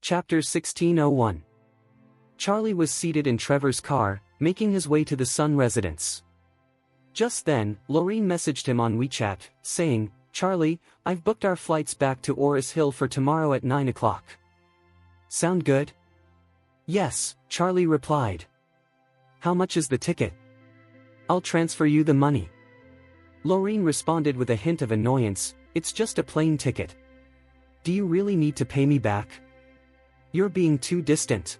Chapter 1601. Charlie was seated in Trevor's car, making his way to the Sun residence. Just then, Lorine messaged him on WeChat, saying, "Charlie, I've booked our flights back to Orus Hill for tomorrow at 9 o'clock. Sound good?" "Yes," Charlie replied. "How much is the ticket?" "I'll transfer you the money." Lorine responded with a hint of annoyance, "It's just a plane ticket. Do you really need to pay me back? You're being too distant."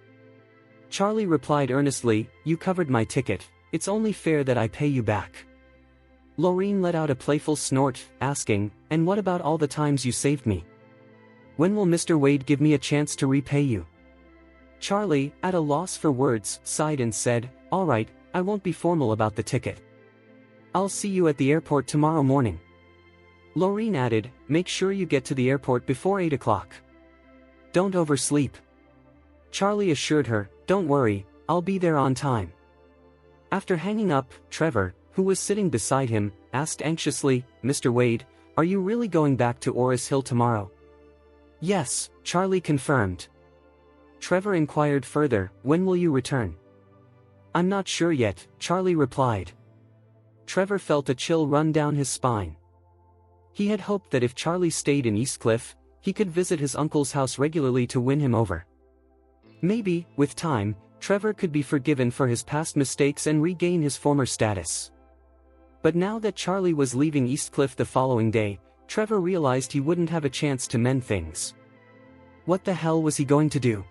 Charlie replied earnestly, "You covered my ticket, it's only fair that I pay you back." Lorine let out a playful snort, asking, "And what about all the times you saved me? When will Mr. Wade give me a chance to repay you?" Charlie, at a loss for words, sighed and said, "All right, I won't be formal about the ticket. I'll see you at the airport tomorrow morning." Lorine added, "Make sure you get to the airport before 8 o'clock. Don't oversleep." Charlie assured her, "Don't worry, I'll be there on time." After hanging up, Trevor, who was sitting beside him, asked anxiously, "Mr. Wade, are you really going back to Orus Hill tomorrow?" "Yes," Charlie confirmed. Trevor inquired further, "When will you return?" "I'm not sure yet," Charlie replied. Trevor felt a chill run down his spine. He had hoped that if Charlie stayed in Eastcliff, he could visit his uncle's house regularly to win him over. Maybe, with time, Trevor could be forgiven for his past mistakes and regain his former status. But now that Charlie was leaving Eastcliff the following day, Trevor realized he wouldn't have a chance to mend things. What the hell was he going to do?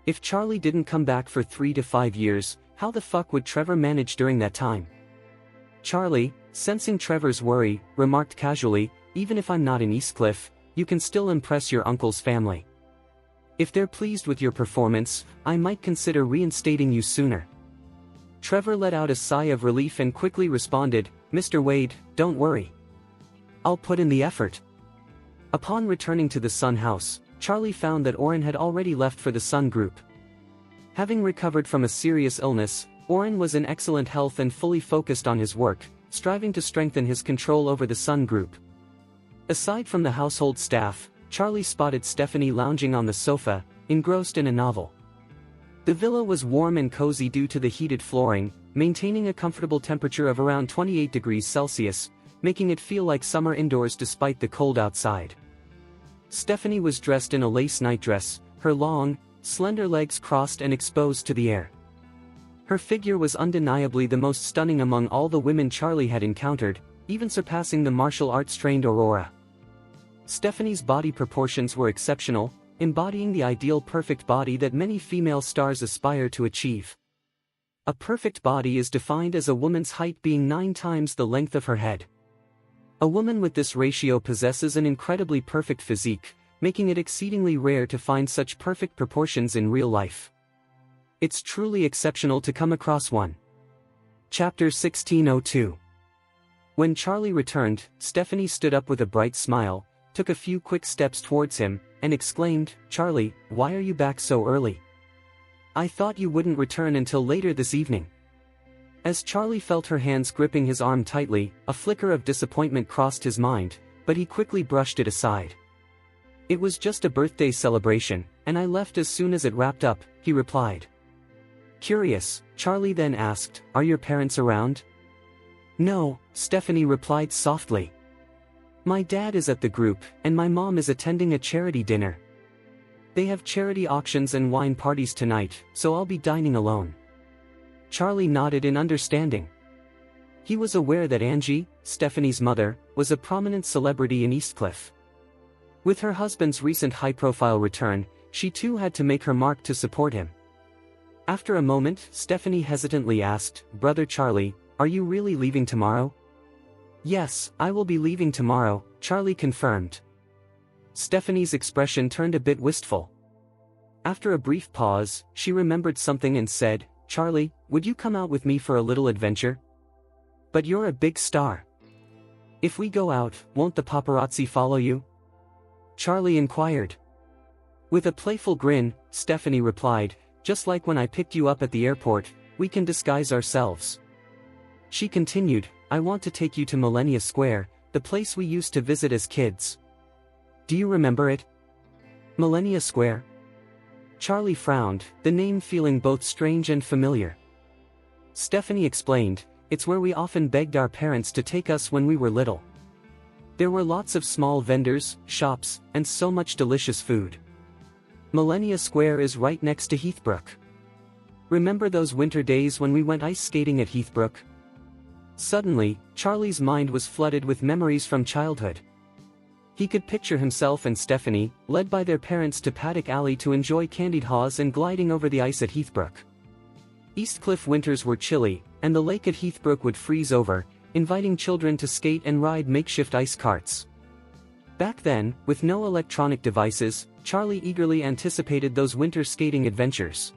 If Charlie didn't come back for 3 to 5 years, how the fuck would Trevor manage during that time? Charlie, sensing Trevor's worry, remarked casually, "Even if I'm not in Eastcliff, you can still impress your uncle's family. If they're pleased with your performance, I might consider reinstating you sooner." Trevor let out a sigh of relief and quickly responded, "Mr. Wade, don't worry. I'll put in the effort." Upon returning to the Sun house, Charlie found that Orin had already left for the Sun group. Having recovered from a serious illness, Orin was in excellent health and fully focused on his work, striving to strengthen his control over the Sun group. Aside from the household staff, Charlie spotted Stephanie lounging on the sofa, engrossed in a novel. The villa was warm and cozy due to the heated flooring, maintaining a comfortable temperature of around 28 degrees Celsius, making it feel like summer indoors despite the cold outside. Stephanie was dressed in a lace nightdress, her long, slender legs crossed and exposed to the air. Her figure was undeniably the most stunning among all the women Charlie had encountered, even surpassing the martial arts-trained Aurora. Stephanie's body proportions were exceptional, embodying the ideal perfect body that many female stars aspire to achieve. A perfect body is defined as a woman's height being 9 times the length of her head. A woman with this ratio possesses an incredibly perfect physique, making it exceedingly rare to find such perfect proportions in real life. It's truly exceptional to come across one. Chapter 1602. When Charlie returned, Stephanie stood up with a bright smile, took a few quick steps towards him, and exclaimed, "Charlie, why are you back so early? I thought you wouldn't return until later this evening." As Charlie felt her hands gripping his arm tightly, a flicker of disappointment crossed his mind, but he quickly brushed it aside. "It was just a birthday celebration, and I left as soon as it wrapped up," he replied. Curious, Charlie then asked, "Are your parents around?" "No," Stephanie replied softly. "My dad is at the group, and my mom is attending a charity dinner. They have charity auctions and wine parties tonight, so I'll be dining alone." Charlie nodded in understanding. He was aware that Angie, Stephanie's mother, was a prominent celebrity in Eastcliff. With her husband's recent high-profile return, she too had to make her mark to support him. After a moment, Stephanie hesitantly asked, "Brother Charlie, are you really leaving tomorrow?" "Yes, I will be leaving tomorrow," Charlie confirmed. Stephanie's expression turned a bit wistful. After a brief pause, she remembered something and said, "Charlie, would you come out with me for a little adventure? But you're a big star. If we go out, won't the paparazzi follow you?" Charlie inquired. With a playful grin, Stephanie replied, "Just like when I picked you up at the airport, we can disguise ourselves." She continued, "I want to take you to Millennia Square, the place we used to visit as kids. Do you remember it?" "Millennia Square?" Charlie frowned, the name feeling both strange and familiar. Stephanie explained, it's where we often begged our parents to take us when we were little. There were lots of small vendors, shops, and so much delicious food. Millennia Square is right next to Heathbrook. Remember those winter days when we went ice skating at Heathbrook? Suddenly, Charlie's mind was flooded with memories from childhood. He could picture himself and Stephanie, led by their parents to Paddock Alley to enjoy candied haws and gliding over the ice at Heathbrook. Eastcliff winters were chilly, and the lake at Heathbrook would freeze over, inviting children to skate and ride makeshift ice carts. Back then, with no electronic devices, Charlie eagerly anticipated those winter skating adventures.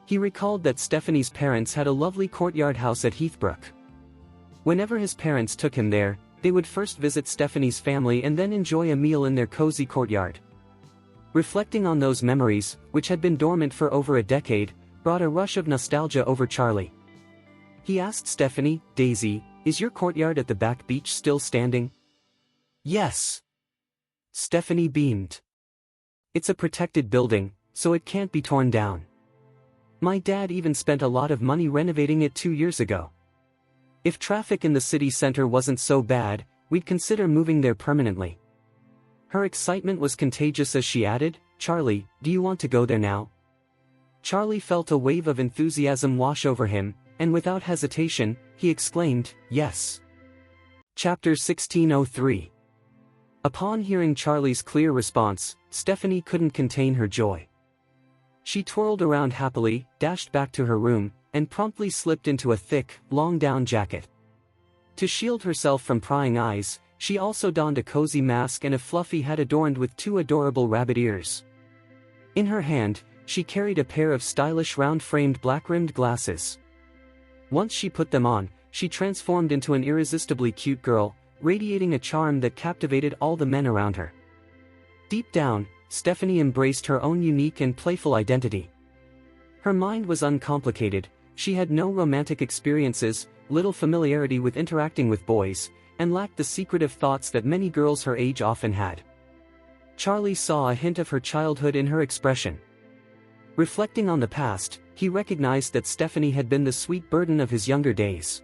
He recalled that Stephanie's parents had a lovely courtyard house at Heathbrook. Whenever his parents took him there, they would first visit Stephanie's family and then enjoy a meal in their cozy courtyard. Reflecting on those memories, which had been dormant for over a decade, brought a rush of nostalgia over Charlie. He asked Stephanie, "Daisy, is your courtyard at the back beach still standing?" "Yes." Stephanie beamed. "It's a protected building, so it can't be torn down. My dad even spent a lot of money renovating it 2 years ago. If traffic in the city center wasn't so bad, we'd consider moving there permanently." Her excitement was contagious as she added, "Charlie, do you want to go there now?" Charlie felt a wave of enthusiasm wash over him, and without hesitation, he exclaimed, "Yes." Chapter 1603. Upon hearing Charlie's clear response, Stephanie couldn't contain her joy. She twirled around happily, dashed back to her room, and promptly slipped into a thick, long-down jacket. To shield herself from prying eyes, she also donned a cozy mask and a fluffy hat adorned with 2 adorable rabbit ears. In her hand, she carried a pair of stylish round-framed black-rimmed glasses. Once she put them on, she transformed into an irresistibly cute girl, radiating a charm that captivated all the men around her. Deep down, Stephanie embraced her own unique and playful identity. Her mind was uncomplicated, she had no romantic experiences, little familiarity with interacting with boys, and lacked the secretive thoughts that many girls her age often had. Charlie saw a hint of her childhood in her expression. Reflecting on the past, he recognized that Stephanie had been the sweet burden of his younger days.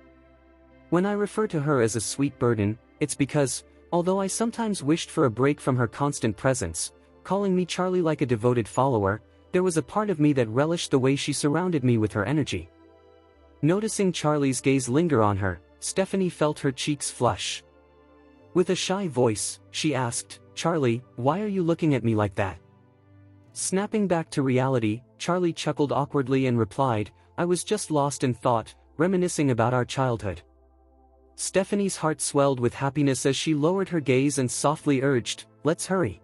When I refer to her as a sweet burden, it's because, although I sometimes wished for a break from her constant presence, calling me Charlie like a devoted follower, there was a part of me that relished the way she surrounded me with her energy. Noticing Charlie's gaze linger on her, Stephanie felt her cheeks flush. With a shy voice, she asked, "Charlie, why are you looking at me like that?" Snapping back to reality, Charlie chuckled awkwardly and replied, "I was just lost in thought, reminiscing about our childhood." Stephanie's heart swelled with happiness as she lowered her gaze and softly urged, "Let's hurry."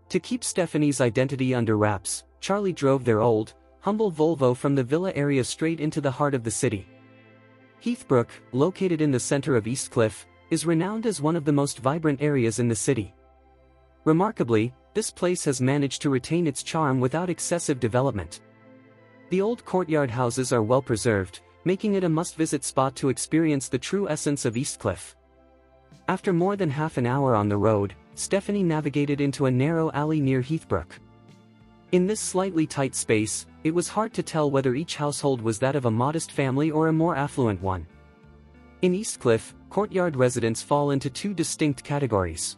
To keep Stephanie's identity under wraps, Charlie drove their old, humble Volvo from the villa area straight into the heart of the city. Heathbrook, located in the center of Eastcliff, is renowned as one of the most vibrant areas in the city. Remarkably, this place has managed to retain its charm without excessive development. The old courtyard houses are well preserved, making it a must-visit spot to experience the true essence of Eastcliff. After more than half an hour on the road, Stephanie navigated into a narrow alley near Heathbrook. In this slightly tight space, it was hard to tell whether each household was that of a modest family or a more affluent one. In Eastcliff, courtyard residents fall into 2 distinct categories.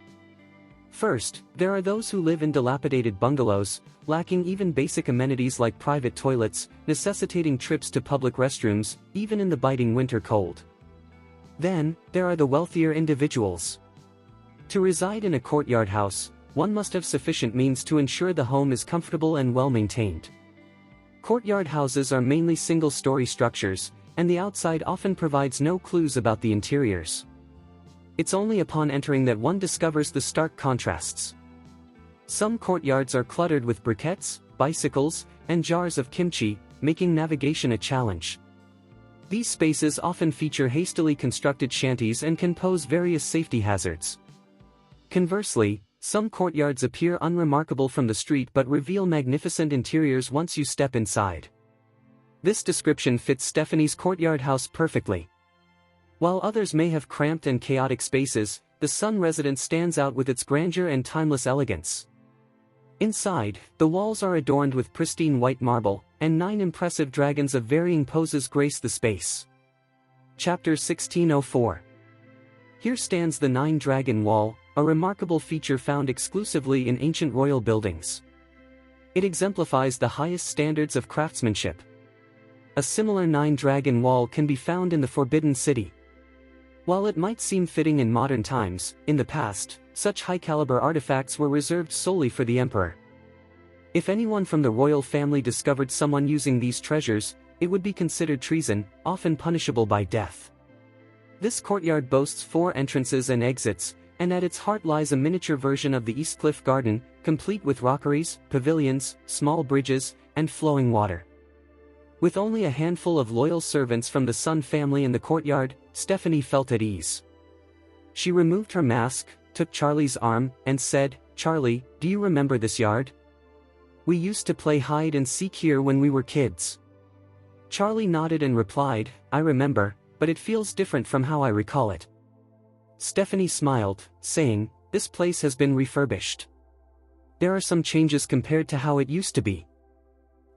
First, there are those who live in dilapidated bungalows, lacking even basic amenities like private toilets, necessitating trips to public restrooms, even in the biting winter cold. Then, there are the wealthier individuals. To reside in a courtyard house, one must have sufficient means to ensure the home is comfortable and well maintained. Courtyard houses are mainly single-story structures, and the outside often provides no clues about the interiors. It's only upon entering that one discovers the stark contrasts. Some courtyards are cluttered with briquettes, bicycles, and jars of kimchi, making navigation a challenge. These spaces often feature hastily constructed shanties and can pose various safety hazards. Conversely, some courtyards appear unremarkable from the street but reveal magnificent interiors once you step inside. This description fits Stephanie's courtyard house perfectly. While others may have cramped and chaotic spaces, the Sun residence stands out with its grandeur and timeless elegance. Inside, the walls are adorned with pristine white marble, and 9 impressive dragons of varying poses grace the space. Chapter 1604. Here stands the 9-dragon wall, a remarkable feature found exclusively in ancient royal buildings. It exemplifies the highest standards of craftsmanship. A similar 9-dragon wall can be found in the Forbidden City. While it might seem fitting in modern times, in the past, such high-caliber artifacts were reserved solely for the emperor. If anyone from the royal family discovered someone using these treasures, it would be considered treason, often punishable by death. This courtyard boasts 4 entrances and exits, and at its heart lies a miniature version of the East Cliff Garden, complete with rockeries, pavilions, small bridges, and flowing water. With only a handful of loyal servants from the Sun family in the courtyard, Stephanie felt at ease. She removed her mask, took Charlie's arm, and said, "Charlie, do you remember this yard? We used to play hide and seek here when we were kids." Charlie nodded and replied, "I remember, but it feels different from how I recall it." Stephanie smiled, saying, "This place has been refurbished. There are some changes compared to how it used to be."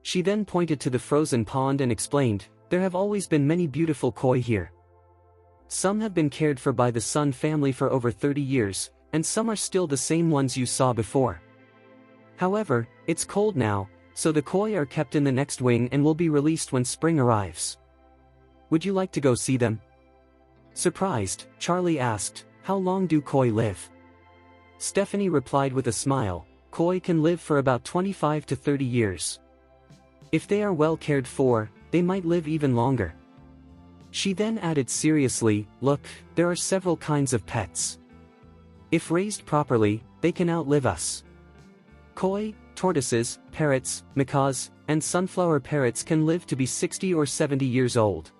She then pointed to the frozen pond and explained, "There have always been many beautiful koi here. Some have been cared for by the Sun family for over 30 years, and some are still the same ones you saw before. However, it's cold now, so the koi are kept in the next wing and will be released when spring arrives. Would you like to go see them?" Surprised, Charlie asked, "How long do koi live?" Stephanie replied with a smile, "Koi can live for about 25 to 30 years. If they are well cared for, they might live even longer." She then added seriously, "Look, there are several kinds of pets. If raised properly, they can outlive us. Koi, tortoises, parrots, macaws, and sunflower parrots can live to be 60 or 70 years old."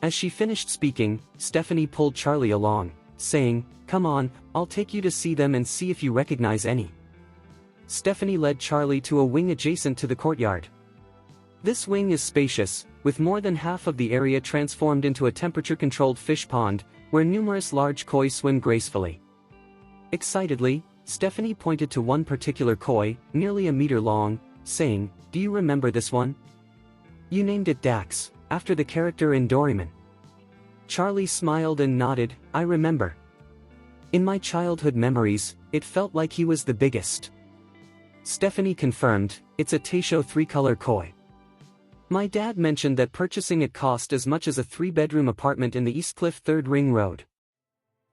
As she finished speaking, Stephanie pulled Charlie along, saying, "Come on, I'll take you to see them and see if you recognize any." Stephanie led Charlie to a wing adjacent to the courtyard. This wing is spacious, with more than half of the area transformed into a temperature-controlled fish pond, where numerous large koi swim gracefully. Excitedly, Stephanie pointed to one particular koi, nearly a meter long, saying, "Do you remember this one? You named it Dax, after the character in Doraemon." Charlie smiled and nodded, "I remember. In my childhood memories, it felt like he was the biggest." Stephanie confirmed, "It's a Taisho 3-color koi. My dad mentioned that purchasing it cost as much as a 3-bedroom apartment in the East Cliff 3rd Ring Road."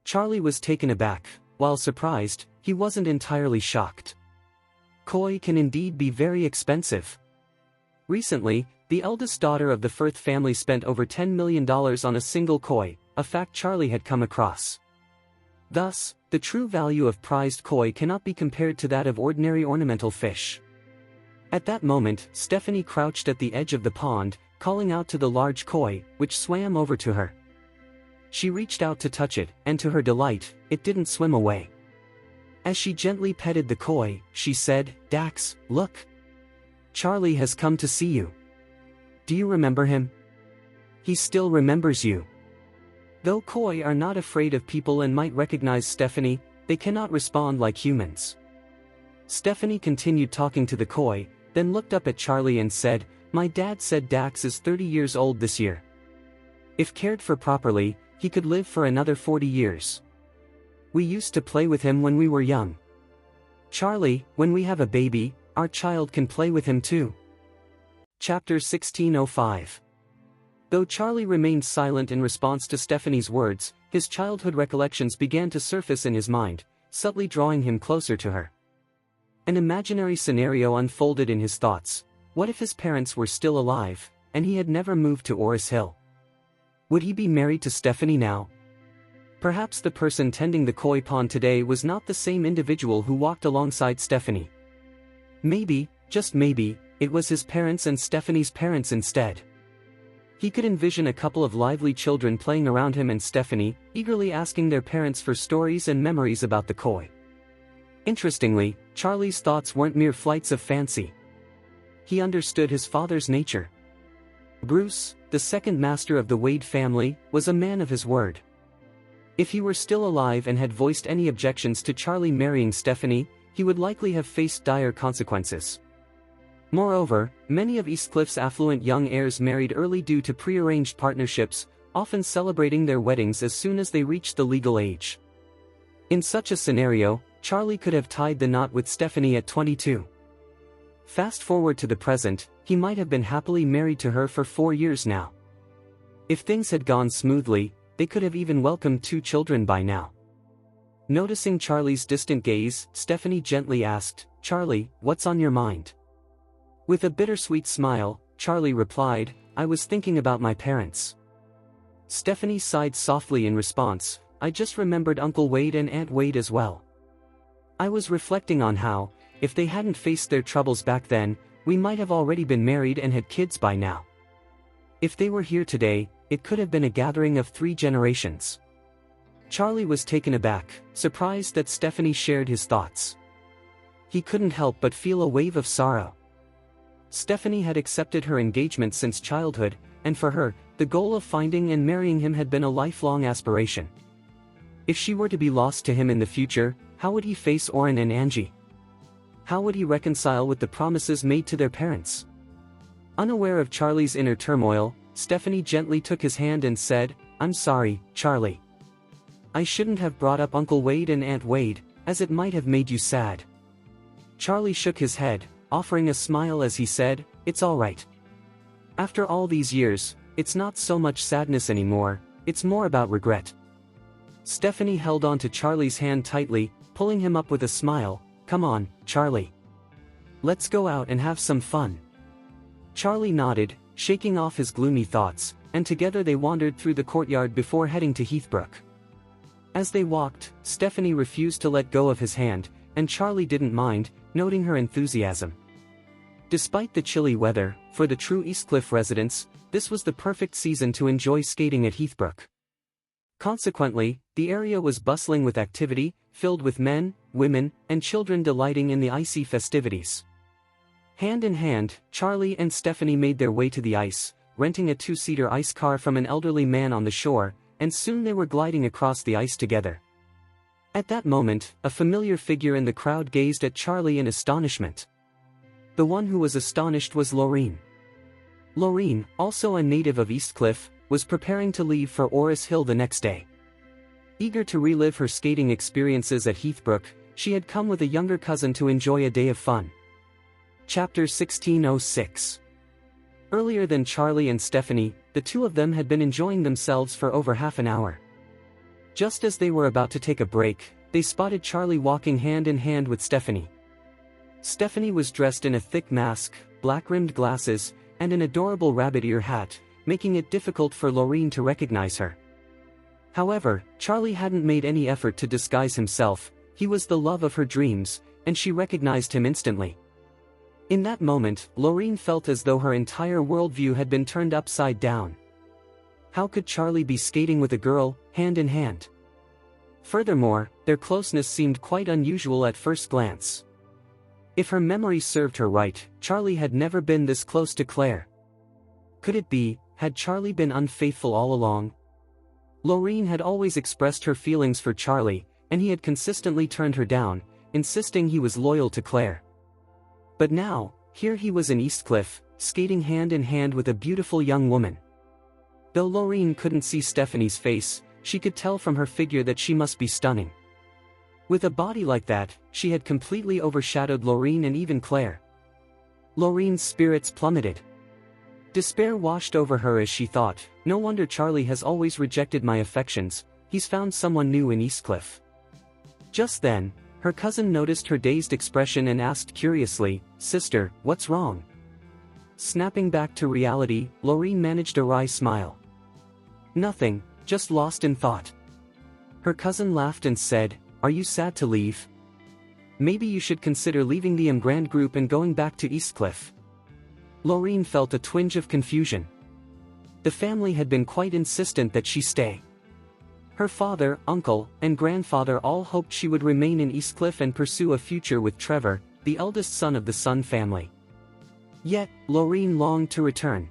Charlie was taken aback. While surprised, he wasn't entirely shocked. Koi can indeed be very expensive. Recently, the eldest daughter of the Firth family spent over $10 million on a single koi, a fact Charlie had come across. Thus, the true value of prized koi cannot be compared to that of ordinary ornamental fish. At that moment, Stephanie crouched at the edge of the pond, calling out to the large koi, which swam over to her. She reached out to touch it, and to her delight, it didn't swim away. As she gently petted the koi, she said, "Dax, look. Charlie has come to see you. Do you remember him? He still remembers you." Though koi are not afraid of people and might recognize Stephanie, they cannot respond like humans. Stephanie continued talking to the koi, then looked up at Charlie and said, "My dad said Dax is 30 years old this year. If cared for properly, he could live for another 40 years. We used to play with him when we were young. Charlie, when we have a baby, our child can play with him too." Chapter 1605. Though Charlie remained silent in response to Stephanie's words, his childhood recollections began to surface in his mind, subtly drawing him closer to her. An imaginary scenario unfolded in his thoughts. What if his parents were still alive, and he had never moved to Orus Hill? Would he be married to Stephanie now? Perhaps the person tending the koi pond today was not the same individual who walked alongside Stephanie. Maybe, just maybe, it was his parents and Stephanie's parents instead. He could envision a couple of lively children playing around him and Stephanie, eagerly asking their parents for stories and memories about the koi. Interestingly, Charlie's thoughts weren't mere flights of fancy. He understood his father's nature. Bruce, the second master of the Wade family, was a man of his word. If he were still alive and had voiced any objections to Charlie marrying Stephanie, he would likely have faced dire consequences. Moreover, many of Eastcliff's affluent young heirs married early due to prearranged partnerships, often celebrating their weddings as soon as they reached the legal age. In such a scenario, Charlie could have tied the knot with Stephanie at 22. Fast forward to the present, he might have been happily married to her for 4 years now. If things had gone smoothly, they could have even welcomed 2 children by now. Noticing Charlie's distant gaze, Stephanie gently asked, "Charlie, what's on your mind?" With a bittersweet smile, Charlie replied, "I was thinking about my parents." Stephanie sighed softly in response, "I just remembered Uncle Wade and Aunt Wade as well. I was reflecting on how, if they hadn't faced their troubles back then, we might have already been married and had kids by now. If they were here today, it could have been a gathering of 3 generations." Charlie was taken aback, surprised that Stephanie shared his thoughts. He couldn't help but feel a wave of sorrow. Stephanie had accepted her engagement since childhood, and for her, the goal of finding and marrying him had been a lifelong aspiration. If she were to be lost to him in the future, how would he face Orin and Angie? How would he reconcile with the promises made to their parents? Unaware of Charlie's inner turmoil, Stephanie gently took his hand and said, "I'm sorry, Charlie. I shouldn't have brought up Uncle Wade and Aunt Wade, as it might have made you sad." Charlie shook his head, offering a smile as he said, "It's all right. After all these years, it's not so much sadness anymore, it's more about regret." Stephanie held on to Charlie's hand tightly, pulling him up with a smile. "Come on, Charlie. Let's go out and have some fun." Charlie nodded, shaking off his gloomy thoughts, and together they wandered through the courtyard before heading to Heathbrook. As they walked, Stephanie refused to let go of his hand, and Charlie didn't mind, noting her enthusiasm. Despite the chilly weather, for the true Eastcliff residents, this was the perfect season to enjoy skating at Heathbrook. Consequently, the area was bustling with activity, filled with men, women, and children delighting in the icy festivities. Hand in hand, Charlie and Stephanie made their way to the ice, renting a 2-seater ice car from an elderly man on the shore, and soon they were gliding across the ice together. At that moment, a familiar figure in the crowd gazed at Charlie in astonishment. The one who was astonished was Lorine. Lorine, also a native of Eastcliff, was preparing to leave for Orus Hill the next day. Eager to relive her skating experiences at Heathbrook, she had come with a younger cousin to enjoy a day of fun. Chapter 1606. Earlier than Charlie and Stephanie, the two of them had been enjoying themselves for over half an hour. Just as they were about to take a break, they spotted Charlie walking hand in hand with Stephanie. Stephanie was dressed in a thick mask, black-rimmed glasses, and an adorable rabbit ear hat, making it difficult for Lorine to recognize her. However, Charlie hadn't made any effort to disguise himself. He was the love of her dreams, and she recognized him instantly. In that moment, Lorine felt as though her entire worldview had been turned upside down. How could Charlie be skating with a girl, hand in hand? Furthermore, their closeness seemed quite unusual at first glance. If her memory served her right, Charlie had never been this close to Clare. Could it be, had Charlie been unfaithful all along? Lorine had always expressed her feelings for Charlie, and he had consistently turned her down, insisting he was loyal to Clare. But now, here he was in Eastcliff, skating hand in hand with a beautiful young woman. Though Lorine couldn't see Stephanie's face, she could tell from her figure that she must be stunning. With a body like that, she had completely overshadowed Lorine and even Clare. Lorine's spirits plummeted. Despair washed over her as she thought, no wonder Charlie has always rejected my affections, he's found someone new in Eastcliff. Just then, her cousin noticed her dazed expression and asked curiously, "Sister, what's wrong?" Snapping back to reality, Lorine managed a wry smile. "Nothing, just lost in thought." Her cousin laughed and said, "Are you sad to leave? Maybe you should consider leaving the Grand group and going back to Eastcliff." Lorine felt a twinge of confusion. The family had been quite insistent that she stay. Her father, uncle, and grandfather all hoped she would remain in Eastcliff and pursue a future with Trevor, the eldest son of the Sun family. Yet, Lorine longed to return.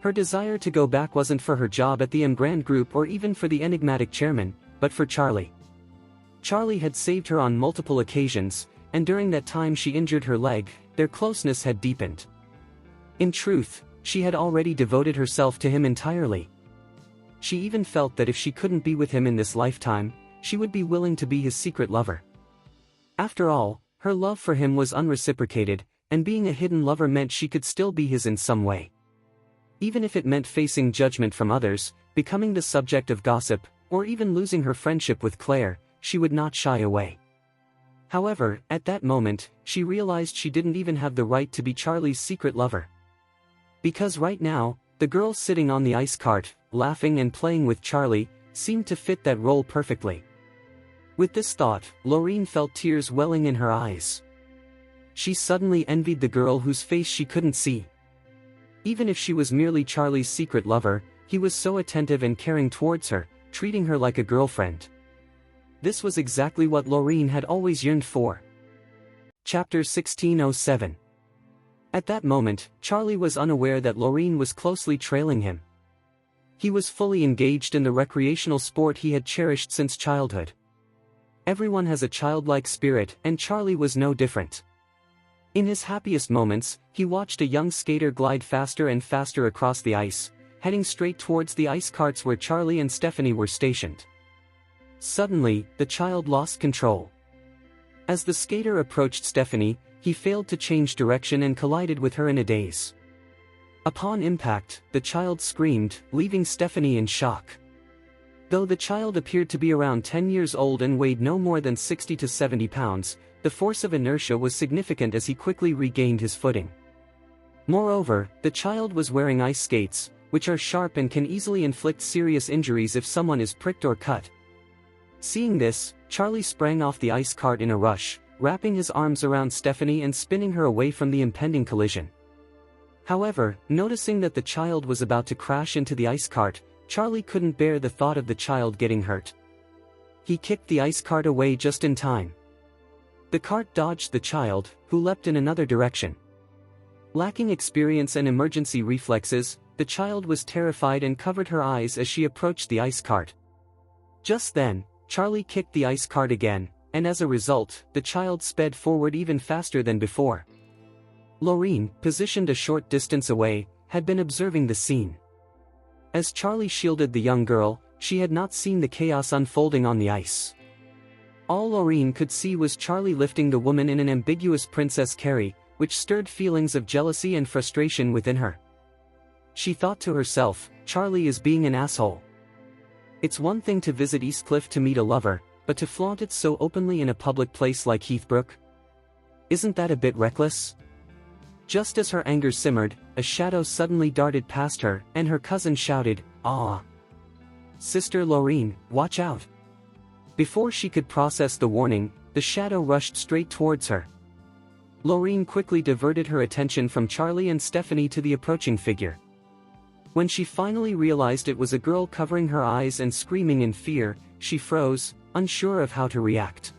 Her desire to go back wasn't for her job at the Grand group or even for the enigmatic chairman, but for Charlie. Charlie had saved her on multiple occasions, and during that time she injured her leg, their closeness had deepened. In truth, she had already devoted herself to him entirely. She even felt that if she couldn't be with him in this lifetime, she would be willing to be his secret lover. After all, her love for him was unreciprocated, and being a hidden lover meant she could still be his in some way. Even if it meant facing judgment from others, becoming the subject of gossip, or even losing her friendship with Clare, she would not shy away. However, at that moment, she realized she didn't even have the right to be Charlie's secret lover. Because right now, the girl sitting on the ice cart, laughing and playing with Charlie, seemed to fit that role perfectly. With this thought, Lorine felt tears welling in her eyes. She suddenly envied the girl whose face she couldn't see. Even if she was merely Charlie's secret lover, he was so attentive and caring towards her, treating her like a girlfriend. This was exactly what Lorine had always yearned for. Chapter 1607. At that moment, Charlie was unaware that Lorine was closely trailing him. He was fully engaged in the recreational sport he had cherished since childhood. Everyone has a childlike spirit, and Charlie was no different. In his happiest moments, he watched a young skater glide faster and faster across the ice, heading straight towards the ice carts where Charlie and Stephanie were stationed. Suddenly, the child lost control. As the skater approached Stephanie, he failed to change direction and collided with her in a daze. Upon impact, the child screamed, leaving Stephanie in shock. Though the child appeared to be around 10 years old and weighed no more than 60 to 70 pounds, the force of inertia was significant as he quickly regained his footing. Moreover, the child was wearing ice skates, which are sharp and can easily inflict serious injuries if someone is pricked or cut. Seeing this, Charlie sprang off the ice cart in a rush, wrapping his arms around Stephanie and spinning her away from the impending collision. However, noticing that the child was about to crash into the ice cart, Charlie couldn't bear the thought of the child getting hurt. He kicked the ice cart away just in time. The cart dodged the child, who leapt in another direction. Lacking experience and emergency reflexes, the child was terrified and covered her eyes as she approached the ice cart. Just then, Charlie kicked the ice cart again, and as a result, the child sped forward even faster than before. Lorine, positioned a short distance away, had been observing the scene. As Charlie shielded the young girl, she had not seen the chaos unfolding on the ice. All Lorine could see was Charlie lifting the woman in an ambiguous princess carry, which stirred feelings of jealousy and frustration within her. She thought to herself, Charlie is being an asshole. It's one thing to visit Eastcliff to meet a lover, but to flaunt it so openly in a public place like Heathbrook? Isn't that a bit reckless? Just as her anger simmered, a shadow suddenly darted past her, and her cousin shouted, "Ah! Sister Lorine, watch out!" Before she could process the warning, the shadow rushed straight towards her. Lorine quickly diverted her attention from Charlie and Stephanie to the approaching figure. When she finally realized it was a girl covering her eyes and screaming in fear, she froze, unsure of how to react.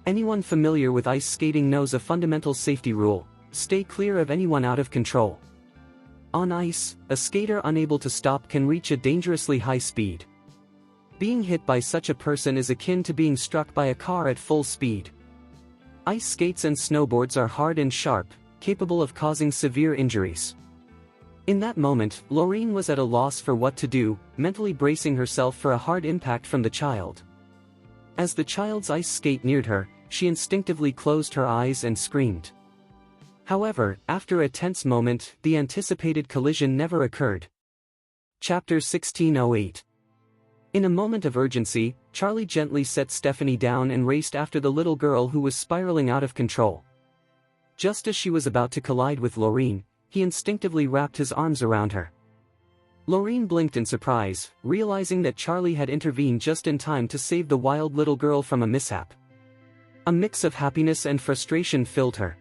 Anyone familiar with ice skating knows a fundamental safety rule: stay clear of anyone out of control. On ice, a skater unable to stop can reach a dangerously high speed. Being hit by such a person is akin to being struck by a car at full speed. Ice skates and snowboards are hard and sharp, capable of causing severe injuries. In that moment, Lorine was at a loss for what to do, mentally bracing herself for a hard impact from the child. As the child's ice skate neared her, she instinctively closed her eyes and screamed. However, after a tense moment, the anticipated collision never occurred. Chapter 1608. In a moment of urgency, Charlie gently set Stephanie down and raced after the little girl who was spiraling out of control. Just as she was about to collide with Lorine, he instinctively wrapped his arms around her. Lorine blinked in surprise, realizing that Charlie had intervened just in time to save the wild little girl from a mishap. A mix of happiness and frustration filled her.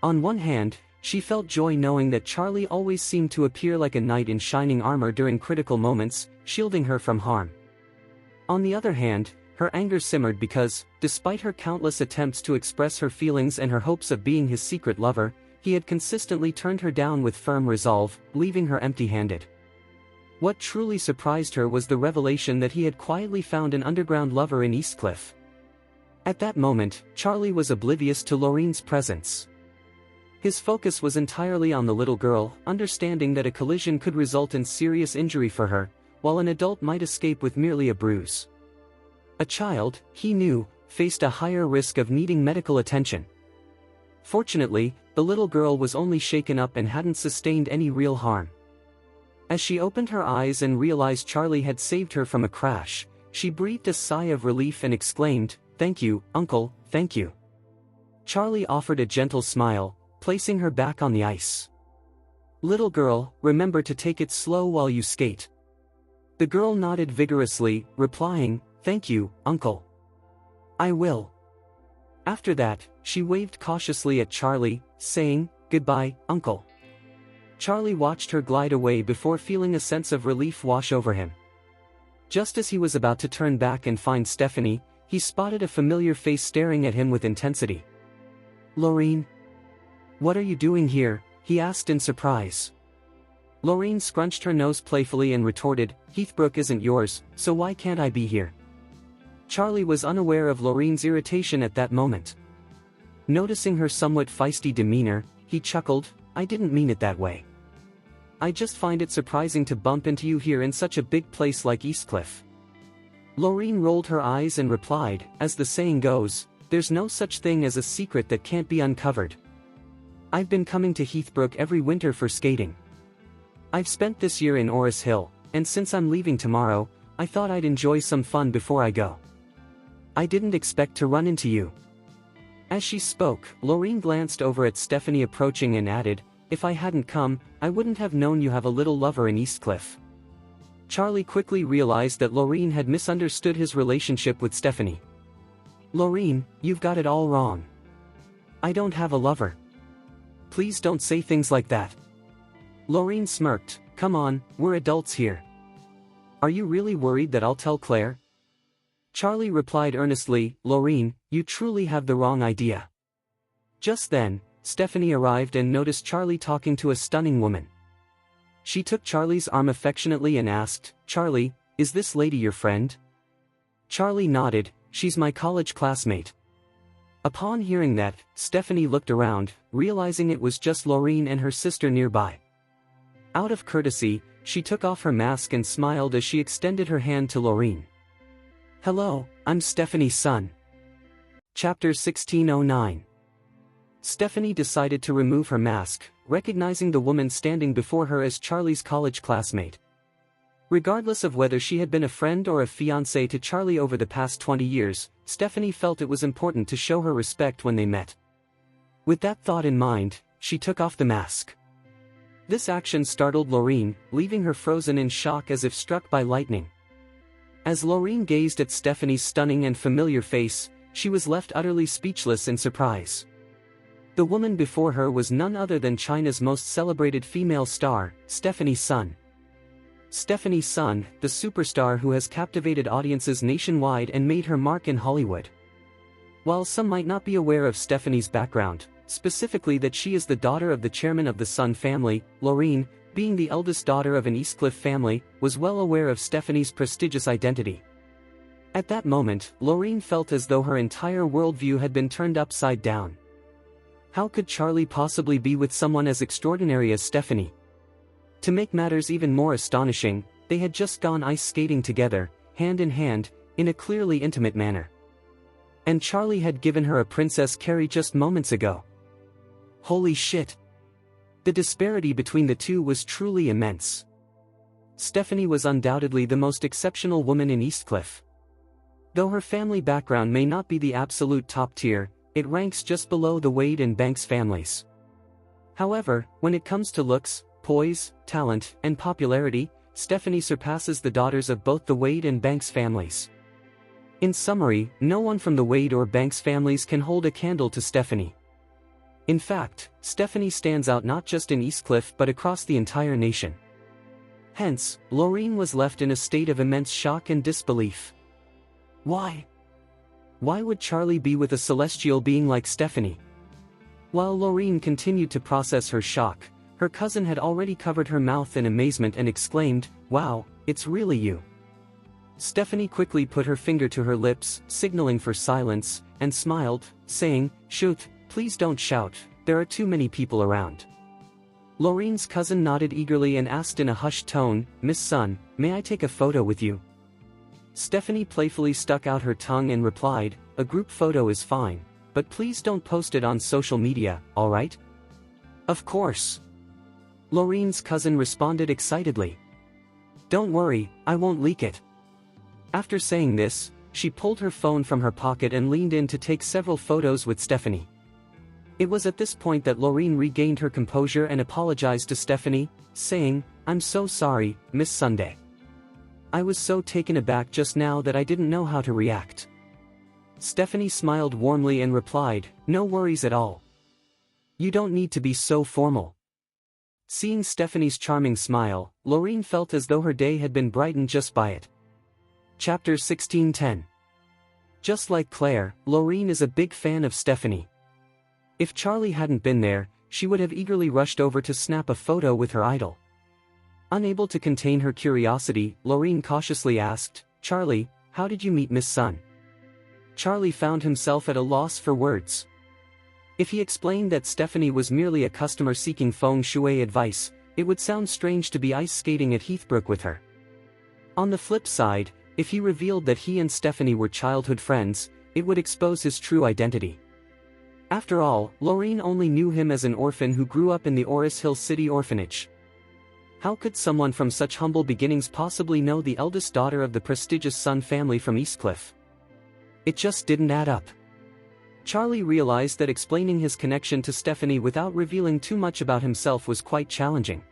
On one hand, she felt joy knowing that Charlie always seemed to appear like a knight in shining armor during critical moments, shielding her from harm. On the other hand, her anger simmered because, despite her countless attempts to express her feelings and her hopes of being his secret lover, he had consistently turned her down with firm resolve, leaving her empty-handed. What truly surprised her was the revelation that he had quietly found an underground lover in Eastcliff. At that moment, Charlie was oblivious to Lorine's presence. His focus was entirely on the little girl, understanding that a collision could result in serious injury for her, while an adult might escape with merely a bruise. A child, he knew, faced a higher risk of needing medical attention. Fortunately, the little girl was only shaken up and hadn't sustained any real harm. As she opened her eyes and realized Charlie had saved her from a crash, she breathed a sigh of relief and exclaimed, "Thank you, Uncle, thank you." Charlie offered a gentle smile, placing her back on the ice. "Little girl, remember to take it slow while you skate." The girl nodded vigorously, replying, "Thank you, Uncle. I will." After that, she waved cautiously at Charlie, saying, "Goodbye, Uncle." Charlie watched her glide away before feeling a sense of relief wash over him. Just as he was about to turn back and find Stephanie, he spotted a familiar face staring at him with intensity. "Lorine? What are you doing here?" he asked in surprise. Lorine scrunched her nose playfully and retorted, "Heathbrook isn't yours, so why can't I be here?" Charlie was unaware of Lorine's irritation at that moment. Noticing her somewhat feisty demeanor, he chuckled, "I didn't mean it that way. I just find it surprising to bump into you here in such a big place like Eastcliff." Lorine rolled her eyes and replied, "As the saying goes, there's no such thing as a secret that can't be uncovered. I've been coming to Heathbrook every winter for skating. I've spent this year in Orus Hill, and since I'm leaving tomorrow, I thought I'd enjoy some fun before I go. I didn't expect to run into you." As she spoke, Lorine glanced over at Stephanie approaching and added, "If I hadn't come, I wouldn't have known you have a little lover in Eastcliff." Charlie quickly realized that Lorine had misunderstood his relationship with Stephanie. "Lorine, you've got it all wrong. I don't have a lover. Please don't say things like that." Lorine smirked, "Come on, we're adults here. Are you really worried that I'll tell Claire?" Charlie replied earnestly, "Lorine, you truly have the wrong idea." Just then, Stephanie arrived and noticed Charlie talking to a stunning woman. She took Charlie's arm affectionately and asked, "Charlie, is this lady your friend?" Charlie nodded, "She's my college classmate." Upon hearing that, Stephanie looked around, realizing it was just Lorine and her sister nearby. Out of courtesy, she took off her mask and smiled as she extended her hand to Lorine. "Hello, I'm Stephanie's son." Chapter 1609. Stephanie decided to remove her mask, recognizing the woman standing before her as Charlie's college classmate. Regardless of whether she had been a friend or a fiancée to Charlie over the past 20 years, Stephanie felt it was important to show her respect when they met. With that thought in mind, she took off the mask. This action startled Lorine, leaving her frozen in shock as if struck by lightning. As Lorine gazed at Stephanie's stunning and familiar face, she was left utterly speechless in surprise. The woman before her was none other than China's most celebrated female star, Stephanie Sun. Stephanie Sun, the superstar who has captivated audiences nationwide and made her mark in Hollywood. While some might not be aware of Stephanie's background, specifically that she is the daughter of the chairman of the Sun family, Lorine, being the eldest daughter of an Eastcliff family, was well aware of Stephanie's prestigious identity. At that moment, Lorine felt as though her entire worldview had been turned upside down. How could Charlie possibly be with someone as extraordinary as Stephanie? To make matters even more astonishing, they had just gone ice skating together, hand in hand, in a clearly intimate manner. And Charlie had given her a Princess Carrie just moments ago. Holy shit! The disparity between the two was truly immense. Stephanie was undoubtedly the most exceptional woman in Eastcliff. Though her family background may not be the absolute top tier, it ranks just below the Wade and Banks families. However, when it comes to looks, poise, talent, and popularity, Stephanie surpasses the daughters of both the Wade and Banks families. In summary, no one from the Wade or Banks families can hold a candle to Stephanie. In fact, Stephanie stands out not just in Eastcliff but across the entire nation. Hence, Lorine was left in a state of immense shock and disbelief. Why? Why would Charlie be with a celestial being like Stephanie? While Lorine continued to process her shock, her cousin had already covered her mouth in amazement and exclaimed, "Wow, it's really you." Stephanie quickly put her finger to her lips, signaling for silence, and smiled, saying, "Shoot, please don't shout, there are too many people around." Lorine's cousin nodded eagerly and asked in a hushed tone, "Miss Sun, may I take a photo with you?" Stephanie playfully stuck out her tongue and replied, "A group photo is fine, but please don't post it on social media, alright?" "Of course." Lorine's cousin responded excitedly. "Don't worry, I won't leak it." After saying this, she pulled her phone from her pocket and leaned in to take several photos with Stephanie. It was at this point that Lorine regained her composure and apologized to Stephanie, saying, "I'm so sorry, Miss Sunday. I was so taken aback just now that I didn't know how to react." Stephanie smiled warmly and replied, "No worries at all. You don't need to be so formal." Seeing Stephanie's charming smile, Lorine felt as though her day had been brightened just by it. Chapter 16:10. Just like Claire, Lorine is a big fan of Stephanie. If Charlie hadn't been there, she would have eagerly rushed over to snap a photo with her idol. Unable to contain her curiosity, Lorine cautiously asked, "Charlie, how did you meet Miss Sun?" Charlie found himself at a loss for words. If he explained that Stephanie was merely a customer seeking feng shui advice, it would sound strange to be ice skating at Heathbrook with her. On the flip side, if he revealed that he and Stephanie were childhood friends, it would expose his true identity. After all, Lorine only knew him as an orphan who grew up in the Orus Hill City orphanage. How could someone from such humble beginnings possibly know the eldest daughter of the prestigious Sun family from Eastcliff? It just didn't add up. Charlie realized that explaining his connection to Stephanie without revealing too much about himself was quite challenging.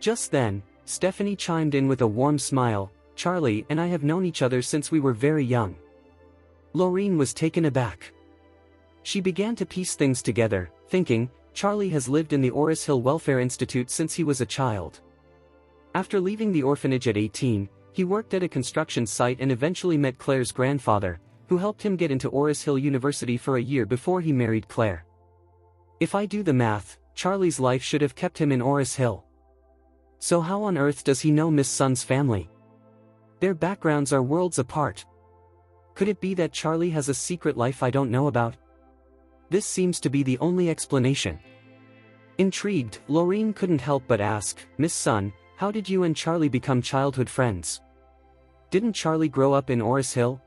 Just then, Stephanie chimed in with a warm smile, "Charlie and I have known each other since we were very young." Lorine was taken aback. She began to piece things together, thinking, Charlie has lived in the Orus Hill Welfare Institute since he was a child. After leaving the orphanage at 18, he worked at a construction site and eventually met Claire's grandfather, who helped him get into Orus Hill University for a year before he married Claire. If I do the math, Charlie's life should have kept him in Orus Hill. So how on earth does he know Miss Sun's family? Their backgrounds are worlds apart. Could it be that Charlie has a secret life I don't know about? This seems to be the only explanation. Intrigued, Lorine couldn't help but ask, "Miss Sun, how did you and Charlie become childhood friends? Didn't Charlie grow up in Orus Hill?"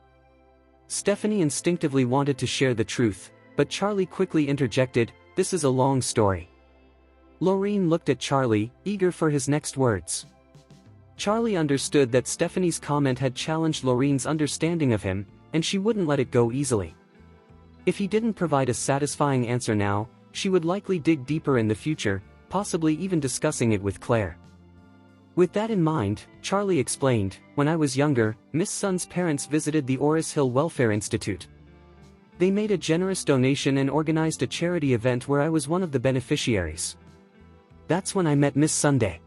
Stephanie instinctively wanted to share the truth, but Charlie quickly interjected, "This is a long story." Lorine looked at Charlie, eager for his next words. Charlie understood that Stephanie's comment had challenged Lorine's understanding of him, and she wouldn't let it go easily. If he didn't provide a satisfying answer now, she would likely dig deeper in the future, possibly even discussing it with Claire. With that in mind, Charlie explained, "When I was younger, Miss Sun's parents visited the Orus Hill Welfare Institute. They made a generous donation and organized a charity event where I was one of the beneficiaries. That's when I met Miss Sunday.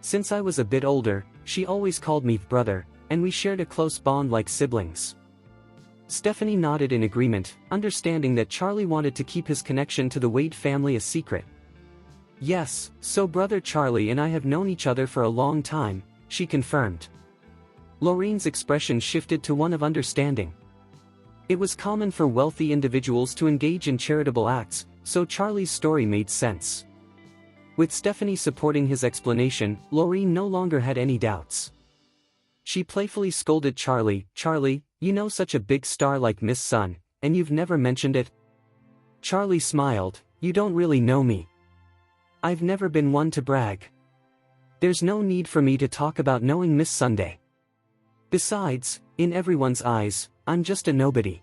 Since I was a bit older, she always called me brother, and we shared a close bond like siblings." Stephanie nodded in agreement, understanding that Charlie wanted to keep his connection to the Wade family a secret. "Yes, so brother Charlie and I have known each other for a long time," she confirmed. Lorine's expression shifted to one of understanding. It was common for wealthy individuals to engage in charitable acts, so Charlie's story made sense. With Stephanie supporting his explanation, Lorine no longer had any doubts. She playfully scolded Charlie, "Charlie, you know such a big star like Miss Sun, and you've never mentioned it?" Charlie smiled, "You don't really know me. I've never been one to brag. There's no need for me to talk about knowing Miss Sunday. Besides, in everyone's eyes, I'm just a nobody.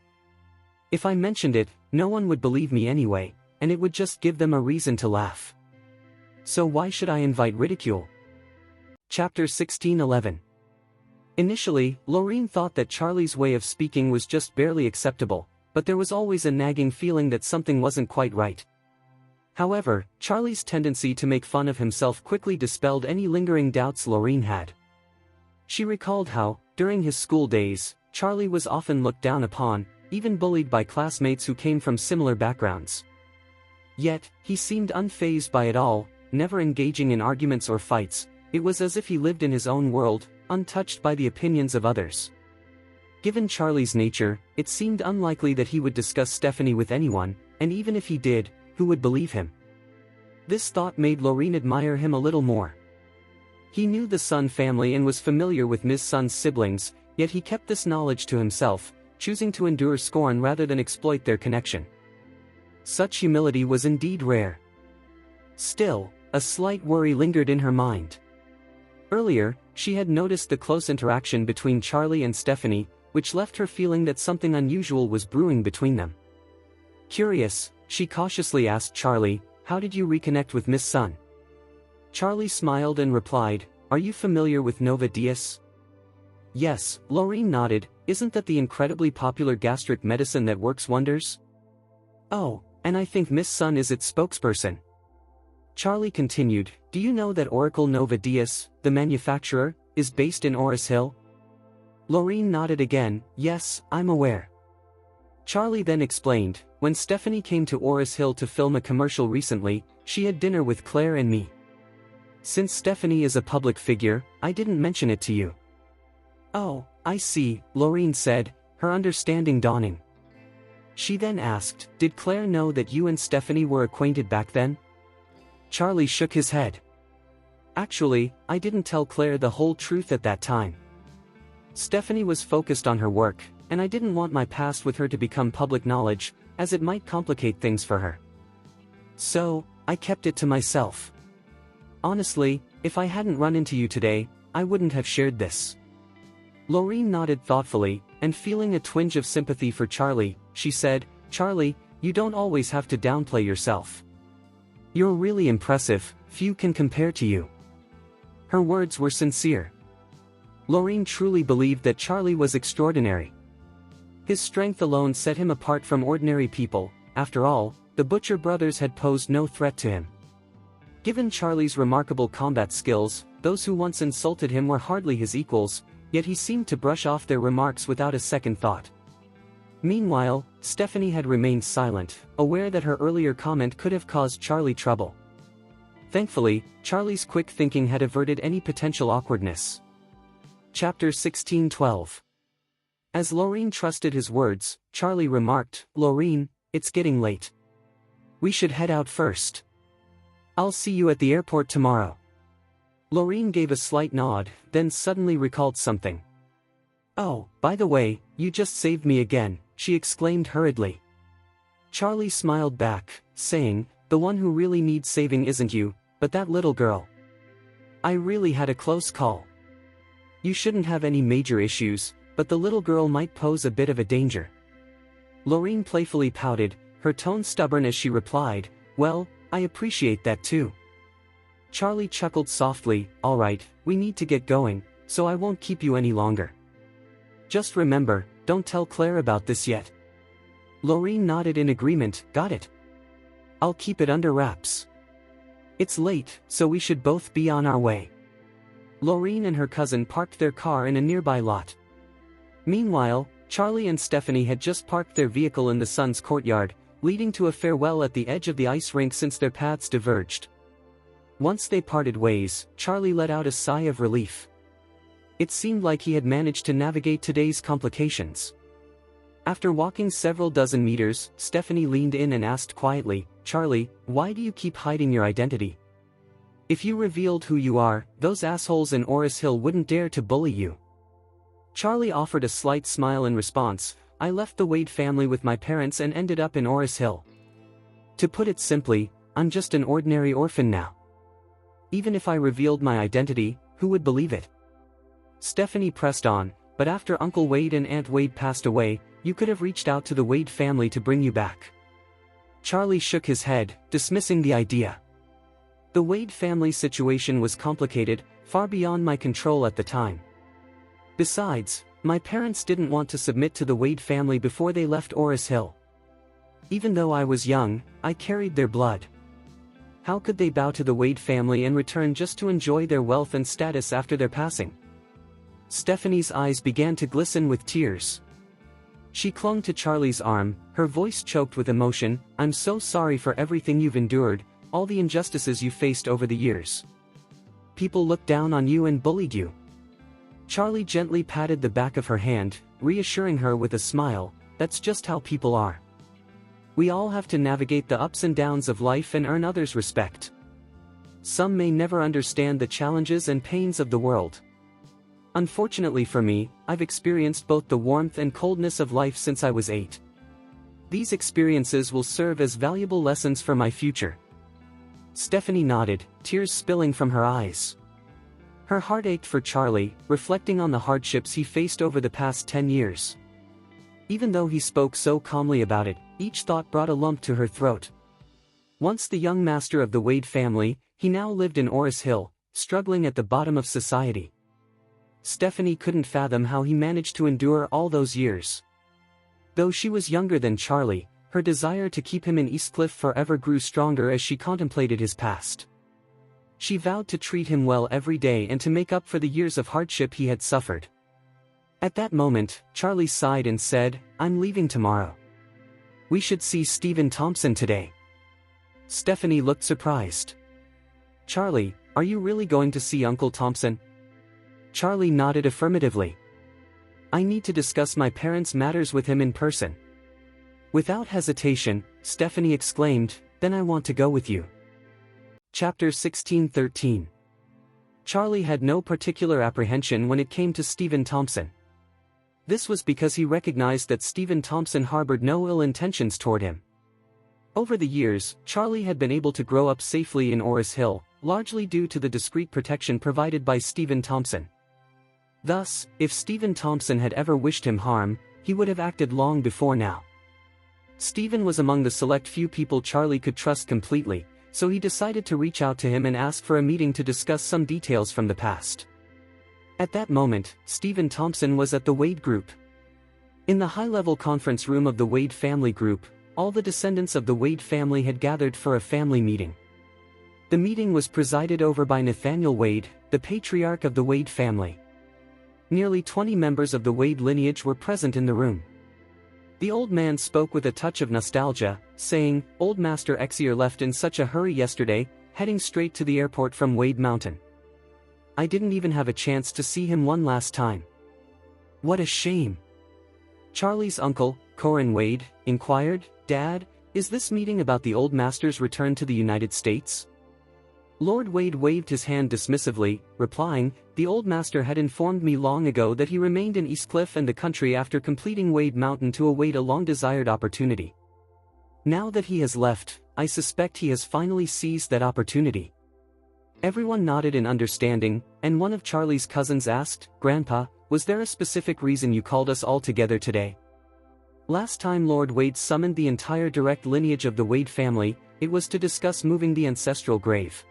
If I mentioned it, no one would believe me anyway, and it would just give them a reason to laugh. So why should I invite ridicule?" Chapter 16:11. Initially, Lorine thought that Charlie's way of speaking was just barely acceptable, but there was always a nagging feeling that something wasn't quite right. However, Charlie's tendency to make fun of himself quickly dispelled any lingering doubts Lorine had. She recalled how, during his school days, Charlie was often looked down upon, even bullied by classmates who came from similar backgrounds. Yet, he seemed unfazed by it all, never engaging in arguments or fights. It was as if he lived in his own world, untouched by the opinions of others. Given Charlie's nature, it seemed unlikely that he would discuss Stephanie with anyone, and even if he did, who would believe him? This thought made Lorine admire him a little more. He knew the Sun family and was familiar with Ms. Sun's siblings, yet he kept this knowledge to himself, choosing to endure scorn rather than exploit their connection. Such humility was indeed rare. Still, a slight worry lingered in her mind. Earlier, she had noticed the close interaction between Charlie and Stephanie, which left her feeling that something unusual was brewing between them. Curious, she cautiously asked Charlie, "How did you reconnect with Miss Sun?" Charlie smiled and replied, "Are you familiar with Nova Dias?" "Yes," Lorine nodded. "Isn't that the incredibly popular gastric medicine that works wonders?" "Oh, and I think Miss Sun is its spokesperson." Charlie continued, "Do you know that Oracle Nova Dias, the manufacturer, is based in Orus Hill?" Lorine nodded again. "Yes, I'm aware." Charlie then explained, "When Stephanie came to Orus Hill to film a commercial recently, she had dinner with Claire and me. Since Stephanie is a public figure, I didn't mention it to you." "Oh, I see," Lorine said, her understanding dawning. She then asked, "Did Claire know that you and Stephanie were acquainted back then?" Charlie shook his head. "Actually, I didn't tell Claire the whole truth at that time. Stephanie was focused on her work, and I didn't want my past with her to become public knowledge, as it might complicate things for her. So, I kept it to myself. Honestly, if I hadn't run into you today, I wouldn't have shared this." Lorine nodded thoughtfully, and feeling a twinge of sympathy for Charlie, she said, "Charlie, you don't always have to downplay yourself. You're really impressive, few can compare to you." Her words were sincere. Lorine truly believed that Charlie was extraordinary. His strength alone set him apart from ordinary people. After all, the Butcher brothers had posed no threat to him. Given Charlie's remarkable combat skills, those who once insulted him were hardly his equals, yet he seemed to brush off their remarks without a second thought. Meanwhile, Stephanie had remained silent, aware that her earlier comment could have caused Charlie trouble. Thankfully, Charlie's quick thinking had averted any potential awkwardness. Chapter 16:12. As Lorine trusted his words, Charlie remarked, "Lorine, it's getting late. We should head out first. I'll see you at the airport tomorrow." Lorine gave a slight nod, then suddenly recalled something. "Oh, by the way, you just saved me again," she exclaimed hurriedly. Charlie smiled back, saying, "The one who really needs saving isn't you, but that little girl. I really had a close call. You shouldn't have any major issues, but the little girl might pose a bit of a danger." Lorine playfully pouted, her tone stubborn as she replied, "Well, I appreciate that too." Charlie chuckled softly, "All right, we need to get going, so I won't keep you any longer. Just remember, don't tell Claire about this yet." Lorine nodded in agreement, "Got it. I'll keep it under wraps. It's late, so we should both be on our way." Lorine and her cousin parked their car in a nearby lot. Meanwhile, Charlie and Stephanie had just parked their vehicle in the Sun's courtyard, leading to a farewell at the edge of the ice rink since their paths diverged. Once they parted ways, Charlie let out a sigh of relief. It seemed like he had managed to navigate today's complications. After walking several dozen meters, Stephanie leaned in and asked quietly, "Charlie, why do you keep hiding your identity? If you revealed who you are, those assholes in Orus Hill wouldn't dare to bully you." Charlie offered a slight smile in response, "I left the Wade family with my parents and ended up in Orus Hill. To put it simply, I'm just an ordinary orphan now. Even if I revealed my identity, who would believe it?" Stephanie pressed on, "But after Uncle Wade and Aunt Wade passed away, you could have reached out to the Wade family to bring you back." Charlie shook his head, dismissing the idea. The Wade family situation was complicated, far beyond my control at the time. Besides, my parents didn't want to submit to the Wade family before they left Orus Hill. Even though I was young, I carried their blood. How could they bow to the Wade family and return just to enjoy their wealth and status after their passing? Stephanie's eyes began to glisten with tears. She clung to Charlie's arm, her voice choked with emotion. "I'm so sorry for everything you've endured, all the injustices you faced over the years. People looked down on you and bullied you." Charlie gently patted the back of her hand, reassuring her with a smile, "That's just how people are. We all have to navigate the ups and downs of life and earn others' respect. Some may never understand the challenges and pains of the world. Unfortunately for me, I've experienced both the warmth and coldness of life since I was 8. These experiences will serve as valuable lessons for my future." Stephanie nodded, tears spilling from her eyes. Her heart ached for Charlie, reflecting on the hardships he faced over the past 10 years. Even though he spoke so calmly about it, each thought brought a lump to her throat. Once the young master of the Wade family, he now lived in Orus Hill, struggling at the bottom of society. Stephanie couldn't fathom how he managed to endure all those years. Though she was younger than Charlie, her desire to keep him in Eastcliff forever grew stronger as she contemplated his past. She vowed to treat him well every day and to make up for the years of hardship he had suffered. At that moment, Charlie sighed and said, "I'm leaving tomorrow. We should see Stephen Thompson today." Stephanie looked surprised. "Charlie, are you really going to see Uncle Thompson?" Charlie nodded affirmatively. "I need to discuss my parents' matters with him in person." Without hesitation, Stephanie exclaimed, "Then I want to go with you." Chapter 16:13. Charlie had no particular apprehension when it came to Stephen Thompson. This was because he recognized that Stephen Thompson harbored no ill intentions toward him. Over the years, Charlie had been able to grow up safely in Orus Hill, largely due to the discreet protection provided by Stephen Thompson. Thus, if Stephen Thompson had ever wished him harm, he would have acted long before now. Stephen was among the select few people Charlie could trust completely, so he decided to reach out to him and ask for a meeting to discuss some details from the past. At that moment, Stephen Thompson was at the Wade Group. In the high-level conference room of the Wade family group, all the descendants of the Wade family had gathered for a family meeting. The meeting was presided over by Nathaniel Wade, the patriarch of the Wade family. Nearly 20 members of the Wade lineage were present in the room. The old man spoke with a touch of nostalgia, saying, "Old Master Exier left in such a hurry yesterday, heading straight to the airport from Wade Mountain. I didn't even have a chance to see him one last time. What a shame." Charlie's uncle, Orin Wade, inquired, "Dad, is this meeting about the old master's return to the United States?" Lord Wade waved his hand dismissively, replying, "The old master had informed me long ago that he remained in Eastcliff and the country after completing Wade Mountain to await a long-desired opportunity. Now that he has left, I suspect he has finally seized that opportunity." Everyone nodded in understanding, and one of Charlie's cousins asked, "Grandpa, was there a specific reason you called us all together today?" Last time Lord Wade summoned the entire direct lineage of the Wade family, it was to discuss moving the ancestral grave.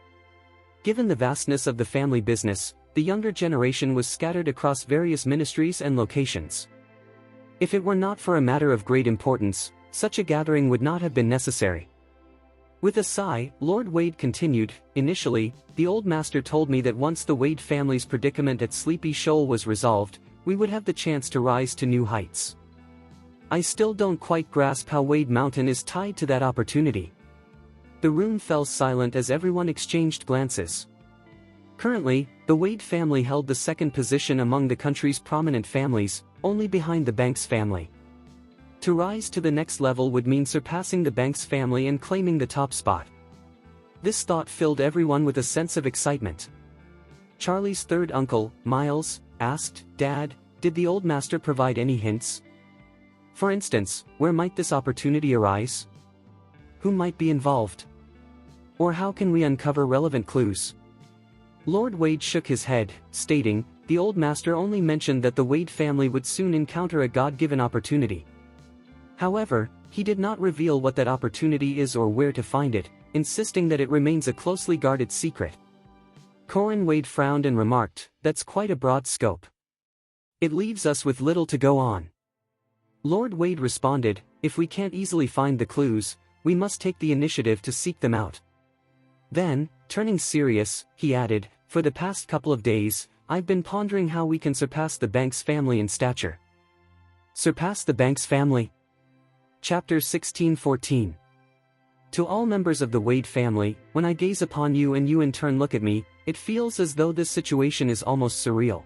Given the vastness of the family business, the younger generation was scattered across various ministries and locations. If it were not for a matter of great importance, such a gathering would not have been necessary. With a sigh, Lord Wade continued, "Initially, the old master told me that once the Wade family's predicament at Sleepy Shoal was resolved, we would have the chance to rise to new heights. I still don't quite grasp how Wade Mountain is tied to that opportunity." The room fell silent as everyone exchanged glances. Currently, the Wade family held the second position among the country's prominent families, only behind the Banks family. To rise to the next level would mean surpassing the Banks family and claiming the top spot. This thought filled everyone with a sense of excitement. Charlie's third uncle, Miles, asked, "Dad, did the old master provide any hints? For instance, where might this opportunity arise? Who might be involved? Or how can we uncover relevant clues?" Lord Wade shook his head, stating, "The old master only mentioned that the Wade family would soon encounter a God-given opportunity. However, he did not reveal what that opportunity is or where to find it, insisting that it remains a closely guarded secret." Orin Wade frowned and remarked, "That's quite a broad scope. It leaves us with little to go on." Lord Wade responded, "If we can't easily find the clues, we must take the initiative to seek them out." Then, turning serious, he added, "For the past couple of days, I've been pondering how we can surpass the Banks family in stature." Surpass the Banks family? Chapter 16:14. To all members of the Wade family, when I gaze upon you and you in turn look at me, it feels as though this situation is almost surreal.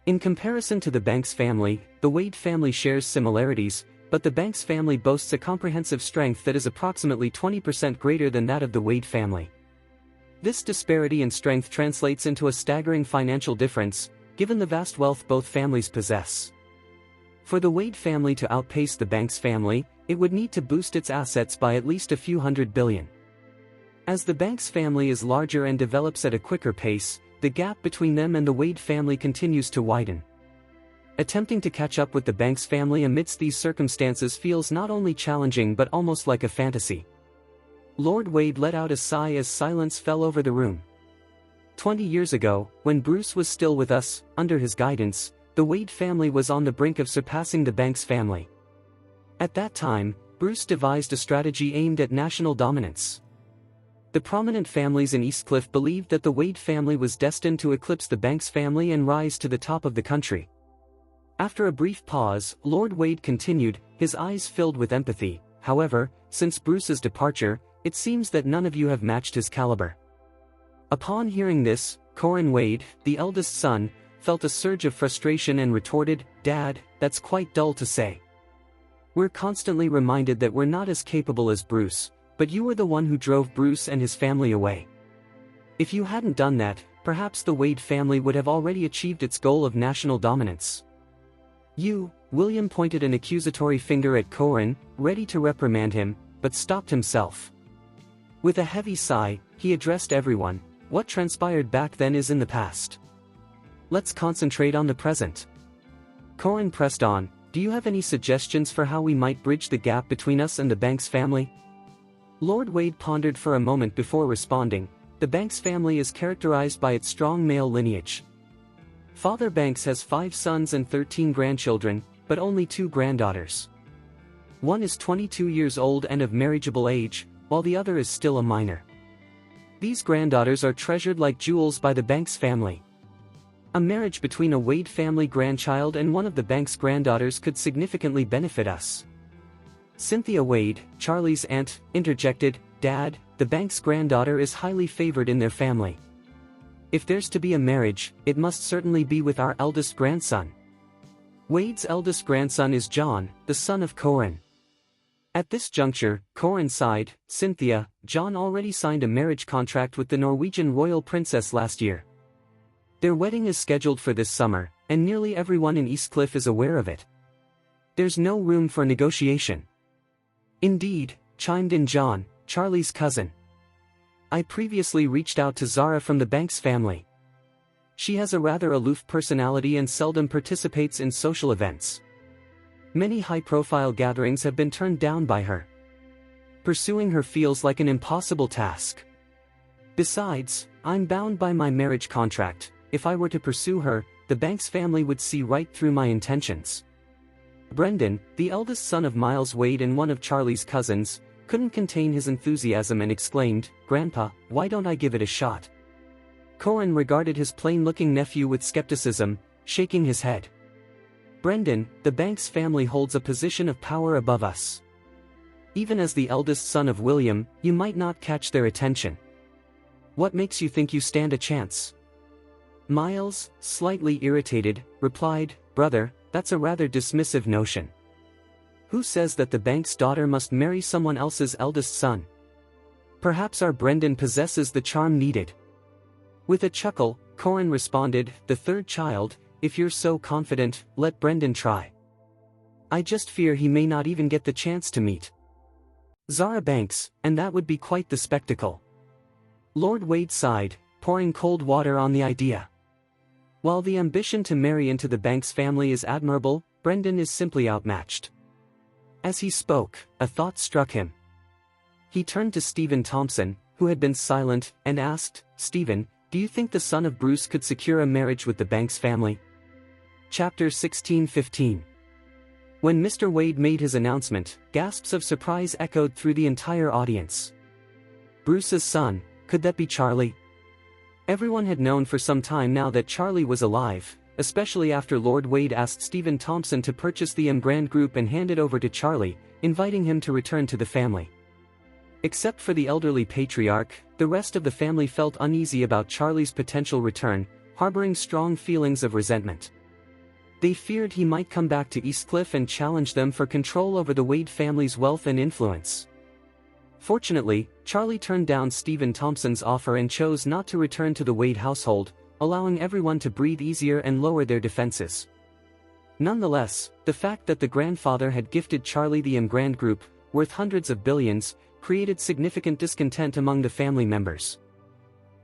In comparison to the Banks family, the Wade family shares similarities, but the Banks family boasts a comprehensive strength that is approximately 20% greater than that of the Wade family. This disparity in strength translates into a staggering financial difference, given the vast wealth both families possess. For the Wade family to outpace the Banks family, it would need to boost its assets by at least a few $100 billion. As the Banks family is larger and develops at a quicker pace, the gap between them and the Wade family continues to widen. Attempting to catch up with the Banks family amidst these circumstances feels not only challenging but almost like a fantasy. Lord Wade let out a sigh as silence fell over the room. 20 years ago, when Bruce was still with us, under his guidance, the Wade family was on the brink of surpassing the Banks family. At that time, Bruce devised a strategy aimed at national dominance. The prominent families in Eastcliff believed that the Wade family was destined to eclipse the Banks family and rise to the top of the country. After a brief pause, Lord Wade continued, his eyes filled with empathy. However, since Bruce's departure, it seems that none of you have matched his caliber. Upon hearing this, Orin Wade, the eldest son, felt a surge of frustration and retorted, "Dad, that's quite dull to say. We're constantly reminded that we're not as capable as Bruce, but you were the one who drove Bruce and his family away. If you hadn't done that, perhaps the Wade family would have already achieved its goal of national dominance." William pointed an accusatory finger at Orin, ready to reprimand him, but stopped himself. With a heavy sigh, he addressed everyone, "What transpired back then is in the past. Let's concentrate on the present." Orin pressed on, "Do you have any suggestions for how we might bridge the gap between us and the Banks family?" Lord Wade pondered for a moment before responding, "The Banks family is characterized by its strong male lineage. Father Banks has 5 sons and 13 grandchildren, but only 2 granddaughters. One is 22 years old and of marriageable age, while the other is still a minor. These granddaughters are treasured like jewels by the Banks family. A marriage between a Wade family grandchild and one of the Banks granddaughters could significantly benefit us." Cynthia Wade, Charlie's aunt, interjected, "Dad, the Banks granddaughter is highly favored in their family. If there's to be a marriage, it must certainly be with our eldest grandson. Wade's eldest grandson is John, the son of Orin." At this juncture, Orin sighed, "Cynthia, John already signed a marriage contract with the Norwegian royal princess last year. Their wedding is scheduled for this summer, and nearly everyone in Eastcliff is aware of it. There's no room for negotiation." "Indeed," chimed in John, Charlie's cousin. "I previously reached out to Zara from the Banks family. She has a rather aloof personality and seldom participates in social events. Many high-profile gatherings have been turned down by her. Pursuing her feels like an impossible task. Besides, I'm bound by my marriage contract. If I were to pursue her, the Banks family would see right through my intentions." Brendan, the eldest son of Miles Wade and one of Charlie's cousins, couldn't contain his enthusiasm and exclaimed, "Grandpa, why don't I give it a shot?" Orin regarded his plain-looking nephew with skepticism, shaking his head. "Brendan, the Banks family holds a position of power above us. Even as the eldest son of William, you might not catch their attention. What makes you think you stand a chance?" Miles, slightly irritated, replied, "Brother, that's a rather dismissive notion. Who says that the Banks' daughter must marry someone else's eldest son? Perhaps our Brendan possesses the charm needed." With a chuckle, Orin responded, "The third child, if you're so confident, let Brendan try. I just fear he may not even get the chance to meet Zara Banks, and that would be quite the spectacle." Lord Wade sighed, pouring cold water on the idea. While the ambition to marry into the Banks family is admirable, Brendan is simply outmatched. As he spoke, a thought struck him. He turned to Stephen Thompson, who had been silent, and asked, "Stephen, do you think the son of Bruce could secure a marriage with the Banks family?" Chapter 16:15. When Mr. Wade made his announcement, gasps of surprise echoed through the entire audience. Bruce's son, could that be Charlie? Everyone had known for some time now that Charlie was alive, especially after Lord Wade asked Stephen Thompson to purchase the Brand Group and hand it over to Charlie, inviting him to return to the family. Except for the elderly patriarch, the rest of the family felt uneasy about Charlie's potential return, harboring strong feelings of resentment. They feared he might come back to Eastcliff and challenge them for control over the Wade family's wealth and influence. Fortunately, Charlie turned down Stephen Thompson's offer and chose not to return to the Wade household, allowing everyone to breathe easier and lower their defenses. Nonetheless, the fact that the grandfather had gifted Charlie the Grand Group, worth hundreds of billions, created significant discontent among the family members.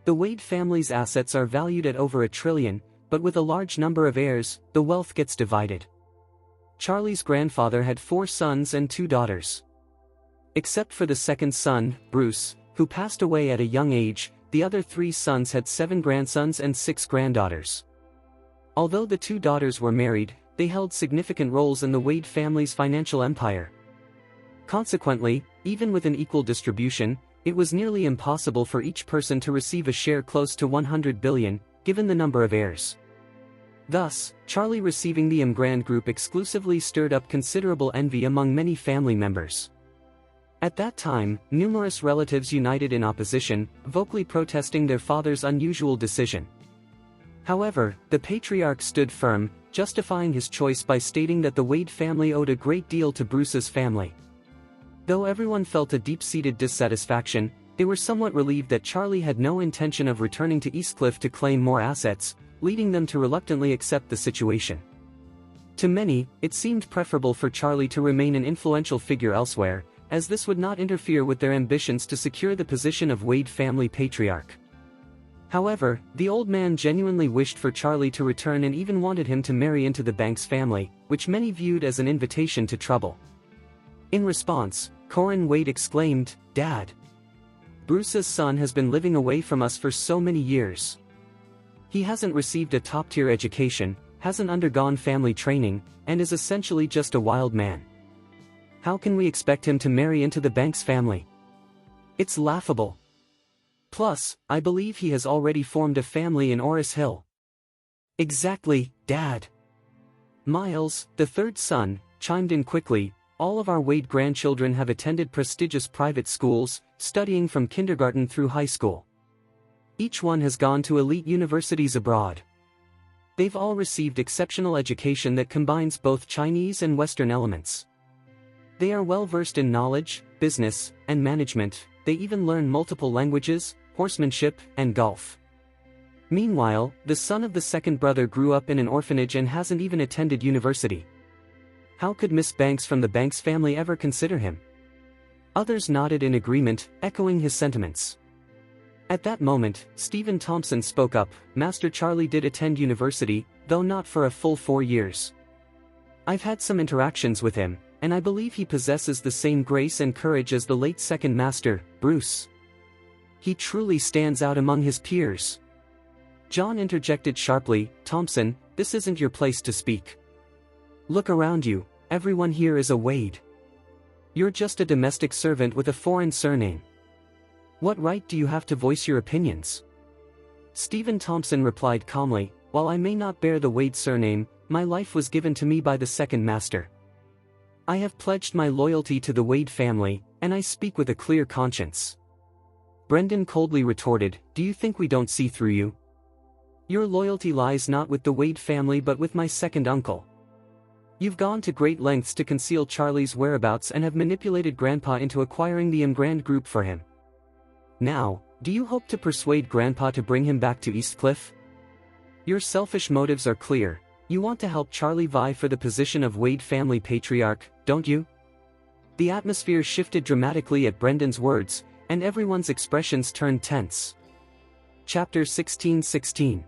The Wade family's assets are valued at over $1 trillion, but with a large number of heirs, the wealth gets divided. Charlie's grandfather had 4 sons and 2 daughters. Except for the second son, Bruce, who passed away at a young age, the other 3 sons had 7 grandsons and 6 granddaughters. Although the 2 daughters were married, they held significant roles in the Wade family's financial empire. Consequently, even with an equal distribution, it was nearly impossible for each person to receive a share close to $100 billion, given the number of heirs. Thus, Charlie receiving the Grand Group exclusively stirred up considerable envy among many family members. At that time, numerous relatives united in opposition, vocally protesting their father's unusual decision. However, the patriarch stood firm, justifying his choice by stating that the Wade family owed a great deal to Bruce's family. Though everyone felt a deep-seated dissatisfaction, they were somewhat relieved that Charlie had no intention of returning to Eastcliff to claim more assets, leading them to reluctantly accept the situation. To many, it seemed preferable for Charlie to remain an influential figure elsewhere, as this would not interfere with their ambitions to secure the position of Wade family patriarch. However, the old man genuinely wished for Charlie to return and even wanted him to marry into the Banks family, which many viewed as an invitation to trouble. In response, Orin Wade exclaimed, "Dad! Bruce's son has been living away from us for so many years. He hasn't received a top-tier education, hasn't undergone family training, and is essentially just a wild man. How can we expect him to marry into the Banks family? It's laughable. Plus, I believe he has already formed a family in Orus Hill." "Exactly, Dad." Miles, the third son, chimed in quickly, "All of our Wade grandchildren have attended prestigious private schools, studying from kindergarten through high school. Each one has gone to elite universities abroad. They've all received exceptional education that combines both Chinese and Western elements. They are well versed in knowledge, business, and management. They even learn multiple languages, horsemanship, and golf. Meanwhile, the son of the second brother grew up in an orphanage and hasn't even attended university. How could Miss Banks from the Banks family ever consider him?" Others nodded in agreement, echoing his sentiments. At that moment, Stephen Thompson spoke up, "Master Charlie did attend university, though not for a full 4 years. I've had some interactions with him, and I believe he possesses the same grace and courage as the late second master, Bruce. He truly stands out among his peers." John interjected sharply, "Thompson, this isn't your place to speak. Look around you, everyone here is a Wade. You're just a domestic servant with a foreign surname. What right do you have to voice your opinions?" Stephen Thompson replied calmly, "While I may not bear the Wade surname, my life was given to me by the second master. I have pledged my loyalty to the Wade family, and I speak with a clear conscience." Brendan coldly retorted, "Do you think we don't see through you? Your loyalty lies not with the Wade family but with my second uncle. You've gone to great lengths to conceal Charlie's whereabouts and have manipulated Grandpa into acquiring the Grand Group for him. Now, do you hope to persuade Grandpa to bring him back to Eastcliff? Your selfish motives are clear. You want to help Charlie vie for the position of Wade family patriarch, don't you?" The atmosphere shifted dramatically at Brendan's words, and everyone's expressions turned tense. Chapter 16:16.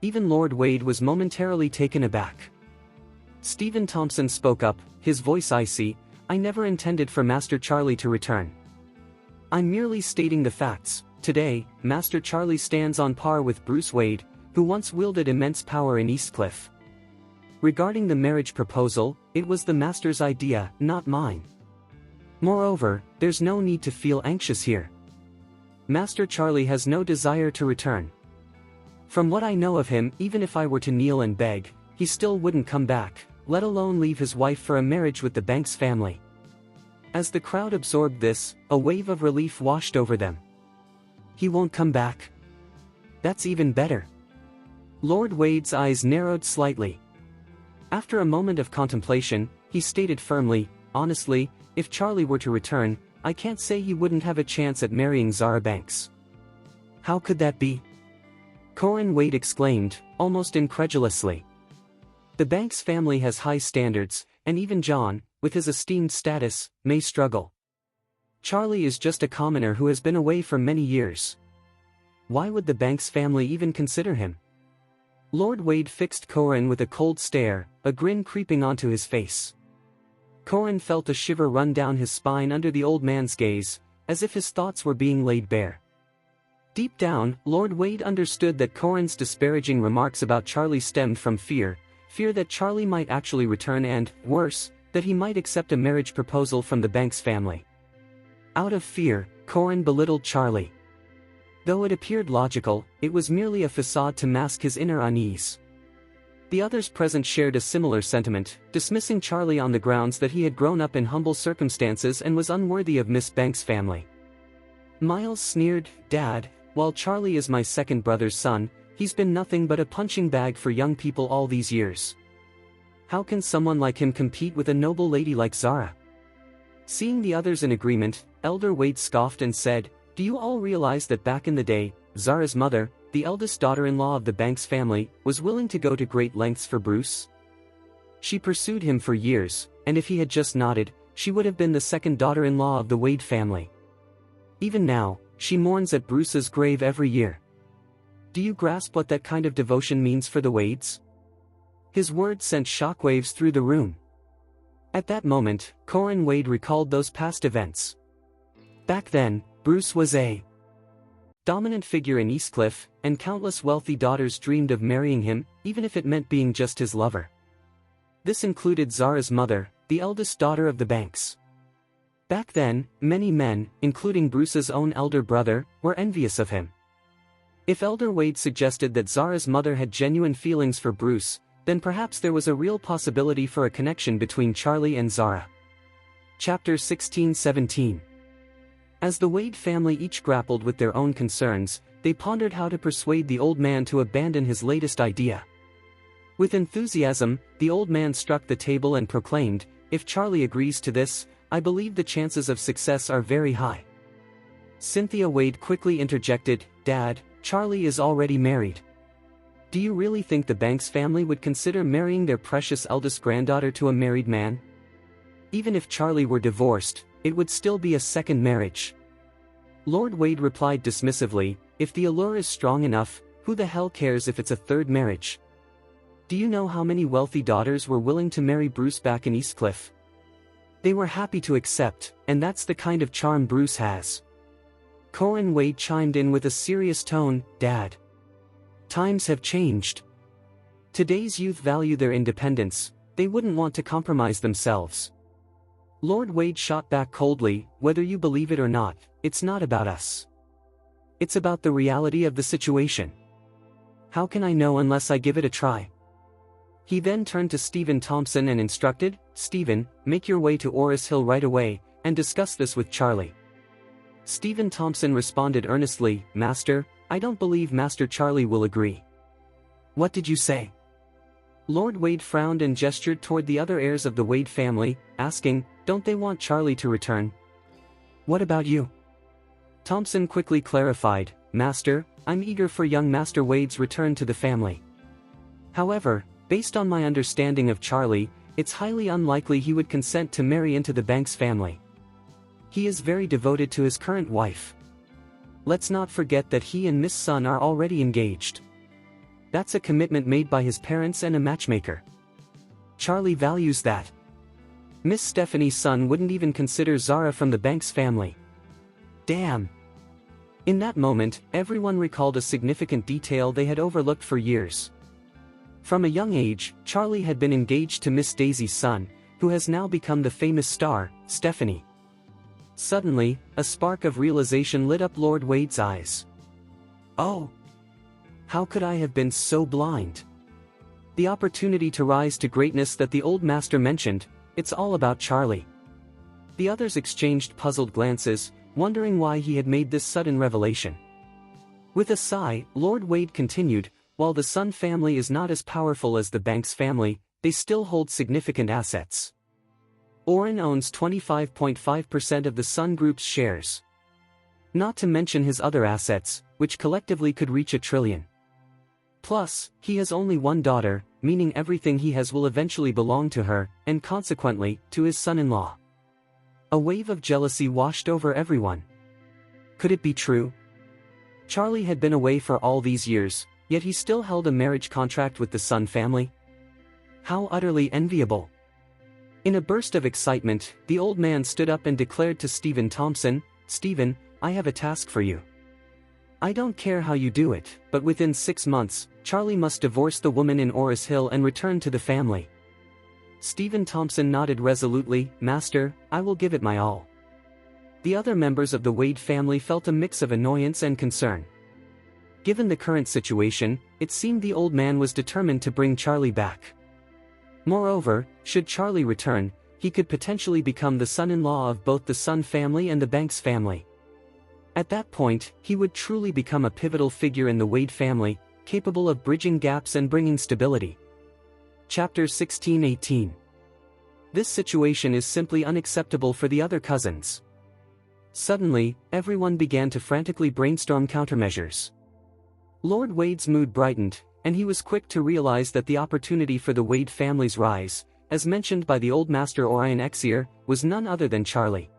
Even Lord Wade was momentarily taken aback. Stephen Thompson spoke up, his voice icy, "I never intended for Master Charlie to return. I'm merely stating the facts. Today, Master Charlie stands on par with Bruce Wade, who once wielded immense power in Eastcliff. Regarding the marriage proposal, it was the Master's idea, not mine. Moreover, there's no need to feel anxious here. Master Charlie has no desire to return. From what I know of him, even if I were to kneel and beg, he still wouldn't come back, let alone leave his wife for a marriage with the Banks family." As the crowd absorbed this, a wave of relief washed over them. "He won't come back? That's even better." Lord Wade's eyes narrowed slightly. After a moment of contemplation, he stated firmly, "Honestly, if Charlie were to return, I can't say he wouldn't have a chance at marrying Zara Banks." "How could that be?" Corin Wade exclaimed, almost incredulously. "The Banks family has high standards, and even John, with his esteemed status, may struggle. Charlie is just a commoner who has been away for many years. Why would the Banks family even consider him?" Lord Wade fixed Corin with a cold stare, a grin creeping onto his face. Corin felt a shiver run down his spine under the old man's gaze, as if his thoughts were being laid bare. Deep down, Lord Wade understood that Corin's disparaging remarks about Charlie stemmed from fear that Charlie might actually return and, worse, that he might accept a marriage proposal from the Banks family. Out of fear, Corin belittled Charlie. Though it appeared logical, it was merely a facade to mask his inner unease. The others present shared a similar sentiment, dismissing Charlie on the grounds that he had grown up in humble circumstances and was unworthy of Miss Banks' family. Miles sneered, "Dad, while Charlie is my second brother's son, he's been nothing but a punching bag for young people all these years. How can someone like him compete with a noble lady like Zara?" Seeing the others in agreement, Elder Wade scoffed and said, "Do you all realize that back in the day, Zara's mother, the eldest daughter-in-law of the Banks family, was willing to go to great lengths for Bruce? She pursued him for years, and if he had just nodded, she would have been the second daughter-in-law of the Wade family. Even now, she mourns at Bruce's grave every year. Do you grasp what that kind of devotion means for the Wades?" His words sent shockwaves through the room. At that moment, Corin Wade recalled those past events. Back then, Bruce was a dominant figure in Eastcliff, and countless wealthy daughters dreamed of marrying him, even if it meant being just his lover. This included Zara's mother, the eldest daughter of the Banks. Back then, many men, including Bruce's own elder brother, were envious of him. If Elder Wade suggested that Zara's mother had genuine feelings for Bruce, then perhaps there was a real possibility for a connection between Charlie and Zara. Chapter 16-17. As the Wade family each grappled with their own concerns, they pondered how to persuade the old man to abandon his latest idea. With enthusiasm, the old man struck the table and proclaimed, "If Charlie agrees to this, I believe the chances of success are very high." Cynthia Wade quickly interjected, "Dad, Charlie is already married. Do you really think the Banks family would consider marrying their precious eldest granddaughter to a married man? Even if Charlie were divorced, it would still be a second marriage." Lord Wade replied dismissively, "If the allure is strong enough, who the hell cares if it's a third marriage? Do you know how many wealthy daughters were willing to marry Bruce back in Eastcliff? They were happy to accept, and that's the kind of charm Bruce has." Corin Wade chimed in with a serious tone, "Dad, times have changed. Today's youth value their independence, they wouldn't want to compromise themselves." Lord Wade shot back coldly, "Whether you believe it or not, it's not about us. It's about the reality of the situation. How can I know unless I give it a try?" He then turned to Stephen Thompson and instructed, "Stephen, make your way to Orus Hill right away, and discuss this with Charlie." Stephen Thompson responded earnestly, "Master, I don't believe Master Charlie will agree." "What did you say?" Lord Wade frowned and gestured toward the other heirs of the Wade family, asking, "Don't they want Charlie to return?" "What about you?" Thompson quickly clarified, "Master, I'm eager for young Master Wade's return to the family. However, based on my understanding of Charlie, it's highly unlikely he would consent to marry into the Banks family. He is very devoted to his current wife. Let's not forget that he and Miss Sun are already engaged. That's a commitment made by his parents and a matchmaker. Charlie values that. Miss Stephanie's son wouldn't even consider Zara from the Banks family. Damn." In that moment, everyone recalled a significant detail they had overlooked for years. From a young age, Charlie had been engaged to Miss Daisy's son, who has now become the famous star, Stephanie. Suddenly, a spark of realization lit up Lord Wade's eyes. "Oh! How could I have been so blind? The opportunity to rise to greatness that the old master mentioned, it's all about Charlie." The others exchanged puzzled glances, wondering why he had made this sudden revelation. With a sigh, Lord Wade continued, "While the Sun family is not as powerful as the Banks family, they still hold significant assets. Orin owns 25.5% of the Sun Group's shares. Not to mention his other assets, which collectively could reach $1 trillion. Plus, he has only one daughter, meaning everything he has will eventually belong to her, and consequently, to his son-in-law. A wave of jealousy washed over everyone. Could it be true? Charlie had been away for all these years, yet he still held a marriage contract with the Sun family? How utterly enviable. In a burst of excitement, the old man stood up and declared to Stephen Thompson, "Stephen, I have a task for you. I don't care how you do it, but within 6 months, Charlie must divorce the woman in Orus Hill and return to the family." Stephen Thompson nodded resolutely, "Master, I will give it my all." The other members of the Wade family felt a mix of annoyance and concern. Given the current situation, it seemed the old man was determined to bring Charlie back. Moreover, should Charlie return, he could potentially become the son-in-law of both the Sun family and the Banks family. At that point, he would truly become a pivotal figure in the Wade family, capable of bridging gaps and bringing stability. Chapter 16-18. This situation is simply unacceptable for the other cousins. Suddenly, everyone began to frantically brainstorm countermeasures. Lord Wade's mood brightened, and he was quick to realize that the opportunity for the Wade family's rise, as mentioned by the old master Orion Exier, was none other than Charlie.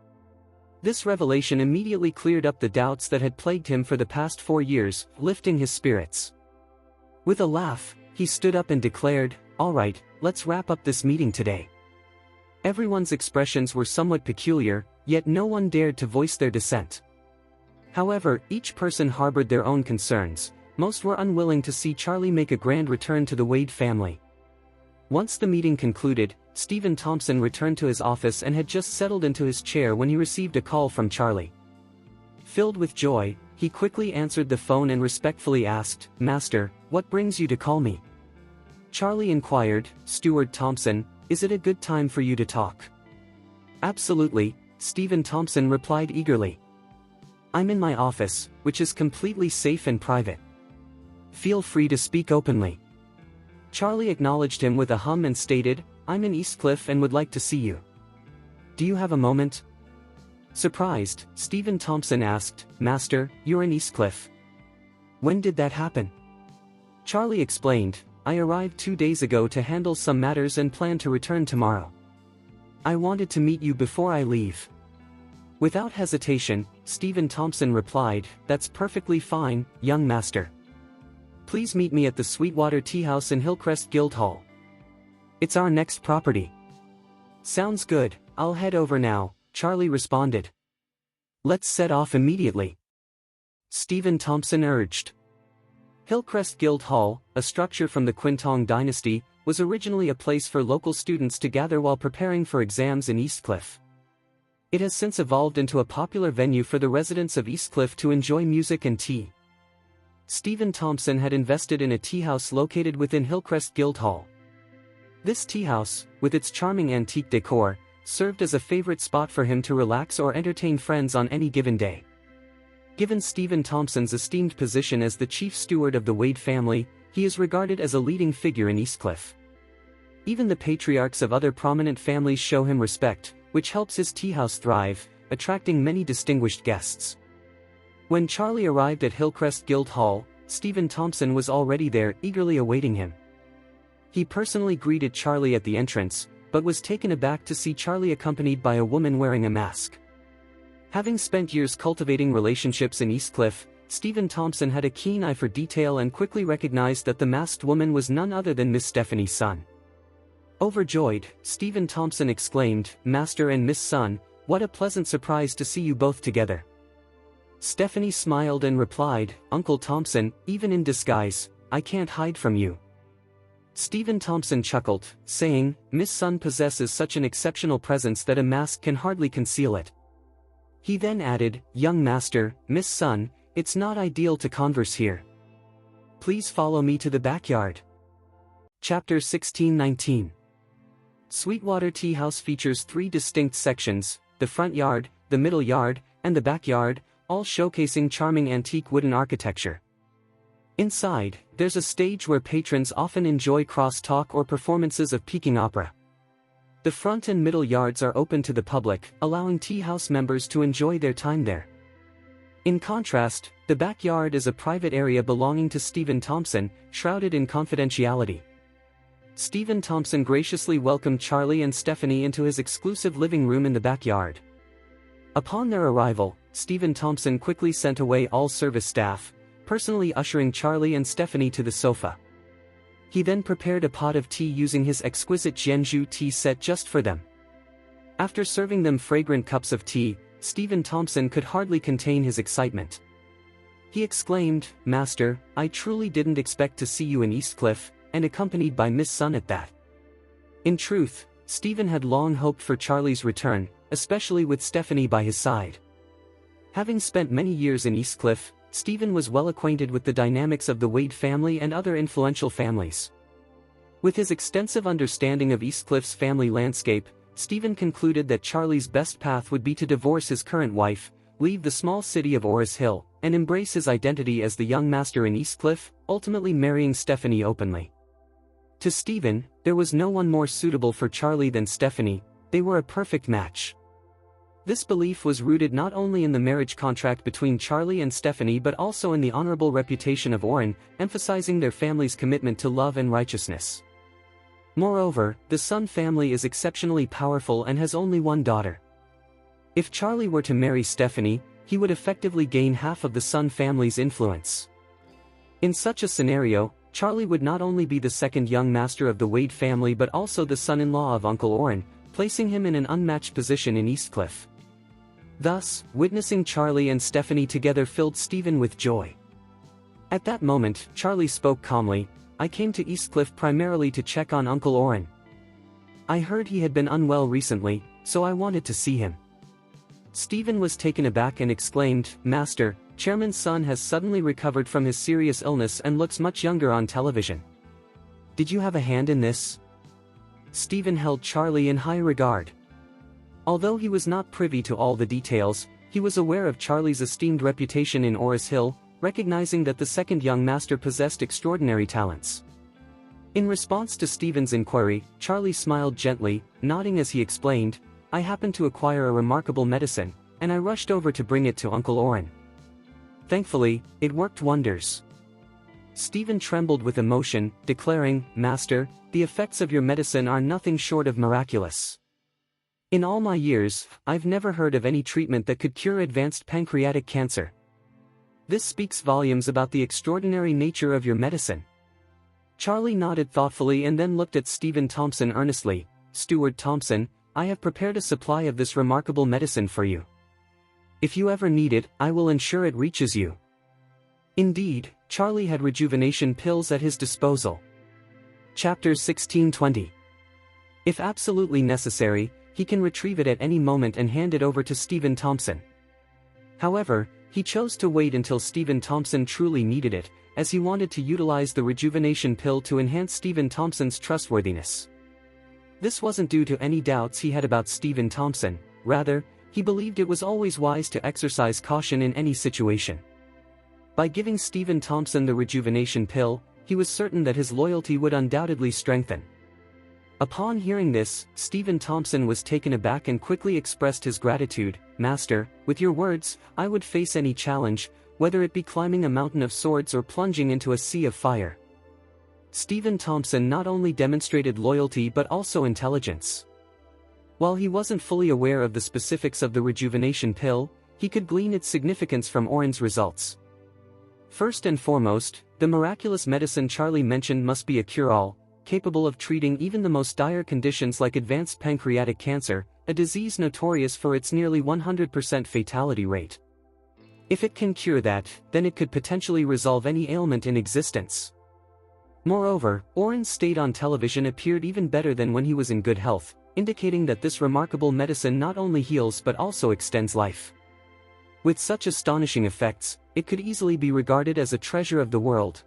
This revelation immediately cleared up the doubts that had plagued him for the past 4 years, lifting his spirits. With a laugh, he stood up and declared, "All right, let's wrap up this meeting today." Everyone's expressions were somewhat peculiar, yet no one dared to voice their dissent. However, each person harbored their own concerns. Most were unwilling to see Charlie make a grand return to the Wade family. Once the meeting concluded, Stephen Thompson returned to his office and had just settled into his chair when he received a call from Charlie. Filled with joy, he quickly answered the phone and respectfully asked, "Master, what brings you to call me?" Charlie inquired, "Steward Thompson, is it a good time for you to talk?" "Absolutely," Stephen Thompson replied eagerly. "I'm in my office, which is completely safe and private. Feel free to speak openly." Charlie acknowledged him with a hum and stated, "I'm in Eastcliff and would like to see you. Do you have a moment?" Surprised, Stephen Thompson asked, "Master, you're in Eastcliff. When did that happen?" Charlie explained, "I arrived 2 days ago to handle some matters and plan to return tomorrow. I wanted to meet you before I leave." Without hesitation, Stephen Thompson replied, "That's perfectly fine, young master. Please meet me at the Sweetwater Tea House in Hillcrest Guildhall. It's our next property." "Sounds good, I'll head over now," Charlie responded. "Let's set off immediately," Stephen Thompson urged. Hillcrest Guildhall, a structure from the Quintong dynasty, was originally a place for local students to gather while preparing for exams in Eastcliff. It has since evolved into a popular venue for the residents of Eastcliff to enjoy music and tea. Stephen Thompson had invested in a tea house located within Hillcrest Guildhall. This tea house, with its charming antique decor, served as a favorite spot for him to relax or entertain friends on any given day. Given Stephen Thompson's esteemed position as the chief steward of the Wade family, he is regarded as a leading figure in Eastcliff. Even the patriarchs of other prominent families show him respect, which helps his tea house thrive, attracting many distinguished guests. When Charlie arrived at Hillcrest Guildhall, Stephen Thompson was already there, eagerly awaiting him. He personally greeted Charlie at the entrance, but was taken aback to see Charlie accompanied by a woman wearing a mask. Having spent years cultivating relationships in Eastcliff, Stephen Thompson had a keen eye for detail and quickly recognized that the masked woman was none other than Miss Stephanie Sun. Overjoyed, Stephen Thompson exclaimed, "Master and Miss Sun, what a pleasant surprise to see you both together." Stephanie smiled and replied, "Uncle Thompson, even in disguise, I can't hide from you." Stephen Thompson chuckled, saying, "Miss Sun possesses such an exceptional presence that a mask can hardly conceal it." He then added, "Young master, Miss Sun, it's not ideal to converse here. Please follow me to the backyard." Chapter 16-19. Sweetwater Tea House features 3 distinct sections, the front yard, the middle yard, and the backyard, all showcasing charming antique wooden architecture. Inside, there's a stage where patrons often enjoy cross-talk or performances of Peking opera. The front and middle yards are open to the public, allowing tea house members to enjoy their time there. In contrast, the backyard is a private area belonging to Stephen Thompson, shrouded in confidentiality. Stephen Thompson graciously welcomed Charlie and Stephanie into his exclusive living room in the backyard. Upon their arrival, Stephen Thompson quickly sent away all service staff, personally ushering Charlie and Stephanie to the sofa. He then prepared a pot of tea using his exquisite Jianzhu tea set just for them. After serving them fragrant cups of tea, Stephen Thompson could hardly contain his excitement. He exclaimed, "Master, I truly didn't expect to see you in Eastcliff, and accompanied by Miss Sun at that." In truth, Stephen had long hoped for Charlie's return, especially with Stephanie by his side. Having spent many years in Eastcliff, Stephen was well acquainted with the dynamics of the Wade family and other influential families. With his extensive understanding of Eastcliff's family landscape, Stephen concluded that Charlie's best path would be to divorce his current wife, leave the small city of Orus Hill, and embrace his identity as the young master in Eastcliff, ultimately marrying Stephanie openly. To Stephen, there was no one more suitable for Charlie than Stephanie. They were a perfect match. This belief was rooted not only in the marriage contract between Charlie and Stephanie but also in the honorable reputation of Orin, emphasizing their family's commitment to love and righteousness. Moreover, the Sun family is exceptionally powerful and has only one daughter. If Charlie were to marry Stephanie, he would effectively gain half of the Sun family's influence. In such a scenario, Charlie would not only be the second young master of the Wade family but also the son-in-law of Uncle Orin, placing him in an unmatched position in Eastcliff. Thus, witnessing Charlie and Stephanie together filled Stephen with joy. At that moment, Charlie spoke calmly, "I came to Eastcliff primarily to check on Uncle Orin. I heard he had been unwell recently, so I wanted to see him." Stephen was taken aback and exclaimed, "Master, Chairman's son has suddenly recovered from his serious illness and looks much younger on television. Did you have a hand in this?" Stephen held Charlie in high regard. Although he was not privy to all the details, he was aware of Charlie's esteemed reputation in Orus Hill, recognizing that the second young master possessed extraordinary talents. In response to Stephen's inquiry, Charlie smiled gently, nodding as he explained, "I happened to acquire a remarkable medicine, and I rushed over to bring it to Uncle Orin. Thankfully, it worked wonders." Stephen trembled with emotion, declaring, "Master, the effects of your medicine are nothing short of miraculous. In all my years, I've never heard of any treatment that could cure advanced pancreatic cancer. This speaks volumes about the extraordinary nature of your medicine." Charlie nodded thoughtfully and then looked at Stephen Thompson earnestly. "Steward Thompson, I have prepared a supply of this remarkable medicine for you. If you ever need it, I will ensure it reaches you." Indeed, Charlie had rejuvenation pills at his disposal. Chapter 1620. If absolutely necessary, he can retrieve it at any moment and hand it over to Stephen Thompson. However, he chose to wait until Stephen Thompson truly needed it, as he wanted to utilize the rejuvenation pill to enhance Stephen Thompson's trustworthiness. This wasn't due to any doubts he had about Stephen Thompson, rather, he believed it was always wise to exercise caution in any situation. By giving Stephen Thompson the rejuvenation pill, he was certain that his loyalty would undoubtedly strengthen. Upon hearing this, Stephen Thompson was taken aback and quickly expressed his gratitude. "Master, with your words, I would face any challenge, whether it be climbing a mountain of swords or plunging into a sea of fire." Stephen Thompson not only demonstrated loyalty but also intelligence. While he wasn't fully aware of the specifics of the rejuvenation pill, he could glean its significance from Orin's results. First and foremost, the miraculous medicine Charlie mentioned must be a cure-all, capable of treating even the most dire conditions like advanced pancreatic cancer, a disease notorious for its nearly 100% fatality rate. If it can cure that, then it could potentially resolve any ailment in existence. Moreover, Orin's state on television appeared even better than when he was in good health, indicating that this remarkable medicine not only heals but also extends life. With such astonishing effects, it could easily be regarded as a treasure of the world.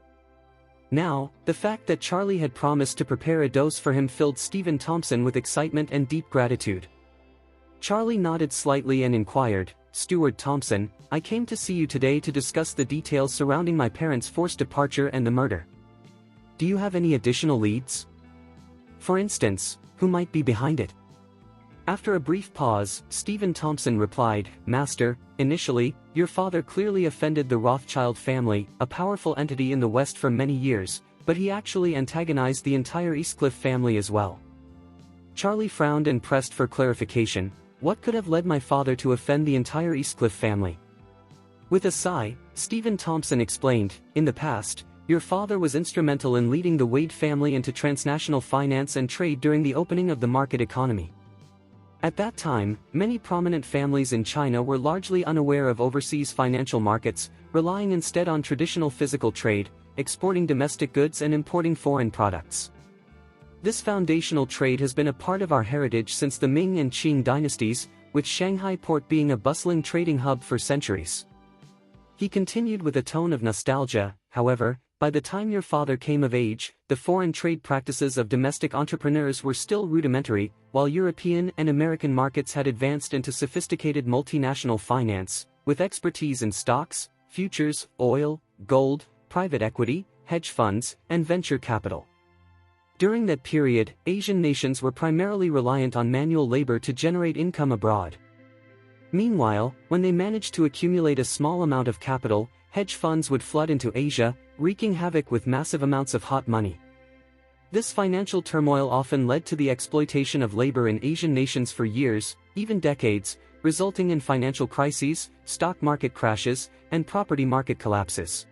Now, the fact that Charlie had promised to prepare a dose for him filled Stephen Thompson with excitement and deep gratitude. Charlie nodded slightly and inquired, Steward Thompson, I came to see you today to discuss the details surrounding my parents' forced departure and the murder. Do you have any additional leads? For instance, who might be behind it?" After a brief pause, Stephen Thompson replied, "Master, initially, your father clearly offended the Rothschild family, a powerful entity in the West for many years, but he actually antagonized the entire Eastcliff family as well." Charlie frowned and pressed for clarification. What could have led my father to offend the entire Eastcliff family? With a sigh, Stephen Thompson explained, "In the past, your father was instrumental in leading the Wade family into transnational finance and trade during the opening of the market economy. At that time, many prominent families in China were largely unaware of overseas financial markets, relying instead on traditional physical trade, exporting domestic goods and importing foreign products. This foundational trade has been a part of our heritage since the Ming and Qing dynasties, with Shanghai port being a bustling trading hub for centuries." He continued with a tone of nostalgia. "However, by the time your father came of age, the foreign trade practices of domestic entrepreneurs were still rudimentary, while European and American markets had advanced into sophisticated multinational finance, with expertise in stocks, futures, oil, gold, private equity, hedge funds, and venture capital. During that period, Asian nations were primarily reliant on manual labor to generate income abroad. Meanwhile, when they managed to accumulate a small amount of capital, hedge funds would flood into Asia, wreaking havoc with massive amounts of hot money. This financial turmoil often led to the exploitation of labor in Asian nations for years, even decades, resulting in financial crises, stock market crashes, and property market collapses.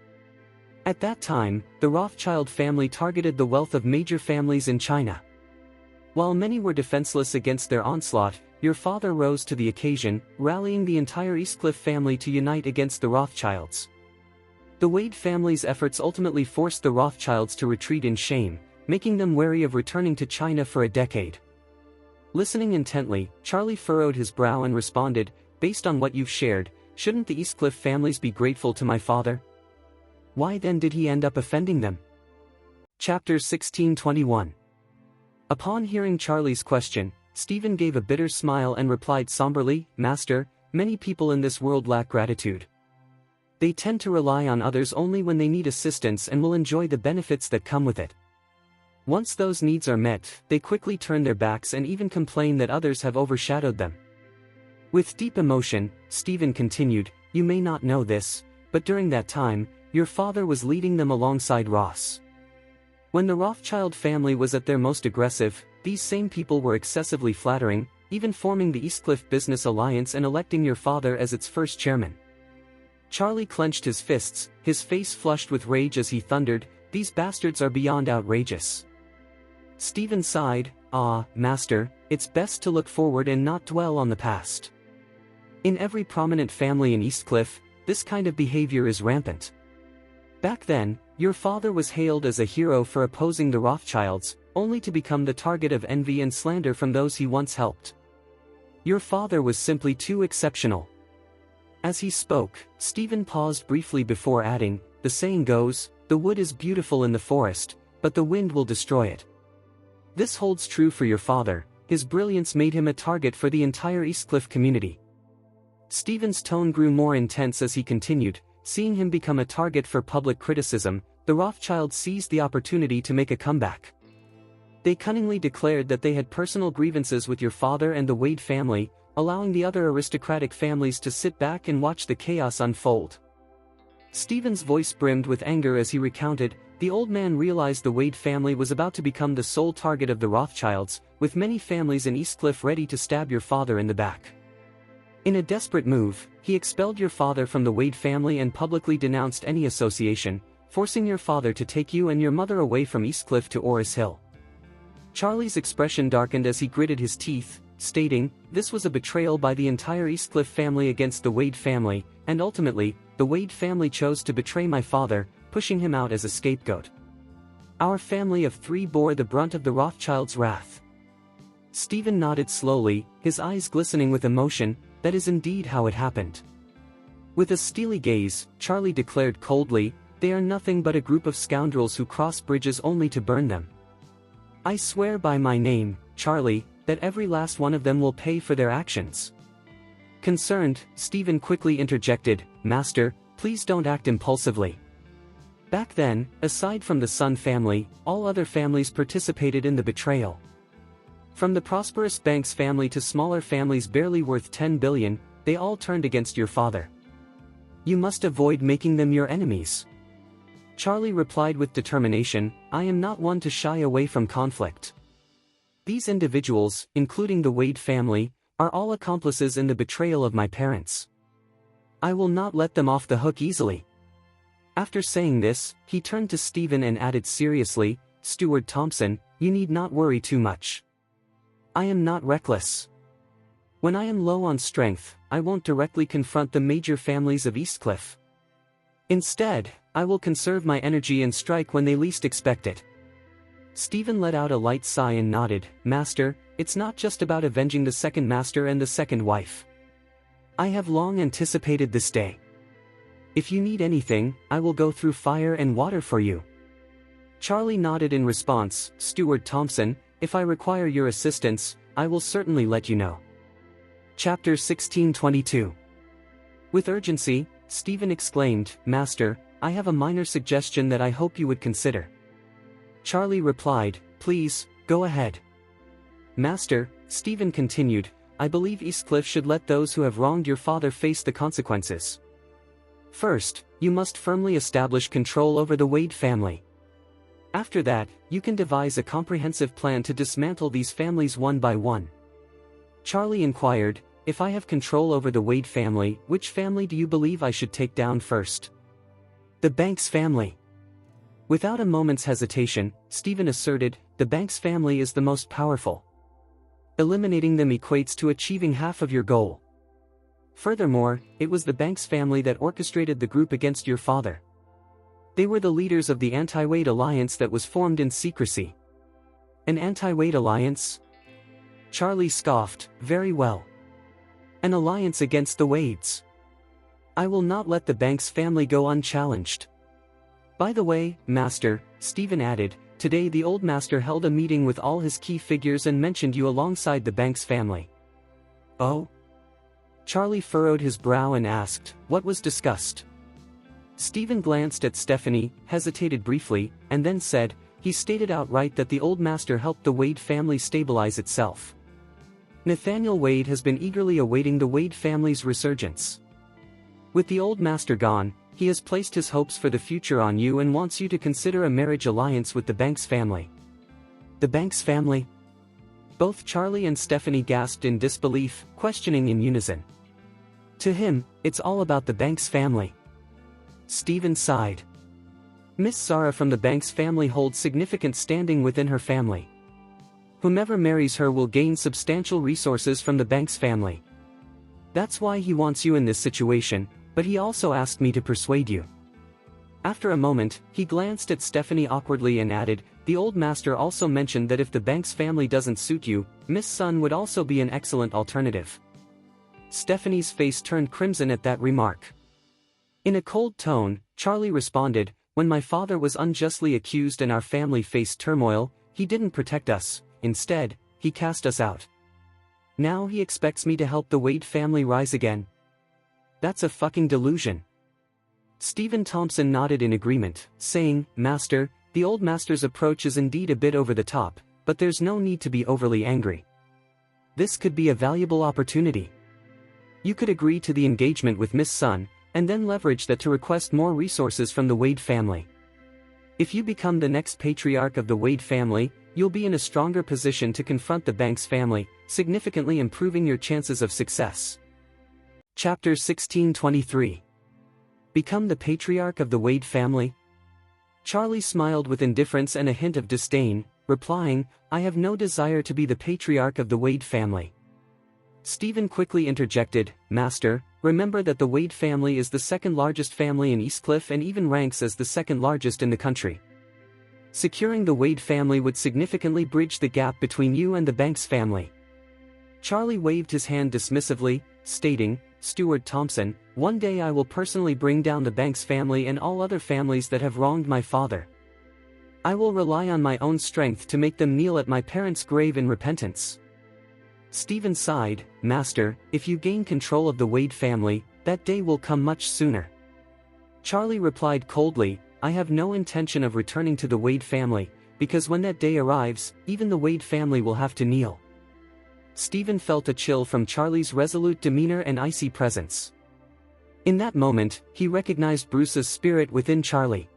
At that time, the Rothschild family targeted the wealth of major families in China. While many were defenseless against their onslaught, your father rose to the occasion, rallying the entire Eastcliff family to unite against the Rothschilds. The Wade family's efforts ultimately forced the Rothschilds to retreat in shame, making them wary of returning to China for a decade." Listening intently, Charlie furrowed his brow and responded, "Based on what you've shared, shouldn't the Eastcliff families be grateful to my father? Why then did he end up offending them?" Chapter 1621. Upon hearing Charlie's question, Stephen gave a bitter smile and replied somberly, "Master, many people in this world lack gratitude. They tend to rely on others only when they need assistance and will enjoy the benefits that come with it. Once those needs are met, they quickly turn their backs and even complain that others have overshadowed them." With deep emotion, Stephen continued, "You may not know this, but during that time, your father was leading them alongside Ross. When the Rothschild family was at their most aggressive, these same people were excessively flattering, even forming the Eastcliff Business Alliance and electing your father as its first chairman." Charlie clenched his fists, his face flushed with rage as he thundered, "These bastards are beyond outrageous." Stephen sighed, "Ah, Master, it's best to look forward and not dwell on the past. In every prominent family in Eastcliff, this kind of behavior is rampant. Back then, your father was hailed as a hero for opposing the Rothschilds, only to become the target of envy and slander from those he once helped. Your father was simply too exceptional." As he spoke, Stephen paused briefly before adding, "The saying goes, the wood is beautiful in the forest, but the wind will destroy it. This holds true for your father. His brilliance made him a target for the entire Eastcliff community." Stephen's tone grew more intense as he continued, "Seeing him become a target for public criticism, the Rothschilds seized the opportunity to make a comeback. They cunningly declared that they had personal grievances with your father and the Wade family, allowing the other aristocratic families to sit back and watch the chaos unfold." Stephen's voice brimmed with anger as he recounted, "The old man realized the Wade family was about to become the sole target of the Rothschilds, with many families in Eastcliff ready to stab your father in the back. In a desperate move, he expelled your father from the Wade family and publicly denounced any association, forcing your father to take you and your mother away from Eastcliff to Orus Hill." Charlie's expression darkened as he gritted his teeth, stating, "This was a betrayal by the entire Eastcliff family against the Wade family, and ultimately, the Wade family chose to betray my father, pushing him out as a scapegoat. Our family of three bore the brunt of the Rothschilds' wrath." Stephen nodded slowly, his eyes glistening with emotion. "That is indeed how it happened." With a steely gaze, Charlie declared coldly, "They are nothing but a group of scoundrels who cross bridges only to burn them. I swear by my name, Charlie, that every last one of them will pay for their actions." Concerned, Stephen quickly interjected, "Master, please don't act impulsively." Back then, aside from the Sun family, all other families participated in the betrayal. From the prosperous Banks family to smaller families barely worth 10 billion, they all turned against your father. You must avoid making them your enemies. Charlie replied with determination, "I am not one to shy away from conflict. These individuals, including the Wade family, are all accomplices in the betrayal of my parents. I will not let them off the hook easily." After saying this, he turned to Stephen and added seriously, "Steward Thompson, you need not worry too much. I am not reckless. When I am low on strength, I won't directly confront the major families of Eastcliff. Instead, I will conserve my energy and strike when they least expect it." Stephen let out a light sigh and nodded, "Master, it's not just about avenging the second master and the second wife. I have long anticipated this day. If you need anything, I will go through fire and water for you." Charlie nodded in response, "Steward Thompson, if I require your assistance, I will certainly let you know." Chapter 1622. With urgency, Stephen exclaimed, "Master, I have a minor suggestion that I hope you would consider." Charlie replied, "Please, go ahead." "Master," Stephen continued, "I believe Eastcliff should let those who have wronged your father face the consequences. First, you must firmly establish control over the Wade family. After that, you can devise a comprehensive plan to dismantle these families one by one." Charlie inquired, "If I have control over the Wade family, which family do you believe I should take down first?" "The Banks family." Without a moment's hesitation, Stephen asserted, "The Banks family is the most powerful. Eliminating them equates to achieving half of your goal. Furthermore, it was the Banks family that orchestrated the group against your father. They were the leaders of the anti-Wade alliance that was formed in secrecy." "An anti-Wade alliance?" Charlie scoffed, "Very well. An alliance against the Wades. I will not let the Banks family go unchallenged. By the way, Master," Stephen added, "today the old master held a meeting with all his key figures and mentioned you alongside the Banks family." "Oh?" Charlie furrowed his brow and asked, "What was discussed?" Stephen glanced at Stephanie, hesitated briefly, and then said, "He stated outright that the old master helped the Wade family stabilize itself. Nathaniel Wade has been eagerly awaiting the Wade family's resurgence. With the old master gone, he has placed his hopes for the future on you and wants you to consider a marriage alliance with the Banks family." "The Banks family?" Both Charlie and Stephanie gasped in disbelief, questioning in unison. "To him, it's all about the Banks family." Stephen sighed. "Miss Zara from the Banks family holds significant standing within her family. Whomever marries her will gain substantial resources from the Banks family. That's why he wants you in this situation, but he also asked me to persuade you." After a moment, he glanced at Stephanie awkwardly and added, "The old master also mentioned that if the Banks family doesn't suit you, Miss Sun would also be an excellent alternative." Stephanie's face turned crimson at that remark. In a cold tone, Charlie responded, "When my father was unjustly accused and our family faced turmoil, he didn't protect us, instead, he cast us out. Now he expects me to help the Wade family rise again. That's a fucking delusion." Stephen Thompson nodded in agreement, saying, "Master, the old master's approach is indeed a bit over the top, but there's no need to be overly angry. This could be a valuable opportunity. You could agree to the engagement with Miss Sun, and then leverage that to request more resources from the Wade family. If you become the next patriarch of the Wade family, you'll be in a stronger position to confront the Banks family, significantly improving your chances of success." Chapter 1623. Become the patriarch of the Wade family? Charlie smiled with indifference and a hint of disdain, replying, "I have no desire to be the patriarch of the Wade family." Stephen quickly interjected, "Master, remember that the Wade family is the second largest family in Eastcliff and even ranks as the second largest in the country. Securing the Wade family would significantly bridge the gap between you and the Banks family." Charlie waved his hand dismissively, stating, "Steward Thompson, one day I will personally bring down the Banks family and all other families that have wronged my father. I will rely on my own strength to make them kneel at my parents' grave in repentance." Stephen sighed, Master, if you gain control of the Wade family, that day will come much sooner. Charlie replied coldly, I have no intention of returning to the Wade family, because when that day arrives, even the Wade family will have to kneel. Stephen felt a chill from Charlie's resolute demeanor and icy presence. In that moment, he recognized Bruce's spirit within Charlie.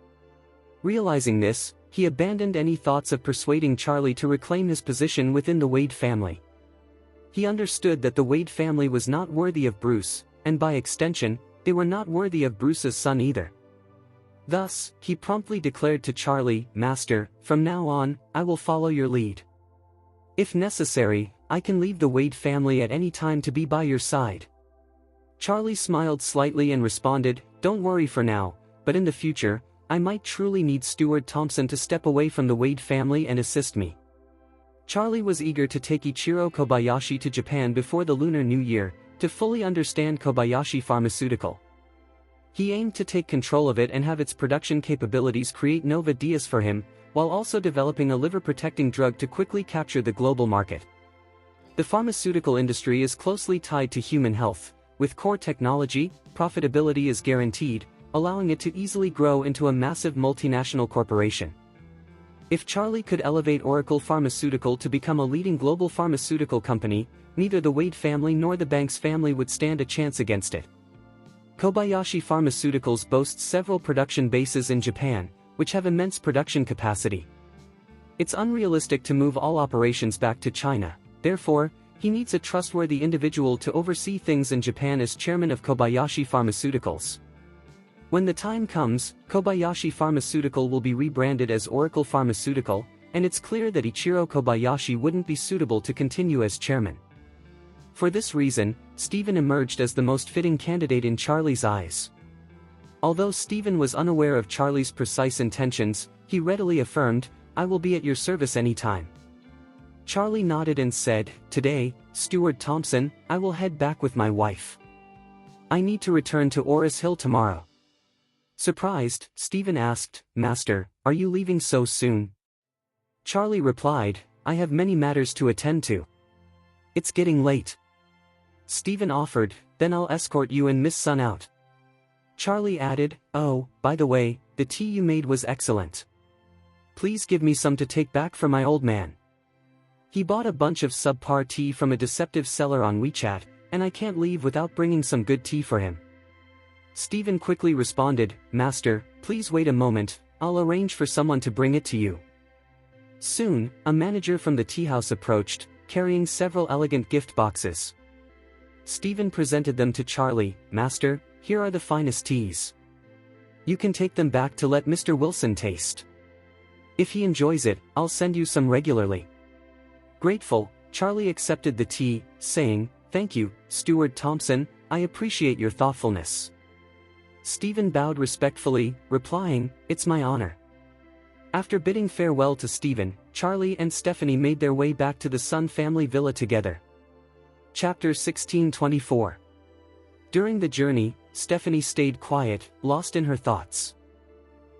Realizing this, he abandoned any thoughts of persuading Charlie to reclaim his position within the Wade family. He understood that the Wade family was not worthy of Bruce, and by extension, they were not worthy of Bruce's son either. Thus, he promptly declared to Charlie, Master, from now on, I will follow your lead. If necessary, I can leave the Wade family at any time to be by your side. Charlie smiled slightly and responded, Don't worry for now, but in the future, I might truly need Steward Thompson to step away from the Wade family and assist me. Charlie was eager to take Ichiro Kobayashi to Japan before the Lunar New Year, to fully understand Kobayashi Pharmaceutical. He aimed to take control of it and have its production capabilities create Nova Dias for him, while also developing a liver-protecting drug to quickly capture the global market. The pharmaceutical industry is closely tied to human health. With core technology, profitability is guaranteed, allowing it to easily grow into a massive multinational corporation. If Charlie could elevate Oracle Pharmaceutical to become a leading global pharmaceutical company, neither the Wade family nor the Banks family would stand a chance against it. Kobayashi Pharmaceuticals boasts several production bases in Japan, which have immense production capacity. It's unrealistic to move all operations back to China, therefore, he needs a trustworthy individual to oversee things in Japan as chairman of Kobayashi Pharmaceuticals. When the time comes, Kobayashi Pharmaceutical will be rebranded as Oracle Pharmaceutical, and it's clear that Ichiro Kobayashi wouldn't be suitable to continue as chairman. For this reason, Stephen emerged as the most fitting candidate in Charlie's eyes. Although Stephen was unaware of Charlie's precise intentions, he readily affirmed, I will be at your service anytime. Charlie nodded and said, Today, Steward Thompson, I will head back with my wife. I need to return to Orus Hill tomorrow. Surprised, Stephen asked, Master, are you leaving so soon? Charlie replied, I have many matters to attend to. It's getting late. Stephen offered, then I'll escort you and Miss Sun out. Charlie added, Oh, by the way, the tea you made was excellent. Please give me some to take back for my old man. He bought a bunch of subpar tea from a deceptive seller on WeChat, and I can't leave without bringing some good tea for him. Stephen quickly responded, Master, please wait a moment, I'll arrange for someone to bring it to you. Soon, a manager from the tea house approached, carrying several elegant gift boxes. Stephen presented them to Charlie, Master, here are the finest teas. You can take them back to let Mr. Wilson taste. If he enjoys it, I'll send you some regularly. Grateful, Charlie accepted the tea, saying, Thank you, Steward Thompson, I appreciate your thoughtfulness. Stephen bowed respectfully, replying, It's my honor. After bidding farewell to Stephen, Charlie and Stephanie made their way back to the Sun family villa together. Chapter 1624. During the journey, Stephanie stayed quiet, lost in her thoughts.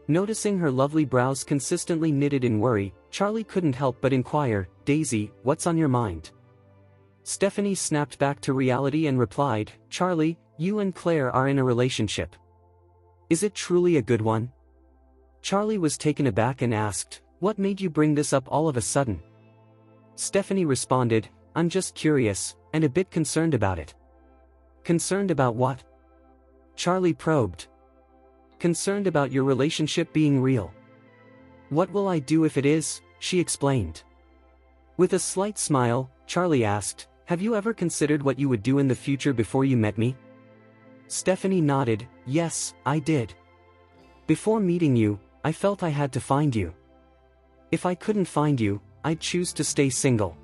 Noticing her lovely brows consistently knitted in worry, Charlie couldn't help but inquire, Daisy, what's on your mind? Stephanie snapped back to reality and replied, Charlie, you and Claire are in a relationship. Is it truly a good one? Charlie was taken aback and asked, What made you bring this up all of a sudden? Stephanie responded, I'm just curious, and a bit concerned about it. Concerned about what? Charlie probed. Concerned about your relationship being real. What will I do if it is? She explained. With a slight smile, Charlie asked, Have you ever considered what you would do in the future before you met me? Stephanie nodded, Yes, I did. Before meeting you, I felt I had to find you. If I couldn't find you, I'd choose to stay single.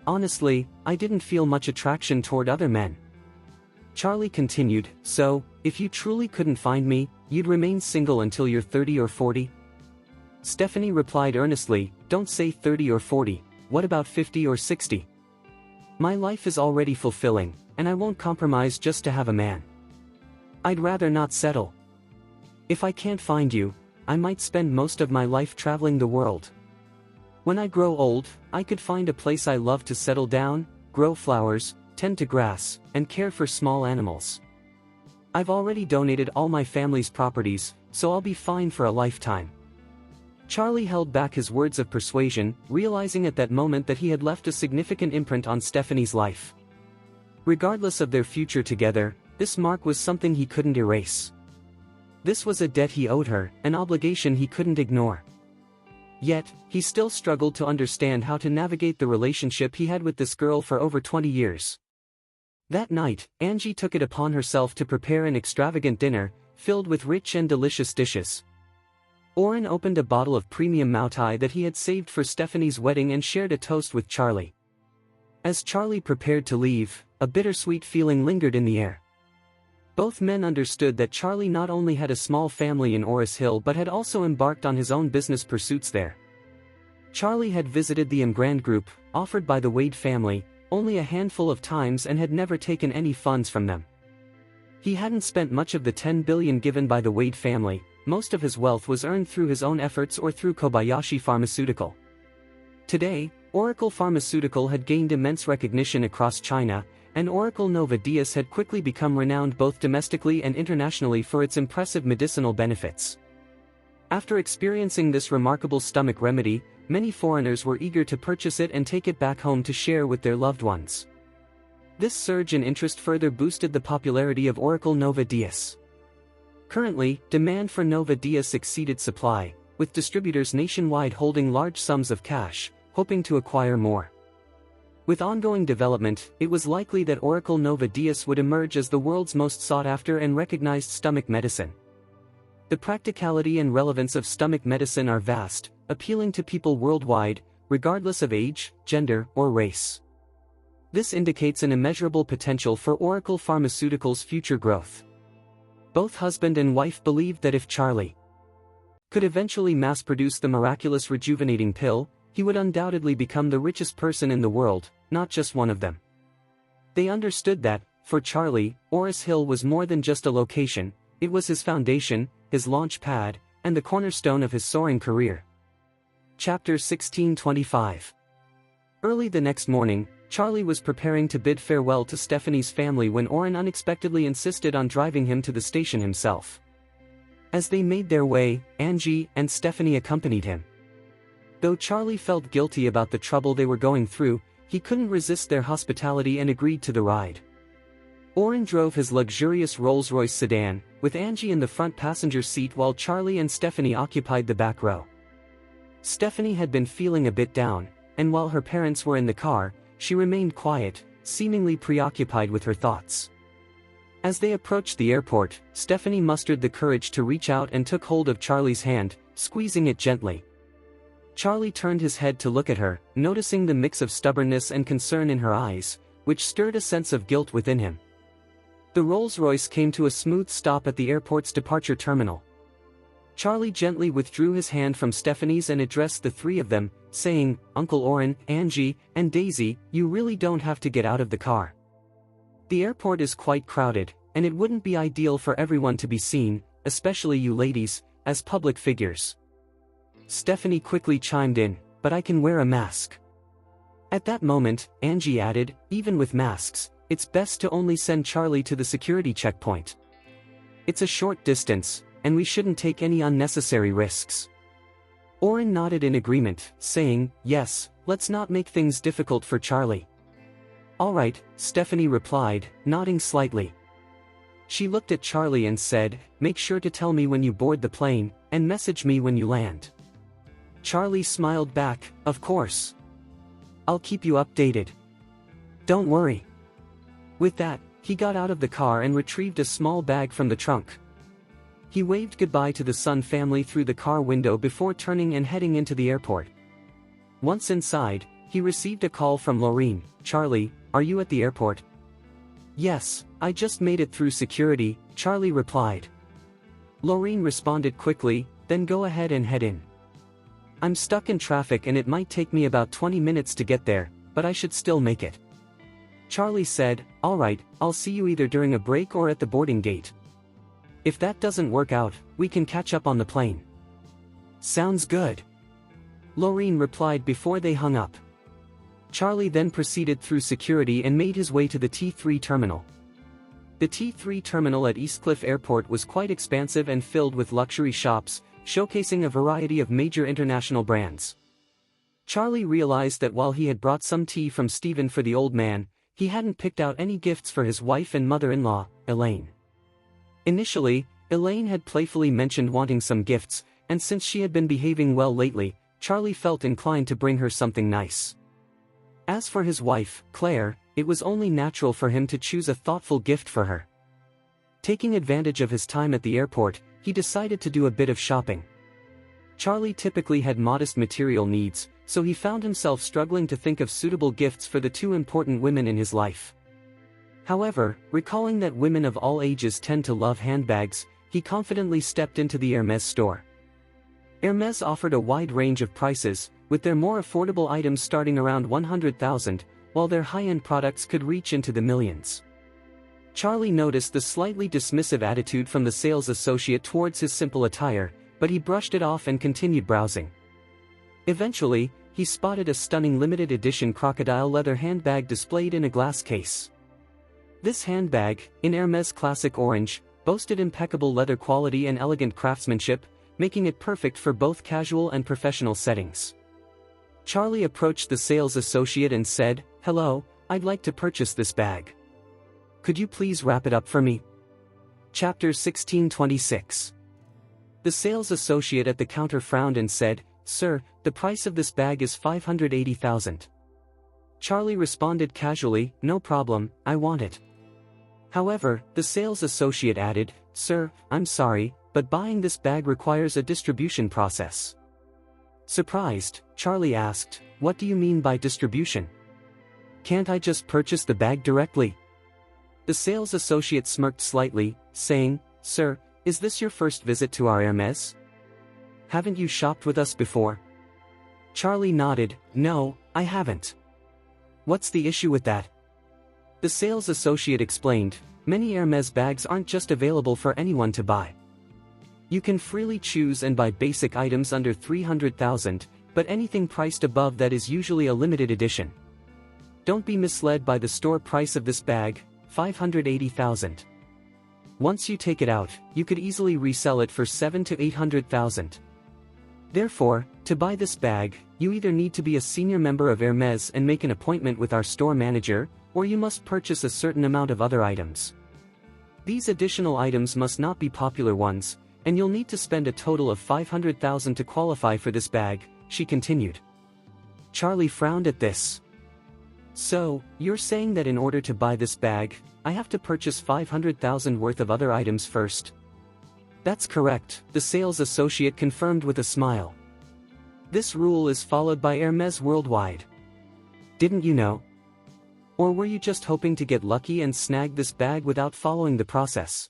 Honestly, I didn't feel much attraction toward other men. Charlie continued, So, if you truly couldn't find me, you'd remain single until you're 30 or 40? Stephanie replied earnestly, Don't say 30 or 40, what about 50 or 60? My life is already fulfilling, and I won't compromise just to have a man. I'd rather not settle. If I can't find you, I might spend most of my life traveling the world. When I grow old, I could find a place I love to settle down, grow flowers, tend to grass, and care for small animals. I've already donated all my family's properties, so I'll be fine for a lifetime. Charlie held back his words of persuasion, realizing at that moment that he had left a significant imprint on Stephanie's life. Regardless of their future together, this mark was something he couldn't erase. This was a debt he owed her, an obligation he couldn't ignore. Yet, he still struggled to understand how to navigate the relationship he had with this girl for over 20 years. That night, Angie took it upon herself to prepare an extravagant dinner, filled with rich and delicious dishes. Orin opened a bottle of premium Moutai that he had saved for Stephanie's wedding and shared a toast with Charlie. As Charlie prepared to leave, a bittersweet feeling lingered in the air. Both men understood that Charlie not only had a small family in Orus Hill but had also embarked on his own business pursuits there. Charlie had visited the Grand Group, offered by the Wade family, only a handful of times and had never taken any funds from them. He hadn't spent much of the $10 billion given by the Wade family. Most of his wealth was earned through his own efforts or through Kobayashi Pharmaceutical. Today, Oracle Pharmaceutical had gained immense recognition across China, and Oracle Nova Diaz had quickly become renowned both domestically and internationally for its impressive medicinal benefits. After experiencing this remarkable stomach remedy, many foreigners were eager to purchase it and take it back home to share with their loved ones. This surge in interest further boosted the popularity of Oracle Nova Diaz. Currently, demand for Nova Diaz exceeded supply, with distributors nationwide holding large sums of cash, hoping to acquire more. With ongoing development, it was likely that Oracle Nova Diaz would emerge as the world's most sought-after and recognized stomach medicine. The practicality and relevance of stomach medicine are vast, appealing to people worldwide, regardless of age, gender, or race. This indicates an immeasurable potential for Oracle Pharmaceuticals' future growth. Both husband and wife believed that if Charlie could eventually mass-produce the miraculous rejuvenating pill, he would undoubtedly become the richest person in the world, not just one of them. They understood that, for Charlie, Orus Hill was more than just a location, it was his foundation, his launch pad, and the cornerstone of his soaring career. Chapter 1625. Early the next morning, Charlie was preparing to bid farewell to Stephanie's family when Orin unexpectedly insisted on driving him to the station himself. As they made their way, Angie and Stephanie accompanied him. Though Charlie felt guilty about the trouble they were going through, he couldn't resist their hospitality and agreed to the ride. Orin drove his luxurious Rolls-Royce sedan, with Angie in the front passenger seat while Charlie and Stephanie occupied the back row. Stephanie had been feeling a bit down, and while her parents were in the car, she remained quiet, seemingly preoccupied with her thoughts. As they approached the airport, Stephanie mustered the courage to reach out and took hold of Charlie's hand, squeezing it gently. Charlie turned his head to look at her, noticing the mix of stubbornness and concern in her eyes, which stirred a sense of guilt within him. The Rolls-Royce came to a smooth stop at the airport's departure terminal. Charlie gently withdrew his hand from Stephanie's and addressed the three of them, saying, "Uncle Orin, Angie, and Daisy, you really don't have to get out of the car. The airport is quite crowded, and it wouldn't be ideal for everyone to be seen, especially you ladies, as public figures." Stephanie quickly chimed in, "But I can wear a mask." At that moment, Angie added, "Even with masks, it's best to only send Charlie to the security checkpoint. It's a short distance, and we shouldn't take any unnecessary risks." Orin nodded in agreement, saying, "Yes, let's not make things difficult for Charlie." "All right," Stephanie replied, nodding slightly. She looked at Charlie and said, "Make sure to tell me when you board the plane, and message me when you land." Charlie smiled back, "Of course. I'll keep you updated. Don't worry." With that, he got out of the car and retrieved a small bag from the trunk. He waved goodbye to the Sun family through the car window before turning and heading into the airport. Once inside, he received a call from Lorine. "Charlie, are you at the airport?" "Yes, I just made it through security," Charlie replied. Lorine responded quickly, "Then go ahead and head in. I'm stuck in traffic and it might take me about 20 minutes to get there, but I should still make it." Charlie said, "All right, I'll see you either during a break or at the boarding gate. If that doesn't work out, we can catch up on the plane." "Sounds good," Lorine replied before they hung up. Charlie then proceeded through security and made his way to the T3 terminal. The T3 terminal at Eastcliff Airport was quite expansive and filled with luxury shops, showcasing a variety of major international brands. Charlie realized that while he had brought some tea from Stephen for the old man, he hadn't picked out any gifts for his wife and mother-in-law, Elaine. Initially, Elaine had playfully mentioned wanting some gifts, and since she had been behaving well lately, Charlie felt inclined to bring her something nice. As for his wife, Claire, it was only natural for him to choose a thoughtful gift for her. Taking advantage of his time at the airport, he decided to do a bit of shopping. Charlie typically had modest material needs, so he found himself struggling to think of suitable gifts for the two important women in his life. However, recalling that women of all ages tend to love handbags, he confidently stepped into the Hermès store. Hermès offered a wide range of prices, with their more affordable items starting around 100,000, while their high-end products could reach into the millions. Charlie noticed the slightly dismissive attitude from the sales associate towards his simple attire, but he brushed it off and continued browsing. Eventually, he spotted a stunning limited edition crocodile leather handbag displayed in a glass case. This handbag, in Hermès classic orange, boasted impeccable leather quality and elegant craftsmanship, making it perfect for both casual and professional settings. Charlie approached the sales associate and said, "Hello, I'd like to purchase this bag. Could you please wrap it up for me?" Chapter 1626. The sales associate at the counter frowned and said, "Sir, the price of this bag is 580,000. Charlie responded casually, "No problem, I want it." However, the sales associate added, "Sir, I'm sorry, but buying this bag requires a distribution process." Surprised, Charlie asked, "What do you mean by distribution? Can't I just purchase the bag directly?" The sales associate smirked slightly, saying, "Sir, is this your first visit to our Hermès? Haven't you shopped with us before?" Charlie nodded, "No, I haven't." "What's the issue with that?" The sales associate explained, "Many Hermès bags aren't just available for anyone to buy. You can freely choose and buy basic items under 300,000, but anything priced above that is usually a limited edition. Don't be misled by the store price of this bag, 580,000. Once you take it out, you could easily resell it for 700,000 to 800,000. Therefore, to buy this bag, you either need to be a senior member of Hermès and make an appointment with our store manager, or you must purchase a certain amount of other items. These additional items must not be popular ones, and you'll need to spend a total of 500,000 to qualify for this bag," she continued. Charlie frowned at this. "So, you're saying that in order to buy this bag, I have to purchase 500,000 worth of other items first?" "That's correct," the sales associate confirmed with a smile. "This rule is followed by Hermès worldwide. Didn't you know? Or were you just hoping to get lucky and snag this bag without following the process?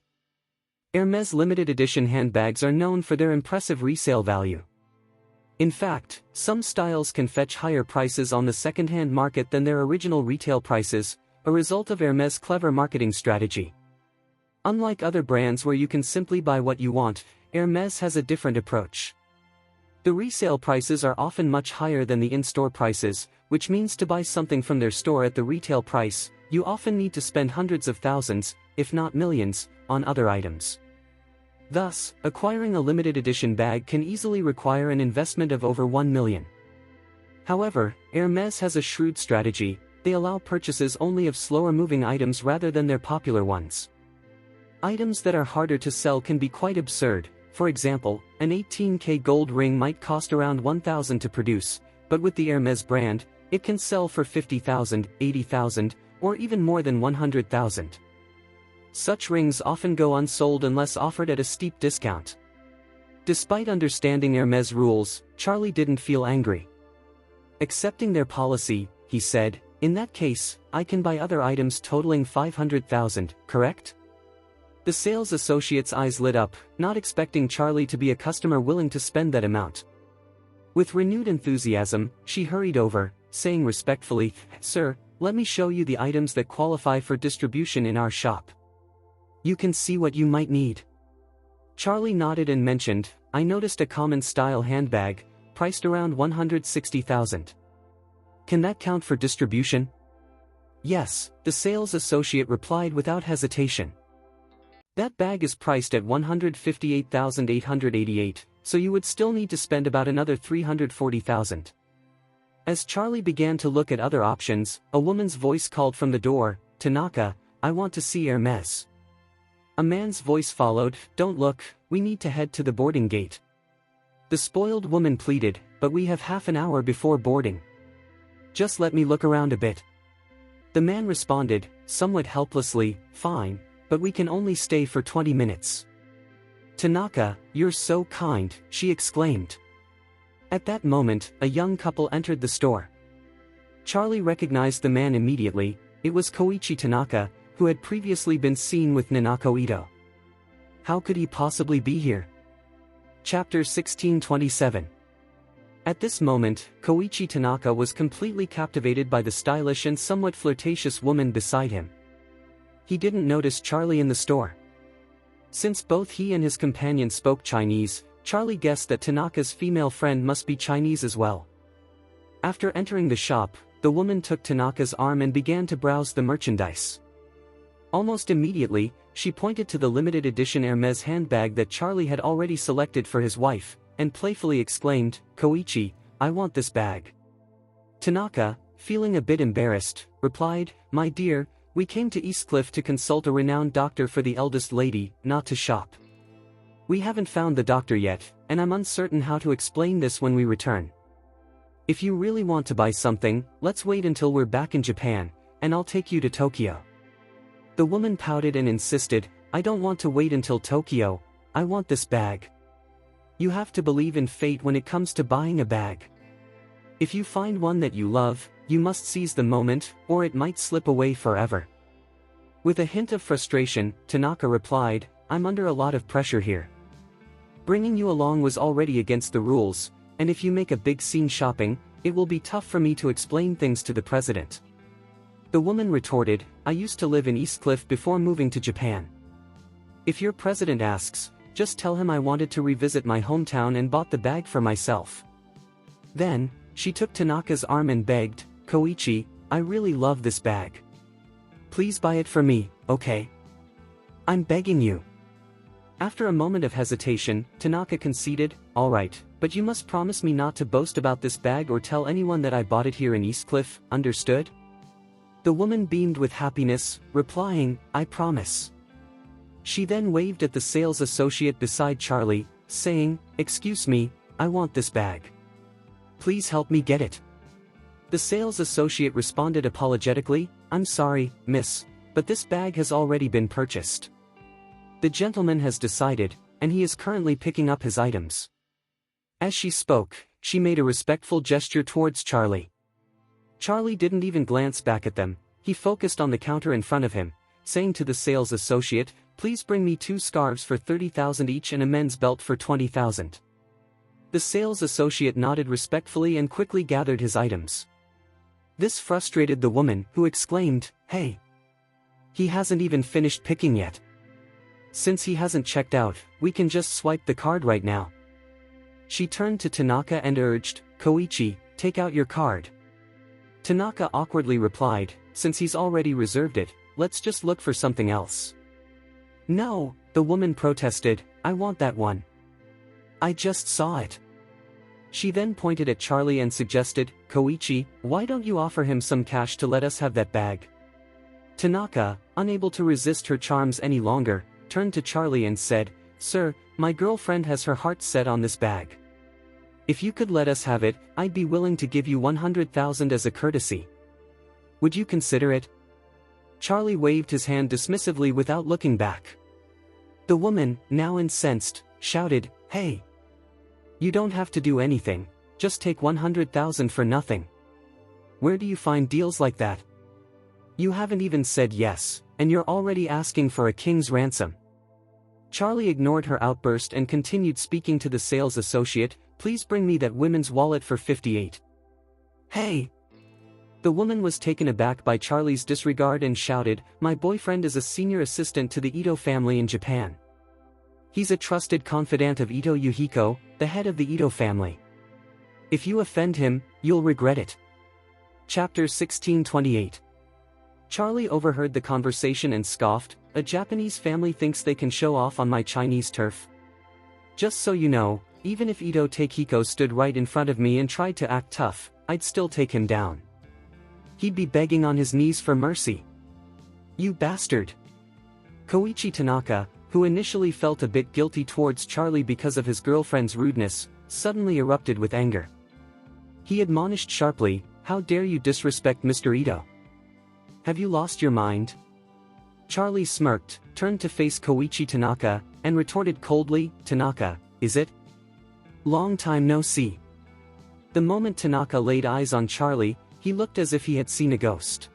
Hermès limited edition handbags are known for their impressive resale value. In fact, some styles can fetch higher prices on the second-hand market than their original retail prices, a result of Hermès' clever marketing strategy. Unlike other brands where you can simply buy what you want, Hermès has a different approach. The resale prices are often much higher than the in-store prices, which means to buy something from their store at the retail price, you often need to spend hundreds of thousands, if not millions, on other items. Thus, acquiring a limited edition bag can easily require an investment of over 1 million. However, Hermès has a shrewd strategy. They allow purchases only of slower-moving items rather than their popular ones. Items that are harder to sell can be quite absurd. For example, an 18K gold ring might cost around 1,000 to produce, but with the Hermès brand, it can sell for 50,000, 80,000, or even more than 100,000. Such rings often go unsold unless offered at a steep discount. Despite understanding Hermès rules, Charlie didn't feel angry. Accepting their policy, he said, "In that case, I can buy other items totaling 500,000, correct?" The sales associate's eyes lit up, not expecting Charlie to be a customer willing to spend that amount. With renewed enthusiasm, she hurried over, saying respectfully, "Sir, let me show you the items that qualify for distribution in our shop. You can see what you might need." Charlie nodded and mentioned, "I noticed a common style handbag, priced around 160,000. Can that count for distribution? Yes, the sales associate replied without hesitation. That bag is priced at 158,888, so you would still need to spend about another 340,000. As Charlie began to look at other options, a woman's voice called from the door, Tanaka, I want to see Hermes. A man's voice followed, don't look, we need to head to the boarding gate. The spoiled woman pleaded, but we have half an hour before boarding. Just let me look around a bit. The man responded, somewhat helplessly, fine, but we can only stay for 20 minutes. Tanaka, you're so kind, she exclaimed. At that moment, a young couple entered the store. Charlie recognized the man immediately. It was Koichi Tanaka, who had previously been seen with Ninako Ito. How could he possibly be here? Chapter 1627. At this moment, Koichi Tanaka was completely captivated by the stylish and somewhat flirtatious woman beside him. He didn't notice Charlie in the store. Since both he and his companion spoke Chinese, Charlie guessed that Tanaka's female friend must be Chinese as well. After entering the shop, the woman took Tanaka's arm and began to browse the merchandise. Almost immediately, she pointed to the limited edition Hermes handbag that Charlie had already selected for his wife, and playfully exclaimed, Koichi, I want this bag. Tanaka, feeling a bit embarrassed, replied, my dear, we came to Eastcliff to consult a renowned doctor for the eldest lady, not to shop. We haven't found the doctor yet, and I'm uncertain how to explain this when we return. If you really want to buy something, let's wait until we're back in Japan, and I'll take you to Tokyo. The woman pouted and insisted, I don't want to wait until Tokyo, I want this bag. You have to believe in fate when it comes to buying a bag. If you find one that you love, you must seize the moment, or it might slip away forever. With a hint of frustration, Tanaka replied, I'm under a lot of pressure here. Bringing you along was already against the rules, and if you make a big scene shopping, it will be tough for me to explain things to the president. The woman retorted, I used to live in Eastcliff before moving to Japan. If your president asks, just tell him I wanted to revisit my hometown and bought the bag for myself. Then, she took Tanaka's arm and begged, Koichi, I really love this bag. Please buy it for me, okay? I'm begging you. After a moment of hesitation, Tanaka conceded, alright, but you must promise me not to boast about this bag or tell anyone that I bought it here in Eastcliff, understood? The woman beamed with happiness, replying, I promise. She then waved at the sales associate beside Charlie, saying, excuse me, I want this bag. Please help me get it. The sales associate responded apologetically, I'm sorry, miss, but this bag has already been purchased. The gentleman has decided, and he is currently picking up his items. As she spoke, she made a respectful gesture towards Charlie. Charlie didn't even glance back at them, he focused on the counter in front of him, saying to the sales associate, please bring me 2 scarves for 30,000 each and a men's belt for 20,000. The sales associate nodded respectfully and quickly gathered his items. This frustrated the woman, who exclaimed, hey! He hasn't even finished picking yet. Since he hasn't checked out, we can just swipe the card right now. She turned to Tanaka and urged, Koichi, take out your card. Tanaka awkwardly replied, since he's already reserved it, let's just look for something else. No, the woman protested, I want that one. I just saw it. She then pointed at Charlie and suggested, Koichi, why don't you offer him some cash to let us have that bag? Tanaka, unable to resist her charms any longer, turned to Charlie and said, Sir, my girlfriend has her heart set on this bag. If you could let us have it, I'd be willing to give you 100,000 as a courtesy. Would you consider it? Charlie waved his hand dismissively without looking back. The woman, now incensed, shouted, Hey! You don't have to do anything, just take 100,000 for nothing. Where do you find deals like that? You haven't even said yes, and you're already asking for a king's ransom. Charlie ignored her outburst and continued speaking to the sales associate, please bring me that women's wallet for 58. Hey! The woman was taken aback by Charlie's disregard and shouted, my boyfriend is a senior assistant to the Ito family in Japan. He's a trusted confidant of Ito Yuhiko, the head of the Ito family. If you offend him, you'll regret it. Chapter 1628. Charlie overheard the conversation and scoffed, "A Japanese family thinks they can show off on my Chinese turf? Just so you know, even if Ito Takehiko stood right in front of me and tried to act tough, I'd still take him down. He'd be begging on his knees for mercy. You bastard." Koichi Tanaka, who initially felt a bit guilty towards Charlie because of his girlfriend's rudeness, suddenly erupted with anger. He admonished sharply, "How dare you disrespect Mr. Ito? Have you lost your mind?" Charlie smirked, turned to face Koichi Tanaka, and retorted coldly, "Tanaka, is it? Long time no see." The moment Tanaka laid eyes on Charlie, he looked as if he had seen a ghost.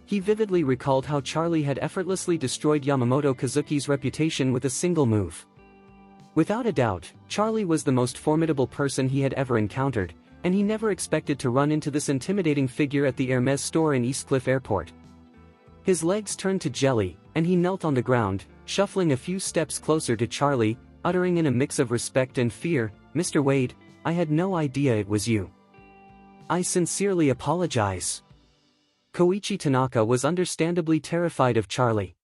He vividly recalled how Charlie had effortlessly destroyed Yamamoto Kazuki's reputation with a single move. Without a doubt, Charlie was the most formidable person he had ever encountered, and he never expected to run into this intimidating figure at the Hermes store in Eastcliff Airport. His legs turned to jelly, and he knelt on the ground, shuffling a few steps closer to Charlie, uttering in a mix of respect and fear, "Mr. Wade, I had no idea it was you. I sincerely apologize." Koichi Tanaka was understandably terrified of Charlie.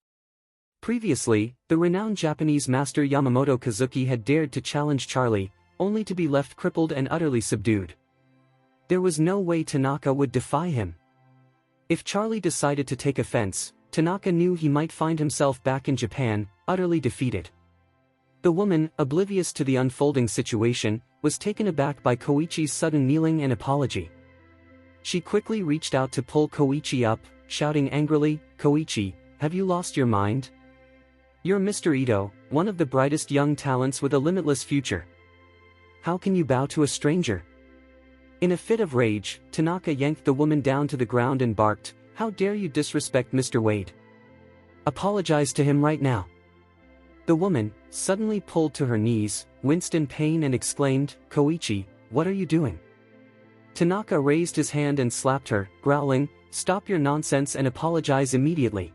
Previously, the renowned Japanese master Yamamoto Kazuki had dared to challenge Charlie, only to be left crippled and utterly subdued. There was no way Tanaka would defy him. If Charlie decided to take offense, Tanaka knew he might find himself back in Japan, utterly defeated. The woman, oblivious to the unfolding situation, was taken aback by Koichi's sudden kneeling and apology. She quickly reached out to pull Koichi up, shouting angrily, "Koichi, have you lost your mind? You're Mr. Ito, one of the brightest young talents with a limitless future. How can you bow to a stranger?" In a fit of rage, Tanaka yanked the woman down to the ground and barked, "How dare you disrespect Mr. Wade? Apologize to him right now." The woman, suddenly pulled to her knees, winced in pain and exclaimed, "Koichi, what are you doing?" Tanaka raised his hand and slapped her, growling, "Stop your nonsense and apologize immediately."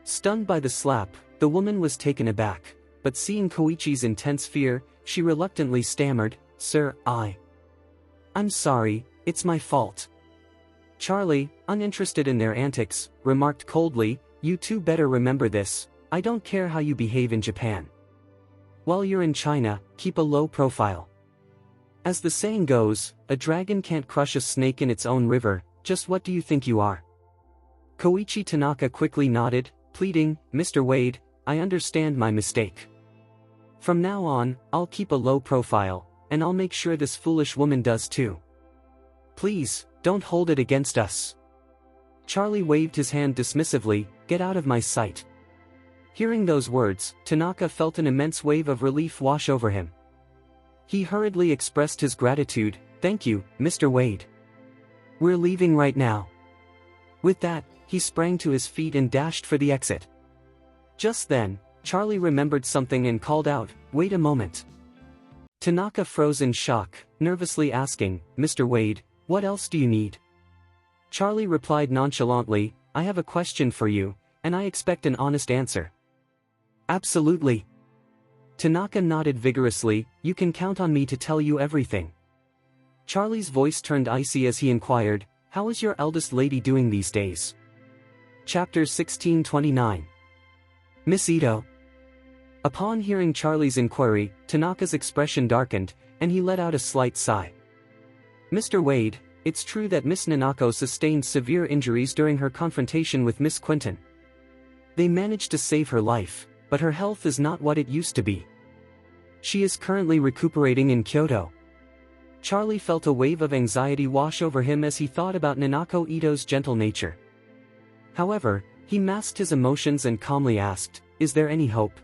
Stunned by the slap, the woman was taken aback, but seeing Koichi's intense fear, she reluctantly stammered, "Sir, I'm sorry, it's my fault." Charlie, uninterested in their antics, remarked coldly, "You two better remember this, I don't care how you behave in Japan. While you're in China, keep a low profile. As the saying goes, a dragon can't crush a snake in its own river, just what do you think you are?" Koichi Tanaka quickly nodded, pleading, "Mr. Wade, I understand my mistake. From now on, I'll keep a low profile, and I'll make sure this foolish woman does too. Please, don't hold it against us." Charlie waved his hand dismissively, "Get out of my sight." Hearing those words, Tanaka felt an immense wave of relief wash over him. He hurriedly expressed his gratitude, "Thank you, Mr. Wade. We're leaving right now." With that, he sprang to his feet and dashed for the exit. Just then, Charlie remembered something and called out, "Wait a moment." Tanaka froze in shock, nervously asking, "Mr. Wade, what else do you need?" Charlie replied nonchalantly, "I have a question for you, and I expect an honest answer." "Absolutely." Tanaka nodded vigorously, "You can count on me to tell you everything." Charlie's voice turned icy as he inquired, "How is your eldest lady doing these days?" Chapter 1629. Miss Ito. Upon hearing Charlie's inquiry, Tanaka's expression darkened, and he let out a slight sigh. "Mr. Wade, it's true that Miss Ninako sustained severe injuries during her confrontation with Miss Quinton. They managed to save her life, but her health is not what it used to be. She is currently recuperating in Kyoto." Charlie felt a wave of anxiety wash over him as he thought about Ninako Ito's gentle nature. However, he masked his emotions and calmly asked, "Is there any hope?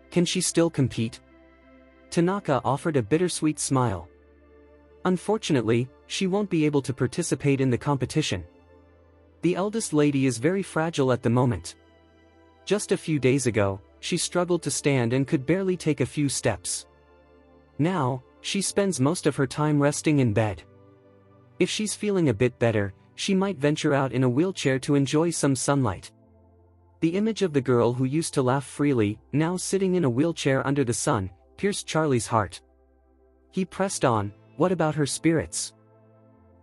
Can she still compete?" Tanaka offered a bittersweet smile. "Unfortunately, she won't be able to participate in the competition. The eldest lady is very fragile at the moment. Just a few days ago, she struggled to stand and could barely take a few steps. Now, she spends most of her time resting in bed. If she's feeling a bit better, she might venture out in a wheelchair to enjoy some sunlight." The image of the girl who used to laugh freely, now sitting in a wheelchair under the sun, pierced Charlie's heart. He pressed on, "What about her spirits?"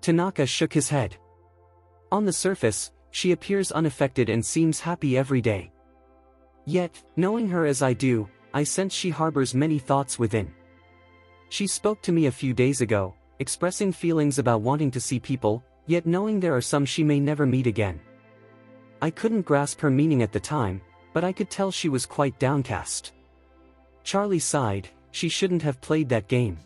Tanaka shook his head. On the surface, she appears unaffected and seems happy every day. Yet, knowing her as I do, I sense she harbors many thoughts within. She spoke to me a few days ago, expressing feelings about wanting to see people, yet knowing there are some she may never meet again. I couldn't grasp her meaning at the time, but I could tell she was quite downcast. Charlie sighed. She shouldn't have played that game.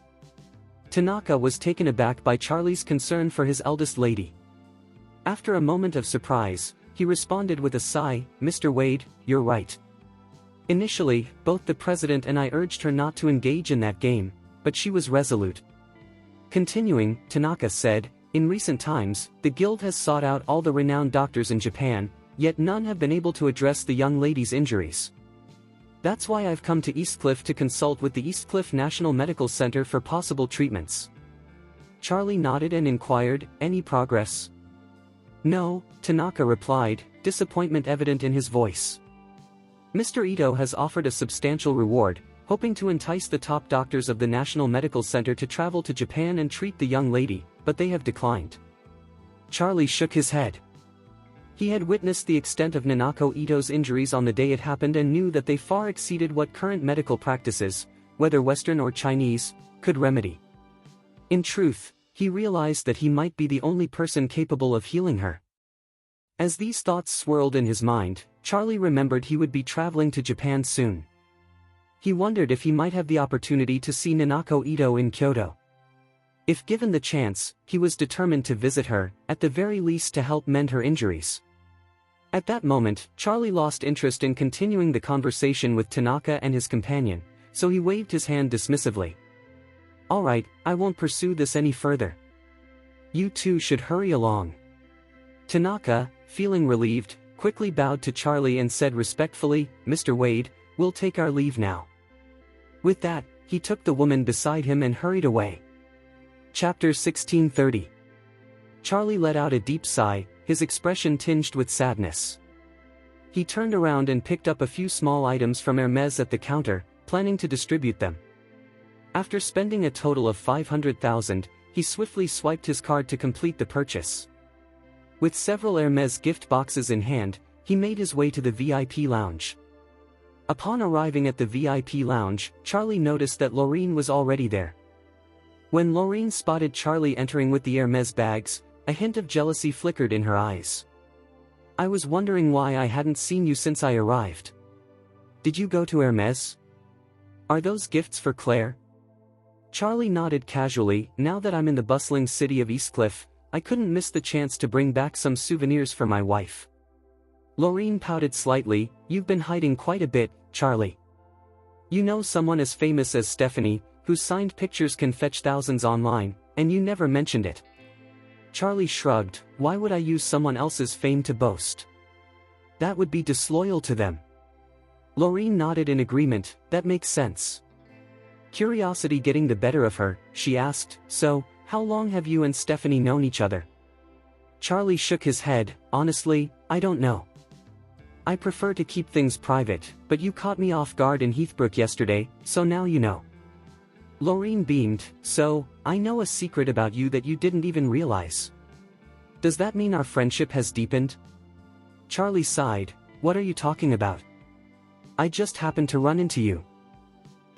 Tanaka was taken aback by Charlie's concern for his eldest lady. After a moment of surprise, he responded with a sigh, "Mr. Wade, you're right. Initially, both the president and I urged her not to engage in that game, but she was resolute." Continuing, Tanaka said, "In recent times, the guild has sought out all the renowned doctors in Japan, yet none have been able to address the young lady's injuries. That's why I've come to Eastcliff to consult with the Eastcliff National Medical Center for possible treatments." Charlie nodded and inquired, "Any progress?" "No," Tanaka replied, disappointment evident in his voice. "Mr. Ito has offered a substantial reward, hoping to entice the top doctors of the National Medical Center to travel to Japan and treat the young lady, but they have declined." Charlie shook his head. He had witnessed the extent of Ninako Ito's injuries on the day it happened and knew that they far exceeded what current medical practices, whether Western or Chinese, could remedy. In truth, he realized that he might be the only person capable of healing her. As these thoughts swirled in his mind, Charlie remembered he would be traveling to Japan soon. He wondered if he might have the opportunity to see Ninako Ito in Kyoto. If given the chance, he was determined to visit her, at the very least to help mend her injuries. At that moment, Charlie lost interest in continuing the conversation with Tanaka and his companion, so he waved his hand dismissively. "All right, I won't pursue this any further. You two should hurry along." Tanaka, feeling relieved, quickly bowed to Charlie and said respectfully, "Mr. Wade, we'll take our leave now." With that, he took the woman beside him and hurried away. Chapter 1630. Charlie let out a deep sigh, his expression tinged with sadness. He turned around and picked up a few small items from Hermes at the counter, planning to distribute them. After spending a total of 500,000, he swiftly swiped his card to complete the purchase. With several Hermes gift boxes in hand, he made his way to the VIP lounge. Upon arriving at the VIP lounge, Charlie noticed that Lorine was already there. When Lorine spotted Charlie entering with the Hermes bags, a hint of jealousy flickered in her eyes. "I was wondering why I hadn't seen you since I arrived. Did you go to Hermes? Are those gifts for Claire?" Charlie nodded casually. "Now that I'm in the bustling city of Eastcliff, I couldn't miss the chance to bring back some souvenirs for my wife." Lorine pouted slightly. "You've been hiding quite a bit, Charlie. You know someone as famous as Stephanie, whose signed pictures can fetch thousands online, and you never mentioned it." Charlie shrugged. "Why would I use someone else's fame to boast? That would be disloyal to them." Lorine nodded in agreement. "That makes sense." Curiosity getting the better of her, she asked, "So, how long have you and Stephanie known each other?" Charlie shook his head. "Honestly, I don't know. I prefer to keep things private, but you caught me off guard in Heathbrook yesterday, so now you know." Lorine beamed. "So, I know a secret about you that you didn't even realize. Does that mean our friendship has deepened?" Charlie sighed. "What are you talking about? I just happened to run into you."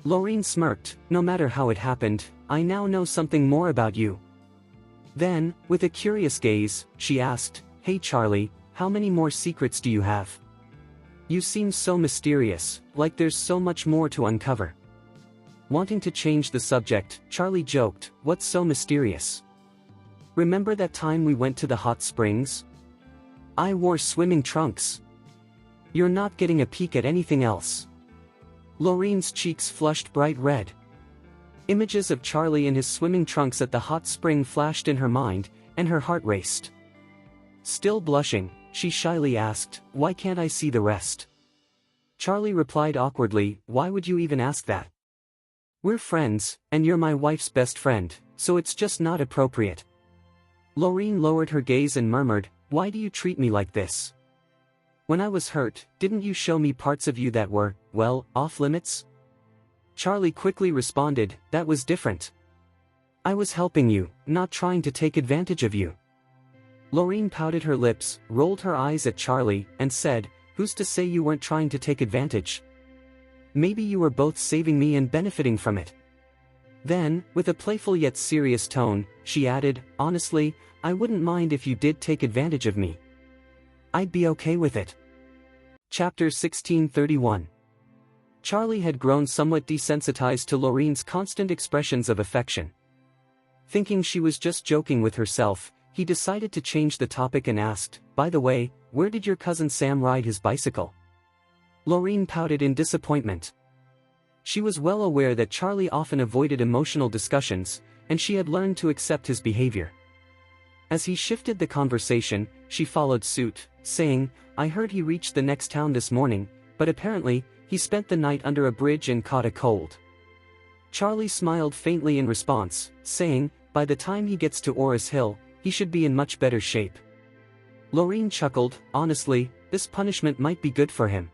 Lorine smirked. "No matter how it happened, I now know something more about you." Then, with a curious gaze, she asked, "Hey Charlie, how many more secrets do you have? You seem so mysterious, like there's so much more to uncover." Wanting to change the subject, Charlie joked, "What's so mysterious? Remember that time we went to the hot springs? I wore swimming trunks. You're not getting a peek at anything else." Lorine's cheeks flushed bright red. Images of Charlie in his swimming trunks at the hot spring flashed in her mind, and her heart raced. Still blushing, she shyly asked, "Why can't I see the rest?" Charlie replied awkwardly, "Why would you even ask that? We're friends, and you're my wife's best friend, so it's just not appropriate." Lorine lowered her gaze and murmured, "Why do you treat me like this? When I was hurt, didn't you show me parts of you that were, well, off limits?" Charlie quickly responded, "That was different. I was helping you, not trying to take advantage of you. Lorine pouted her lips, rolled her eyes at Charlie, and said, who's to say you weren't trying to take advantage? Maybe you were both saving me and benefiting from it. Then, with a playful yet serious tone, she added, honestly, I wouldn't mind if you did take advantage of me. I'd be okay with it. Chapter 1631. Charlie had grown somewhat desensitized to Lorine's constant expressions of affection. Thinking she was just joking with herself, he decided to change the topic and asked, by the way, where did your cousin Sam ride his bicycle? Lorine pouted in disappointment. She was well aware that Charlie often avoided emotional discussions, and she had learned to accept his behavior. As he shifted the conversation, she followed suit, saying, I heard he reached the next town this morning, but apparently, he spent the night under a bridge and caught a cold. Charlie smiled faintly in response, saying, by the time he gets to Orus Hill, he should be in much better shape. Lorine chuckled, honestly, this punishment might be good for him.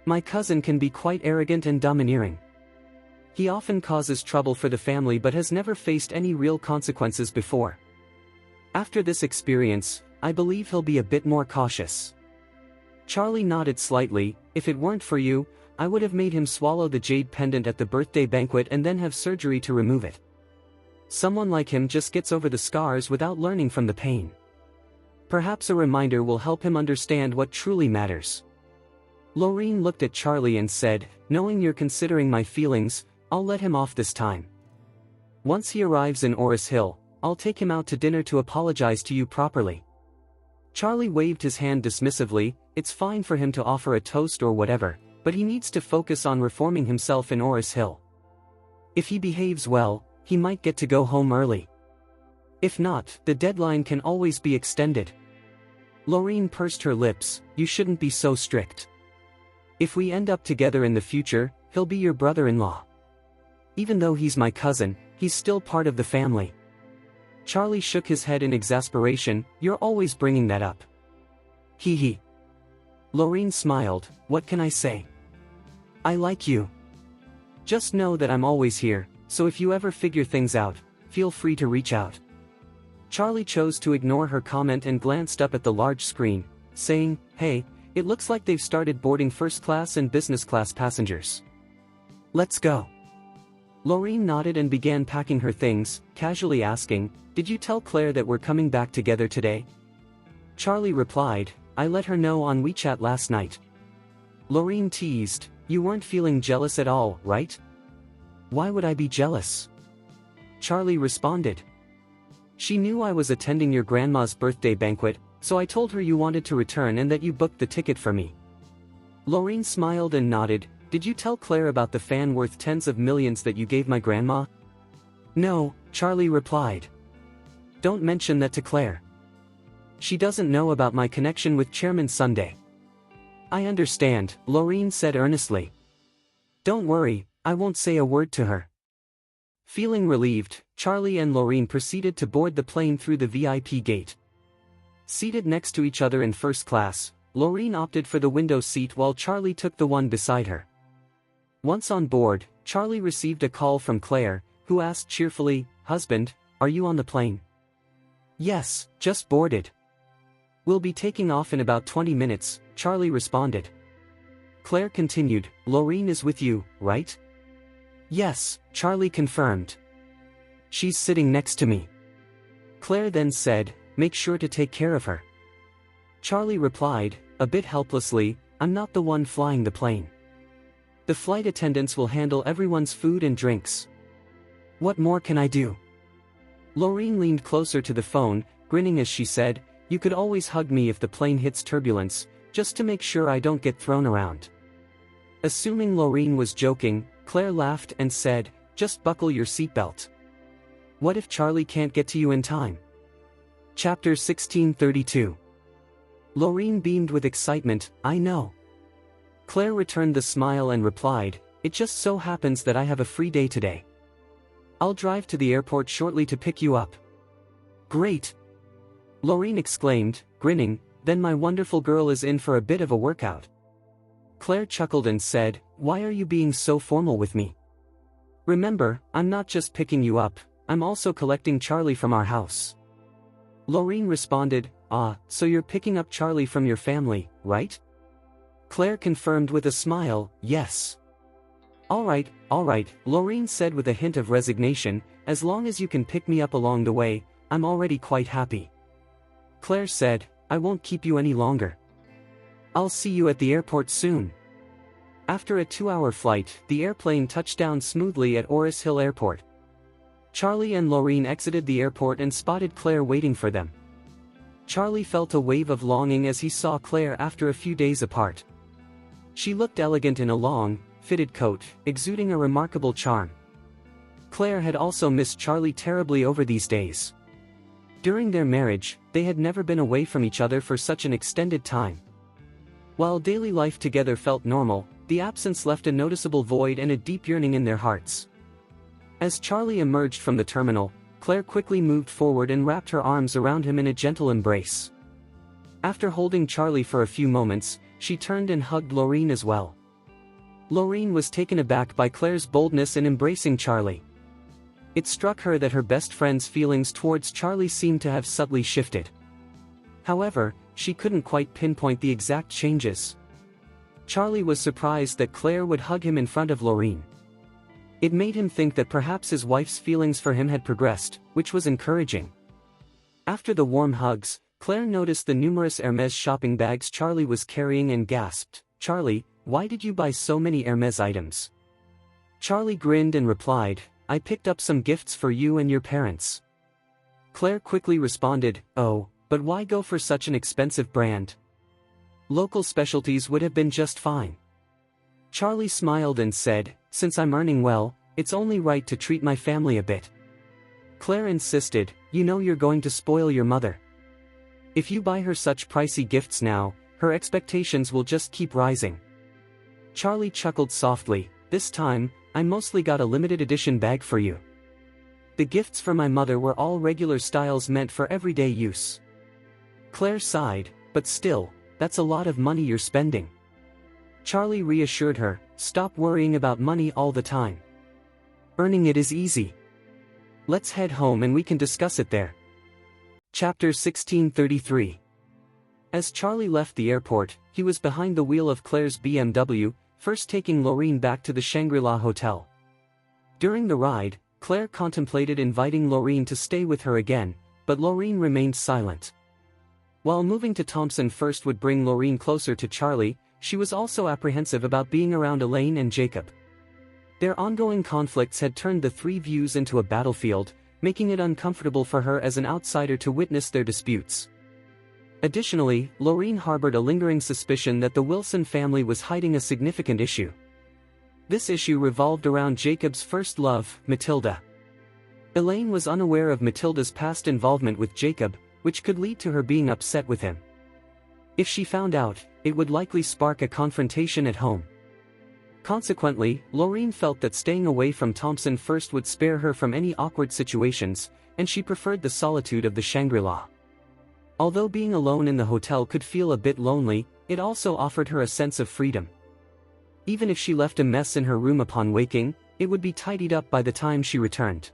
My cousin can be quite arrogant and domineering. He often causes trouble for the family but has never faced any real consequences before. After this experience, I believe he'll be a bit more cautious. Charlie nodded slightly, if it weren't for you, I would have made him swallow the jade pendant at the birthday banquet and then have surgery to remove it. Someone like him just gets over the scars without learning from the pain. Perhaps a reminder will help him understand what truly matters. Lorine looked at Charlie and said, knowing you're considering my feelings, I'll let him off this time. Once he arrives in Orus Hill, I'll take him out to dinner to apologize to you properly. Charlie waved his hand dismissively, it's fine for him to offer a toast or whatever, but he needs to focus on reforming himself in Orus Hill. If he behaves well, he might get to go home early. If not, the deadline can always be extended. Lorine pursed her lips, you shouldn't be so strict. If we end up together in the future, he'll be your brother-in-law. Even though he's my cousin, he's still part of the family. Charlie shook his head in exasperation, you're always bringing that up. Hee hee. Lorine smiled, what can I say? I like you. Just know that I'm always here, so if you ever figure things out, feel free to reach out. Charlie chose to ignore her comment and glanced up at the large screen, saying, hey, it looks like they've started boarding first class and business class passengers. Let's go. Lorine nodded and began packing her things, casually asking, did you tell Claire that we're coming back together today? Charlie replied, I let her know on WeChat last night. Lorine teased, you weren't feeling jealous at all, right? Why would I be jealous? Charlie responded. She knew I was attending your grandma's birthday banquet, so I told her you wanted to return and that you booked the ticket for me. Lorine smiled and nodded, did you tell Claire about the fan worth tens of millions that you gave my grandma? No, Charlie replied. Don't mention that to Claire. She doesn't know about my connection with Chairman Sunday. I understand, Lorine said earnestly. Don't worry, I won't say a word to her. Feeling relieved, Charlie and Lorine proceeded to board the plane through the VIP gate. Seated next to each other in first class, Lorine opted for the window seat while Charlie took the one beside her. Once on board, Charlie received a call from Claire, who asked cheerfully, husband, are you on the plane? Yes, just boarded. We'll be taking off in about 20 minutes, Charlie responded. Claire continued, Lorine is with you, right? Yes, Charlie confirmed. She's sitting next to me. Claire then said, make sure to take care of her. Charlie replied, a bit helplessly, I'm not the one flying the plane. The flight attendants will handle everyone's food and drinks. What more can I do? Lorine leaned closer to the phone, grinning as she said, you could always hug me if the plane hits turbulence, just to make sure I don't get thrown around. Assuming Lorine was joking, Claire laughed and said, just buckle your seatbelt. What if Charlie can't get to you in time? Chapter 1632. Lorine beamed with excitement, I know. Claire returned the smile and replied, it just so happens that I have a free day today. I'll drive to the airport shortly to pick you up. Great! Lorine exclaimed, grinning, then my wonderful girl is in for a bit of a workout. Claire chuckled and said, why are you being so formal with me? Remember, I'm not just picking you up, I'm also collecting Charlie from our house. Lorine responded, "Ah, so you're picking up Charlie from your family, right?" Claire confirmed with a smile, "Yes." All right, Lorine said with a hint of resignation, "As long as you can pick me up along the way, I'm already quite happy." Claire said, "I won't keep you any longer. I'll see you at the airport soon." After a 2-hour flight, the airplane touched down smoothly at Orus Hill Airport. Charlie and Lorine exited the airport and spotted Claire waiting for them. Charlie felt a wave of longing as he saw Claire after a few days apart. She looked elegant in a long, fitted coat, exuding a remarkable charm. Claire had also missed Charlie terribly over these days. During their marriage, they had never been away from each other for such an extended time. While daily life together felt normal, the absence left a noticeable void and a deep yearning in their hearts. As Charlie emerged from the terminal, Claire quickly moved forward and wrapped her arms around him in a gentle embrace. After holding Charlie for a few moments, she turned and hugged Lorine as well. Lorine was taken aback by Claire's boldness in embracing Charlie. It struck her that her best friend's feelings towards Charlie seemed to have subtly shifted. However, she couldn't quite pinpoint the exact changes. Charlie was surprised that Claire would hug him in front of Lorine. It made him think that perhaps his wife's feelings for him had progressed, which was encouraging. After the warm hugs, Claire noticed the numerous Hermès shopping bags Charlie was carrying and gasped, "Charlie, why did you buy so many Hermès items?" Charlie grinned and replied, "I picked up some gifts for you and your parents." Claire quickly responded, "Oh, but why go for such an expensive brand? Local specialties would have been just fine." Charlie smiled and said, "Since I'm earning well, it's only right to treat my family a bit." Claire insisted, "You know you're going to spoil your mother. If you buy her such pricey gifts now, her expectations will just keep rising." Charlie chuckled softly, "This time, I mostly got a limited edition bag for you. The gifts for my mother were all regular styles meant for everyday use." Claire sighed, "But still, that's a lot of money you're spending." Charlie reassured her, "Stop worrying about money all the time. Earning it is easy. Let's head home and we can discuss it there." Chapter 1633. As Charlie left the airport, he was behind the wheel of Claire's BMW, first taking Lorine back to the Shangri-La Hotel. During the ride, Claire contemplated inviting Lorine to stay with her again, but Lorine remained silent. While moving to Thompson first would bring Lorine closer to Charlie, she was also apprehensive about being around Elaine and Jacob. Their ongoing conflicts had turned the three views into a battlefield, making it uncomfortable for her as an outsider to witness their disputes. Additionally, Lorine harbored a lingering suspicion that the Wilson family was hiding a significant issue. This issue revolved around Jacob's first love, Matilda. Elaine was unaware of Matilda's past involvement with Jacob, which could lead to her being upset with him. If she found out, it would likely spark a confrontation at home. Consequently, Lorine felt that staying away from Thompson first would spare her from any awkward situations, and she preferred the solitude of the Shangri-La. Although being alone in the hotel could feel a bit lonely, it also offered her a sense of freedom. Even if she left a mess in her room upon waking, it would be tidied up by the time she returned.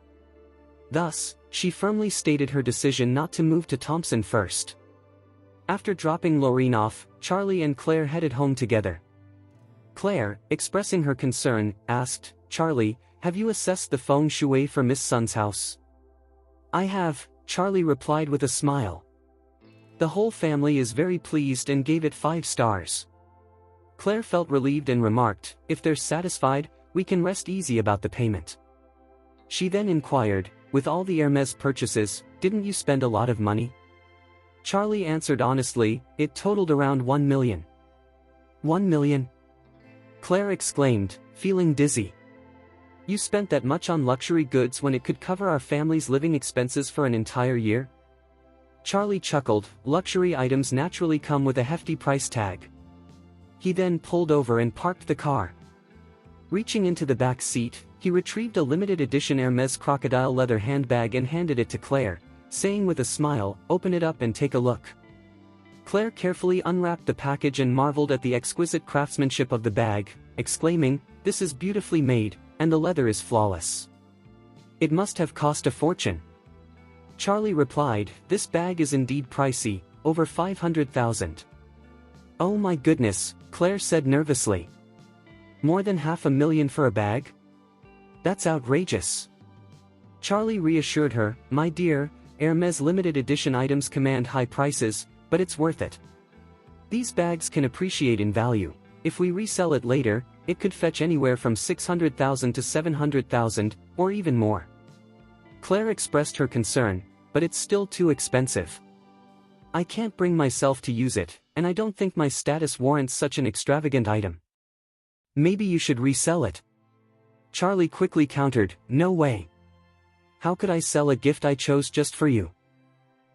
Thus, she firmly stated her decision not to move to Thompson first. After dropping Lorine off, Charlie and Claire headed home together. Claire, expressing her concern, asked, "Charlie, have you assessed the feng shui for Miss Sun's house?" "I have," Charlie replied with a smile. "The whole family is very pleased and gave it 5 stars. Claire felt relieved and remarked, "If they're satisfied, we can rest easy about the payment." She then inquired, "With all the Hermès purchases, didn't you spend a lot of money?" Charlie answered honestly, "It totaled around 1 million. 1 million? Claire exclaimed, feeling dizzy. "You spent that much on luxury goods when it could cover our family's living expenses for an entire year?" Charlie chuckled, "Luxury items naturally come with a hefty price tag." He then pulled over and parked the car. Reaching into the back seat, he retrieved a limited edition Hermès crocodile leather handbag and handed it to Claire, saying with a smile, "Open it up and take a look." Claire carefully unwrapped the package and marveled at the exquisite craftsmanship of the bag, exclaiming, "This is beautifully made, and the leather is flawless." It must have cost a fortune. Charlie replied, this bag is indeed pricey, over 500,000. Oh my goodness, Claire said nervously. More than $500,000 for a bag? That's outrageous. Charlie reassured her, my dear, Hermes limited edition items command high prices, but it's worth it. These bags can appreciate in value. If we resell it later, it could fetch anywhere from 600,000 to 700,000, or even more. Claire expressed her concern, but it's still too expensive. I can't bring myself to use it, and I don't think my status warrants such an extravagant item. Maybe you should resell it. Charlie quickly countered, no way. How could I sell a gift I chose just for you?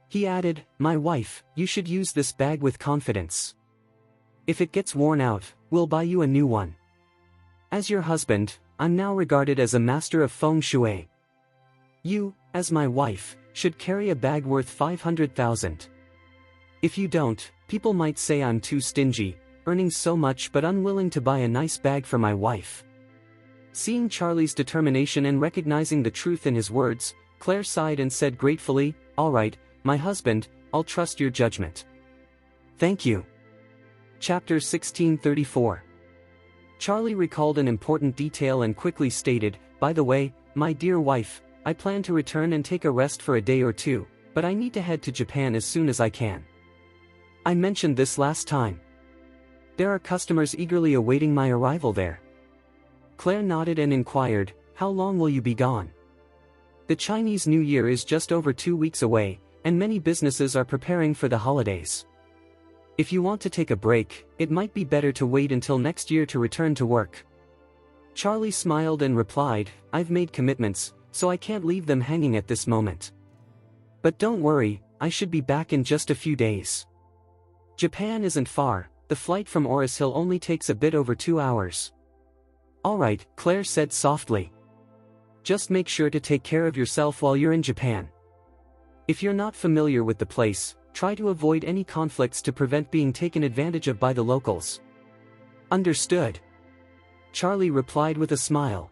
He added, my wife, you should use this bag with confidence. If it gets worn out, we'll buy you a new one. As your husband, I'm now regarded as a master of feng shui. You, as my wife, should carry a bag worth 500,000. If you don't, people might say I'm too stingy, earning so much but unwilling to buy a nice bag for my wife. Seeing Charlie's determination and recognizing the truth in his words, Claire sighed and said gratefully, all right, my husband, I'll trust your judgment. Thank you. Chapter 1634. Charlie recalled an important detail and quickly stated, by the way, my dear wife, I plan to return and take a rest for a day or two, but I need to head to Japan as soon as I can. I mentioned this last time. There are customers eagerly awaiting my arrival there. Claire nodded and inquired, how long will you be gone? The Chinese New Year is just over 2 weeks away, and many businesses are preparing for the holidays. If you want to take a break, it might be better to wait until next year to return to work. Charlie smiled and replied, I've made commitments, so I can't leave them hanging at this moment. But don't worry, I should be back in just a few days. Japan isn't far, the flight from Orus Hill only takes a bit over 2 hours. All right, Claire said softly. Just make sure to take care of yourself while you're in Japan. If you're not familiar with the place, try to avoid any conflicts to prevent being taken advantage of by the locals. Understood. Charlie replied with a smile.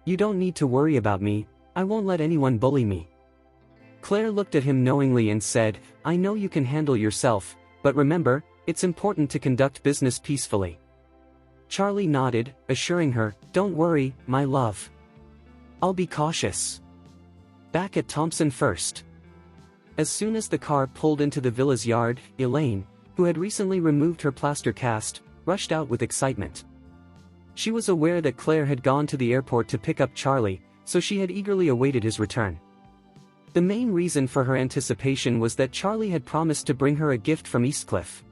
You don't need to worry about me, I won't let anyone bully me. Claire looked at him knowingly and said, I know you can handle yourself, but remember, it's important to conduct business peacefully. Charlie nodded, assuring her, don't worry, my love. I'll be cautious. Back at Thompson first. As soon as the car pulled into the villa's yard, Elaine, who had recently removed her plaster cast, rushed out with excitement. She was aware that Claire had gone to the airport to pick up Charlie, so she had eagerly awaited his return. The main reason for her anticipation was that Charlie had promised to bring her a gift from Eastcliff.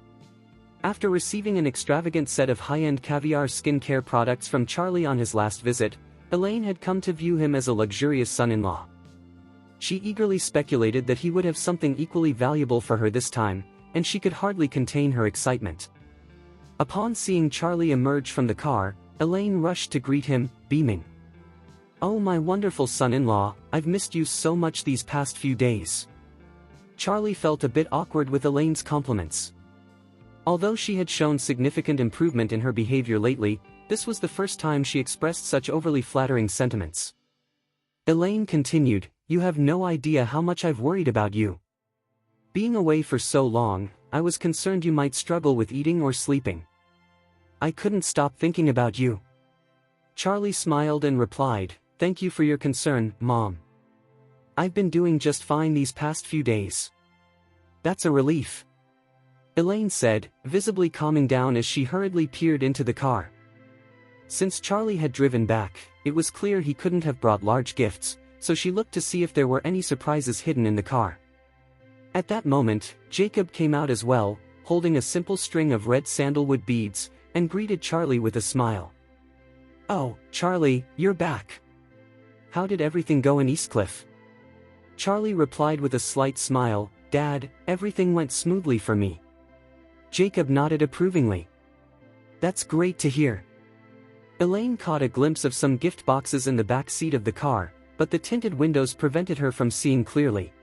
After receiving an extravagant set of high-end caviar skincare products from Charlie on his last visit, Elaine had come to view him as a luxurious son-in-law. She eagerly speculated that he would have something equally valuable for her this time, and she could hardly contain her excitement. Upon seeing Charlie emerge from the car, Elaine rushed to greet him, beaming. Oh my wonderful son-in-law, I've missed you so much these past few days. Charlie felt a bit awkward with Elaine's compliments. Although she had shown significant improvement in her behavior lately, this was the first time she expressed such overly flattering sentiments. Elaine continued, you have no idea how much I've worried about you. Being away for so long, I was concerned you might struggle with eating or sleeping. I couldn't stop thinking about you. Charlie smiled and replied, thank you for your concern, Mom. I've been doing just fine these past few days. That's a relief. Elaine said, visibly calming down as she hurriedly peered into the car. Since Charlie had driven back, it was clear he couldn't have brought large gifts, so she looked to see if there were any surprises hidden in the car. At that moment, Jacob came out as well, holding a simple string of red sandalwood beads, and greeted Charlie with a smile. Oh, Charlie, you're back. How did everything go in Eastcliff? Charlie replied with a slight smile, Dad, everything went smoothly for me. Jacob nodded approvingly. That's great to hear. Elaine caught a glimpse of some gift boxes in the back seat of the car, but the tinted windows prevented her from seeing clearly.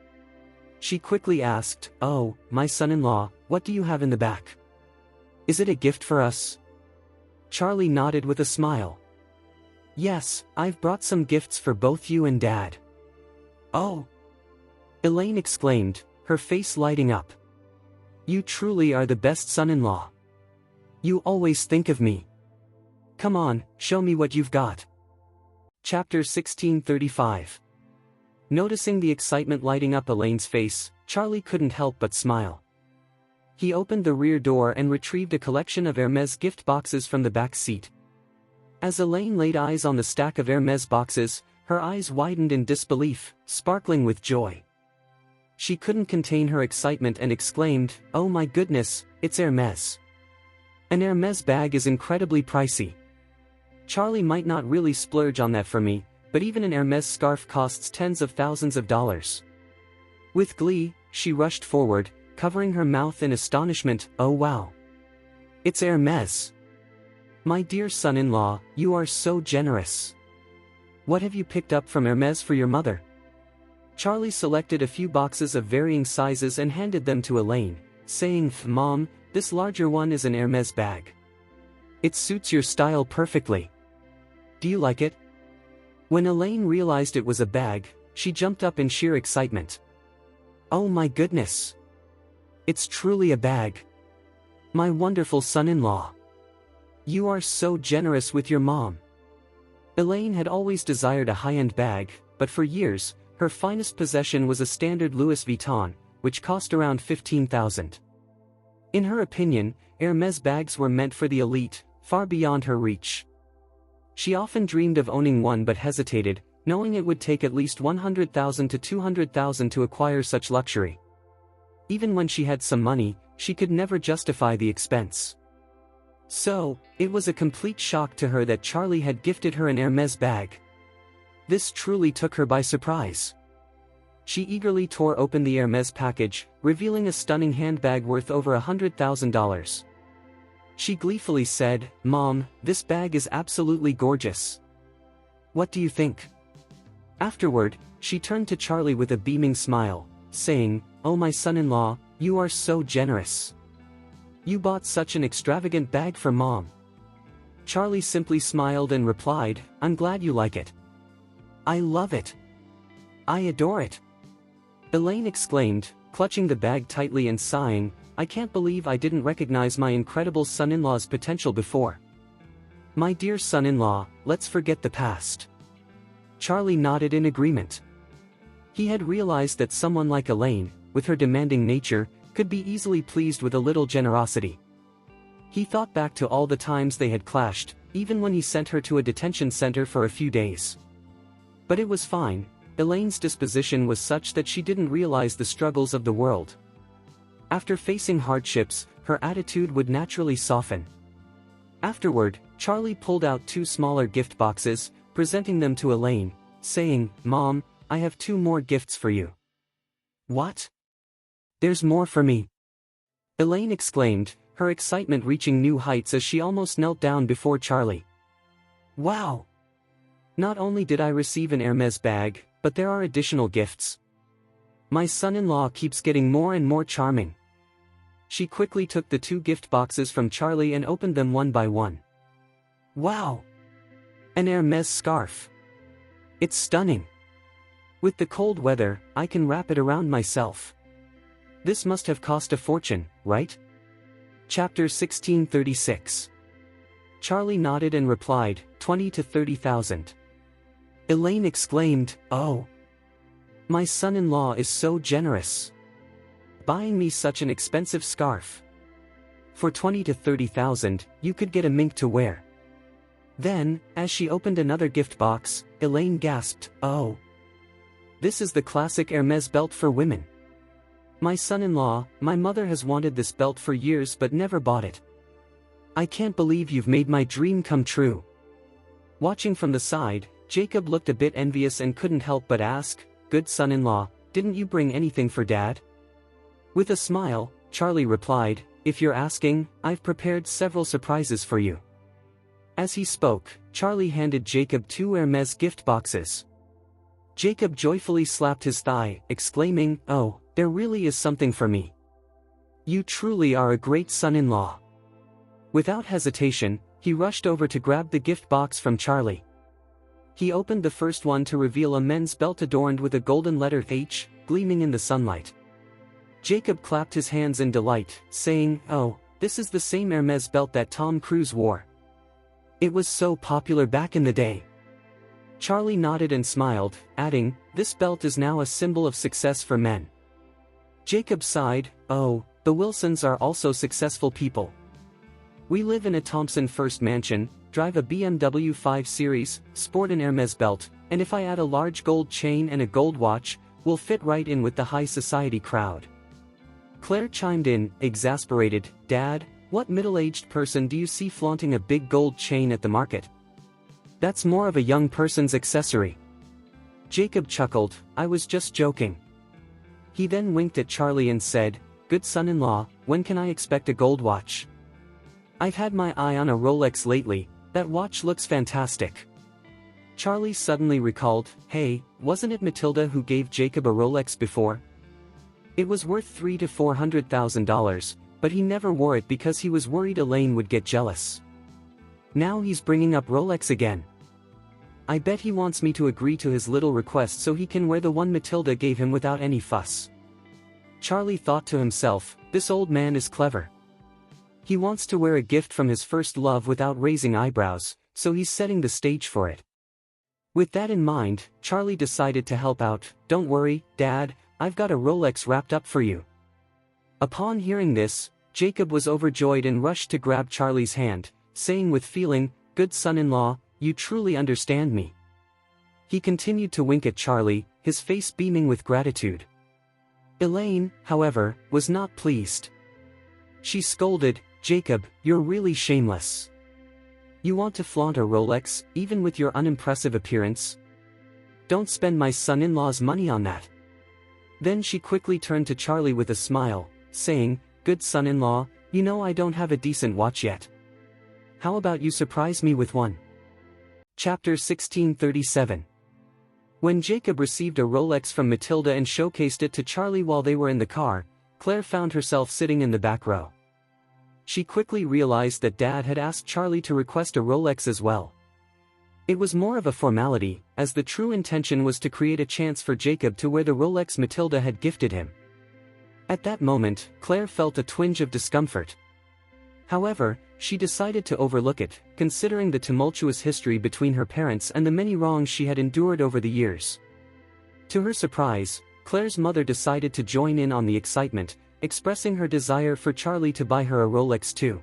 She quickly asked, oh, my son-in-law, what do you have in the back? Is it a gift for us? Charlie nodded with a smile. Yes, I've brought some gifts for both you and Dad. Oh! Elaine exclaimed, her face lighting up. You truly are the best son-in-law. You always think of me. Come on, show me what you've got. Chapter 1635. Noticing the excitement lighting up Elaine's face, Charlie couldn't help but smile. He opened the rear door and retrieved a collection of Hermes gift boxes from the back seat. As Elaine laid eyes on the stack of Hermes boxes, her eyes widened in disbelief, sparkling with joy. She couldn't contain her excitement and exclaimed, "Oh my goodness, it's Hermes. An Hermes bag is incredibly pricey. Charlie might not really splurge on that for me, but even an Hermes scarf costs tens of thousands of dollars." With glee, she rushed forward, covering her mouth in astonishment. "Oh wow. It's Hermes. My dear son-in-law, you are so generous. What have you picked up from Hermes for your mother?" Charlie selected a few boxes of varying sizes and handed them to Elaine, saying, "Mom, this larger one is an Hermes bag. It suits your style perfectly. Do you like it?" When Elaine realized it was a bag, she jumped up in sheer excitement. "Oh my goodness. It's truly a bag. My wonderful son-in-law. You are so generous with your mom." Elaine had always desired a high-end bag, but for years, her finest possession was a standard Louis Vuitton, which cost around $15,000. In her opinion, Hermes bags were meant for the elite, far beyond her reach. She often dreamed of owning one but hesitated, knowing it would take at least $100,000 to $200,000 to acquire such luxury. Even when she had some money, she could never justify the expense. So, it was a complete shock to her that Charlie had gifted her an Hermes bag. This truly took her by surprise. She eagerly tore open the Hermes package, revealing a stunning handbag worth over $100,000. She gleefully said, "Mom, this bag is absolutely gorgeous. What do you think?" Afterward, she turned to Charlie with a beaming smile, saying, "Oh my son-in-law, you are so generous. You bought such an extravagant bag for Mom." Charlie simply smiled and replied, "I'm glad you like it. I love it. I adore it." Elaine exclaimed, clutching the bag tightly and sighing, "I can't believe I didn't recognize my incredible son-in-law's potential before." "My dear son-in-law, let's forget the past." Charlie nodded in agreement. He had realized that someone like Elaine, with her demanding nature, could be easily pleased with a little generosity. He thought back to all the times they had clashed, even when he sent her to a detention center for a few days. But it was fine. Elaine's disposition was such that she didn't realize the struggles of the world. After facing hardships, her attitude would naturally soften. Afterward, Charlie pulled out two smaller gift boxes, presenting them to Elaine, saying, "Mom, I have two more gifts for you." "What? There's more for me?" Elaine exclaimed, her excitement reaching new heights as she almost knelt down before Charlie. "Wow! Not only did I receive an Hermes bag, but there are additional gifts. My son-in-law keeps getting more and more charming." She quickly took the two gift boxes from Charlie and opened them one by one. "Wow! An Hermes scarf. It's stunning. With the cold weather, I can wrap it around myself. This must have cost a fortune, right?" Chapter 1636. Charlie nodded and replied, 20 to 30,000. Elaine exclaimed, "Oh! My son-in-law is so generous. Buying me such an expensive scarf. For 20 to 30,000, you could get a mink to wear." Then, as she opened another gift box, Elaine gasped, "Oh! This is the classic Hermes belt for women. My son-in-law, my mother has wanted this belt for years but never bought it. I can't believe you've made my dream come true." Watching from the side, Jacob looked a bit envious and couldn't help but ask, "Good son-in-law, didn't you bring anything for Dad?" With a smile, Charlie replied, "If you're asking, I've prepared several surprises for you." As he spoke, Charlie handed Jacob two Hermes gift boxes. Jacob joyfully slapped his thigh, exclaiming, "Oh, there really is something for me. You truly are a great son-in-law." Without hesitation, he rushed over to grab the gift box from Charlie. He opened the first one to reveal a men's belt adorned with a golden letter H, gleaming in the sunlight. Jacob clapped his hands in delight, saying, "Oh, this is the same Hermes belt that Tom Cruise wore. It was so popular back in the day." Charlie nodded and smiled, adding, "This belt is now a symbol of success for men." Jacob sighed, "Oh, the Wilsons are also successful people. We live in a Thompson First mansion, drive a BMW 5 Series, sport an Hermes belt, and if I add a large gold chain and a gold watch, we'll fit right in with the high society crowd." Claire chimed in, exasperated, "Dad, what middle-aged person do you see flaunting a big gold chain at the market? That's more of a young person's accessory." Jacob chuckled, "I was just joking." He then winked at Charlie and said, "Good son-in-law, when can I expect a gold watch? I've had my eye on a Rolex lately, that watch looks fantastic." Charlie suddenly recalled, "Hey, wasn't it Matilda who gave Jacob a Rolex before? It was worth $300,000 to $400,000, but he never wore it because he was worried Elaine would get jealous. Now he's bringing up Rolex again. I bet he wants me to agree to his little request so he can wear the one Matilda gave him without any fuss." Charlie thought to himself, "This old man is clever. He wants to wear a gift from his first love without raising eyebrows, so he's setting the stage for it." With that in mind, Charlie decided to help out. "Don't worry, Dad, I've got a Rolex wrapped up for you." Upon hearing this, Jacob was overjoyed and rushed to grab Charlie's hand, saying with feeling, "Good son-in-law, you truly understand me." He continued to wink at Charlie, his face beaming with gratitude. Elaine, however, was not pleased. She scolded, "Jacob, you're really shameless. You want to flaunt a Rolex, even with your unimpressive appearance? Don't spend my son-in-law's money on that." Then she quickly turned to Charlie with a smile, saying, "Good son-in-law, you know I don't have a decent watch yet. How about you surprise me with one?" Chapter 1637. When Jacob received a Rolex from Matilda and showcased it to Charlie while they were in the car, Claire found herself sitting in the back row. She quickly realized that Dad had asked Charlie to request a Rolex as well. It was more of a formality, as the true intention was to create a chance for Jacob to wear the Rolex Matilda had gifted him. At that moment, Claire felt a twinge of discomfort. However, she decided to overlook it, considering the tumultuous history between her parents and the many wrongs she had endured over the years. To her surprise, Claire's mother decided to join in on the excitement, expressing her desire for Charlie to buy her a Rolex too.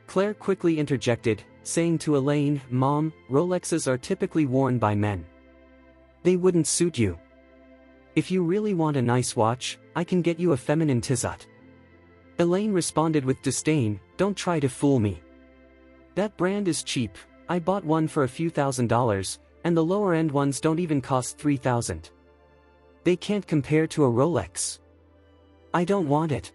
Claire quickly interjected, saying to Elaine, "Mom, Rolexes are typically worn by men. They wouldn't suit you. If you really want a nice watch, I can get you a feminine Tissot." Elaine responded with disdain, "Don't try to fool me. That brand is cheap, I bought one for a few $1,000s, and the lower-end ones don't even cost $3,000. They can't compare to a Rolex. I don't want it."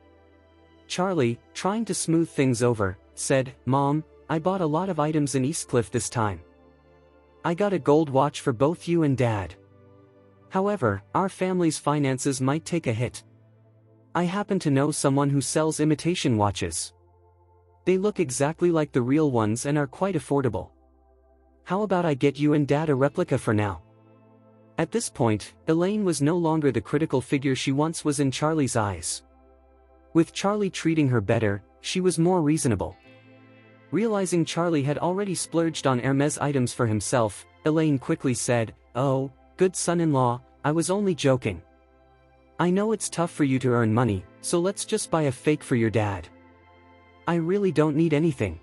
Charlie, trying to smooth things over, said, "Mom, I bought a lot of items in Eastcliff this time. I got a gold watch for both you and Dad. However, our family's finances might take a hit. I happen to know someone who sells imitation watches. They look exactly like the real ones and are quite affordable. How about I get you and Dad a replica for now?" At this point, Elaine was no longer the critical figure she once was in Charlie's eyes. With Charlie treating her better, she was more reasonable. Realizing Charlie had already splurged on Hermes items for himself, Elaine quickly said, "Oh, good son-in-law, I was only joking. I know it's tough for you to earn money, so let's just buy a fake for your dad. I really don't need anything."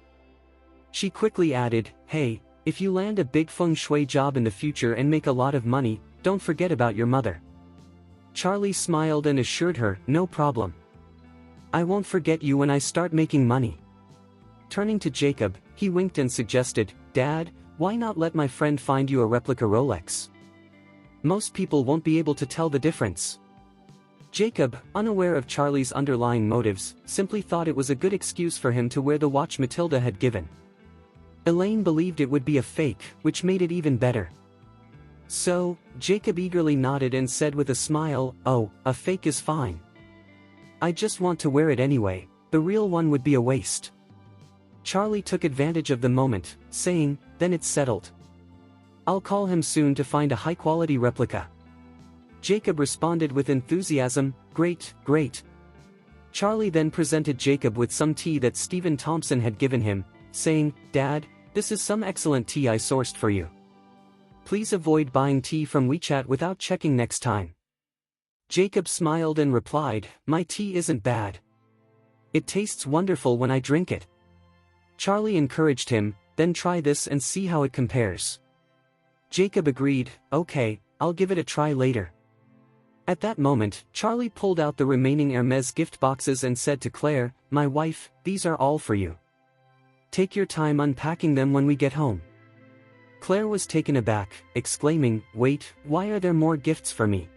She quickly added, "Hey, if you land a big feng shui job in the future and make a lot of money, don't forget about your mother." Charlie smiled and assured her, "No problem. I won't forget you when I start making money." Turning to Jacob, he winked and suggested, "Dad, why not let my friend find you a replica Rolex? Most people won't be able to tell the difference." Jacob, unaware of Charlie's underlying motives, simply thought it was a good excuse for him to wear the watch Matilda had given. Elaine believed it would be a fake, which made it even better. So, Jacob eagerly nodded and said with a smile, "Oh, a fake is fine. I just want to wear it anyway, the real one would be a waste." Charlie took advantage of the moment, saying, "Then it's settled. I'll call him soon to find a high-quality replica. Jacob responded with enthusiasm, great, great. Charlie then presented Jacob with some tea that Stephen Thompson had given him, saying, Dad, this is some excellent tea I sourced for you. Please avoid buying tea from WeChat without checking next time. Jacob smiled and replied, my tea isn't bad. It tastes wonderful when I drink it. Charlie encouraged him, then try this and see how it compares. Jacob agreed, okay, I'll give it a try later. At that moment, Charlie pulled out the remaining Hermès gift boxes and said to Claire, my wife, these are all for you. Take your time unpacking them when we get home. Claire was taken aback, exclaiming, wait, why are there more gifts for me?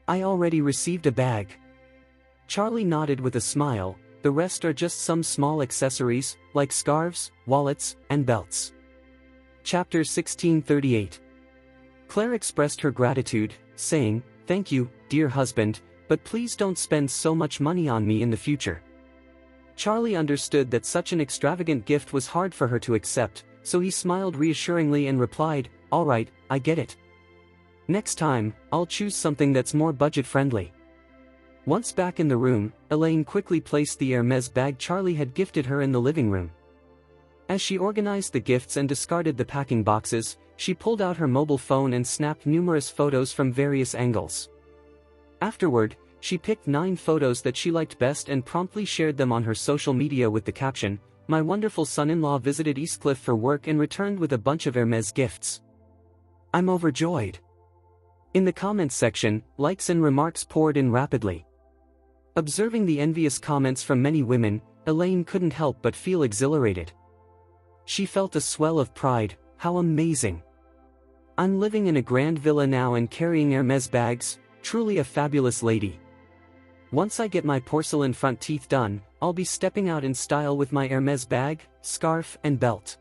I already received a bag. Charlie nodded with a smile, the rest are just some small accessories, like scarves, wallets, and belts. Chapter 1638. Claire expressed her gratitude, saying, thank you, dear husband, but please don't spend so much money on me in the future. Charlie understood that such an extravagant gift was hard for her to accept, so he smiled reassuringly and replied, all right, I get it. Next time, I'll choose something that's more budget-friendly. Once back in the room, Elaine quickly placed the Hermès bag Charlie had gifted her in the living room. As she organized the gifts and discarded the packing boxes, she pulled out her mobile phone and snapped numerous photos from various angles. Afterward, she picked 9 photos that she liked best and promptly shared them on her social media with the caption, my wonderful son-in-law visited Eastcliff for work and returned with a bunch of Hermès gifts. I'm overjoyed. In the comments section, likes and remarks poured in rapidly. Observing the envious comments from many women, Elaine couldn't help but feel exhilarated. She felt a swell of pride, how amazing. I'm living in a grand villa now and carrying Hermès bags, truly a fabulous lady. Once I get my porcelain front teeth done, I'll be stepping out in style with my Hermès bag, scarf and belt.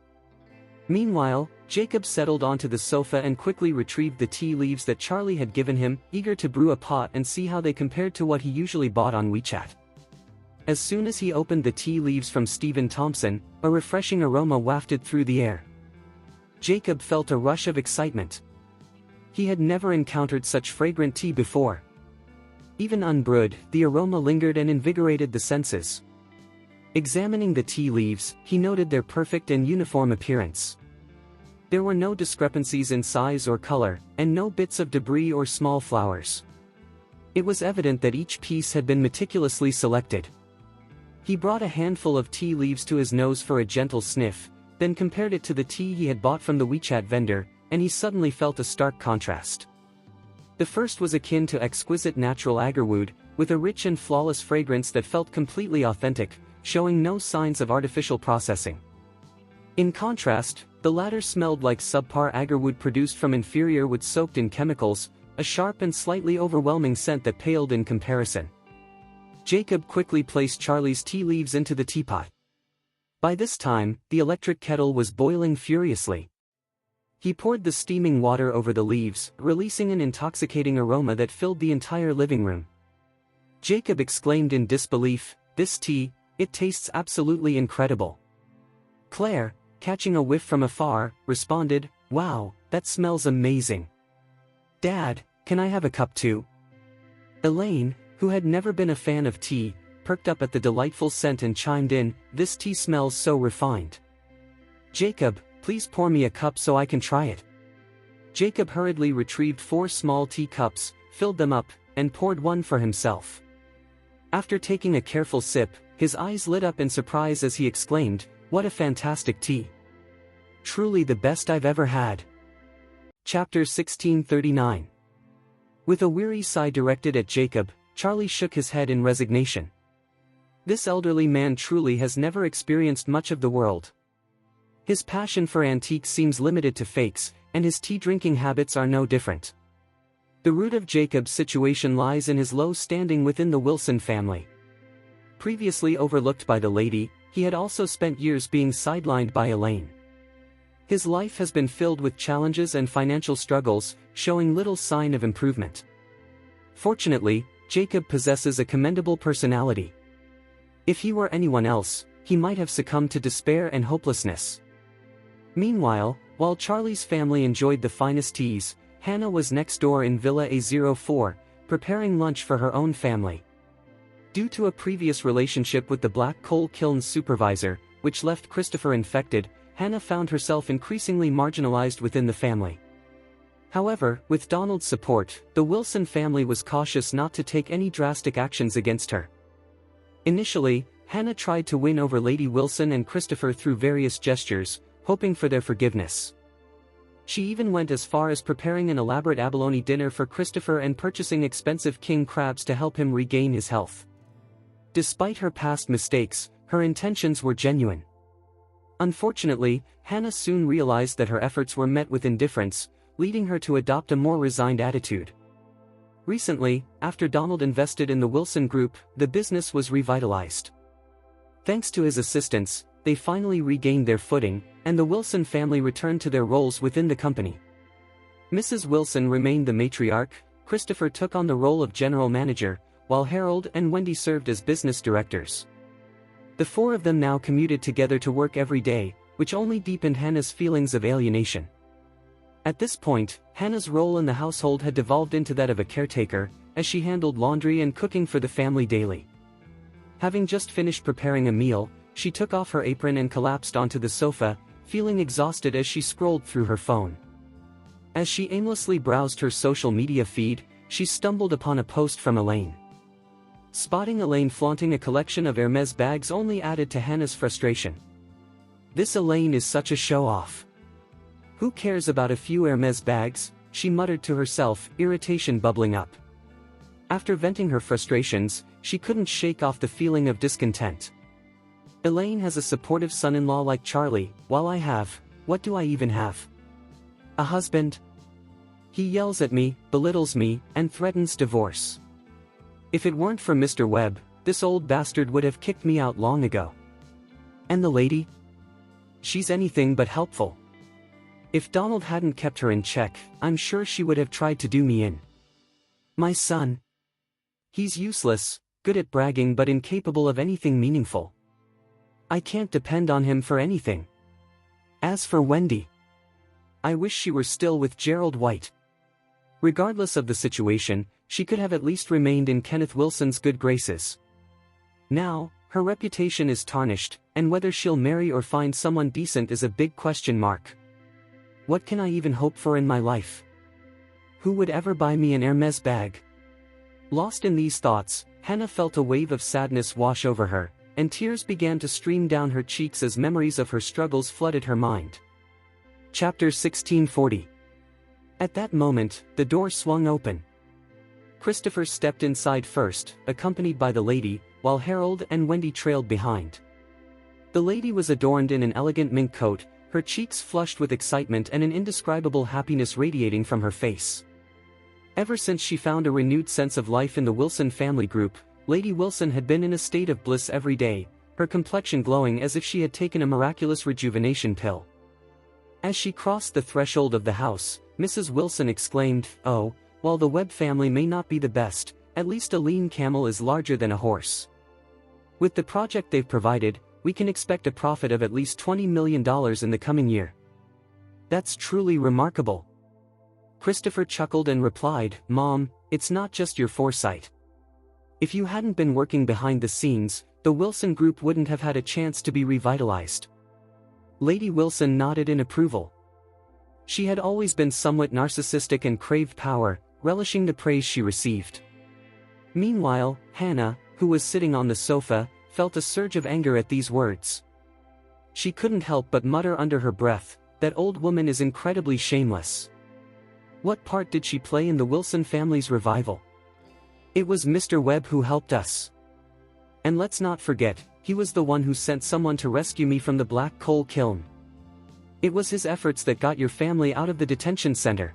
Meanwhile, Jacob settled onto the sofa and quickly retrieved the tea leaves that Charlie had given him, eager to brew a pot and see how they compared to what he usually bought on WeChat. As soon as he opened the tea leaves from Stephen Thompson, a refreshing aroma wafted through the air. Jacob felt a rush of excitement. He had never encountered such fragrant tea before. Even unbrewed, the aroma lingered and invigorated the senses. Examining the tea leaves, he noted their perfect and uniform appearance. There were no discrepancies in size or color, and no bits of debris or small flowers. It was evident that each piece had been meticulously selected. He brought a handful of tea leaves to his nose for a gentle sniff, then compared it to the tea he had bought from the WeChat vendor, and he suddenly felt a stark contrast. The first was akin to exquisite natural agarwood, with a rich and flawless fragrance that felt completely authentic, showing no signs of artificial processing. In contrast, the latter smelled like subpar agarwood produced from inferior wood soaked in chemicals, a sharp and slightly overwhelming scent that paled in comparison. Jacob quickly placed Charlie's tea leaves into the teapot. By this time, the electric kettle was boiling furiously. He poured the steaming water over the leaves, releasing an intoxicating aroma that filled the entire living room. Jacob exclaimed in disbelief, this tea, it tastes absolutely incredible. Claire, catching a whiff from afar, responded, wow, that smells amazing. Dad, can I have a cup too? Elaine, who had never been a fan of tea, perked up at the delightful scent and chimed in, this tea smells so refined. Jacob, please pour me a cup so I can try it. Jacob hurriedly retrieved 4 small tea cups, filled them up, and poured one for himself. After taking a careful sip, his eyes lit up in surprise as he exclaimed, what a fantastic tea. Truly the best I've ever had. Chapter 1639. With a weary sigh directed at Jacob, Charlie shook his head in resignation. This elderly man truly has never experienced much of the world. His passion for antiques seems limited to fakes, and his tea-drinking habits are no different. The root of Jacob's situation lies in his low standing within the Wilson family. Previously overlooked by the lady, he had also spent years being sidelined by Elaine. His life has been filled with challenges and financial struggles, showing little sign of improvement. Fortunately, Jacob possesses a commendable personality. If he were anyone else, he might have succumbed to despair and hopelessness. Meanwhile, While Charlie's family enjoyed the finest teas, Hannah was next door in Villa A04, preparing lunch for her own family. Due to a previous relationship with the black coal kiln supervisor, which left Christopher infected, Hannah found herself increasingly marginalized within the family. However, with Donald's support, the Wilson family was cautious not to take any drastic actions against her. Initially, Hannah tried to win over Lady Wilson and Christopher through various gestures, hoping for their forgiveness. She even went as far as preparing an elaborate abalone dinner for Christopher and purchasing expensive king crabs to help him regain his health. Despite her past mistakes, her intentions were genuine. Unfortunately, Hannah soon realized that her efforts were met with indifference, leading her to adopt a more resigned attitude. Recently, after Donald invested in the Wilson Group, the business was revitalized. Thanks to his assistance, they finally regained their footing, and the Wilson family returned to their roles within the company. Mrs. Wilson remained the matriarch, Christopher took on the role of general manager, while Harold and Wendy served as business directors. The four of them now commuted together to work every day, which only deepened Hannah's feelings of alienation. At this point, Hannah's role in the household had devolved into that of a caretaker, as she handled laundry and cooking for the family daily. Having just finished preparing a meal, she took off her apron and collapsed onto the sofa, feeling exhausted as she scrolled through her phone. As she aimlessly browsed her social media feed, she stumbled upon a post from Elaine. Spotting Elaine flaunting a collection of Hermes bags only added to Hannah's frustration. This Elaine is such a show-off. Who cares about a few Hermes bags, she muttered to herself, irritation bubbling up. After venting her frustrations, she couldn't shake off the feeling of discontent. Elaine has a supportive son-in-law like Charlie, while I have, what do I even have? A husband? He yells at me, belittles me, and threatens divorce. If it weren't for Mr. Webb, this old bastard would have kicked me out long ago. And the lady? She's anything but helpful. If Donald hadn't kept her in check, I'm sure she would have tried to do me in. My son. He's useless, good at bragging but incapable of anything meaningful. I can't depend on him for anything. As for Wendy, I wish she were still with Gerald White. Regardless of the situation, she could have at least remained in Kenneth Wilson's good graces. Now, her reputation is tarnished, and whether she'll marry or find someone decent is a big question mark. What can I even hope for in my life? Who would ever buy me an Hermes bag? Lost in these thoughts, Hannah felt a wave of sadness wash over her, and tears began to stream down her cheeks as memories of her struggles flooded her mind. Chapter 1640. At that moment, the door swung open. Christopher stepped inside first, accompanied by the lady, while Harold and Wendy trailed behind. The lady was adorned in an elegant mink coat, her cheeks flushed with excitement and an indescribable happiness radiating from her face. Ever since she found a renewed sense of life in the Wilson family group, Lady Wilson had been in a state of bliss every day, her complexion glowing as if she had taken a miraculous rejuvenation pill. As she crossed the threshold of the house, Mrs. Wilson exclaimed, "Oh, while the Webb family may not be the best, at least a lean camel is larger than a horse. With the project they've provided, we can expect a profit of at least $20 million in the coming year. That's truly remarkable." Christopher chuckled and replied, "Mom, it's not just your foresight. If you hadn't been working behind the scenes, the Wilson Group wouldn't have had a chance to be revitalized." Lady Wilson nodded in approval. She had always been somewhat narcissistic and craved power, relishing the praise she received. Meanwhile, Hannah, who was sitting on the sofa, felt a surge of anger at these words. She couldn't help but mutter under her breath, "That old woman is incredibly shameless." What part did she play in the Wilson family's revival? It was Mr. Webb who helped us. And let's not forget, he was the one who sent someone to rescue me from the black coal kiln. It was his efforts that got your family out of the detention center.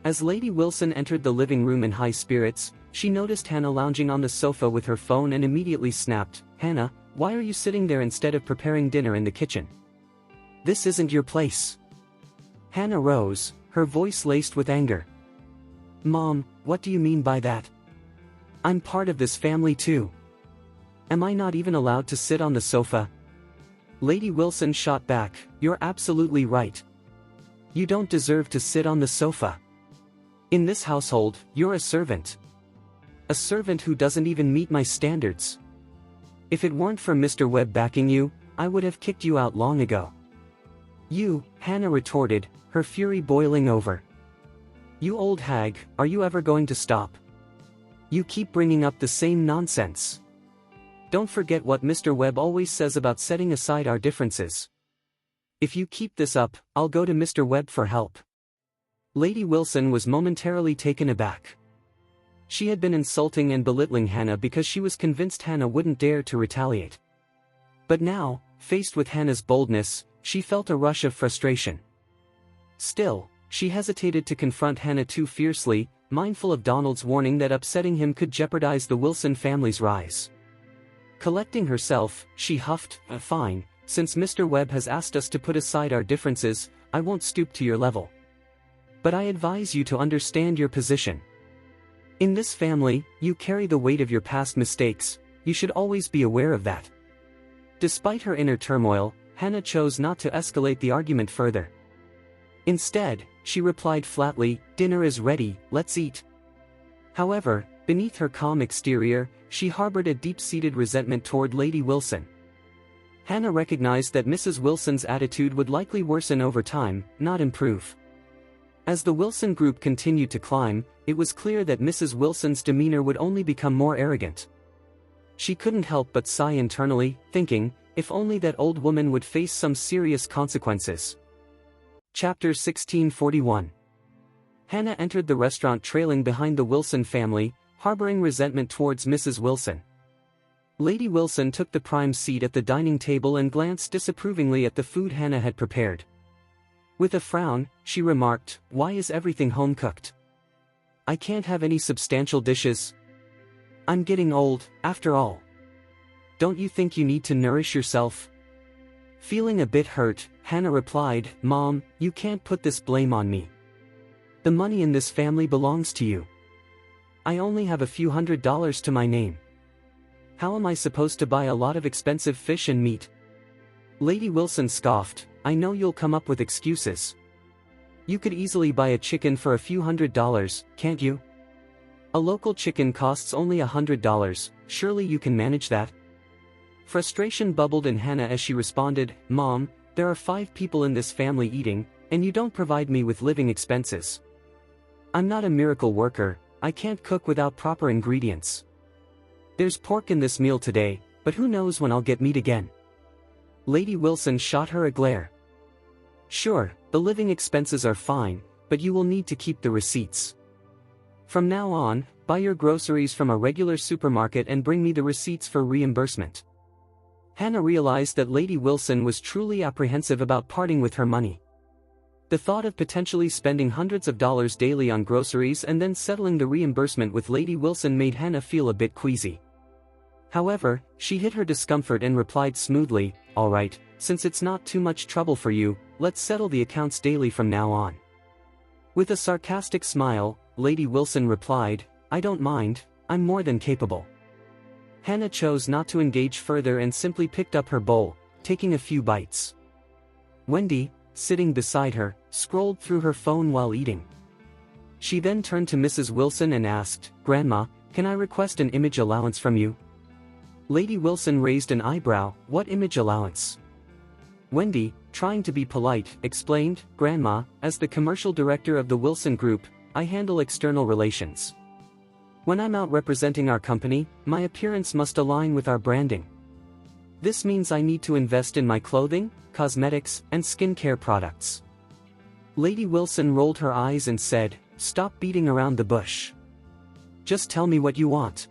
As Lady Wilson entered the living room in high spirits, she noticed Hannah lounging on the sofa with her phone and immediately snapped, "Hannah, why are you sitting there instead of preparing dinner in the kitchen? This isn't your place." Hannah rose, her voice laced with anger. "Mom, what do you mean by that? I'm part of this family too. Am I not even allowed to sit on the sofa?" Lady Wilson shot back, "You're absolutely right. You don't deserve to sit on the sofa. In this household, you're a servant. A servant who doesn't even meet my standards. If it weren't for Mr. Webb backing you, I would have kicked you out long ago. You, Hannah retorted, her fury boiling over. You old hag, are you ever going to stop? You keep bringing up the same nonsense. Don't forget what Mr. Webb always says about setting aside our differences. If you keep this up, I'll go to Mr. Webb for help. Lady Wilson was momentarily taken aback. She had been insulting and belittling Hannah because she was convinced Hannah wouldn't dare to retaliate. But now, faced with Hannah's boldness, she felt a rush of frustration. Still, she hesitated to confront Hannah too fiercely, mindful of Donald's warning that upsetting him could jeopardize the Wilson family's rise. Collecting herself, she huffed, Fine, since Mr. Webb has asked us to put aside our differences, I won't stoop to your level. But I advise you to understand your position. In this family, you carry the weight of your past mistakes, you should always be aware of that." Despite her inner turmoil, Hannah chose not to escalate the argument further. Instead, she replied flatly, "Dinner is ready, let's eat." However, beneath her calm exterior, she harbored a deep-seated resentment toward Lady Wilson. Hannah recognized that Mrs. Wilson's attitude would likely worsen over time, not improve. As the Wilson group continued to climb, it was clear that Mrs. Wilson's demeanor would only become more arrogant. She couldn't help but sigh internally, thinking, if only that old woman would face some serious consequences. Chapter 1641. Hannah entered the restaurant trailing behind the Wilson family, harboring resentment towards Mrs. Wilson. Lady Wilson took the prime seat at the dining table and glanced disapprovingly at the food Hannah had prepared. With a frown, she remarked, "Why is everything home-cooked? I can't have any substantial dishes. I'm getting old, after all. Don't you think you need to nourish yourself?" Feeling a bit hurt, Hannah replied, "Mom, you can't put this blame on me. The money in this family belongs to you. I only have a few $100s to my name. How am I supposed to buy a lot of expensive fish and meat?" Lady Wilson scoffed, "I know you'll come up with excuses. You could easily buy a chicken for a few $100s, can't you? A local chicken costs only $100, surely you can manage that?" Frustration bubbled in Hannah as she responded, "Mom, there are 5 people in this family eating, and you don't provide me with living expenses. I'm not a miracle worker, I can't cook without proper ingredients. There's pork in this meal today, but who knows when I'll get meat again." Lady Wilson shot her a glare. "Sure, the living expenses are fine, but you will need to keep the receipts. From now on, buy your groceries from a regular supermarket and bring me the receipts for reimbursement." Hannah realized that Lady Wilson was truly apprehensive about parting with her money. The thought of potentially spending hundreds of dollars daily on groceries and then settling the reimbursement with Lady Wilson made Hannah feel a bit queasy. However, she hid her discomfort and replied smoothly, "All right, since it's not too much trouble for you, let's settle the accounts daily from now on." With a sarcastic smile, Lady Wilson replied, "I don't mind, I'm more than capable." Hannah chose not to engage further and simply picked up her bowl, taking a few bites. Wendy, sitting beside her, scrolled through her phone while eating. She then turned to Mrs. Wilson and asked, "Grandma, can I request an image allowance from you?" Lady Wilson raised an eyebrow, "What image allowance?" Wendy, trying to be polite, explained, "Grandma, as the commercial director of the Wilson Group, I handle external relations. When I'm out representing our company, my appearance must align with our branding. This means I need to invest in my clothing, cosmetics, and skincare products." Lady Wilson rolled her eyes and said, "Stop beating around the bush. Just tell me what you want."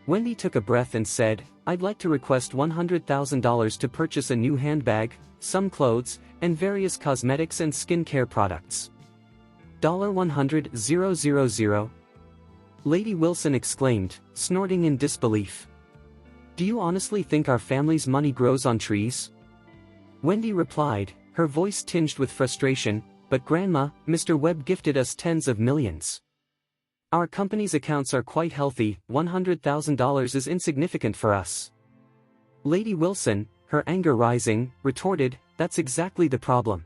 Wendy took a breath and said, "I'd like to request $100,000 to purchase a new handbag, some clothes, and various cosmetics and skincare products." $100,000? Lady Wilson exclaimed, snorting in disbelief. "Do you honestly think our family's money grows on trees?" Wendy replied, her voice tinged with frustration, "But Grandma, Mr. Webb gifted us tens of millions. Our company's accounts are quite healthy, $100,000 is insignificant for us." Lady Wilson, her anger rising, retorted, "That's exactly the problem.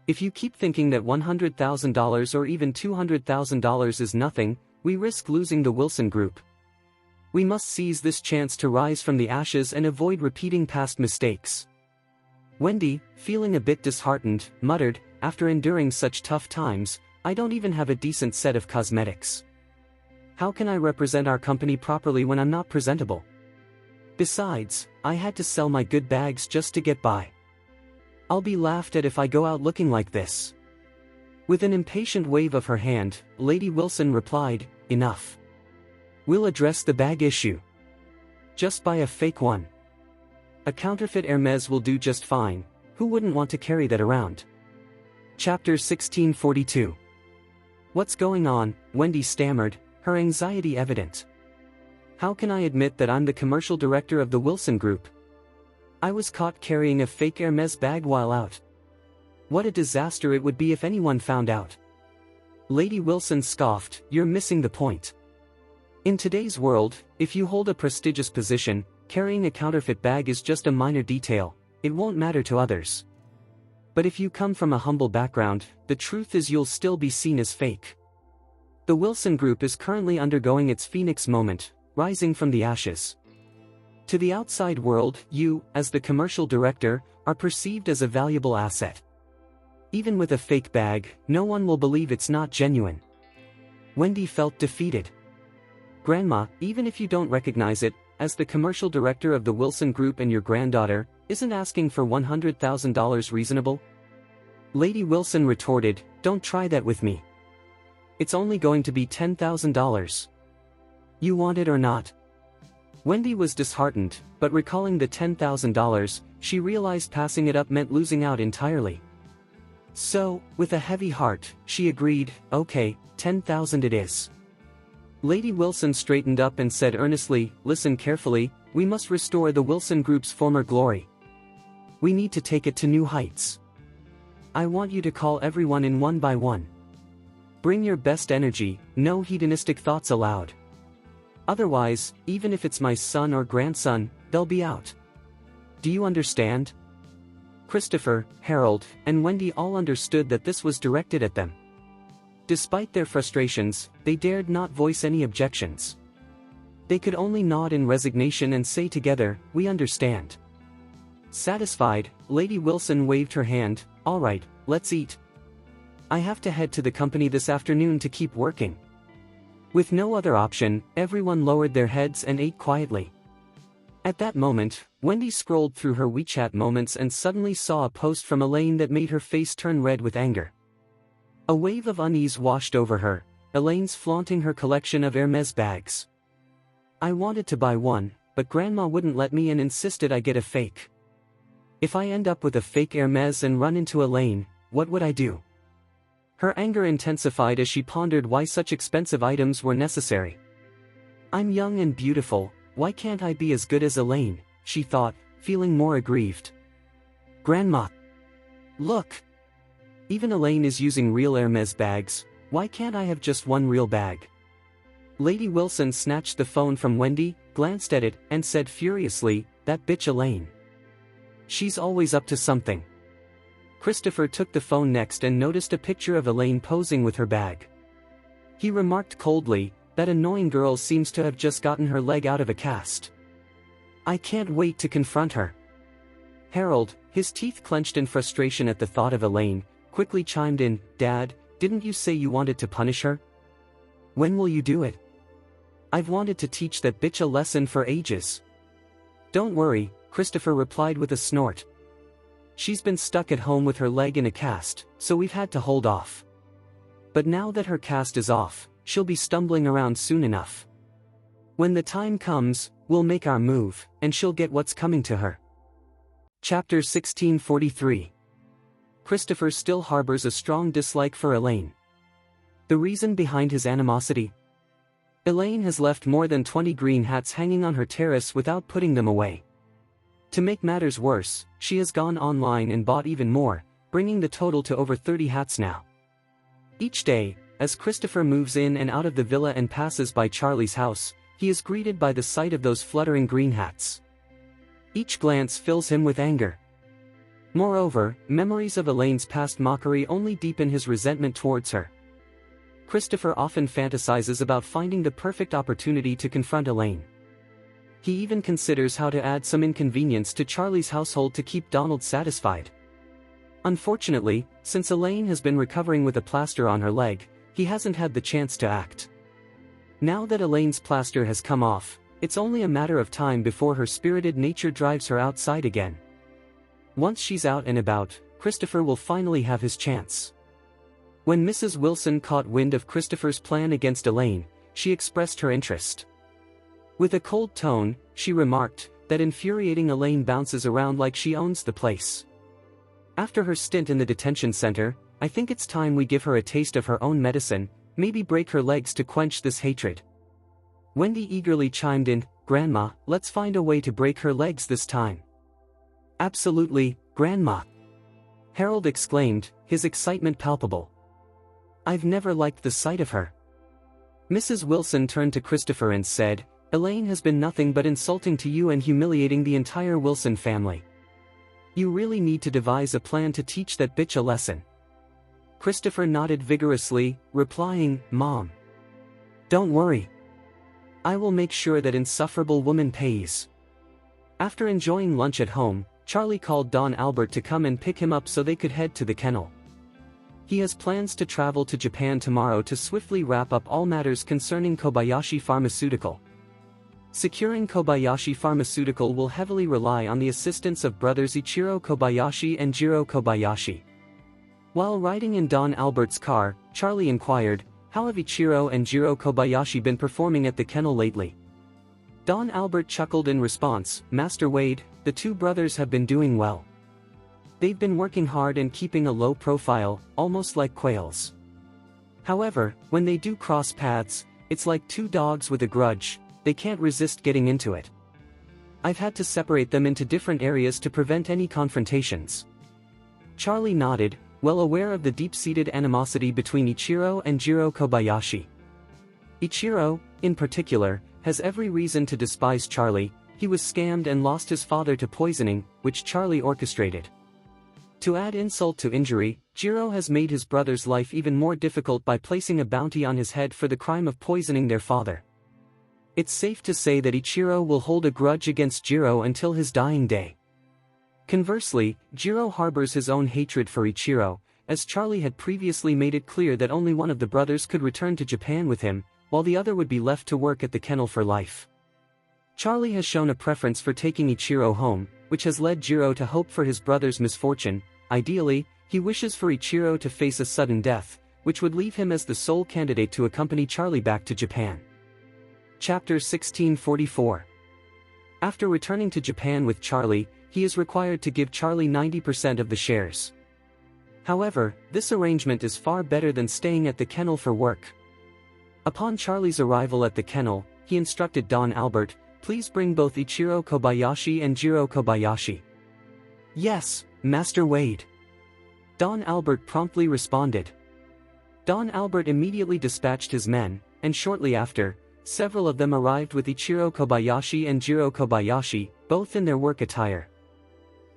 If you keep thinking that $100,000 or even $200,000 is nothing, we risk losing the Wilson Group. We must seize this chance to rise from the ashes and avoid repeating past mistakes. Wendy, feeling a bit disheartened, muttered, after enduring such tough times, I don't even have a decent set of cosmetics. How can I represent our company properly when I'm not presentable? Besides, I had to sell my good bags just to get by. I'll be laughed at if I go out looking like this. With an impatient wave of her hand, Lady Wilson replied, enough. We'll address the bag issue. Just buy a fake one. A counterfeit Hermes will do just fine. Who wouldn't want to carry that around? Chapter 1642. What's going on? Wendy stammered, her anxiety evident. How can I admit that I'm the commercial director of the Wilson Group? I was caught carrying a fake Hermes bag while out. What a disaster it would be if anyone found out. Lady Wilson scoffed, you're missing the point. In today's world, if you hold a prestigious position, carrying a counterfeit bag is just a minor detail, it won't matter to others. But if you come from a humble background, the truth is you'll still be seen as fake. The Wilson Group is currently undergoing its phoenix moment, rising from the ashes. To the outside world, you, as the commercial director, are perceived as a valuable asset. Even with a fake bag, no one will believe it's not genuine. Wendy felt defeated. Grandma, even if you don't recognize it, as the commercial director of the Wilson Group and your granddaughter, isn't asking for $100,000 reasonable? Lady Wilson retorted, don't try that with me. It's only going to be $10,000. You want it or not? Wendy was disheartened, but recalling the $10,000, she realized passing it up meant losing out entirely. So, with a heavy heart, she agreed, okay, $10,000 it is. Lady Wilson straightened up and said earnestly, listen carefully, we must restore the Wilson Group's former glory. We need to take it to new heights. I want you to call everyone in one by one. Bring your best energy, no hedonistic thoughts allowed. Otherwise, even if it's my son or grandson, they'll be out. Do you understand? Christopher, Harold, and Wendy all understood that this was directed at them. Despite their frustrations, they dared not voice any objections. They could only nod in resignation and say together, we understand. Satisfied, Lady Wilson waved her hand, all right, let's eat. I have to head to the company this afternoon to keep working. With no other option, everyone lowered their heads and ate quietly. At that moment, Wendy scrolled through her WeChat moments and suddenly saw a post from Elaine that made her face turn red with anger. A wave of unease washed over her, Elaine's flaunting her collection of Hermes bags. I wanted to buy one, but Grandma wouldn't let me and insisted I get a fake. If I end up with a fake Hermes and run into Elaine, what would I do? Her anger intensified as she pondered why such expensive items were necessary. I'm young and beautiful, why can't I be as good as Elaine, she thought, feeling more aggrieved. Grandma! Look! Even Elaine is using real Hermes bags, why can't I have just one real bag? Lady Wilson snatched the phone from Wendy, glanced at it, and said furiously, that bitch Elaine. She's always up to something. Christopher took the phone next and noticed a picture of Elaine posing with her bag. He remarked coldly, that annoying girl seems to have just gotten her leg out of a cast. I can't wait to confront her. Harold, his teeth clenched in frustration at the thought of Elaine, quickly chimed in, Dad, didn't you say you wanted to punish her? When will you do it? I've wanted to teach that bitch a lesson for ages. Don't worry, Christopher replied with a snort. She's been stuck at home with her leg in a cast, so we've had to hold off. But now that her cast is off, she'll be stumbling around soon enough. When the time comes, we'll make our move, and she'll get what's coming to her. Chapter 1643. Christopher still harbors a strong dislike for Elaine. The reason behind his animosity? Elaine has left more than 20 green hats hanging on her terrace without putting them away. To make matters worse, she has gone online and bought even more, bringing the total to over 30 hats now. Each day, as Christopher moves in and out of the villa and passes by Charlie's house, he is greeted by the sight of those fluttering green hats. Each glance fills him with anger. Moreover, memories of Elaine's past mockery only deepen his resentment towards her. Christopher often fantasizes about finding the perfect opportunity to confront Elaine. He even considers how to add some inconvenience to Charlie's household to keep Donald satisfied. Unfortunately, since Elaine has been recovering with a plaster on her leg, he hasn't had the chance to act. Now that Elaine's plaster has come off, it's only a matter of time before her spirited nature drives her outside again. Once she's out and about, Christopher will finally have his chance. When Mrs. Wilson caught wind of Christopher's plan against Elaine, she expressed her interest. With a cold tone, she remarked, "That infuriating Elaine bounces around like she owns the place. After her stint in the detention center, I think it's time we give her a taste of her own medicine, maybe break her legs to quench this hatred." Wendy eagerly chimed in, "Grandma, let's find a way to break her legs this time." "Absolutely, Grandma," Harold exclaimed, his excitement palpable. "I've never liked the sight of her." Mrs. Wilson turned to Christopher and said, "Elaine has been nothing but insulting to you and humiliating the entire Wilson family. You really need to devise a plan to teach that bitch a lesson." Christopher nodded vigorously, replying, "Mom, don't worry. I will make sure that insufferable woman pays." After enjoying lunch at home, Charlie called Don Albert to come and pick him up so they could head to the kennel. He has plans to travel to Japan tomorrow to swiftly wrap up all matters concerning Kobayashi Pharmaceutical. Securing Kobayashi Pharmaceutical will heavily rely on the assistance of brothers Ichiro Kobayashi and Jiro Kobayashi. While riding in Don Albert's car, Charlie inquired, "How have Ichiro and Jiro Kobayashi been performing at the kennel lately?" Don Albert chuckled in response, "Master Wade, the two brothers have been doing well. They've been working hard and keeping a low profile, almost like quails. However, when they do cross paths, it's like two dogs with a grudge, they can't resist getting into it. I've had to separate them into different areas to prevent any confrontations." Charlie nodded, well aware of the deep-seated animosity between Ichiro and Jiro Kobayashi. Ichiro, in particular, has every reason to despise Charlie. He was scammed and lost his father to poisoning, which Charlie orchestrated. To add insult to injury, Jiro has made his brother's life even more difficult by placing a bounty on his head for the crime of poisoning their father. It's safe to say that Ichiro will hold a grudge against Jiro until his dying day. Conversely, Jiro harbors his own hatred for Ichiro, as Charlie had previously made it clear that only one of the brothers could return to Japan with him, while the other would be left to work at the kennel for life. Charlie has shown a preference for taking Ichiro home, which has led Jiro to hope for his brother's misfortune. Ideally, he wishes for Ichiro to face a sudden death, which would leave him as the sole candidate to accompany Charlie back to Japan. Chapter 1644. After returning to Japan with Charlie, he is required to give Charlie 90% of the shares. However, this arrangement is far better than staying at the kennel for work. Upon Charlie's arrival at the kennel, he instructed Don Albert, "Please bring both Ichiro Kobayashi and Jiro Kobayashi." "Yes, Master Wade." Don Albert promptly responded. Don Albert immediately dispatched his men, and shortly after, several of them arrived with Ichiro Kobayashi and Jiro Kobayashi, both in their work attire.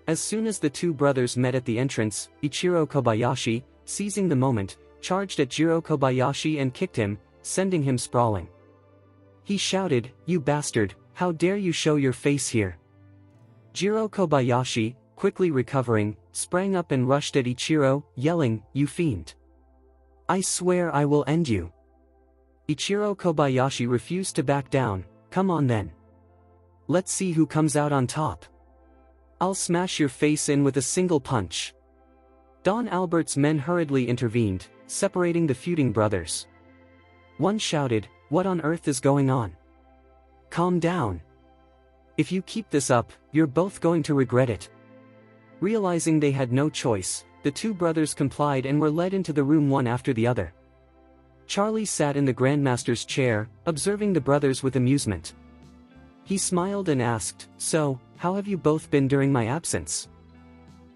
As soon as the two brothers met at the entrance, Ichiro Kobayashi, seizing the moment, charged at Jiro Kobayashi and kicked him, sending him sprawling. He shouted, "You bastard, how dare you show your face here!" Jiro Kobayashi, quickly recovering, sprang up and rushed at Ichiro, yelling, "You fiend! I swear I will end you." Ichiro Kobayashi refused to back down. "Come on then. Let's see who comes out on top. I'll smash your face in with a single punch." Don Albert's men hurriedly intervened, separating the feuding brothers. One shouted, "What on earth is going on? Calm down. If you keep this up, you're both going to regret it." Realizing they had no choice, the two brothers complied and were led into the room one after the other. Charlie sat in the Grandmaster's chair, observing the brothers with amusement. He smiled and asked, "So, how have you both been during my absence?"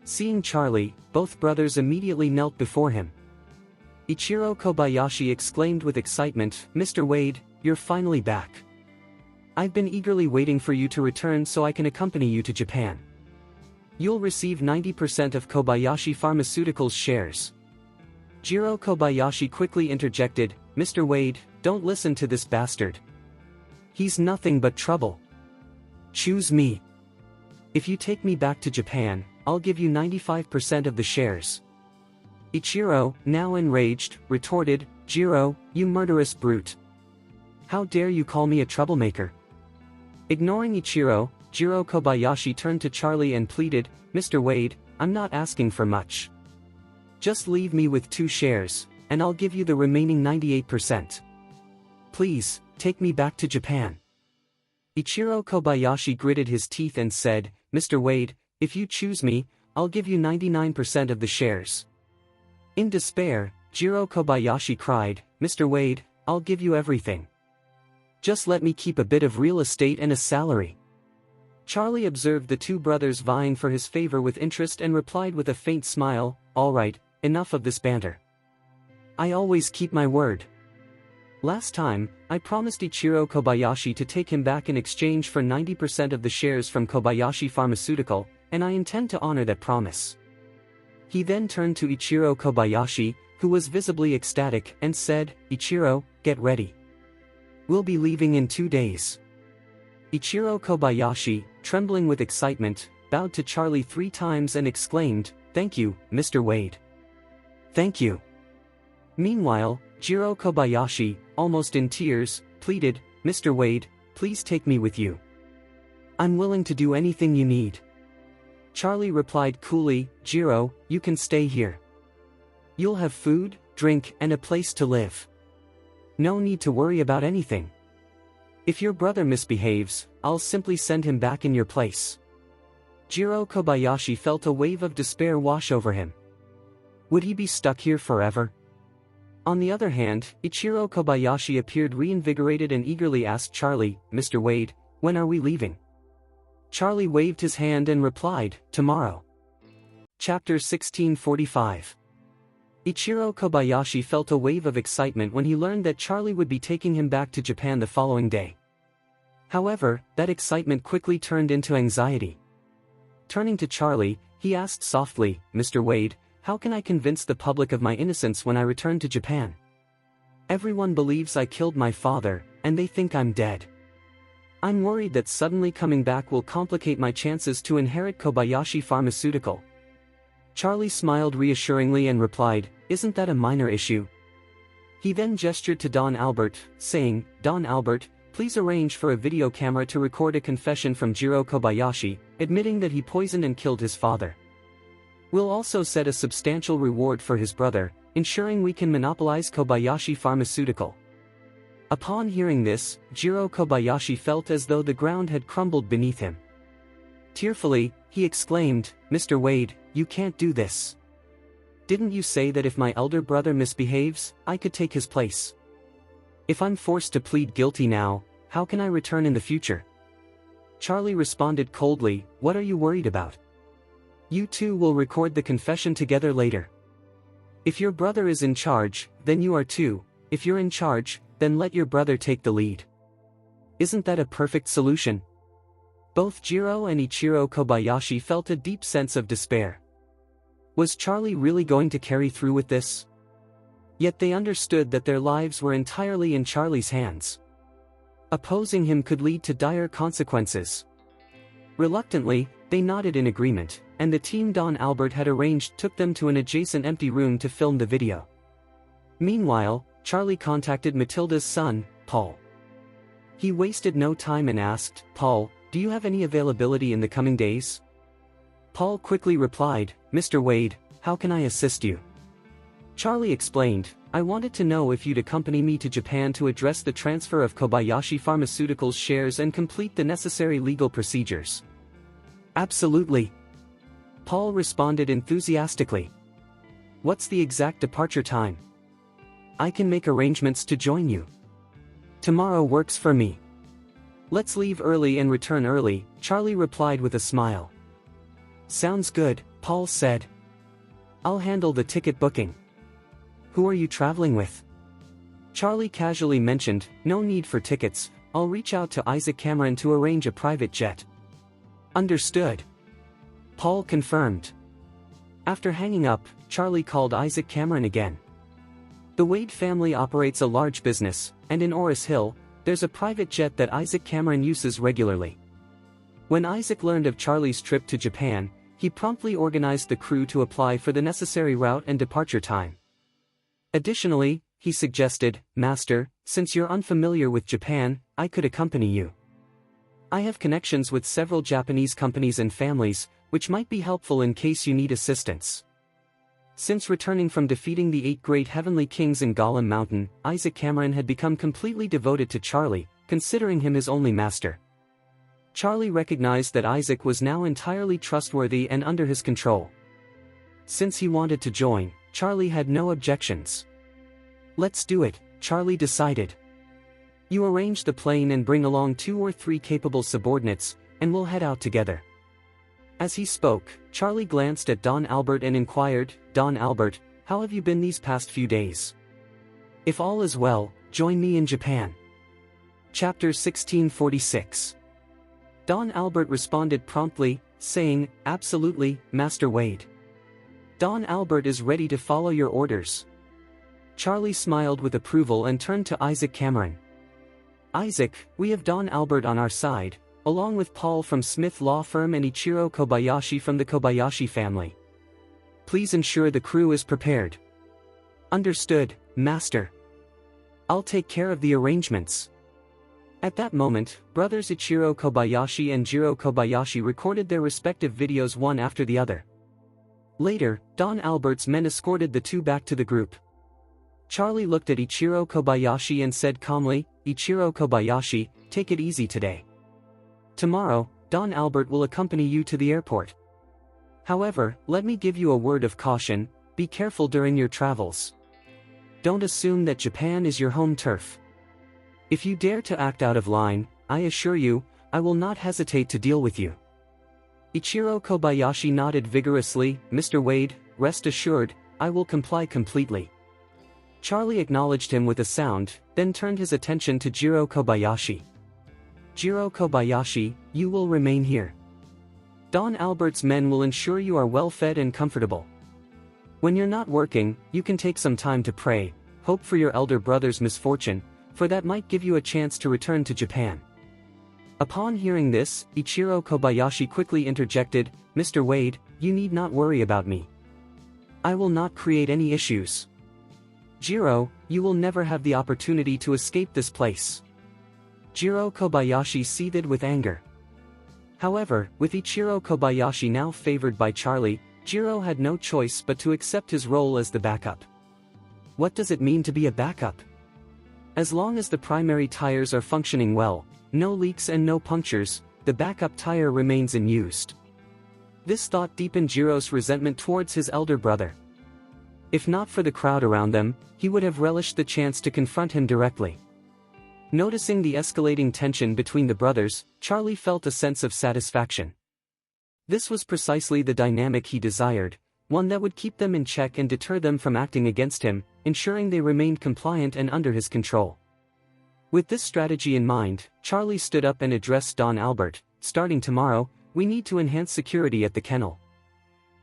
Seeing Charlie, both brothers immediately knelt before him. Ichiro Kobayashi exclaimed with excitement, "Mr. Wade, you're finally back. I've been eagerly waiting for you to return so I can accompany you to Japan." You'll receive 90% of Kobayashi Pharmaceuticals shares. Jiro Kobayashi quickly interjected, Mr. Wade, don't listen to this bastard. He's nothing but trouble. Choose me. If you take me back to Japan, I'll give you 95% of the shares. Ichiro, now enraged, retorted, Jiro, you murderous brute. How dare you call me a troublemaker? Ignoring Ichiro, Jiro Kobayashi turned to Charlie and pleaded, Mr. Wade, I'm not asking for much. Just leave me with 2 shares, and I'll give you the remaining 98%. Please, take me back to Japan. Ichiro Kobayashi gritted his teeth and said, Mr. Wade, if you choose me, I'll give you 99% of the shares. In despair, Jiro Kobayashi cried, Mr. Wade, I'll give you everything. Just let me keep a bit of real estate and a salary. Charlie observed the 2 brothers vying for his favor with interest and replied with a faint smile, all right, enough of this banter. I always keep my word. Last time, I promised Ichiro Kobayashi to take him back in exchange for 90% of the shares from Kobayashi Pharmaceutical, and I intend to honor that promise. He then turned to Ichiro Kobayashi, who was visibly ecstatic, and said, Ichiro, get ready. We'll be leaving in 2 days. Ichiro Kobayashi, trembling with excitement, bowed to Charlie 3 times and exclaimed, Thank you, Mr. Wade. Thank you. Meanwhile, Jiro Kobayashi, almost in tears, pleaded, Mr. Wade, please take me with you. I'm willing to do anything you need. Charlie replied coolly, Jiro, you can stay here. You'll have food, drink, and a place to live. No need to worry about anything. If your brother misbehaves, I'll simply send him back in your place. Jiro Kobayashi felt a wave of despair wash over him. Would he be stuck here forever? On the other hand, Ichiro Kobayashi appeared reinvigorated and eagerly asked Charlie, Mr. Wade, when are we leaving? Charlie waved his hand and replied, tomorrow. Chapter 1645. Ichiro Kobayashi felt a wave of excitement when he learned that Charlie would be taking him back to Japan the following day. However, that excitement quickly turned into anxiety. Turning to Charlie, he asked softly, Mr. Wade, how can I convince the public of my innocence when I return to Japan? Everyone believes I killed my father, and they think I'm dead. I'm worried that suddenly coming back will complicate my chances to inherit Kobayashi Pharmaceutical. Charlie smiled reassuringly and replied, isn't that a minor issue? He then gestured to Don Albert, saying, Don Albert, please arrange for a video camera to record a confession from Jiro Kobayashi, admitting that he poisoned and killed his father. We'll also set a substantial reward for his brother, ensuring we can monopolize Kobayashi Pharmaceutical. Upon hearing this, Jiro Kobayashi felt as though the ground had crumbled beneath him. Tearfully, he exclaimed, Mr. Wade, you can't do this. Didn't you say that if my elder brother misbehaves, I could take his place? If I'm forced to plead guilty now, how can I return in the future? Charlie responded coldly, what are you worried about? You two will record the confession together later. If your brother is in charge, then you are too. If you're in charge, then let your brother take the lead. Isn't that a perfect solution? Both Jiro and Ichiro Kobayashi felt a deep sense of despair. Was Charlie really going to carry through with this? Yet they understood that their lives were entirely in Charlie's hands. Opposing him could lead to dire consequences. Reluctantly, they nodded in agreement, and the team Don Albert had arranged took them to an adjacent empty room to film the video. Meanwhile, Charlie contacted Matilda's son, Paul. He wasted no time and asked, Paul, do you have any availability in the coming days? Paul quickly replied, Mr. Wade, how can I assist you? Charlie explained, I wanted to know if you'd accompany me to Japan to address the transfer of Kobayashi Pharmaceuticals shares and complete the necessary legal procedures. Absolutely. Paul responded enthusiastically. What's the exact departure time? I can make arrangements to join you. Tomorrow works for me. Let's leave early and return early, Charlie replied with a smile. Sounds good, Paul said. I'll handle the ticket booking. Who are you traveling with? Charlie casually mentioned, no need for tickets, I'll reach out to Isaac Cameron to arrange a private jet. Understood. Paul confirmed. After hanging up, Charlie called Isaac Cameron again. The Wade family operates a large business, and in Orus Hill, there's a private jet that Isaac Cameron uses regularly. When Isaac learned of Charlie's trip to Japan, he promptly organized the crew to apply for the necessary route and departure time. Additionally, he suggested, "Master, since you're unfamiliar with Japan, I could accompany you. I have connections with several Japanese companies and families, which might be helpful in case you need assistance." Since returning from defeating the 8 great heavenly kings in Golem Mountain, Isaac Cameron had become completely devoted to Charlie, considering him his only master. Charlie recognized that Isaac was now entirely trustworthy and under his control. Since he wanted to join, Charlie had no objections. "Let's do it," Charlie decided. "You arrange the plane and bring along 2 or 3 capable subordinates, and we'll head out together." As he spoke, Charlie glanced at Don Albert and inquired, "Don Albert, how have you been these past few days? If all is well, join me in Japan." Chapter 1646. Don Albert responded promptly, saying, "Absolutely, Master Wade. Don Albert is ready to follow your orders." Charlie smiled with approval and turned to Isaac Cameron. "Isaac, we have Don Albert on our side, along with Paul from Smith Law Firm and Ichiro Kobayashi from the Kobayashi family. Please ensure the crew is prepared." "Understood, Master. I'll take care of the arrangements." At that moment, brothers Ichiro Kobayashi and Jiro Kobayashi recorded their respective videos one after the other. Later, Don Albert's men escorted the two back to the group. Charlie looked at Ichiro Kobayashi and said calmly, "Ichiro Kobayashi, take it easy today. Tomorrow, Don Albert will accompany you to the airport. However, let me give you a word of caution, be careful during your travels. Don't assume that Japan is your home turf. If you dare to act out of line, I assure you, I will not hesitate to deal with you." Ichiro Kobayashi nodded vigorously, "Mr. Wade, rest assured, I will comply completely." Charlie acknowledged him with a sound, then turned his attention to Jiro Kobayashi. "Jiro Kobayashi, you will remain here. Don Albert's men will ensure you are well fed and comfortable. When you're not working, you can take some time to pray, hope for your elder brother's misfortune, for that might give you a chance to return to Japan." Upon hearing this, Ichiro Kobayashi quickly interjected, "Mr. Wade, you need not worry about me. I will not create any issues. Jiro, you will never have the opportunity to escape this place." Jiro Kobayashi seethed with anger. However, with Ichiro Kobayashi now favored by Charlie, Jiro had no choice but to accept his role as the backup. What does it mean to be a backup? As long as the primary tires are functioning well, no leaks and no punctures, the backup tire remains unused. This thought deepened Jiro's resentment towards his elder brother. If not for the crowd around them, he would have relished the chance to confront him directly. Noticing the escalating tension between the brothers, Charlie felt a sense of satisfaction. This was precisely the dynamic he desired, one that would keep them in check and deter them from acting against him, ensuring they remained compliant and under his control. With this strategy in mind, Charlie stood up and addressed Don Albert, "Starting tomorrow, we need to enhance security at the kennel.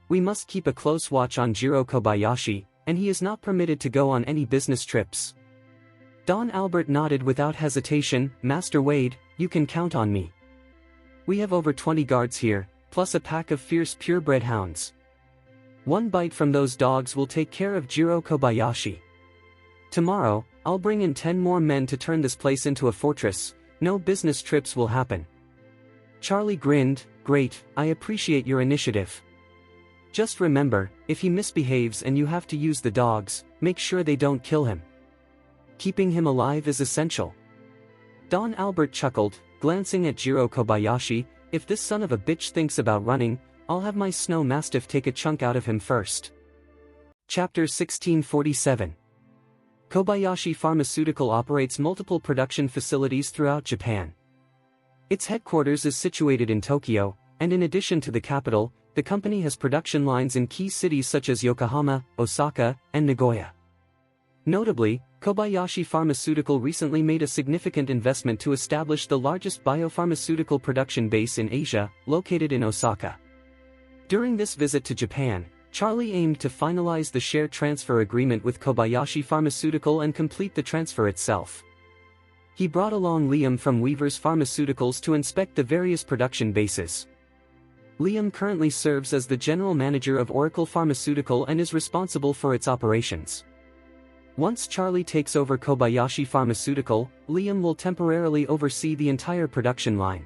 We must keep a close watch on Jiro Kobayashi, and he is not permitted to go on any business trips." Don Albert nodded without hesitation, "Master Wade, you can count on me. We have over 20 guards here, plus a pack of fierce purebred hounds. One bite from those dogs will take care of Jiro Kobayashi. Tomorrow, I'll bring in 10 more men to turn this place into a fortress, no business trips will happen." Charlie grinned, "Great, I appreciate your initiative. Just remember, if he misbehaves and you have to use the dogs, make sure they don't kill him. Keeping him alive is essential." Don Albert chuckled, glancing at Jiro Kobayashi, "If this son of a bitch thinks about running, I'll have my snow mastiff take a chunk out of him first." Chapter 1647. Kobayashi Pharmaceutical operates multiple production facilities throughout Japan. Its headquarters is situated in Tokyo, and in addition to the capital, the company has production lines in key cities such as Yokohama, Osaka, and Nagoya. Notably, Kobayashi Pharmaceutical recently made a significant investment to establish the largest biopharmaceutical production base in Asia, located in Osaka. During this visit to Japan, Charlie aimed to finalize the share transfer agreement with Kobayashi Pharmaceutical and complete the transfer itself. He brought along Liam from Weaver's Pharmaceuticals to inspect the various production bases. Liam currently serves as the general manager of Oracle Pharmaceutical and is responsible for its operations. Once Charlie takes over Kobayashi Pharmaceutical, Liam will temporarily oversee the entire production line.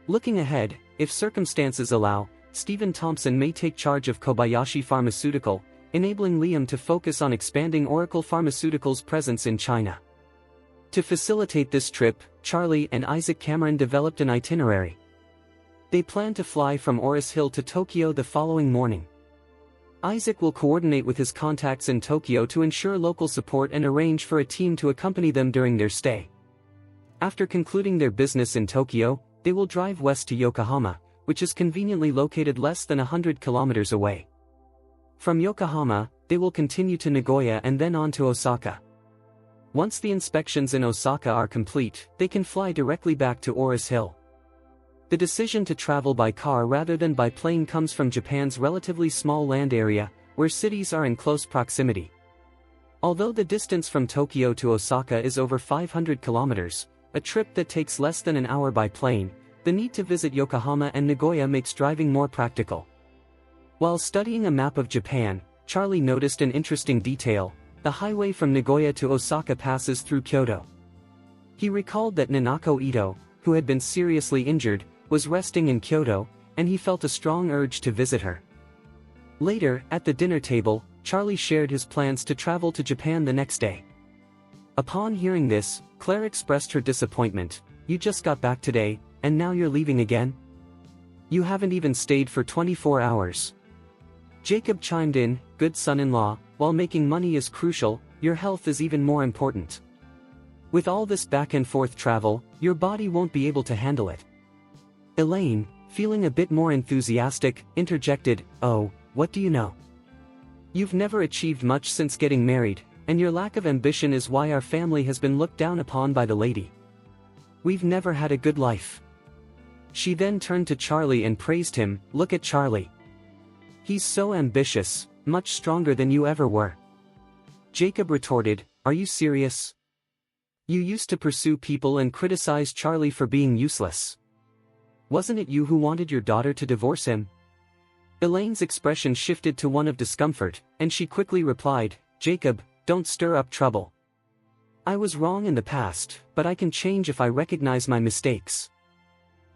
Looking ahead, if circumstances allow, Stephen Thompson may take charge of Kobayashi Pharmaceutical, enabling Liam to focus on expanding Oracle Pharmaceutical's presence in China. To facilitate this trip, Charlie and Isaac Cameron developed an itinerary. They plan to fly from Orus Hill to Tokyo the following morning. Isaac will coordinate with his contacts in Tokyo to ensure local support and arrange for a team to accompany them during their stay. After concluding their business in Tokyo, they will drive west to Yokohama, which is conveniently located less than 100 kilometers away. From Yokohama, they will continue to Nagoya and then on to Osaka. Once the inspections in Osaka are complete, they can fly directly back to Orus Hill. The decision to travel by car rather than by plane comes from Japan's relatively small land area, where cities are in close proximity. Although the distance from Tokyo to Osaka is over 500 kilometers, a trip that takes less than an hour by plane, the need to visit Yokohama and Nagoya makes driving more practical. While studying a map of Japan, Charlie noticed an interesting detail: the highway from Nagoya to Osaka passes through Kyoto. He recalled that Ninako Ito, who had been seriously injured, was resting in Kyoto, and he felt a strong urge to visit her. Later, at the dinner table, Charlie shared his plans to travel to Japan the next day. Upon hearing this, Claire expressed her disappointment. "You just got back today, and now you're leaving again? You haven't even stayed for 24 hours. Jacob chimed in, "Good son-in-law, while making money is crucial, your health is even more important. With all this back-and-forth travel, your body won't be able to handle it." Elaine, feeling a bit more enthusiastic, interjected, "Oh, what do you know? You've never achieved much since getting married, and your lack of ambition is why our family has been looked down upon by the lady. We've never had a good life." She then turned to Charlie and praised him. "Look at Charlie. He's so ambitious, much stronger than you ever were." Jacob retorted, "Are you serious? You used to pursue people and criticize Charlie for being useless. Wasn't it you who wanted your daughter to divorce him?" Elaine's expression shifted to one of discomfort, and she quickly replied, "Jacob, don't stir up trouble. I was wrong in the past, but I can change if I recognize my mistakes."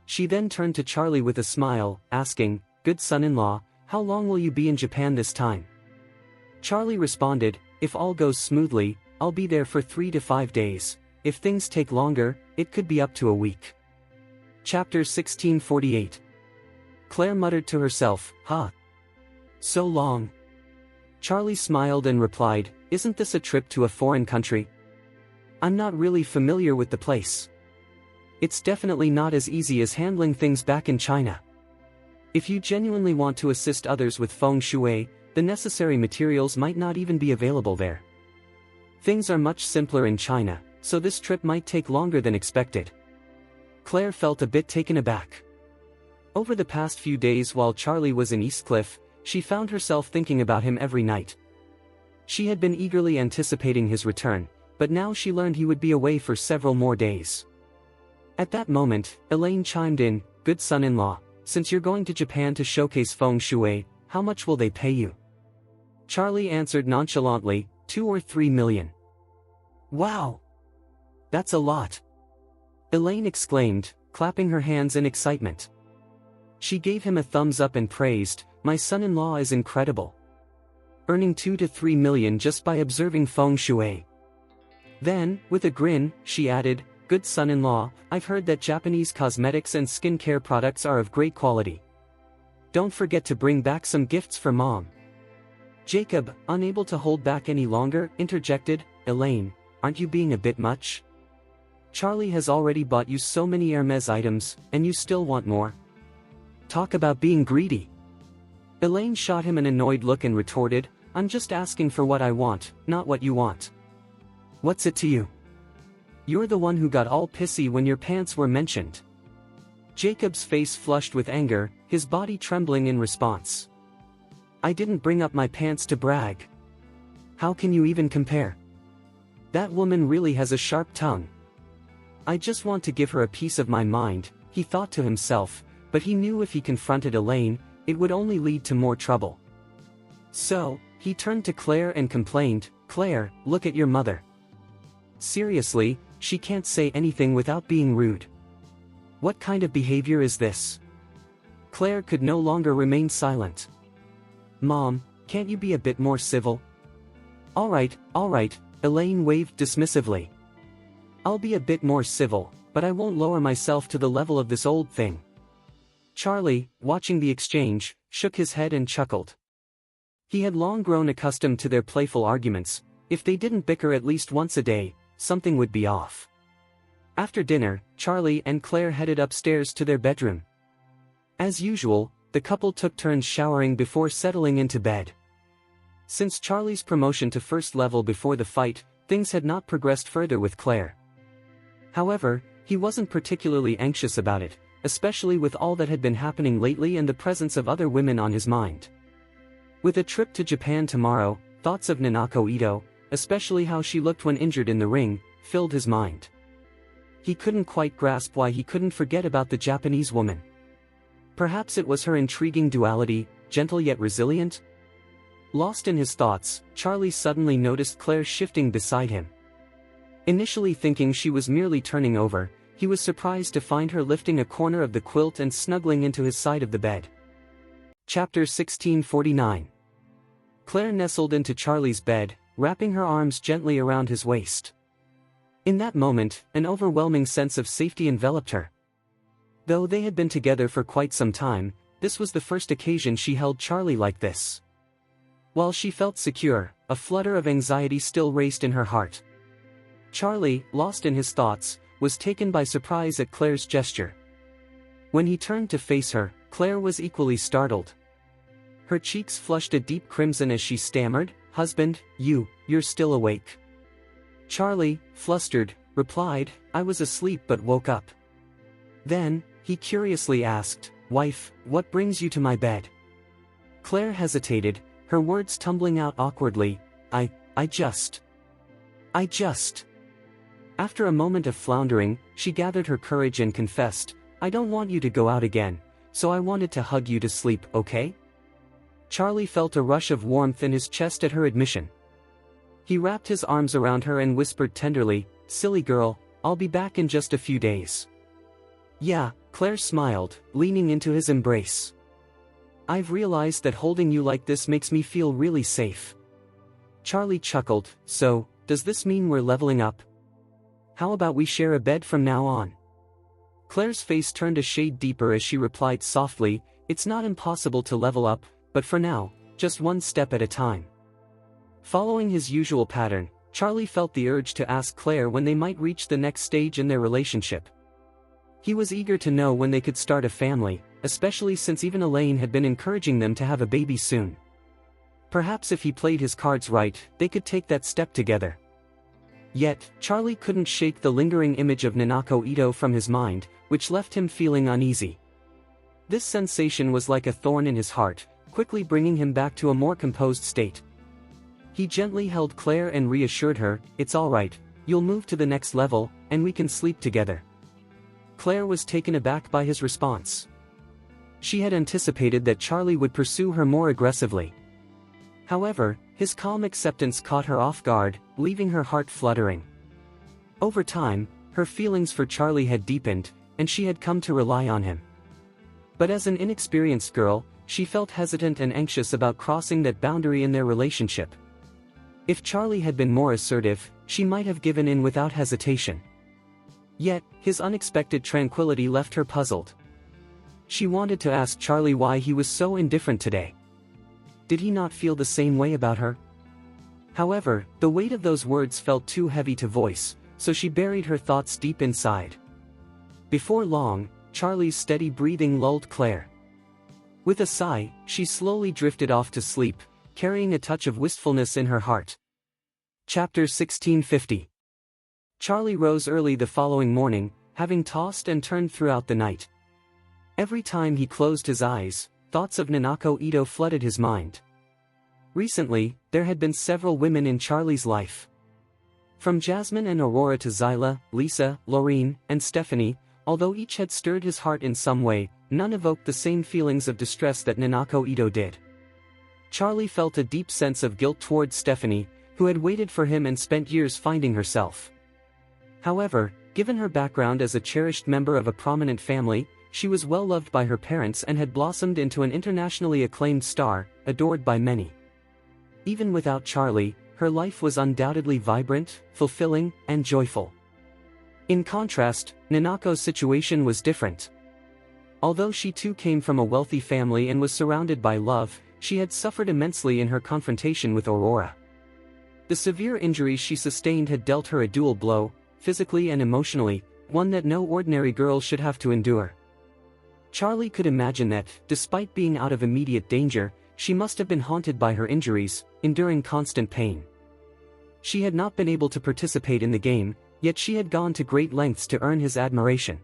She then turned to Charlie with a smile, asking, "Good son-in-law, how long will you be in Japan this time?" Charlie responded, "If all goes smoothly, I'll be there for 3 to 5 days. If things take longer, it could be up to a week." Chapter 1648. Claire muttered to herself, "Huh? So long?" Charlie smiled and replied, "Isn't this a trip to a foreign country? I'm not really familiar with the place. It's definitely not as easy as handling things back in China. If you genuinely want to assist others with feng shui, the necessary materials might not even be available there. Things are much simpler in China, so this trip might take longer than expected." Claire felt a bit taken aback. Over the past few days while Charlie was in Eastcliff, she found herself thinking about him every night. She had been eagerly anticipating his return, but now she learned he would be away for several more days. At that moment, Elaine chimed in, "Good son-in-law, since you're going to Japan to showcase feng shui, how much will they pay you?" Charlie answered nonchalantly, 2 or 3 million. "Wow! That's a lot!" Elaine exclaimed, clapping her hands in excitement. She gave him a thumbs up and praised, "My son-in-law is incredible. Earning 2 to 3 million just by observing feng shui." Then, with a grin, she added, "Good son-in-law, I've heard that Japanese cosmetics and skincare products are of great quality. Don't forget to bring back some gifts for Mom." Jacob, unable to hold back any longer, interjected, "Elaine, aren't you being a bit much? Charlie has already bought you so many Hermes items, and you still want more. Talk about being greedy." Elaine shot him an annoyed look and retorted, "I'm just asking for what I want, not what you want. What's it to you? You're the one who got all pissy when your pants were mentioned." Jacob's face flushed with anger, his body trembling in response. I didn't bring up my pants to brag. How can you even compare? That woman really has a sharp tongue. I just want to give her a piece of my mind, he thought to himself, but he knew if he confronted Elaine, it would only lead to more trouble. So, he turned to Claire and complained, Claire, look at your mother. Seriously, she can't say anything without being rude. What kind of behavior is this? Claire could no longer remain silent. Mom, can't you be a bit more civil? All right, Elaine waved dismissively. I'll be a bit more civil, but I won't lower myself to the level of this old thing. Charlie, watching the exchange, shook his head and chuckled. He had long grown accustomed to their playful arguments. If they didn't bicker at least once a day, something would be off. After dinner, Charlie and Claire headed upstairs to their bedroom. As usual, the couple took turns showering before settling into bed. Since Charlie's promotion to first level before the fight, things had not progressed further with Claire. However, he wasn't particularly anxious about it, especially with all that had been happening lately and the presence of other women on his mind. With a trip to Japan tomorrow, thoughts of Ninako Ito, especially how she looked when injured in the ring, filled his mind. He couldn't quite grasp why he couldn't forget about the Japanese woman. Perhaps it was her intriguing duality, gentle yet resilient? Lost in his thoughts, Charlie suddenly noticed Claire shifting beside him. Initially thinking she was merely turning over, he was surprised to find her lifting a corner of the quilt and snuggling into his side of the bed. Chapter 1649. Claire nestled into Charlie's bed, wrapping her arms gently around his waist. In that moment, an overwhelming sense of safety enveloped her. Though they had been together for quite some time, this was the first occasion she held Charlie like this. While she felt secure, a flutter of anxiety still raced in her heart. Charlie, lost in his thoughts, was taken by surprise at Claire's gesture. When he turned to face her, Claire was equally startled. Her cheeks flushed a deep crimson as she stammered, "Husband, you're still awake." Charlie, flustered, replied, "I was asleep but woke up." Then, he curiously asked, "Wife, what brings you to my bed?" Claire hesitated, her words tumbling out awkwardly, I just. After a moment of floundering, she gathered her courage and confessed, "I don't want you to go out again, so I wanted to hug you to sleep, okay?" Charlie felt a rush of warmth in his chest at her admission. He wrapped his arms around her and whispered tenderly, "Silly girl, I'll be back in just a few days." "Yeah," Claire smiled, leaning into his embrace. "I've realized that holding you like this makes me feel really safe." Charlie chuckled, "So, does this mean we're leveling up? How about we share a bed from now on?" Claire's face turned a shade deeper as she replied softly, "It's not impossible to level up, but for now, just one step at a time." Following his usual pattern, Charlie felt the urge to ask Claire when they might reach the next stage in their relationship. He was eager to know when they could start a family, especially since even Elaine had been encouraging them to have a baby soon. Perhaps if he played his cards right, they could take that step together. Yet, Charlie couldn't shake the lingering image of Ninako Ito from his mind, which left him feeling uneasy. This sensation was like a thorn in his heart, quickly bringing him back to a more composed state. He gently held Claire and reassured her, "It's all right, you'll move to the next level, and we can sleep together." Claire was taken aback by his response. She had anticipated that Charlie would pursue her more aggressively. However, his calm acceptance caught her off guard, leaving her heart fluttering. Over time, her feelings for Charlie had deepened, and she had come to rely on him. But as an inexperienced girl, she felt hesitant and anxious about crossing that boundary in their relationship. If Charlie had been more assertive, she might have given in without hesitation. Yet, his unexpected tranquility left her puzzled. She wanted to ask Charlie why he was so indifferent today. Did he not feel the same way about her? However, the weight of those words felt too heavy to voice, so she buried her thoughts deep inside. Before long, Charlie's steady breathing lulled Claire. With a sigh, she slowly drifted off to sleep, carrying a touch of wistfulness in her heart. Chapter 1650. Charlie rose early the following morning, having tossed and turned throughout the night. Every time he closed his eyes, thoughts of Ninako Ito flooded his mind. Recently, there had been several women in Charlie's life. From Jasmine and Aurora to Zyla, Lisa, Lorine, and Stephanie, although each had stirred his heart in some way, none evoked the same feelings of distress that Ninako Ito did. Charlie felt a deep sense of guilt towards Stephanie, who had waited for him and spent years finding herself. However, given her background as a cherished member of a prominent family, she was well loved by her parents and had blossomed into an internationally acclaimed star, adored by many. Even without Charlie, her life was undoubtedly vibrant, fulfilling, and joyful. In contrast, Ninako's situation was different. Although she too came from a wealthy family and was surrounded by love, she had suffered immensely in her confrontation with Aurora. The severe injuries she sustained had dealt her a dual blow, physically and emotionally, one that no ordinary girl should have to endure. Charlie could imagine that, despite being out of immediate danger, she must have been haunted by her injuries, enduring constant pain. She had not been able to participate in the game, yet she had gone to great lengths to earn his admiration.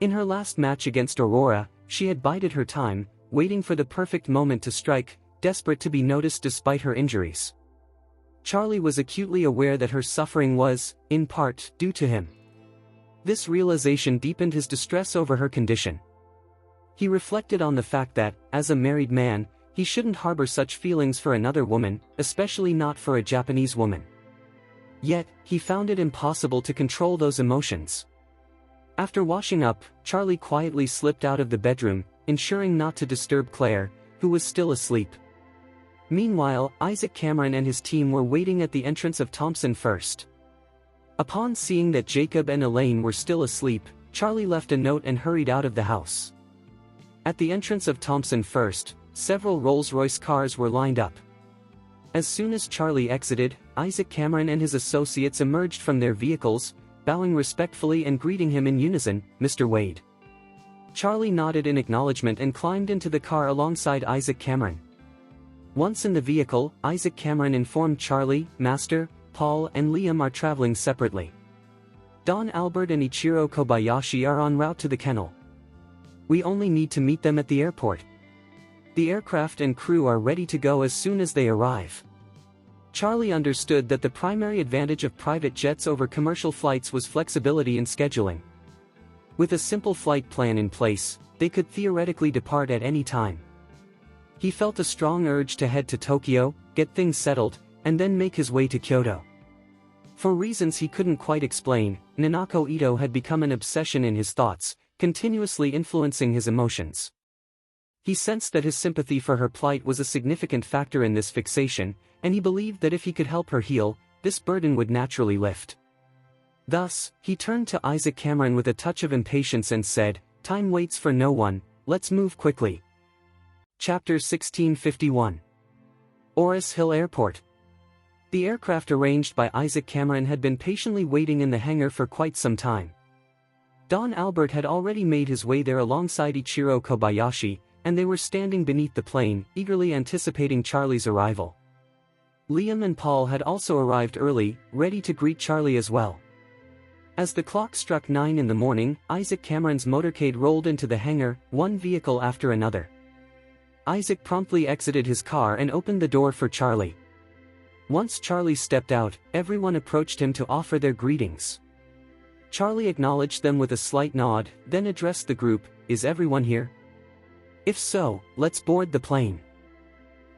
In her last match against Aurora, she had bided her time, waiting for the perfect moment to strike, desperate to be noticed despite her injuries. Charlie was acutely aware that her suffering was, in part, due to him. This realization deepened his distress over her condition. He reflected on the fact that, as a married man, he shouldn't harbor such feelings for another woman, especially not for a Japanese woman. Yet, he found it impossible to control those emotions. After washing up, Charlie quietly slipped out of the bedroom, ensuring not to disturb Claire, who was still asleep. Meanwhile, Isaac Cameron and his team were waiting at the entrance of Thompson First. Upon seeing that Jacob and Elaine were still asleep, Charlie left a note and hurried out of the house. At the entrance of Thompson First, several Rolls-Royce cars were lined up. As soon as Charlie exited, Isaac Cameron and his associates emerged from their vehicles, bowing respectfully and greeting him in unison, "Mr. Wade." Charlie nodded in acknowledgement and climbed into the car alongside Isaac Cameron. Once in the vehicle, Isaac Cameron informed Charlie, Master, Paul and Liam are traveling separately. Don Albert and Ichiro Kobayashi are en route to the kennel. We only need to meet them at the airport. The aircraft and crew are ready to go as soon as they arrive. Charlie understood that the primary advantage of private jets over commercial flights was flexibility in scheduling. With a simple flight plan in place, they could theoretically depart at any time. He felt a strong urge to head to Tokyo, get things settled, and then make his way to Kyoto. For reasons he couldn't quite explain, Ninako Ito had become an obsession in his thoughts, continuously influencing his emotions. He sensed that his sympathy for her plight was a significant factor in this fixation, and he believed that if he could help her heal, this burden would naturally lift. Thus, he turned to Isaac Cameron with a touch of impatience and said, "Time waits for no one, let's move quickly." Chapter 1651. Orus Hill Airport. The aircraft arranged by Isaac Cameron had been patiently waiting in the hangar for quite some time. Don Albert had already made his way there alongside Ichiro Kobayashi, and they were standing beneath the plane, eagerly anticipating Charlie's arrival. Liam and Paul had also arrived early, ready to greet Charlie as well. As the clock struck 9 in the morning, Isaac Cameron's motorcade rolled into the hangar, one vehicle after another. Isaac promptly exited his car and opened the door for Charlie. Once Charlie stepped out, everyone approached him to offer their greetings. Charlie acknowledged them with a slight nod, then addressed the group, "Is everyone here? If so, let's board the plane."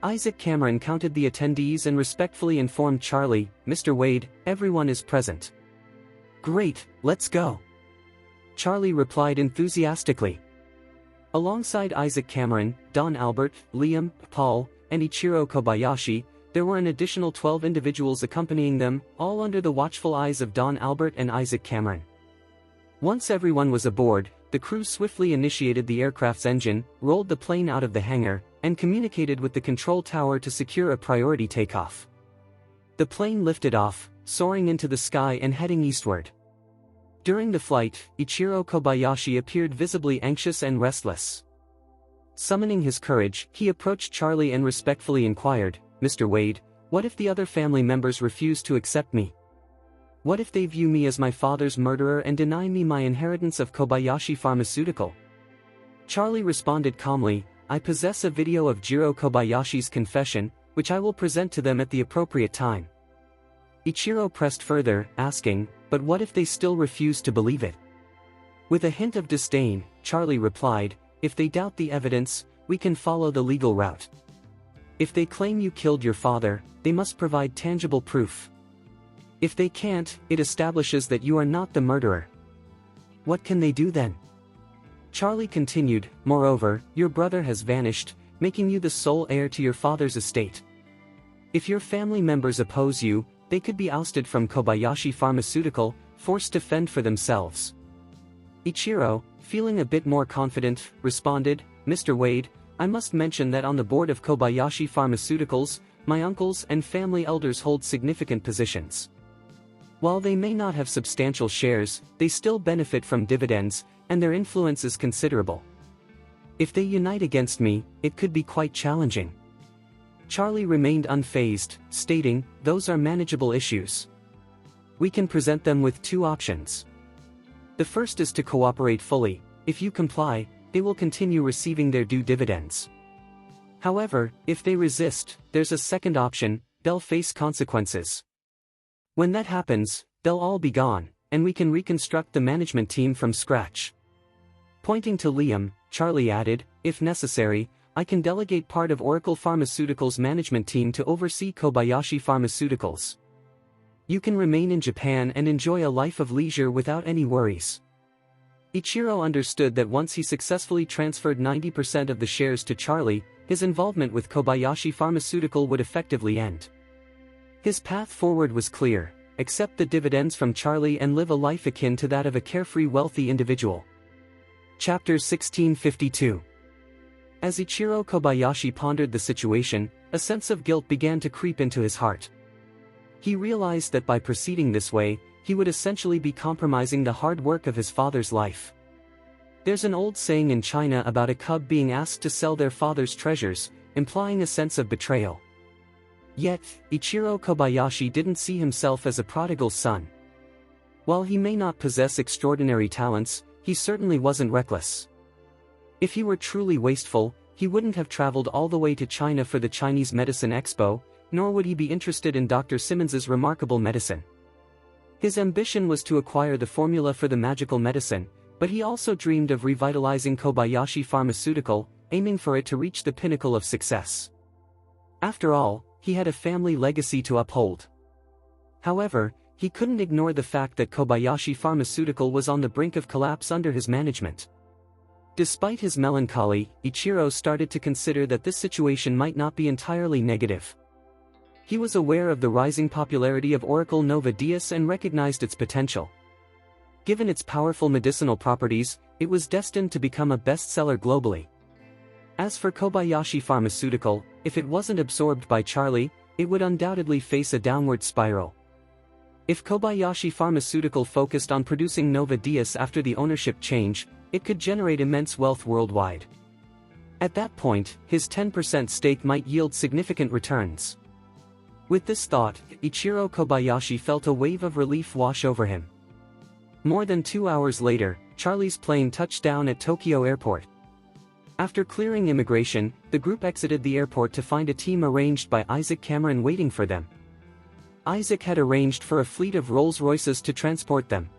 Isaac Cameron counted the attendees and respectfully informed Charlie, "Mr. Wade, everyone is present." "Great, let's go," Charlie replied enthusiastically. Alongside Isaac Cameron, Don Albert, Liam, Paul, and Ichiro Kobayashi, there were an additional 12 individuals accompanying them, all under the watchful eyes of Don Albert and Isaac Cameron. Once everyone was aboard, the crew swiftly initiated the aircraft's engine, rolled the plane out of the hangar, and communicated with the control tower to secure a priority takeoff. The plane lifted off, soaring into the sky and heading eastward. During the flight, Ichiro Kobayashi appeared visibly anxious and restless. Summoning his courage, he approached Charlie and respectfully inquired, "Mr. Wade, what if the other family members refuse to accept me? What if they view me as my father's murderer and deny me my inheritance of Kobayashi Pharmaceutical?" Charlie responded calmly, I possess a video of Jiro Kobayashi's confession, which I will present to them at the appropriate time. Ichiro pressed further, asking, but what if they still refuse to believe it? With a hint of disdain, Charlie replied, if they doubt the evidence, we can follow the legal route. If they claim you killed your father, they must provide tangible proof. If they can't, it establishes that you are not the murderer. What can they do then? Charlie continued, moreover, your brother has vanished, making you the sole heir to your father's estate. If your family members oppose you, they could be ousted from Kobayashi Pharmaceutical, forced to fend for themselves. Ichiro, feeling a bit more confident, responded, Mr. Wade, I must mention that on the board of Kobayashi Pharmaceuticals, my uncles and family elders hold significant positions. While they may not have substantial shares, they still benefit from dividends, and their influence is considerable. If they unite against me, it could be quite challenging. Charlie remained unfazed, stating, those are manageable issues. We can present them with two options. The first is to cooperate fully. If you comply, they will continue receiving their due dividends. However, if they resist, there's a second option, they'll face consequences. When that happens, they'll all be gone, and we can reconstruct the management team from scratch. Pointing to Liam, Charlie added, if necessary, I can delegate part of Oracle Pharmaceuticals' management team to oversee Kobayashi Pharmaceuticals. You can remain in Japan and enjoy a life of leisure without any worries. Ichiro understood that once he successfully transferred 90% of the shares to Charlie, his involvement with Kobayashi Pharmaceutical would effectively end. His path forward was clear: accept the dividends from Charlie and live a life akin to that of a carefree wealthy individual. Chapter 1652. As Ichiro Kobayashi pondered the situation, a sense of guilt began to creep into his heart. He realized that by proceeding this way, he would essentially be compromising the hard work of his father's life. There's an old saying in China about a cub being asked to sell their father's treasures, implying a sense of betrayal. Yet, Ichiro Kobayashi didn't see himself as a prodigal son. While he may not possess extraordinary talents, he certainly wasn't reckless. If he were truly wasteful, he wouldn't have traveled all the way to China for the Chinese Medicine Expo, nor would he be interested in Dr. Simmons's remarkable medicine. His ambition was to acquire the formula for the magical medicine, but he also dreamed of revitalizing Kobayashi Pharmaceutical, aiming for it to reach the pinnacle of success. After all, he had a family legacy to uphold. However, he couldn't ignore the fact that Kobayashi Pharmaceutical was on the brink of collapse under his management. Despite his melancholy, Ichiro started to consider that this situation might not be entirely negative. He was aware of the rising popularity of Oracle Nova Dias and recognized its potential. Given its powerful medicinal properties, it was destined to become a bestseller globally. As for Kobayashi Pharmaceutical, if it wasn't absorbed by Charlie, it would undoubtedly face a downward spiral. If Kobayashi Pharmaceutical focused on producing Nova Dias after the ownership change, it could generate immense wealth worldwide. At that point, his 10% stake might yield significant returns. With this thought, Ichiro Kobayashi felt a wave of relief wash over him. More than 2 hours later, Charlie's plane touched down at Tokyo Airport. After clearing immigration, the group exited the airport to find a team arranged by Isaac Cameron waiting for them. Isaac had arranged for a fleet of Rolls-Royces to transport them.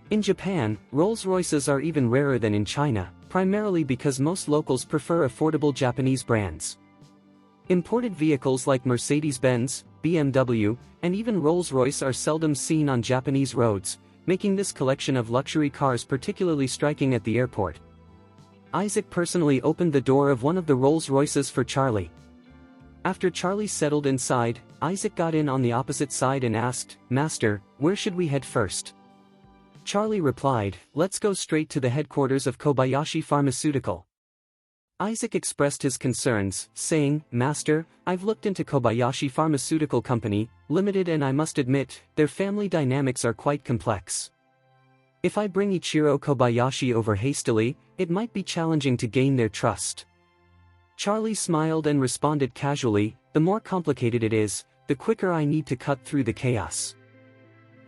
In Japan, Rolls-Royces are even rarer than in China, primarily because most locals prefer affordable Japanese brands. Imported vehicles like Mercedes-Benz, BMW, and even Rolls-Royce are seldom seen on Japanese roads, making this collection of luxury cars particularly striking at the airport. Isaac personally opened the door of one of the Rolls-Royces for Charlie. After Charlie settled inside, Isaac got in on the opposite side and asked, "Master, where should we head first?" Charlie replied, "Let's go straight to the headquarters of Kobayashi Pharmaceutical." Isaac expressed his concerns, saying, "Master, I've looked into Kobayashi Pharmaceutical Company, Limited, and I must admit, their family dynamics are quite complex. If I bring Ichiro Kobayashi over hastily, it might be challenging to gain their trust." Charlie smiled and responded casually, "The more complicated it is, the quicker I need to cut through the chaos.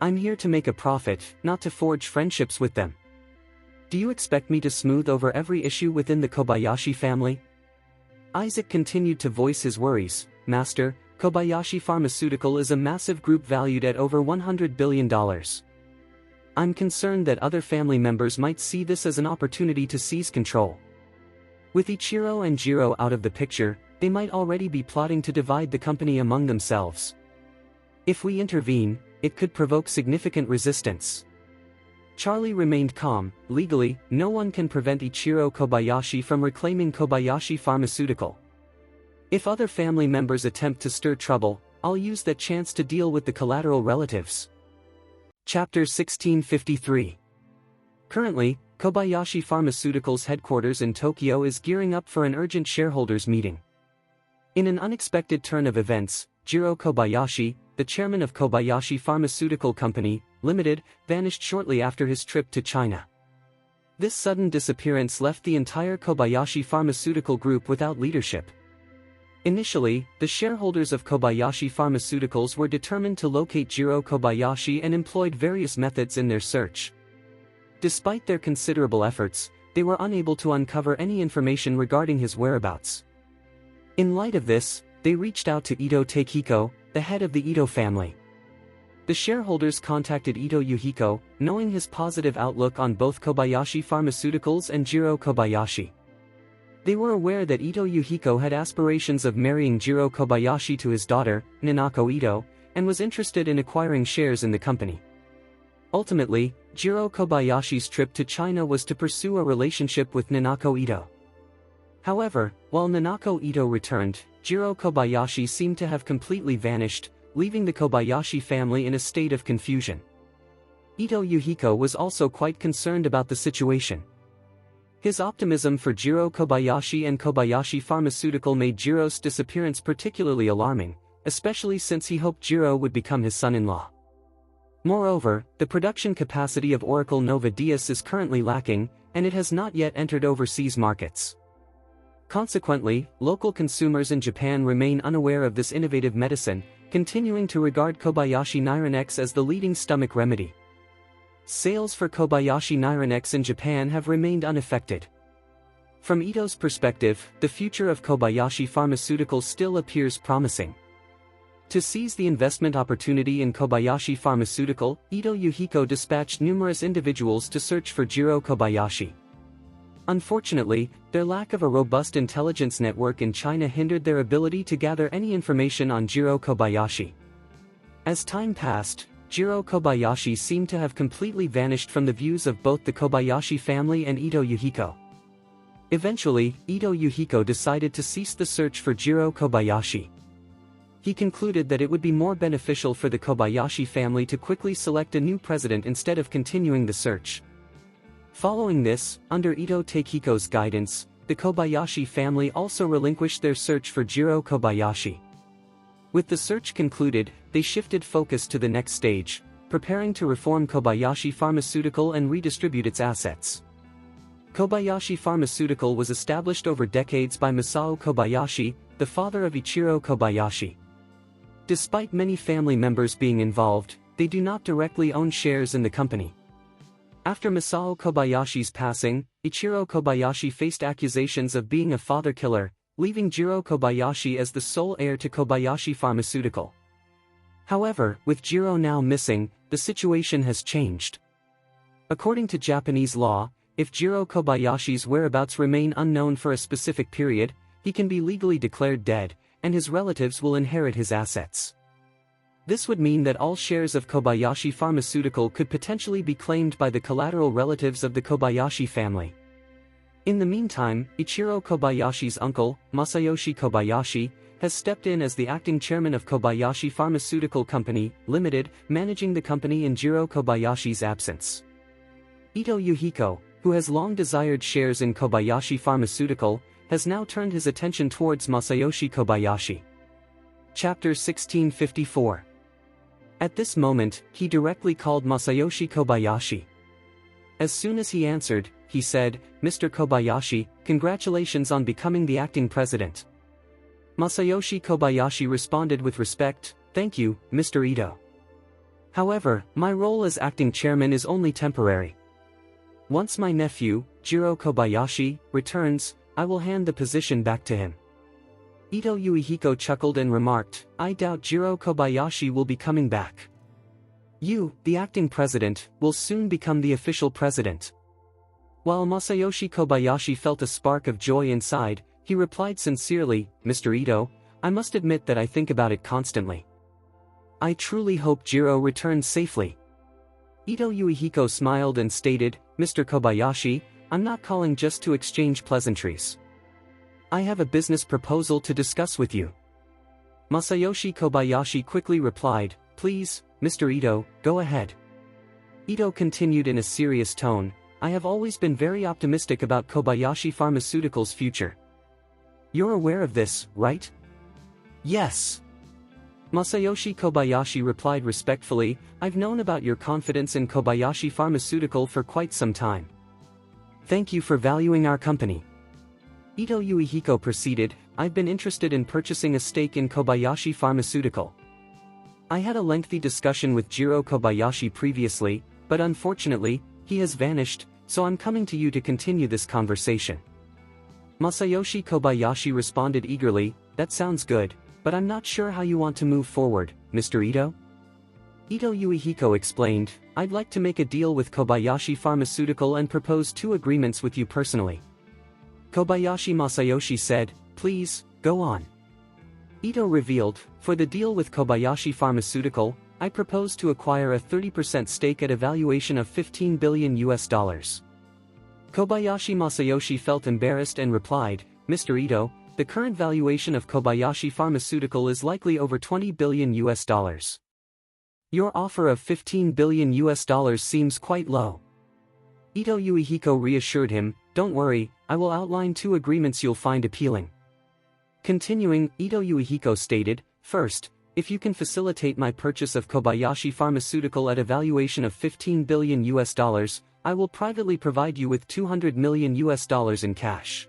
I'm here to make a profit, not to forge friendships with them." Do you expect me to smooth over every issue within the Kobayashi family? Isaac continued to voice his worries. Master, Kobayashi Pharmaceutical is a massive group valued at over $100 billion. I'm concerned that other family members might see this as an opportunity to seize control. With Ichiro and Jiro out of the picture, they might already be plotting to divide the company among themselves. If we intervene, it could provoke significant resistance. Charlie remained calm. Legally, no one can prevent Ichiro Kobayashi from reclaiming Kobayashi Pharmaceutical. If other family members attempt to stir trouble, I'll use that chance to deal with the collateral relatives. Chapter 1653. Currently, Kobayashi Pharmaceutical's headquarters in Tokyo is gearing up for an urgent shareholders meeting. In an unexpected turn of events, Jiro Kobayashi, the chairman of Kobayashi Pharmaceutical Company, Limited, vanished shortly after his trip to China. This sudden disappearance left the entire Kobayashi Pharmaceutical Group without leadership. Initially, the shareholders of Kobayashi Pharmaceuticals were determined to locate Jiro Kobayashi and employed various methods in their search. Despite their considerable efforts, they were unable to uncover any information regarding his whereabouts. In light of this, they reached out to Ito Takehiko, the head of the Ito family. The shareholders contacted Ito Yuhiko, knowing his positive outlook on both Kobayashi Pharmaceuticals and Jiro Kobayashi. They were aware that Ito Yuhiko had aspirations of marrying Jiro Kobayashi to his daughter, Ninako Ito, and was interested in acquiring shares in the company. Ultimately, Jiro Kobayashi's trip to China was to pursue a relationship with Ninako Ito. However, while Ninako Ito returned, Jiro Kobayashi seemed to have completely vanished, leaving the Kobayashi family in a state of confusion. Ito Yuhiko was also quite concerned about the situation. His optimism for Jiro Kobayashi and Kobayashi Pharmaceutical made Jiro's disappearance particularly alarming, especially since he hoped Jiro would become his son-in-law. Moreover, the production capacity of Oracle Nova Dias is currently lacking, and it has not yet entered overseas markets. Consequently, local consumers in Japan remain unaware of this innovative medicine, continuing to regard Kobayashi Nironex as the leading stomach remedy. Sales for Kobayashi Nironex in Japan have remained unaffected. From Ito's perspective, the future of Kobayashi Pharmaceuticals still appears promising. To seize the investment opportunity in Kobayashi Pharmaceutical, Ito Yuhiko dispatched numerous individuals to search for Jiro Kobayashi. Unfortunately, their lack of a robust intelligence network in China hindered their ability to gather any information on Jiro Kobayashi. As time passed, Jiro Kobayashi seemed to have completely vanished from the views of both the Kobayashi family and Ito Yuhiko. Eventually, Ito Yuhiko decided to cease the search for Jiro Kobayashi. He concluded that it would be more beneficial for the Kobayashi family to quickly select a new president instead of continuing the search. Following this, under Ito Takehiko's guidance, the Kobayashi family also relinquished their search for Jiro Kobayashi. With the search concluded, they shifted focus to the next stage, preparing to reform Kobayashi Pharmaceutical and redistribute its assets. Kobayashi Pharmaceutical was established over decades by Masao Kobayashi, the father of Ichiro Kobayashi. Despite many family members being involved, they do not directly own shares in the company. After Masao Kobayashi's passing, Ichiro Kobayashi faced accusations of being a father killer, leaving Jiro Kobayashi as the sole heir to Kobayashi Pharmaceutical. However, with Jiro now missing, the situation has changed. According to Japanese law, if Jiro Kobayashi's whereabouts remain unknown for a specific period, he can be legally declared dead, and his relatives will inherit his assets. This would mean that all shares of Kobayashi Pharmaceutical could potentially be claimed by the collateral relatives of the Kobayashi family. In the meantime, Ichiro Kobayashi's uncle, Masayoshi Kobayashi, has stepped in as the acting chairman of Kobayashi Pharmaceutical Company, Limited, managing the company in Jiro Kobayashi's absence. Ito Yuhiko, who has long desired shares in Kobayashi Pharmaceutical, has now turned his attention towards Masayoshi Kobayashi. Chapter 1654. At this moment, he directly called Masayoshi Kobayashi. As soon as he answered, he said, "Mr. Kobayashi, congratulations on becoming the acting president." Masayoshi Kobayashi responded with respect, "Thank you, Mr. Ito. However, my role as acting chairman is only temporary. Once my nephew, Jiro Kobayashi, returns, I will hand the position back to him. Ito Uehiko chuckled and remarked, I doubt Jiro Kobayashi will be coming back. You, the acting president, will soon become the official president. While Masayoshi Kobayashi felt a spark of joy inside, he replied sincerely, Mr. Ito, I must admit that I think about it constantly. I truly hope Jiro returns safely. Ito Uehiko smiled and stated, Mr. Kobayashi, I'm not calling just to exchange pleasantries. I have a business proposal to discuss with you. Masayoshi Kobayashi quickly replied, Please, Mr. Ito, go ahead. Ito continued in a serious tone, I have always been very optimistic about Kobayashi Pharmaceuticals' future. You're aware of this, right? Yes. Masayoshi Kobayashi replied respectfully, I've known about your confidence in Kobayashi Pharmaceutical for quite some time. Thank you for valuing our company. Ito Uehiko proceeded, I've been interested in purchasing a stake in Kobayashi Pharmaceutical. I had a lengthy discussion with Jiro Kobayashi previously, but unfortunately, he has vanished, so I'm coming to you to continue this conversation. Masayoshi Kobayashi responded eagerly, that sounds good, but I'm not sure how you want to move forward, Mr. Ito? Ito Uehiko explained, I'd like to make a deal with Kobayashi Pharmaceutical and propose 2 agreements with you personally. Kobayashi Masayoshi said, please, go on. Ito revealed, for the deal with Kobayashi Pharmaceutical, I propose to acquire a 30% stake at a valuation of $15 billion. Kobayashi Masayoshi felt embarrassed and replied, Mr. Ito, the current valuation of Kobayashi Pharmaceutical is likely over $20 billion. Your offer of $15 billion seems quite low. Ito Uehiko reassured him, don't worry, I will outline 2 agreements you'll find appealing. Continuing, Ito Uehiko stated, first, if you can facilitate my purchase of Kobayashi Pharmaceutical at a valuation of $15 billion, I will privately provide you with $200 million in cash.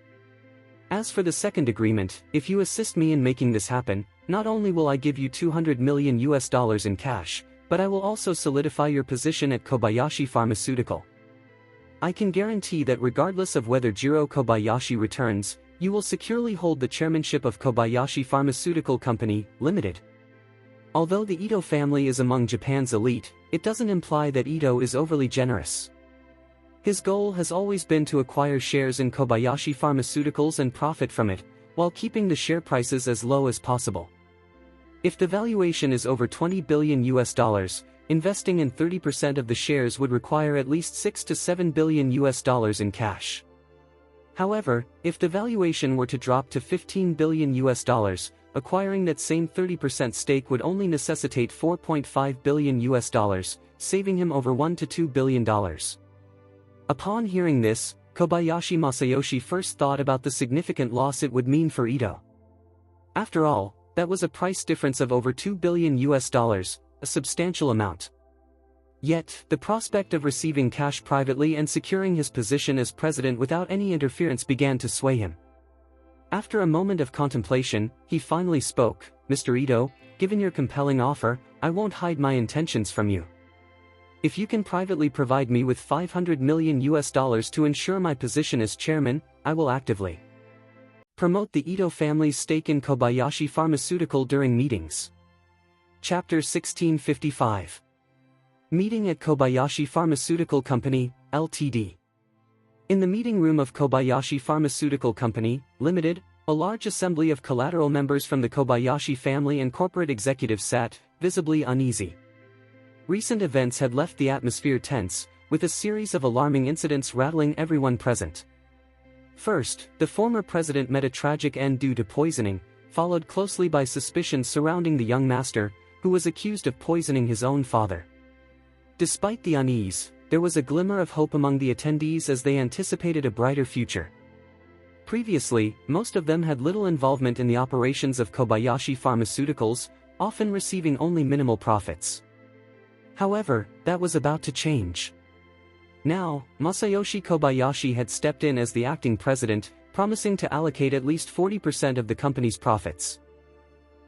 As for the second agreement, if you assist me in making this happen, not only will I give you $200 million in cash, but I will also solidify your position at Kobayashi Pharmaceutical. I can guarantee that regardless of whether Jiro Kobayashi returns, you will securely hold the chairmanship of Kobayashi Pharmaceutical Company, Limited. Although the Ito family is among Japan's elite, it doesn't imply that Ito is overly generous. His goal has always been to acquire shares in Kobayashi Pharmaceuticals and profit from it, while keeping the share prices as low as possible. If the valuation is over $20 billion, investing in 30% of the shares would require at least $6 to $7 billion in cash. However, if the valuation were to drop to $15 billion, acquiring that same 30% stake would only necessitate $4.5 billion, saving him over $1 to $2 billion. Upon hearing this, Kobayashi Masayoshi first thought about the significant loss it would mean for Ito. After all, that was a price difference of over $2 billion, a substantial amount. Yet, the prospect of receiving cash privately and securing his position as president without any interference began to sway him. After a moment of contemplation, he finally spoke, Mr. Ito, given your compelling offer, I won't hide my intentions from you. If you can privately provide me with $500 million to ensure my position as chairman, I will actively promote the Ito family's stake in Kobayashi Pharmaceutical during meetings. Chapter 1655. Meeting at Kobayashi Pharmaceutical Company, Ltd. In the meeting room of Kobayashi Pharmaceutical Company, Limited, a large assembly of collateral members from the Kobayashi family and corporate executives sat, visibly uneasy. Recent events had left the atmosphere tense, with a series of alarming incidents rattling everyone present. First, the former president met a tragic end due to poisoning, followed closely by suspicions surrounding the young master, who was accused of poisoning his own father. Despite the unease, there was a glimmer of hope among the attendees as they anticipated a brighter future. Previously, most of them had little involvement in the operations of Kobayashi Pharmaceuticals, often receiving only minimal profits. However, that was about to change. Now, Masayoshi Kobayashi had stepped in as the acting president, promising to allocate at least 40% of the company's profits.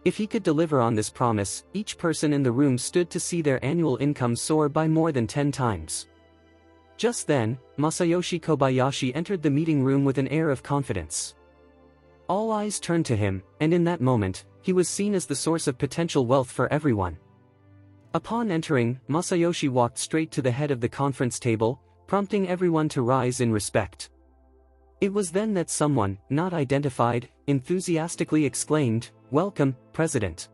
If he could deliver on this promise, each person in the room stood to see their annual income soar by more than 10 times. Just then, Masayoshi Kobayashi entered the meeting room with an air of confidence. All eyes turned to him, and in that moment, he was seen as the source of potential wealth for everyone. Upon entering, Masayoshi walked straight to the head of the conference table, prompting everyone to rise in respect. It was then that someone, not identified, enthusiastically exclaimed, "Welcome, President."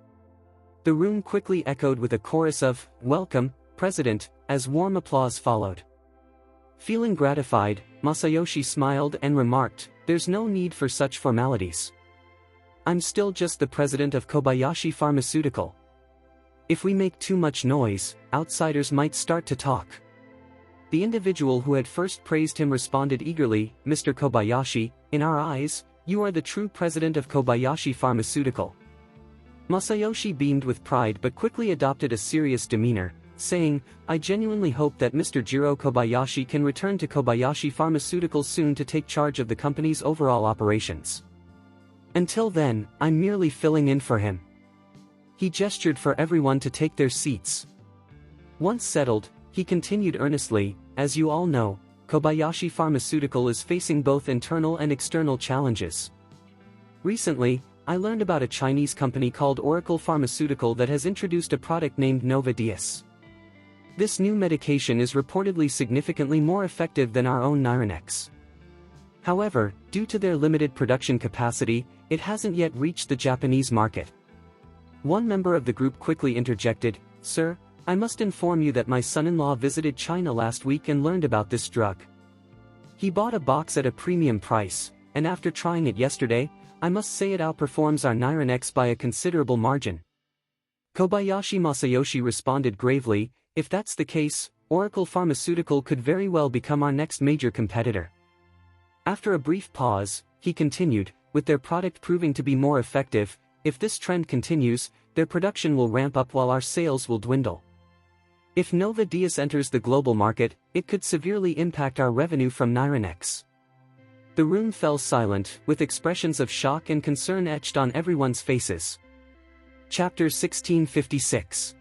The room quickly echoed with a chorus of, "Welcome, President," as warm applause followed. Feeling gratified, Masayoshi smiled and remarked, "There's no need for such formalities. I'm still just the president of Kobayashi Pharmaceutical. If we make too much noise, outsiders might start to talk." The individual who had first praised him responded eagerly, "Mr. Kobayashi, in our eyes, you are the true president of Kobayashi Pharmaceutical." Masayoshi beamed with pride but quickly adopted a serious demeanor, saying, "I genuinely hope that Mr. Jiro Kobayashi can return to Kobayashi Pharmaceutical soon to take charge of the company's overall operations. Until then, I'm merely filling in for him." He gestured for everyone to take their seats. Once settled, he continued earnestly, "As you all know, Kobayashi Pharmaceutical is facing both internal and external challenges. Recently, I learned about a Chinese company called Oracle Pharmaceutical that has introduced a product named Nova Dias. This new medication is reportedly significantly more effective than our own Nyranex. However, due to their limited production capacity, it hasn't yet reached the Japanese market." One member of the group quickly interjected, "Sir, I must inform you that my son-in-law visited China last week and learned about this drug. He bought a box at a premium price, and after trying it yesterday, I must say it outperforms our Nyranex by a considerable margin." Kobayashi Masayoshi responded gravely, "If that's the case, Oracle Pharmaceutical could very well become our next major competitor." After a brief pause, he continued, "With their product proving to be more effective, if this trend continues, their production will ramp up while our sales will dwindle. If Nova Dias enters the global market, it could severely impact our revenue from Nyranex." The room fell silent, with expressions of shock and concern etched on everyone's faces. Chapter 1656.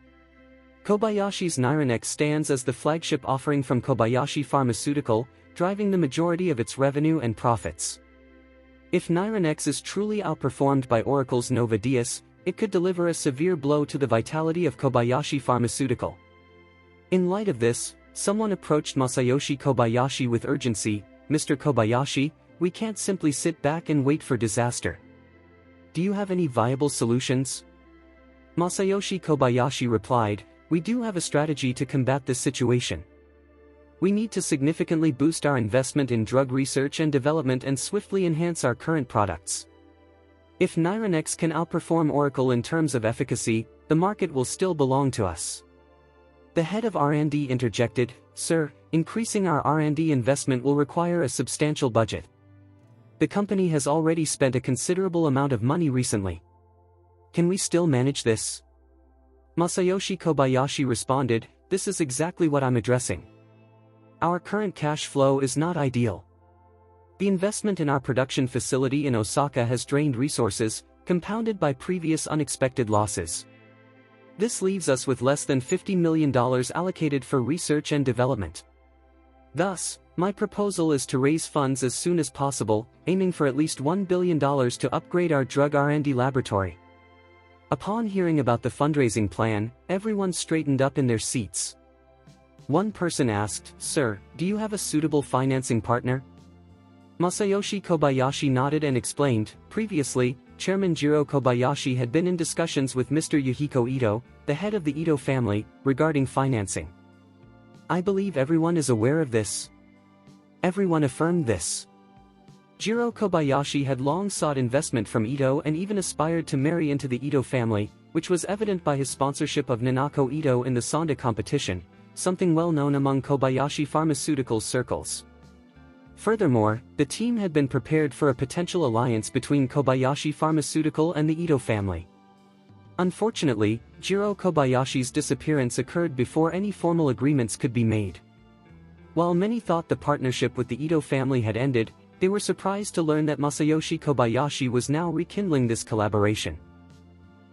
Kobayashi's Nyranex stands as the flagship offering from Kobayashi Pharmaceutical, driving the majority of its revenue and profits. If Nyranex is truly outperformed by Oracle's Nova Dias, it could deliver a severe blow to the vitality of Kobayashi Pharmaceutical. In light of this, someone approached Masayoshi Kobayashi with urgency, "Mr. Kobayashi, we can't simply sit back and wait for disaster. Do you have any viable solutions?" Masayoshi Kobayashi replied, "We do have a strategy to combat this situation. We need to significantly boost our investment in drug research and development and swiftly enhance our current products. If Nyranex can outperform Oracle in terms of efficacy, the market will still belong to us." The head of R&D interjected, "Sir, increasing our R&D investment will require a substantial budget. The company has already spent a considerable amount of money recently. Can we still manage this?" Masayoshi Kobayashi responded, "This is exactly what I'm addressing. Our current cash flow is not ideal. The investment in our production facility in Osaka has drained resources, compounded by previous unexpected losses. This leaves us with less than $50 million allocated for research and development. Thus, my proposal is to raise funds as soon as possible, aiming for at least $1 billion to upgrade our drug R&D laboratory." Upon hearing about the fundraising plan, everyone straightened up in their seats. One person asked, "Sir, do you have a suitable financing partner?" Masayoshi Kobayashi nodded and explained, "Previously, Chairman Jiro Kobayashi had been in discussions with Mr. Yuhiko Ito, the head of the Ito family, regarding financing. I believe everyone is aware of this." Everyone affirmed this. Jiro Kobayashi had long sought investment from Ito and even aspired to marry into the Ito family, which was evident by his sponsorship of Ninako Ito in the Sonda competition, something well known among Kobayashi Pharmaceutical circles. Furthermore, the team had been prepared for a potential alliance between Kobayashi Pharmaceutical and the Ito family. Unfortunately, Jiro Kobayashi's disappearance occurred before any formal agreements could be made. While many thought the partnership with the Ito family had ended, they were surprised to learn that Masayoshi Kobayashi was now rekindling this collaboration.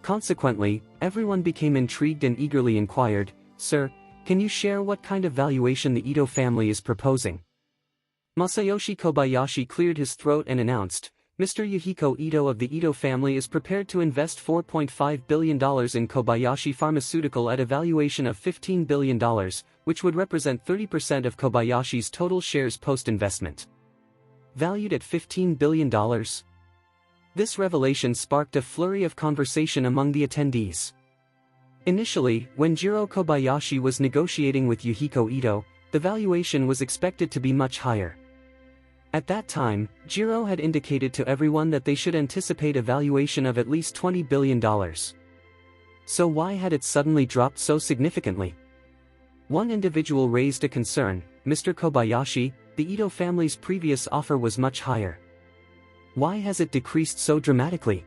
Consequently, everyone became intrigued and eagerly inquired, "Sir, Can you share what kind of valuation the Ito family is proposing? Masayoshi Kobayashi cleared his throat and announced, Mr. Yuhiko Ito of the Ito family is prepared to invest $4.5 billion in Kobayashi Pharmaceutical at a valuation of $15 billion, which would represent 30% of Kobayashi's total shares post-investment. Valued at $15 billion? This revelation sparked a flurry of conversation among the attendees. Initially, when Jiro Kobayashi was negotiating with Yuhiko Ito, the valuation was expected to be much higher. At that time, Jiro had indicated to everyone that they should anticipate a valuation of at least $20 billion. So why had it suddenly dropped so significantly? One individual raised a concern, Mr. Kobayashi, the Ito family's previous offer was much higher. Why has it decreased so dramatically?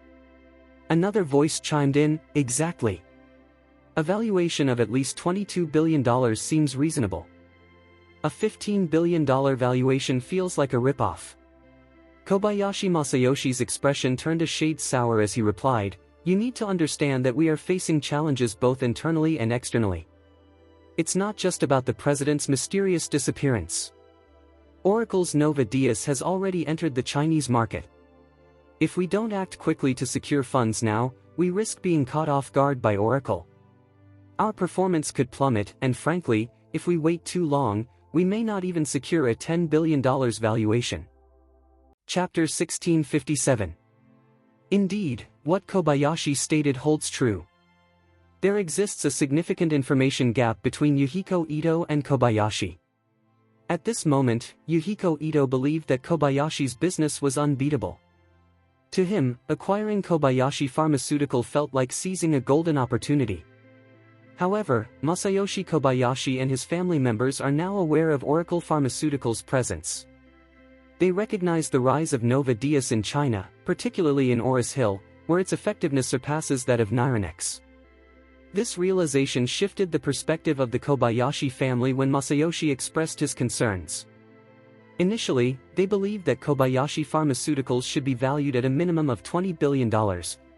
Another voice chimed in, exactly. A valuation of at least $22 billion seems reasonable. A $15 billion valuation feels like a ripoff. Kobayashi Masayoshi's expression turned a shade sour as he replied, you need to understand that we are facing challenges both internally and externally. It's not just about the president's mysterious disappearance. Oracle's Nova Diaz has already entered the Chinese market. If we don't act quickly to secure funds now, we risk being caught off guard by Oracle. Our performance could plummet, and frankly, if we wait too long, we may not even secure a $10 billion valuation. Chapter 1657. Indeed, what Kobayashi stated holds true. There exists a significant information gap between Yuhiko Ito and Kobayashi. At this moment, Yuhiko Ito believed that Kobayashi's business was unbeatable. To him, acquiring Kobayashi Pharmaceutical felt like seizing a golden opportunity. However, Masayoshi Kobayashi and his family members are now aware of Oracle Pharmaceutical's presence. They recognize the rise of Nova Diaz in China, particularly in Orus Hill, where its effectiveness surpasses that of Nyranex. This realization shifted the perspective of the Kobayashi family when Masayoshi expressed his concerns. Initially, they believed that Kobayashi Pharmaceuticals should be valued at a minimum of $20 billion,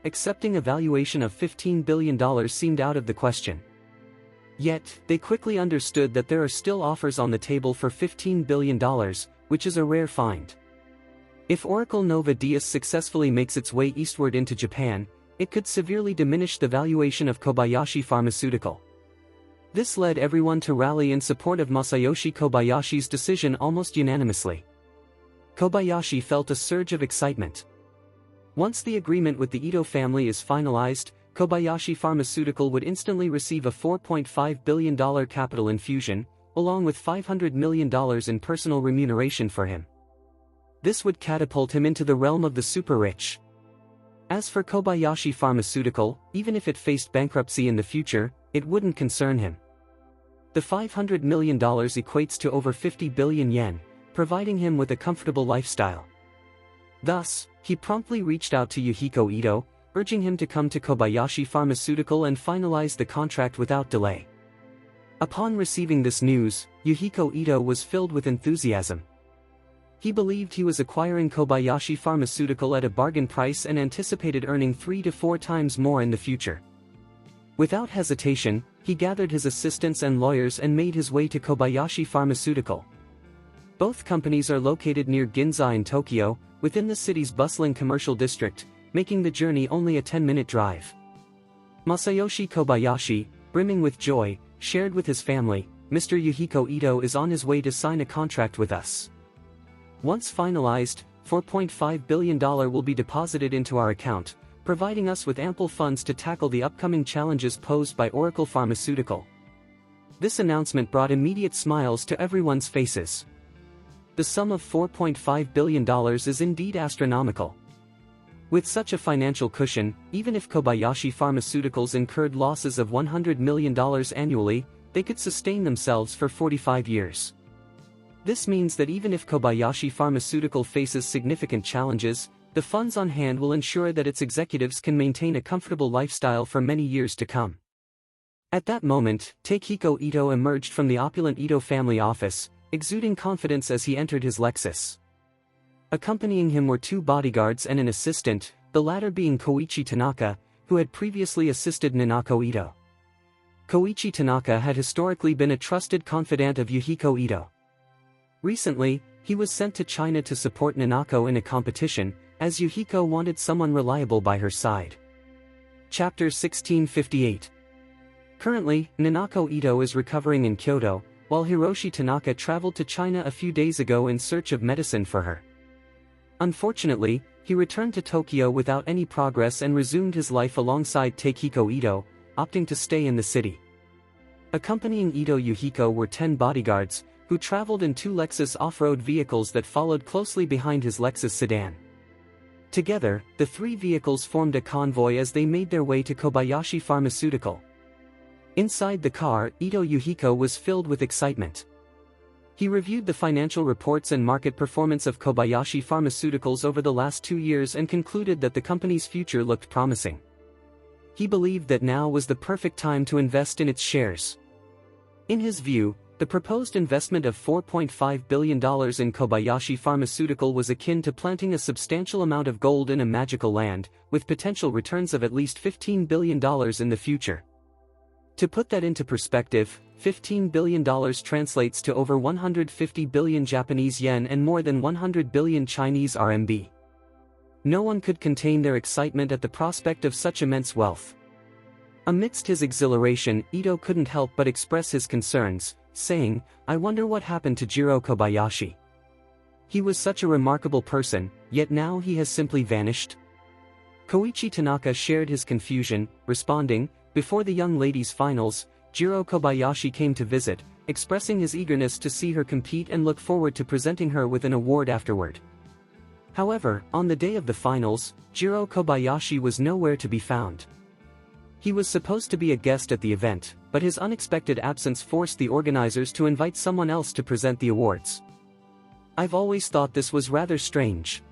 accepting a valuation of $15 billion seemed out of the question. Yet, they quickly understood that there are still offers on the table for $15 billion, which is a rare find. If Oracle Nova Diaz successfully makes its way eastward into Japan, it could severely diminish the valuation of Kobayashi Pharmaceutical. This led everyone to rally in support of Masayoshi Kobayashi's decision almost unanimously. Kobayashi felt a surge of excitement. Once the agreement with the Ito family is finalized, Kobayashi Pharmaceutical would instantly receive a $4.5 billion capital infusion, along with $500 million in personal remuneration for him. This would catapult him into the realm of the super-rich. As for Kobayashi Pharmaceutical, even if it faced bankruptcy in the future, it wouldn't concern him. The $500 million equates to over 50 billion yen, providing him with a comfortable lifestyle. Thus, he promptly reached out to Yuhiko Ito, urging him to come to Kobayashi Pharmaceutical and finalize the contract without delay. Upon receiving this news, Yuhiko Ito was filled with enthusiasm. He believed he was acquiring Kobayashi Pharmaceutical at a bargain price and anticipated earning 3 to 4 times more in the future. Without hesitation, he gathered his assistants and lawyers and made his way to Kobayashi Pharmaceutical. Both companies are located near Ginza in Tokyo, within the city's bustling commercial district, making the journey only a 10-minute drive. Masayoshi Kobayashi, brimming with joy, shared with his family, Mr. Yuhiko Ito is on his way to sign a contract with us. Once finalized, $4.5 billion will be deposited into our account, providing us with ample funds to tackle the upcoming challenges posed by Oracle Pharmaceutical. This announcement brought immediate smiles to everyone's faces. The sum of $4.5 billion is indeed astronomical. With such a financial cushion, even if Kobayashi Pharmaceuticals incurred losses of $100 million annually, they could sustain themselves for 45 years. This means that even if Kobayashi Pharmaceutical faces significant challenges, the funds on hand will ensure that its executives can maintain a comfortable lifestyle for many years to come. At that moment, Takehiko Ito emerged from the opulent Ito family office, exuding confidence as he entered his Lexus. Accompanying him were 2 bodyguards and an assistant, the latter being Koichi Tanaka, who had previously assisted Ninako Ito. Koichi Tanaka had historically been a trusted confidant of Yuhiko Ito. Recently, he was sent to China to support Ninako in a competition, as Yuhiko wanted someone reliable by her side. Chapter 1658. Currently, Ninako Ito is recovering in Kyoto, while Hiroshi Tanaka traveled to China a few days ago in search of medicine for her. Unfortunately, he returned to Tokyo without any progress and resumed his life alongside Takehiko Ito, opting to stay in the city. Accompanying Ito Yuhiko were 10 bodyguards, who traveled in 2 Lexus off-road vehicles that followed closely behind his Lexus sedan. Together, the 3 vehicles formed a convoy as they made their way to Kobayashi Pharmaceutical. Inside the car, Ito Yuhiko was filled with excitement. He reviewed the financial reports and market performance of Kobayashi Pharmaceuticals over the last 2 years and concluded that the company's future looked promising. He believed that now was the perfect time to invest in its shares. In his view, the proposed investment of $4.5 billion in Kobayashi Pharmaceutical was akin to planting a substantial amount of gold in a magical land, with potential returns of at least $15 billion in the future. To put that into perspective, $15 billion translates to over 150 billion Japanese yen and more than 100 billion Chinese RMB. No one could contain their excitement at the prospect of such immense wealth. Amidst his exhilaration, Ito couldn't help but express his concerns, saying, "I wonder what happened to Jiro Kobayashi. He was such a remarkable person, yet now he has simply vanished." Koichi Tanaka shared his confusion, responding, "Before the young ladies' finals, Jiro Kobayashi came to visit, expressing his eagerness to see her compete and look forward to presenting her with an award afterward. However, on the day of the finals, Jiro Kobayashi was nowhere to be found. He was supposed to be a guest at the event, but his unexpected absence forced the organizers to invite someone else to present the awards. I've always thought this was rather strange.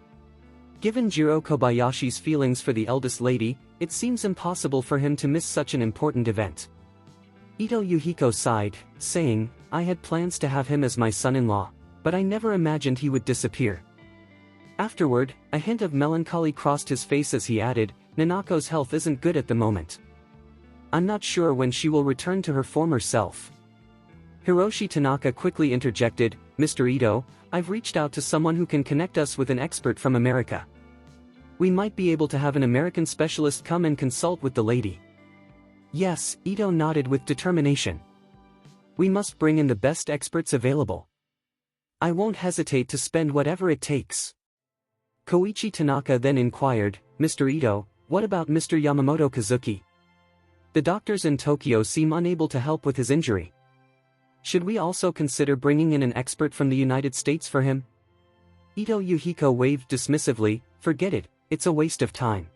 Given Jiro Kobayashi's feelings for the eldest lady, it seems impossible for him to miss such an important event." Ito Yuhiko sighed, saying, "I had plans to have him as my son-in-law, but I never imagined he would disappear." Afterward, a hint of melancholy crossed his face as he added, "Ninako's health isn't good at the moment. I'm not sure when she will return to her former self." Hiroshi Tanaka quickly interjected, "Mr. Ito, I've reached out to someone who can connect us with an expert from America. We might be able to have an American specialist come and consult with the lady." "Yes," Ito nodded with determination. "We must bring in the best experts available. I won't hesitate to spend whatever it takes." Koichi Tanaka then inquired, "Mr. Ito, what about Mr. Yamamoto Kazuki? The doctors in Tokyo seem unable to help with his injury. Should we also consider bringing in an expert from the United States for him?" Ito Yuhiko waved dismissively, "Forget it, it's a waste of time.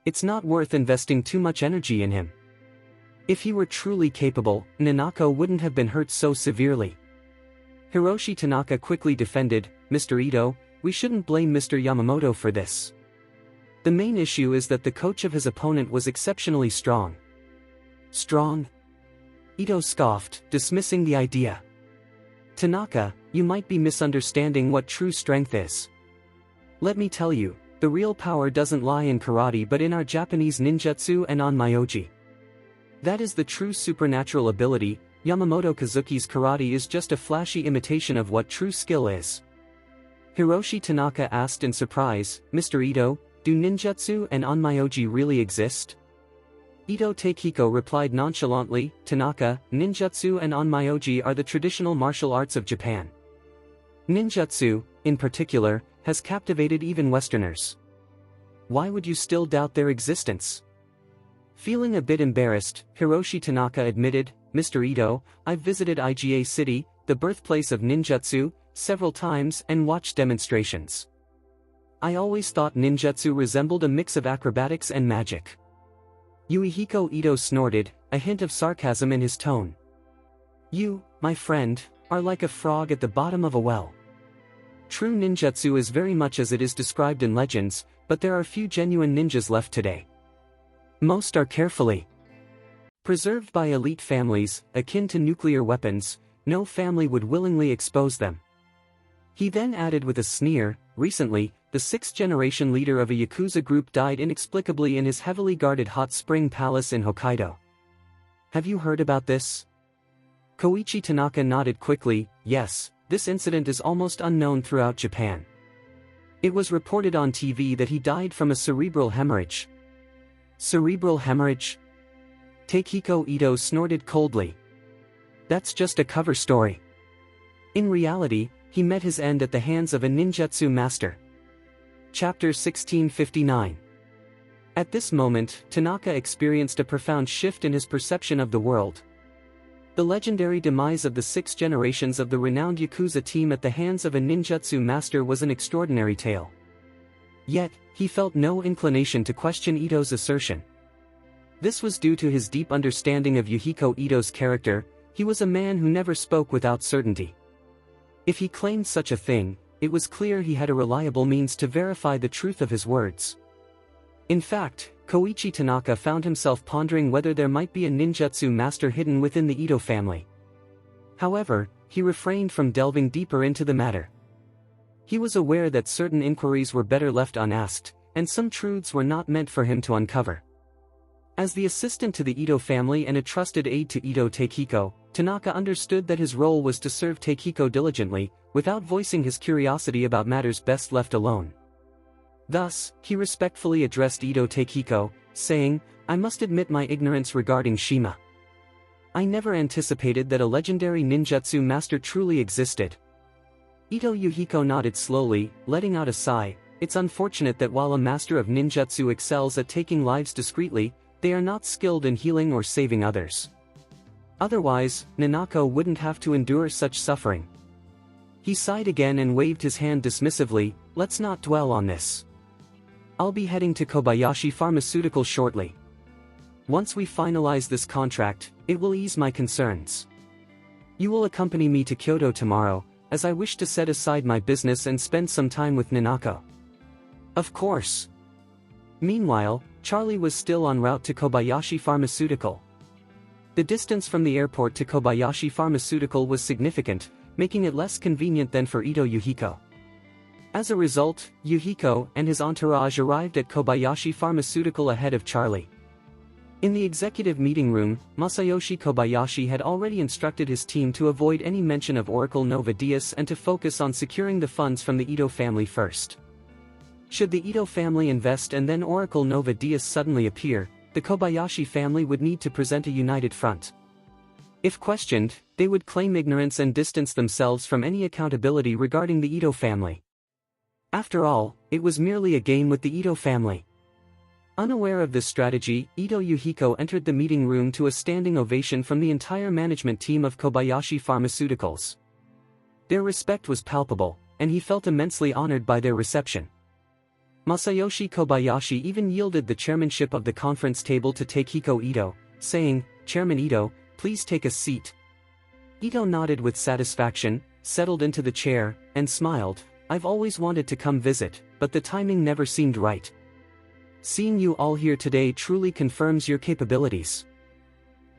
It's not worth investing too much energy in him. If he were truly capable, Ninako wouldn't have been hurt so severely." Hiroshi Tanaka quickly defended, "Mr. Ito, we shouldn't blame Mr. Yamamoto for this. The main issue is that the coach of his opponent was exceptionally strong." "Strong?" Ito scoffed, dismissing the idea. "Tanaka, you might be misunderstanding what true strength is. Let me tell you, the real power doesn't lie in karate but in our Japanese ninjutsu and onmyoji. That is the true supernatural ability. Yamamoto Kazuki's karate is just a flashy imitation of what true skill is." Hiroshi Tanaka asked in surprise, "Mr. Ito, do ninjutsu and onmyoji really exist?" Ito Takehiko replied nonchalantly, "Tanaka, ninjutsu and onmyoji are the traditional martial arts of Japan. Ninjutsu, in particular, has captivated even Westerners. Why would you still doubt their existence?" Feeling a bit embarrassed, Hiroshi Tanaka admitted, "Mr. Ito, I've visited Iga City, the birthplace of ninjutsu, several times and watched demonstrations. I always thought ninjutsu resembled a mix of acrobatics and magic." Yuhiko Ito snorted, a hint of sarcasm in his tone. "You, my friend, are like a frog at the bottom of a well. True ninjutsu is very much as it is described in legends, but there are few genuine ninjas left today. Most are carefully preserved by elite families, akin to nuclear weapons. No family would willingly expose them." He then added with a sneer, "Recently, the 6th-generation leader of a Yakuza group died inexplicably in his heavily guarded hot spring palace in Hokkaido. Have you heard about this? Koichi Tanaka nodded quickly. Yes, this incident is almost unknown throughout Japan. It was reported on TV that he died from a cerebral hemorrhage. Cerebral hemorrhage? Takehiko Ito snorted coldly. That's just a cover story. In reality, he met his end at the hands of a ninjutsu master. Chapter 1659. At this moment, Tanaka experienced a profound shift in his perception of the world. The legendary demise of the 6 generations of the renowned Yakuza team at the hands of a ninjutsu master was an extraordinary tale. Yet, he felt no inclination to question Ito's assertion. This was due to his deep understanding of Yuhiko Ito's character. He was a man who never spoke without certainty. If he claimed such a thing, it was clear he had a reliable means to verify the truth of his words. In fact, Koichi Tanaka found himself pondering whether there might be a ninjutsu master hidden within the Ito family. However, he refrained from delving deeper into the matter. He was aware that certain inquiries were better left unasked, and some truths were not meant for him to uncover. As the assistant to the Ito family and a trusted aide to Ito Takehiko, Tanaka understood that his role was to serve Takehiko diligently, without voicing his curiosity about matters best left alone. Thus, he respectfully addressed Ito Takehiko, saying, "I must admit my ignorance regarding Shima. I never anticipated that a legendary ninjutsu master truly existed." Ito Yuhiko nodded slowly, letting out a sigh. It's unfortunate that while a master of ninjutsu excels at taking lives discreetly, they are not skilled in healing or saving others. Otherwise, Ninako wouldn't have to endure such suffering. He sighed again and waved his hand dismissively. Let's not dwell on this. I'll be heading to Kobayashi Pharmaceutical shortly. Once we finalize this contract, it will ease my concerns. You will accompany me to Kyoto tomorrow, as I wish to set aside my business and spend some time with Ninako. Of course. Meanwhile, Charlie was still en route to Kobayashi Pharmaceutical. The distance from the airport to Kobayashi Pharmaceutical was significant, making it less convenient than for Ito Yuhiko. As a result, Yuhiko and his entourage arrived at Kobayashi Pharmaceutical ahead of Charlie. In the executive meeting room, Masayoshi Kobayashi had already instructed his team to avoid any mention of Oracle Nova Diaz and to focus on securing the funds from the Ito family first. Should the Ito family invest and then Oracle Nova Diaz suddenly appear, the Kobayashi family would need to present a united front. If questioned, they would claim ignorance and distance themselves from any accountability regarding the Ito family. After all, it was merely a game with the Ito family. Unaware of this strategy, Ito Yuhiko entered the meeting room to a standing ovation from the entire management team of Kobayashi Pharmaceuticals. Their respect was palpable, and he felt immensely honored by their reception. Masayoshi Kobayashi even yielded the chairmanship of the conference table to Takehiko Ito, saying, "Chairman Ito, please take a seat." Ito nodded with satisfaction, settled into the chair, and smiled. "I've always wanted to come visit, but the timing never seemed right. Seeing you all here today truly confirms your capabilities.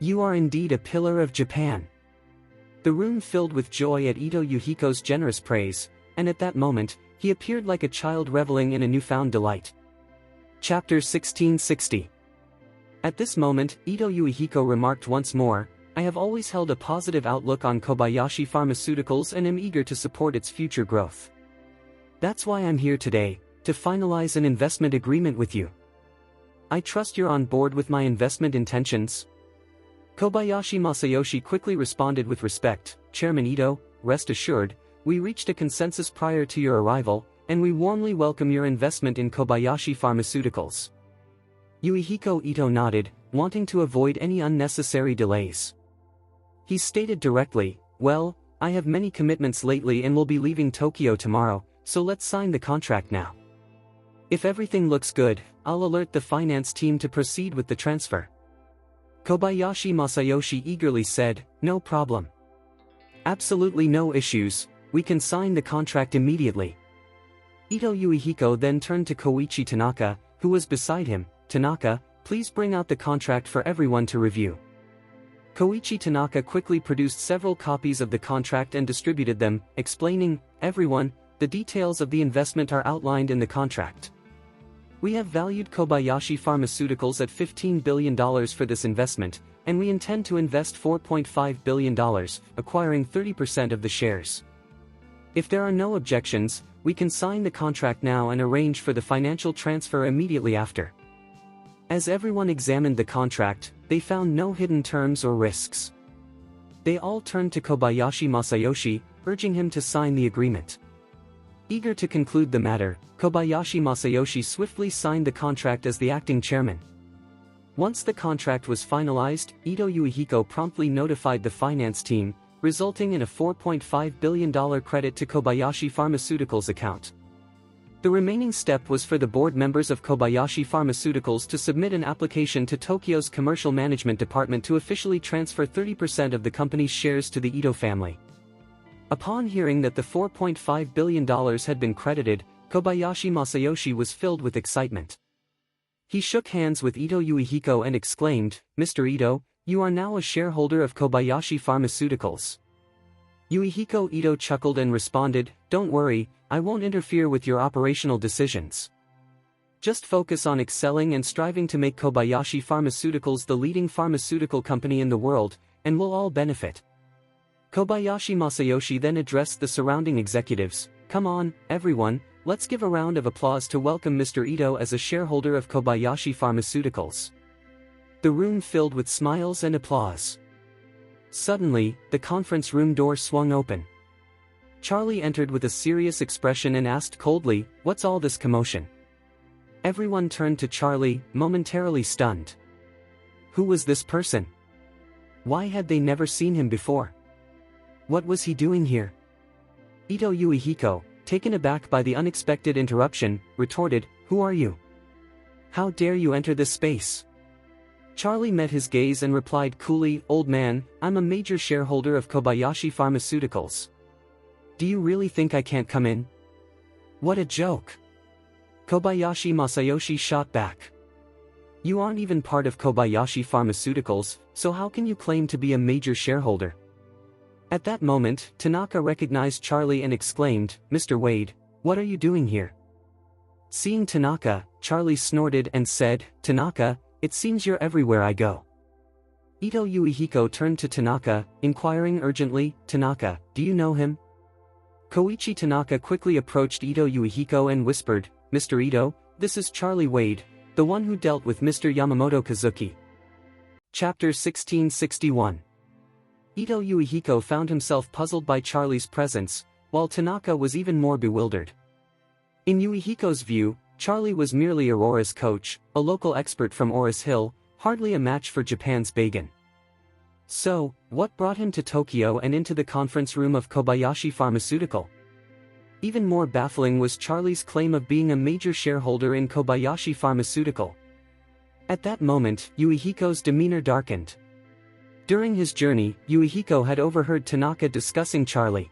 You are indeed a pillar of Japan." The room filled with joy at Ito Yuhiko's generous praise, and at that moment, he appeared like a child reveling in a newfound delight. Chapter 1660. At this moment, Ito Yuhiko remarked once more, "I have always held a positive outlook on Kobayashi Pharmaceuticals and am eager to support its future growth. That's why I'm here today, to finalize an investment agreement with you. I trust you're on board with my investment intentions." Kobayashi Masayoshi quickly responded with respect, "Chairman Ito, rest assured, we reached a consensus prior to your arrival, and we warmly welcome your investment in Kobayashi Pharmaceuticals." Yuhiko Ito nodded, wanting to avoid any unnecessary delays. He stated directly, "Well, I have many commitments lately and will be leaving Tokyo tomorrow, so let's sign the contract now. If everything looks good, I'll alert the finance team to proceed with the transfer." Kobayashi Masayoshi eagerly said, "No problem. Absolutely no issues, we can sign the contract immediately." Ito Yuhiko then turned to Koichi Tanaka, who was beside him. "Tanaka, please bring out the contract for everyone to review." Koichi Tanaka quickly produced several copies of the contract and distributed them, explaining, "Everyone, the details of the investment are outlined in the contract. We have valued Kobayashi Pharmaceuticals at $15 billion for this investment, and we intend to invest $4.5 billion, acquiring 30% of the shares. If there are no objections, we can sign the contract now and arrange for the financial transfer immediately after. As everyone examined the contract, they found no hidden terms or risks. They all turned to Kobayashi Masayoshi, urging him to sign the agreement. Eager to conclude the matter, Kobayashi Masayoshi swiftly signed the contract as the acting chairman. Once the contract was finalized, Ito Yuihiko promptly notified the finance team, resulting in a $4.5 billion credit to Kobayashi Pharmaceuticals' account. The remaining step was for the board members of Kobayashi Pharmaceuticals to submit an application to Tokyo's Commercial Management Department to officially transfer 30% of the company's shares to the Ito family. Upon hearing that the $4.5 billion had been credited, Kobayashi Masayoshi was filled with excitement. He shook hands with Ito Yuihiko and exclaimed, "Mr. Ito, you are now a shareholder of Kobayashi Pharmaceuticals." Yuihiko Ito chuckled and responded, "Don't worry, I won't interfere with your operational decisions. Just focus on excelling and striving to make Kobayashi Pharmaceuticals the leading pharmaceutical company in the world, and we'll all benefit." Kobayashi Masayoshi then addressed the surrounding executives, "Come on, everyone, let's give a round of applause to welcome Mr. Ito as a shareholder of Kobayashi Pharmaceuticals." The room filled with smiles and applause. Suddenly, the conference room door swung open. Charlie entered with a serious expression and asked coldly, "What's all this commotion?" Everyone turned to Charlie, momentarily stunned. Who was this person? Why had they never seen him before? What was he doing here? Ito Yuihiko, taken aback by the unexpected interruption, retorted, "Who are you? How dare you enter this space?" Charlie met his gaze and replied coolly, "Old man, I'm a major shareholder of Kobayashi Pharmaceuticals. Do you really think I can't come in?" "What a joke!" Kobayashi Masayoshi shot back. "You aren't even part of Kobayashi Pharmaceuticals, so how can you claim to be a major shareholder?" At that moment, Tanaka recognized Charlie and exclaimed, "Mr. Wade, what are you doing here?" Seeing Tanaka, Charlie snorted and said, "Tanaka, it seems you're everywhere I go." Ito Yuihiko turned to Tanaka, inquiring urgently, "Tanaka, do you know him?" Koichi Tanaka quickly approached Ito Yuihiko and whispered, "Mr. Ito, this is Charlie Wade, the one who dealt with Mr. Yamamoto Kazuki." Chapter 1661. Ito Yuihiko found himself puzzled by Charlie's presence, while Tanaka was even more bewildered. In Yuihiko's view, Charlie was merely Aurora's coach, a local expert from Orus Hill, hardly a match for Japan's Bagan. So, what brought him to Tokyo and into the conference room of Kobayashi Pharmaceutical? Even more baffling was Charlie's claim of being a major shareholder in Kobayashi Pharmaceutical. At that moment, Yuihiko's demeanor darkened. During his journey, Yuihiko had overheard Tanaka discussing Charlie.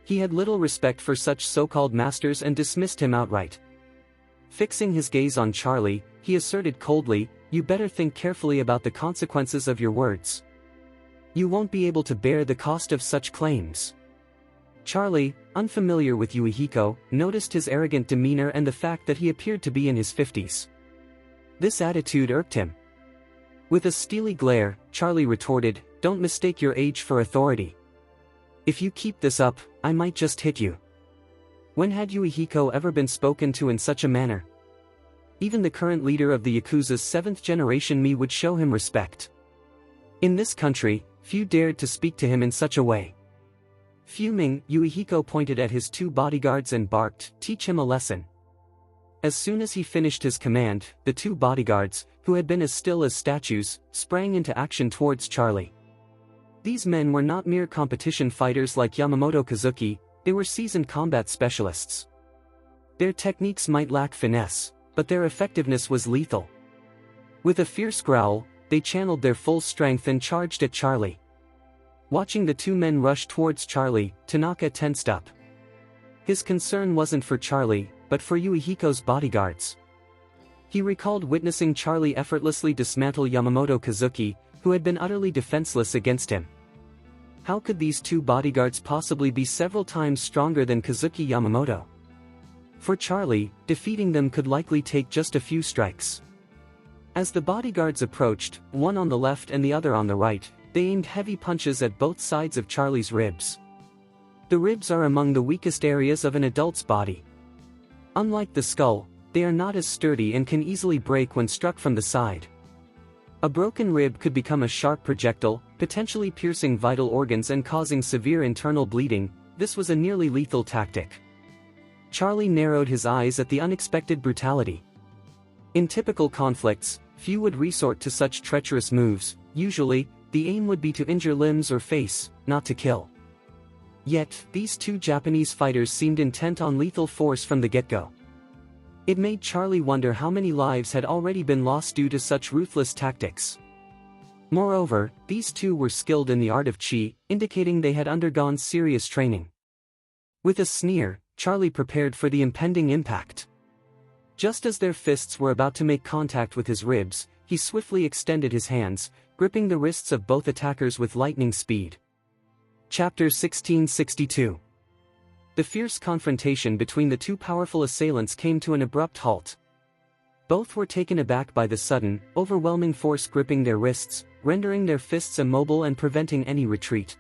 He had little respect for such so-called masters and dismissed him outright. Fixing his gaze on Charlie, he asserted coldly, "You better think carefully about the consequences of your words. You won't be able to bear the cost of such claims." Charlie, unfamiliar with Yuihiko, noticed his arrogant demeanor and the fact that he appeared to be in his 50s. This attitude irked him. With a steely glare, Charlie retorted, "Don't mistake your age for authority. If you keep this up, I might just hit you." When had Yuihiko ever been spoken to in such a manner? Even the current leader of the Yakuza's 7th generation Mi would show him respect. In this country, few dared to speak to him in such a way. Fuming, Yuihiko pointed at his 2 bodyguards and barked, "Teach him a lesson." As soon as he finished his command, the 2 bodyguards, who had been as still as statues, sprang into action towards Charlie. These men were not mere competition fighters like Yamamoto Kazuki, they were seasoned combat specialists. Their techniques might lack finesse, but their effectiveness was lethal. With a fierce growl, they channeled their full strength and charged at Charlie. Watching the 2 men rush towards Charlie, Tanaka tensed up. His concern wasn't for Charlie, but for Yuihiko's bodyguards. He recalled witnessing Charlie effortlessly dismantle Yamamoto Kazuki, who had been utterly defenseless against him. How could these 2 bodyguards possibly be several times stronger than Kazuki Yamamoto? For Charlie, defeating them could likely take just a few strikes. As the bodyguards approached, one on the left and the other on the right, they aimed heavy punches at both sides of Charlie's ribs. The ribs are among the weakest areas of an adult's body. Unlike the skull, they are not as sturdy and can easily break when struck from the side. A broken rib could become a sharp projectile, potentially piercing vital organs and causing severe internal bleeding. This was a nearly lethal tactic. Charlie narrowed his eyes at the unexpected brutality. In typical conflicts, few would resort to such treacherous moves. Usually, the aim would be to injure limbs or face, not to kill. Yet, these two Japanese fighters seemed intent on lethal force from the get-go. It made Charlie wonder how many lives had already been lost due to such ruthless tactics. Moreover, these two were skilled in the art of chi, indicating they had undergone serious training. With a sneer, Charlie prepared for the impending impact. Just as their fists were about to make contact with his ribs, he swiftly extended his hands, gripping the wrists of both attackers with lightning speed. Chapter 1662. The fierce confrontation between the two powerful assailants came to an abrupt halt. Both were taken aback by the sudden, overwhelming force gripping their wrists, rendering their fists immobile and preventing any retreat.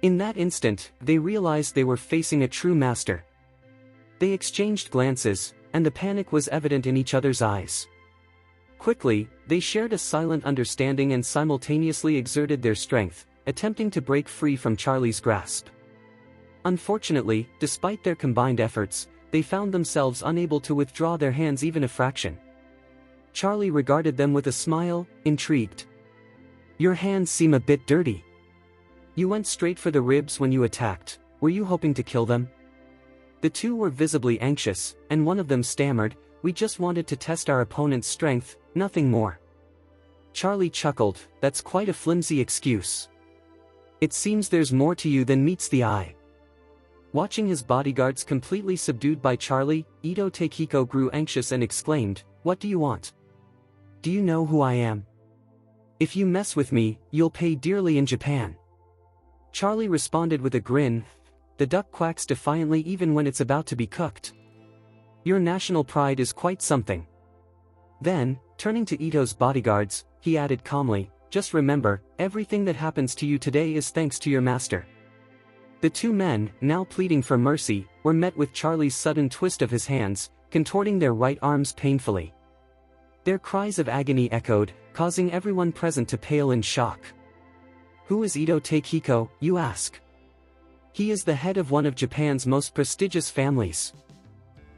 In that instant, they realized they were facing a true master. They exchanged glances, and the panic was evident in each other's eyes. Quickly, they shared a silent understanding and simultaneously exerted their strength, attempting to break free from Charlie's grasp. Unfortunately, despite their combined efforts, they found themselves unable to withdraw their hands even a fraction. Charlie regarded them with a smile, intrigued. "Your hands seem a bit dirty. You went straight for the ribs when you attacked. Were you hoping to kill them?" The two were visibly anxious, and one of them stammered, "We just wanted to test our opponent's strength, nothing more." Charlie chuckled, "That's quite a flimsy excuse. It seems there's more to you than meets the eye." Watching his bodyguards completely subdued by Charlie, Ito Takehiko grew anxious and exclaimed, "What do you want? Do you know who I am? If you mess with me, you'll pay dearly in Japan." Charlie responded with a grin, "The duck quacks defiantly even when it's about to be cooked. Your national pride is quite something." Then, turning to Ito's bodyguards, he added calmly, "Just remember, everything that happens to you today is thanks to your master." The two men, now pleading for mercy, were met with Charlie's sudden twist of his hands, contorting their right arms painfully. Their cries of agony echoed, causing everyone present to pale in shock. "Who is Ito Takehiko, you ask? He is the head of one of Japan's most prestigious families.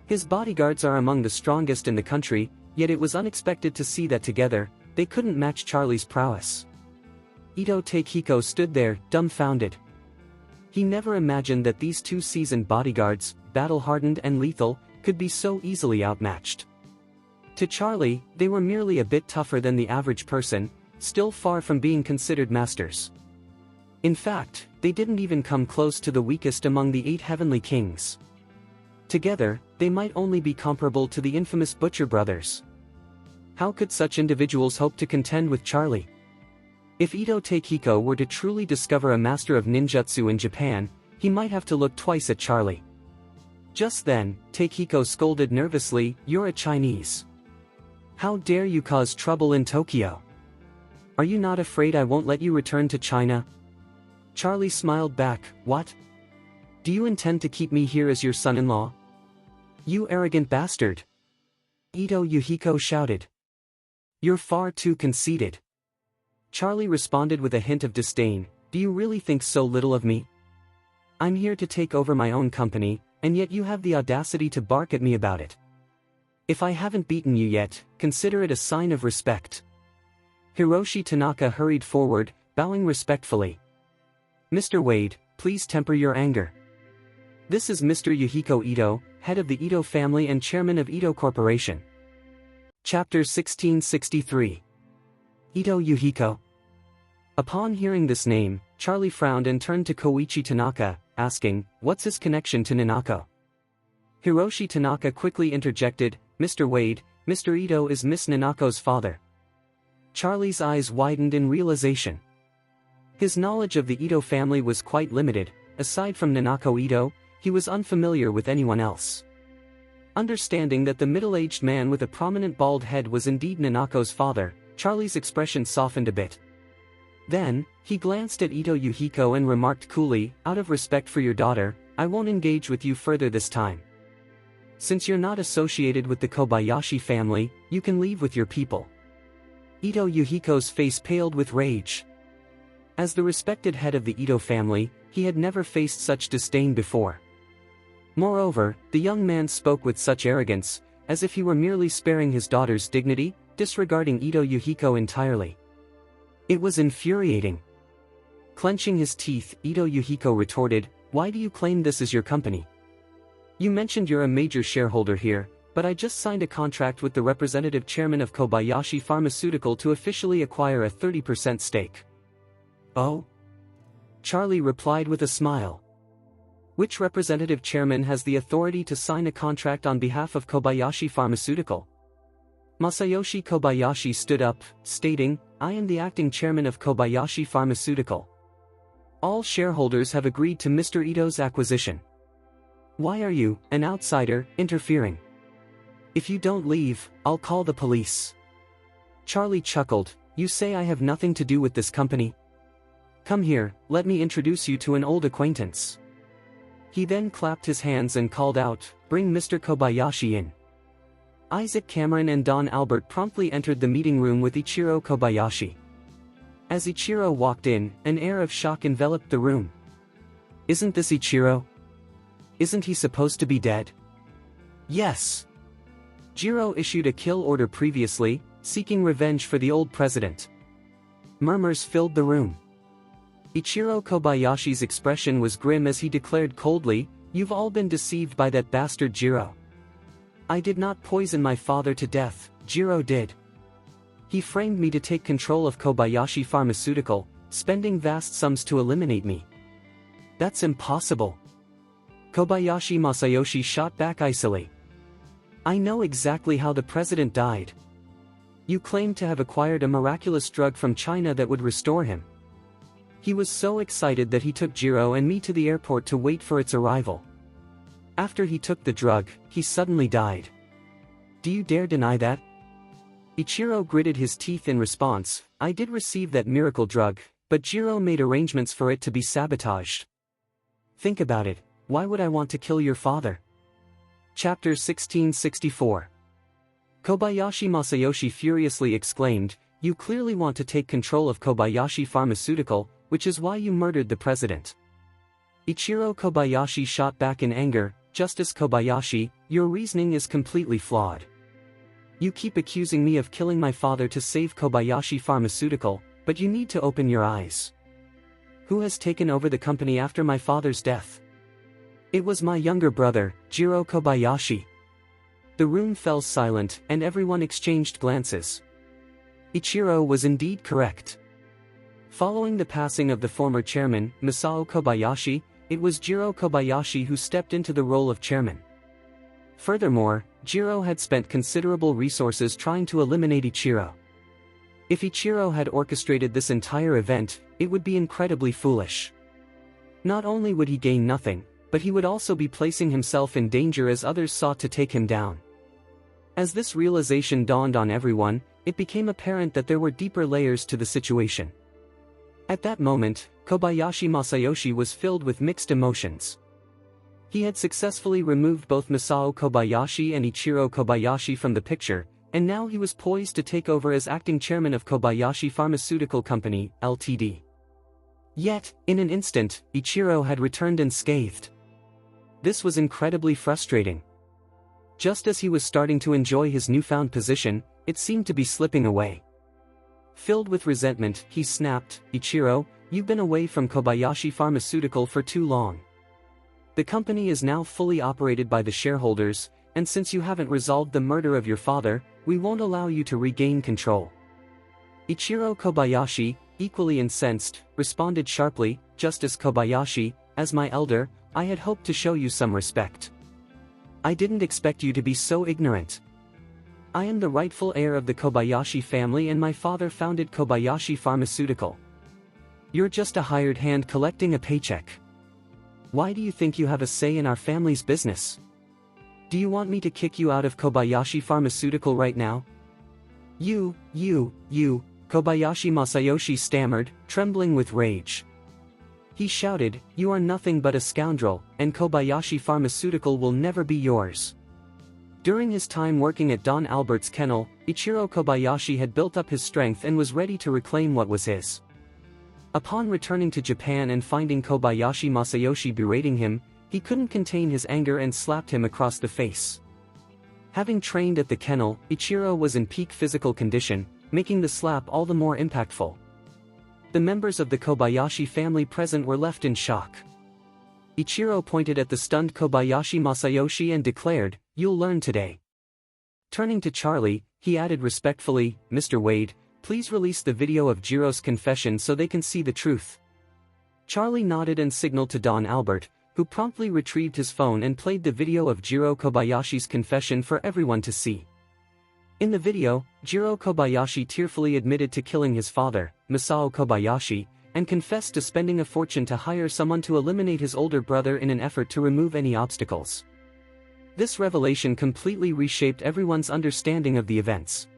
His bodyguards are among the strongest in the country, yet it was unexpected to see that together, they couldn't match Charlie's prowess." Ito Takehiko stood there, dumbfounded. He never imagined that these two seasoned bodyguards, battle-hardened and lethal, could be so easily outmatched. To Charlie, they were merely a bit tougher than the average person, still far from being considered masters. In fact, they didn't even come close to the weakest among the 8 heavenly kings. Together, they might only be comparable to the infamous Butcher brothers. How could such individuals hope to contend with Charlie? If Ito Takehiko were to truly discover a master of ninjutsu in Japan, he might have to look twice at Charlie. Just then, Takehiko scolded nervously, "You're a Chinese. How dare you cause trouble in Tokyo? Are you not afraid I won't let you return to China?" Charlie smiled back, "What? Do you intend to keep me here as your son-in-law? You arrogant bastard!" Ito Yuhiko shouted. "You're far too conceited." Charlie responded with a hint of disdain, "Do you really think so little of me? I'm here to take over my own company, and yet you have the audacity to bark at me about it. If I haven't beaten you yet, consider it a sign of respect." Hiroshi Tanaka hurried forward, bowing respectfully. "Mr. Wade, please temper your anger. This is Mr. Yuhiko Ito, head of the Ito family and chairman of Ito Corporation." Chapter 1663. Ito Yuhiko. Upon hearing this name, Charlie frowned and turned to Koichi Tanaka, asking, "What's his connection to Ninako?" Hiroshi Tanaka quickly interjected, "Mr. Wade, Mr. Ito is Miss Ninako's father." Charlie's eyes widened in realization. His knowledge of the Ito family was quite limited. Aside from Ninako Ito, he was unfamiliar with anyone else. Understanding that the middle-aged man with a prominent bald head was indeed Ninako's father, Charlie's expression softened a bit. Then, he glanced at Ito Yuhiko and remarked coolly, "Out of respect for your daughter, I won't engage with you further this time. Since you're not associated with the Kobayashi family, you can leave with your people." Ito Yuhiko's face paled with rage. As the respected head of the Ito family, he had never faced such disdain before. Moreover, the young man spoke with such arrogance, as if he were merely sparing his daughter's dignity, disregarding Ito Yuhiko entirely. It was infuriating. Clenching his teeth, Ito Yuhiko retorted, "Why do you claim this is your company? You mentioned you're a major shareholder here, but I just signed a contract with the representative chairman of Kobayashi Pharmaceutical to officially acquire a 30% stake." "Oh?" Charlie replied with a smile. "Which representative chairman has the authority to sign a contract on behalf of Kobayashi Pharmaceutical?" Masayoshi Kobayashi stood up, stating, "I am the acting chairman of Kobayashi Pharmaceutical. All shareholders have agreed to Mr. Ito's acquisition. Why are you, an outsider, interfering? If you don't leave, I'll call the police." Charlie chuckled, "You say I have nothing to do with this company? Come here, let me introduce you to an old acquaintance." He then clapped his hands and called out, "Bring Mr. Kobayashi in." Isaac Cameron and Don Albert promptly entered the meeting room with Ichiro Kobayashi. As Ichiro walked in, an air of shock enveloped the room. "Isn't this Ichiro? Isn't he supposed to be dead?" "Yes." Jiro issued a kill order previously, seeking revenge for the old president. Murmurs filled the room. Ichiro Kobayashi's expression was grim as he declared coldly, "You've all been deceived by that bastard Jiro. I did not poison my father to death, Jiro did. He framed me to take control of Kobayashi Pharmaceutical, spending vast sums to eliminate me. That's impossible." Kobayashi Masayoshi shot back icily. "I know exactly how the president died. You claim to have acquired a miraculous drug from China that would restore him. He was so excited that he took Jiro and me to the airport to wait for its arrival. After he took the drug, he suddenly died. Do you dare deny that?" Ichiro gritted his teeth in response, "I did receive that miracle drug, but Jiro made arrangements for it to be sabotaged. Think about it, why would I want to kill your father?" Chapter 1664. Kobayashi Masayoshi furiously exclaimed, "You clearly want to take control of Kobayashi Pharmaceutical, which is why you murdered the president." Ichiro Kobayashi shot back in anger, "Justice Kobayashi, your reasoning is completely flawed. You keep accusing me of killing my father to save Kobayashi Pharmaceutical, but you need to open your eyes. Who has taken over the company after my father's death? It was my younger brother, Jiro Kobayashi." The room fell silent, and everyone exchanged glances. Ichiro was indeed correct. Following the passing of the former chairman, Masao Kobayashi, it was Jiro Kobayashi who stepped into the role of chairman. Furthermore, Jiro had spent considerable resources trying to eliminate Ichiro. If Ichiro had orchestrated this entire event, it would be incredibly foolish. Not only would he gain nothing, but he would also be placing himself in danger as others sought to take him down. As this realization dawned on everyone, it became apparent that there were deeper layers to the situation. At that moment, Kobayashi Masayoshi was filled with mixed emotions. He had successfully removed both Masao Kobayashi and Ichiro Kobayashi from the picture, and now he was poised to take over as acting chairman of Kobayashi Pharmaceutical Company, Ltd. Yet, in an instant, Ichiro had returned unscathed. This was incredibly frustrating. Just as he was starting to enjoy his newfound position, it seemed to be slipping away. Filled with resentment, he snapped, "Ichiro, you've been away from Kobayashi Pharmaceutical for too long. The company is now fully operated by the shareholders, and since you haven't resolved the murder of your father, we won't allow you to regain control." Ichiro Kobayashi, equally incensed, responded sharply, "Justice Kobayashi, as my elder, I had hoped to show you some respect. I didn't expect you to be so ignorant. I am the rightful heir of the Kobayashi family and my father founded Kobayashi Pharmaceutical. You're just a hired hand collecting a paycheck. Why do you think you have a say in our family's business? Do you want me to kick you out of Kobayashi Pharmaceutical right now? You, Kobayashi Masayoshi stammered, trembling with rage. He shouted, "You are nothing but a scoundrel, and Kobayashi Pharmaceutical will never be yours." During his time working at Don Albert's kennel, Ichiro Kobayashi had built up his strength and was ready to reclaim what was his. Upon returning to Japan and finding Kobayashi Masayoshi berating him, he couldn't contain his anger and slapped him across the face. Having trained at the kennel, Ichiro was in peak physical condition, making the slap all the more impactful. The members of the Kobayashi family present were left in shock. Ichiro pointed at the stunned Kobayashi Masayoshi and declared, "You'll learn today." Turning to Charlie, he added respectfully, "Mr. Wade, please release the video of Jiro's confession so they can see the truth." Charlie nodded and signaled to Don Albert, who promptly retrieved his phone and played the video of Jiro Kobayashi's confession for everyone to see. In the video, Jiro Kobayashi tearfully admitted to killing his father, Masao Kobayashi, and confessed to spending a fortune to hire someone to eliminate his older brother in an effort to remove any obstacles. This revelation completely reshaped everyone's understanding of the events.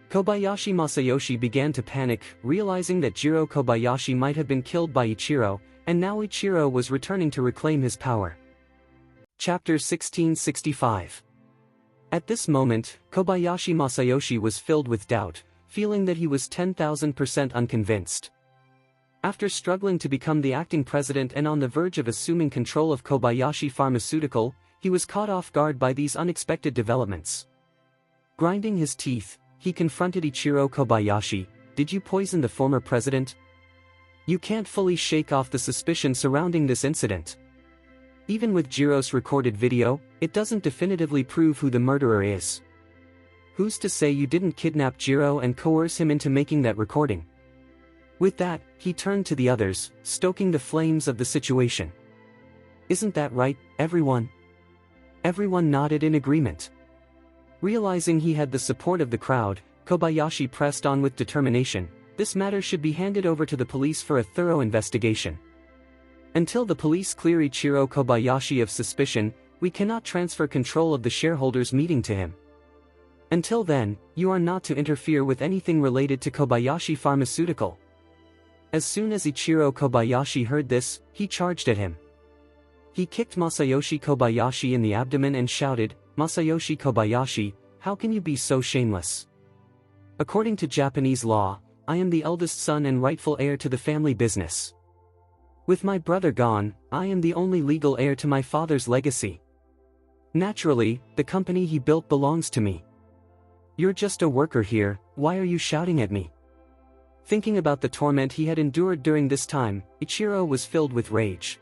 Kobayashi Masayoshi began to panic, realizing that Jiro Kobayashi might have been killed by Ichiro, and now Ichiro was returning to reclaim his power. Chapter 1665. At this moment, Kobayashi Masayoshi was filled with doubt, feeling that he was 10,000% unconvinced. After struggling to become the acting president and on the verge of assuming control of Kobayashi Pharmaceutical, he was caught off guard by these unexpected developments. Grinding his teeth, he confronted Ichiro Kobayashi, "Did you poison the former president? You can't fully shake off the suspicion surrounding this incident. Even with Jiro's recorded video, it doesn't definitively prove who the murderer is. Who's to say you didn't kidnap Jiro and coerce him into making that recording?" With that, he turned to the others, stoking the flames of the situation. "Isn't that right, everyone?" Everyone nodded in agreement. Realizing he had the support of the crowd, Kobayashi pressed on with determination. This matter should be handed over to the police for a thorough investigation. Until the police clear Ichiro Kobayashi of suspicion, we cannot transfer control of the shareholders' meeting to him. Until then, you are not to interfere with anything related to Kobayashi Pharmaceutical. As soon as Ichiro Kobayashi heard this, he charged at him. He kicked Masayoshi Kobayashi in the abdomen and shouted, "Masayoshi Kobayashi, how can you be so shameless? According to Japanese law, I am the eldest son and rightful heir to the family business. With my brother gone, I am the only legal heir to my father's legacy. Naturally, the company he built belongs to me. You're just a worker here, why are you shouting at me?" Thinking about the torment he had endured during this time, Ichiro was filled with rage.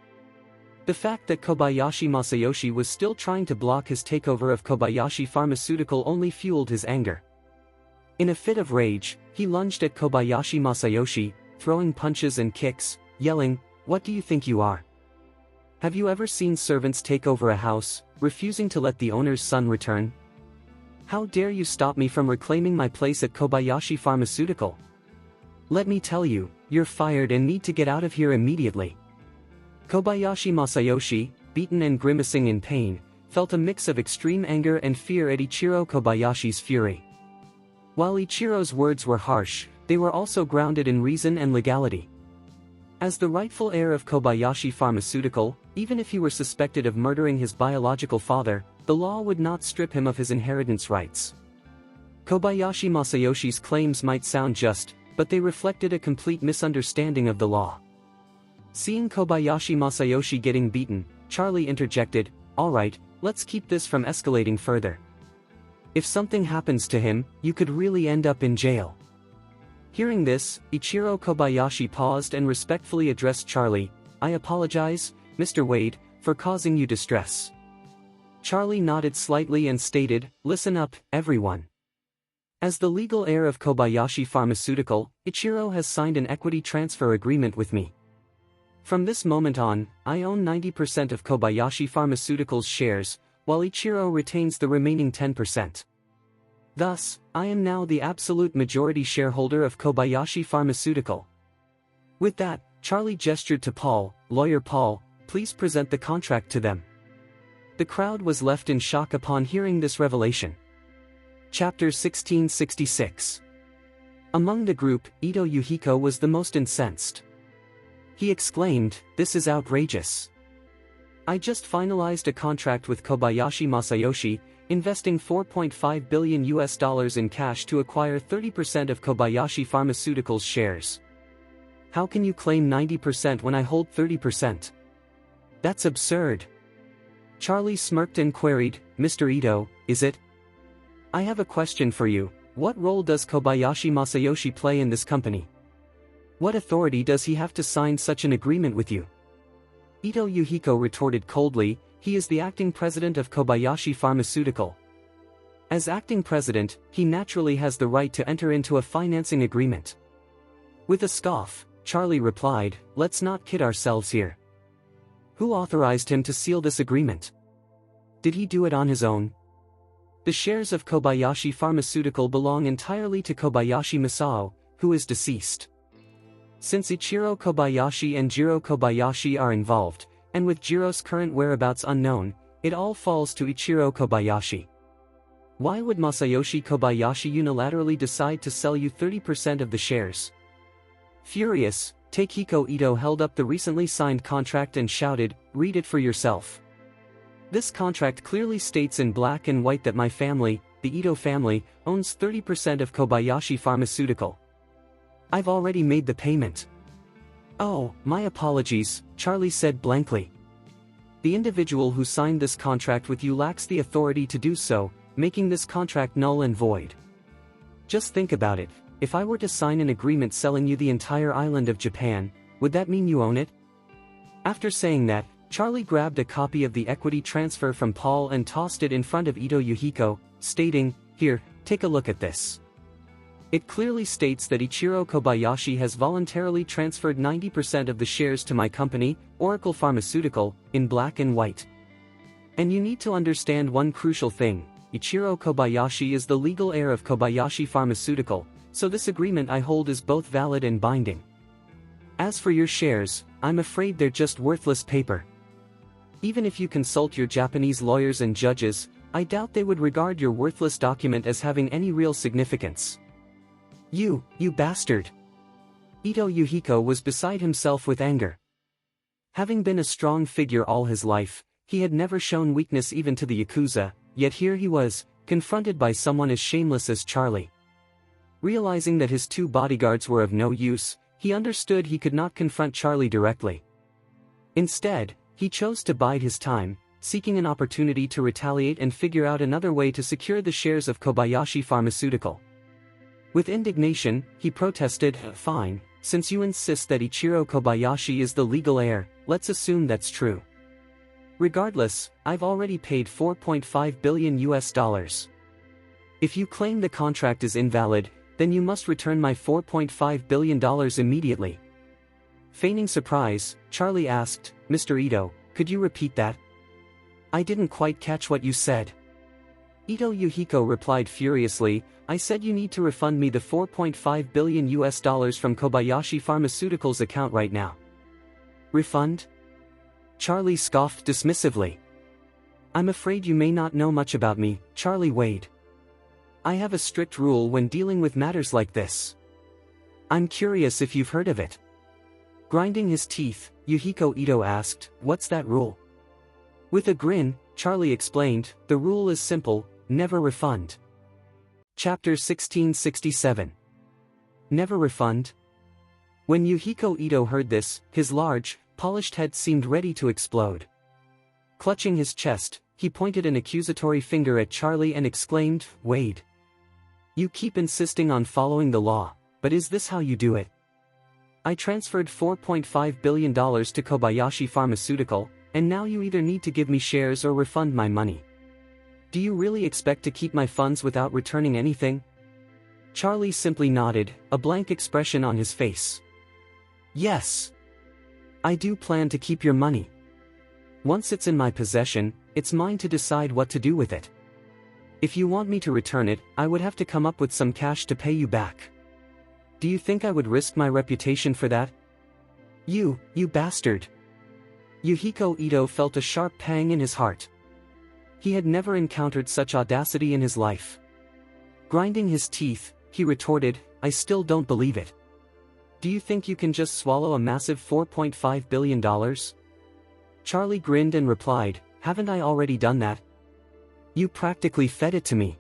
The fact that Kobayashi Masayoshi was still trying to block his takeover of Kobayashi Pharmaceutical only fueled his anger. In a fit of rage, he lunged at Kobayashi Masayoshi, throwing punches and kicks, yelling, "What do you think you are? Have you ever seen servants take over a house, refusing to let the owner's son return? How dare you stop me from reclaiming my place at Kobayashi Pharmaceutical? Let me tell you, you're fired and need to get out of here immediately." Kobayashi Masayoshi, beaten and grimacing in pain, felt a mix of extreme anger and fear at Ichiro Kobayashi's fury. While Ichiro's words were harsh, they were also grounded in reason and legality. As the rightful heir of Kobayashi Pharmaceutical, even if he were suspected of murdering his biological father, the law would not strip him of his inheritance rights. Kobayashi Masayoshi's claims might sound just, but they reflected a complete misunderstanding of the law. Seeing Kobayashi Masayoshi getting beaten, Charlie interjected, "All right, let's keep this from escalating further. If something happens to him, you could really end up in jail." Hearing this, Ichiro Kobayashi paused and respectfully addressed Charlie, "I apologize, Mr. Wade, for causing you distress." Charlie nodded slightly and stated, "Listen up, everyone. As the legal heir of Kobayashi Pharmaceutical, Ichiro has signed an equity transfer agreement with me. From this moment on, I own 90% of Kobayashi Pharmaceutical's shares, while Ichiro retains the remaining 10%. Thus, I am now the absolute majority shareholder of Kobayashi Pharmaceutical." With that, Charlie gestured to Paul, "Lawyer Paul, please present the contract to them." The crowd was left in shock upon hearing this revelation. Chapter 1666. Among the group, Ito Yuhiko was the most incensed. He exclaimed, "This is outrageous. I just finalized a contract with Kobayashi Masayoshi, investing $4.5 billion in cash to acquire 30% of Kobayashi Pharmaceuticals shares. How can you claim 90% when I hold 30%? That's absurd." Charlie smirked and queried, "Mr. Ito, is it? I have a question for you. What role does Kobayashi Masayoshi play in this company? What authority does he have to sign such an agreement with you?" Ito Yuhiko retorted coldly, "He is the acting president of Kobayashi Pharmaceutical. As acting president, he naturally has the right to enter into a financing agreement." With a scoff, Charlie replied, "Let's not kid ourselves here. Who authorized him to seal this agreement? Did he do it on his own? The shares of Kobayashi Pharmaceutical belong entirely to Kobayashi Masao, who is deceased. Since Ichiro Kobayashi and Jiro Kobayashi are involved, and with Jiro's current whereabouts unknown, it all falls to Ichiro Kobayashi. Why would Masayoshi Kobayashi unilaterally decide to sell you 30% of the shares?" Furious, Takehiko Ito held up the recently signed contract and shouted, "Read it for yourself. This contract clearly states in black and white that my family, the Ito family, owns 30% of Kobayashi Pharmaceutical. I've already made the payment." "Oh, my apologies," Charlie said blankly. "The individual who signed this contract with you lacks the authority to do so, making this contract null and void. Just think about it. If I were to sign an agreement selling you the entire island of Japan, would that mean you own it?" After saying that, Charlie grabbed a copy of the equity transfer from Paul and tossed it in front of Ito Yuhiko, stating, "Here, take a look at this. It clearly states that Ichiro Kobayashi has voluntarily transferred 90% of the shares to my company, Oracle Pharmaceutical, in black and white. And you need to understand one crucial thing. Ichiro Kobayashi is the legal heir of Kobayashi Pharmaceutical, so this agreement I hold is both valid and binding. As for your shares, I'm afraid they're just worthless paper. Even if you consult your Japanese lawyers and judges, I doubt they would regard your worthless document as having any real significance. You bastard." Ito Yuhiko was beside himself with anger. Having been a strong figure all his life, he had never shown weakness even to the Yakuza, yet here he was, confronted by someone as shameless as Charlie. Realizing that his two bodyguards were of no use, he understood he could not confront Charlie directly. Instead, he chose to bide his time, seeking an opportunity to retaliate and figure out another way to secure the shares of Kobayashi Pharmaceutical. With indignation, he protested, "Fine, since you insist that Ichiro Kobayashi is the legal heir, let's assume that's true. Regardless, I've already paid $4.5 billion. If you claim the contract is invalid, then you must return my $4.5 billion immediately." Feigning surprise, Charlie asked, "Mr. Ito, could you repeat that? I didn't quite catch what you said." Ito Yuhiko replied furiously, "I said you need to refund me the $4.5 billion from Kobayashi Pharmaceuticals account right now." "Refund?" Charlie scoffed dismissively. "I'm afraid you may not know much about me, Charlie Wade. I have a strict rule when dealing with matters like this. I'm curious if you've heard of it." Grinding his teeth, Yuhiko Ito asked, "What's that rule?" With a grin, Charlie explained, "The rule is simple, never refund." Chapter 1667. Never refund? When Yuhiko Ito heard this, his large, polished head seemed ready to explode. Clutching his chest, he pointed an accusatory finger at Charlie and exclaimed, "Wade. You keep insisting on following the law, but is this how you do it? I transferred $4.5 billion to Kobayashi Pharmaceutical, and now you either need to give me shares or refund my money. Do you really expect to keep my funds without returning anything?" Charlie simply nodded, a blank expression on his face. "Yes. I do plan to keep your money. Once it's in my possession, it's mine to decide what to do with it. If you want me to return it, I would have to come up with some cash to pay you back. Do you think I would risk my reputation for that? You bastard." Yuhiko Ito felt a sharp pang in his heart. He had never encountered such audacity in his life. Grinding his teeth, he retorted, "I still don't believe it. Do you think you can just swallow a massive $4.5 billion? Charlie grinned and replied, "Haven't I already done that? You practically fed it to me."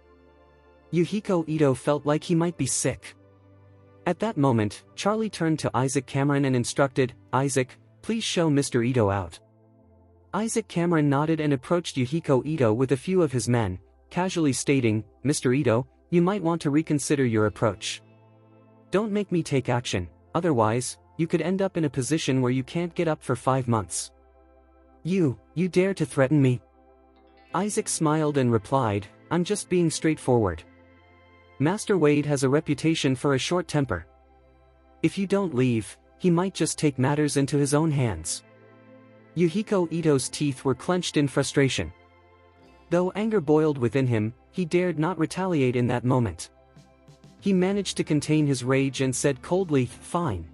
Yuhiko Ito felt like he might be sick. At that moment, Charlie turned to Isaac Cameron and instructed, "Isaac, please show Mr. Ito out." Isaac Cameron nodded and approached Yuhiko Ito with a few of his men, casually stating, "Mr. Ito, you might want to reconsider your approach. Don't make me take action, otherwise, you could end up in a position where you can't get up for 5 months. You dare to threaten me?" Isaac smiled and replied, "I'm just being straightforward. Master Wade has a reputation for a short temper. If you don't leave, he might just take matters into his own hands." Yuhiko Ito's teeth were clenched in frustration. Though anger boiled within him, he dared not retaliate in that moment. He managed to contain his rage and said coldly, "Fine.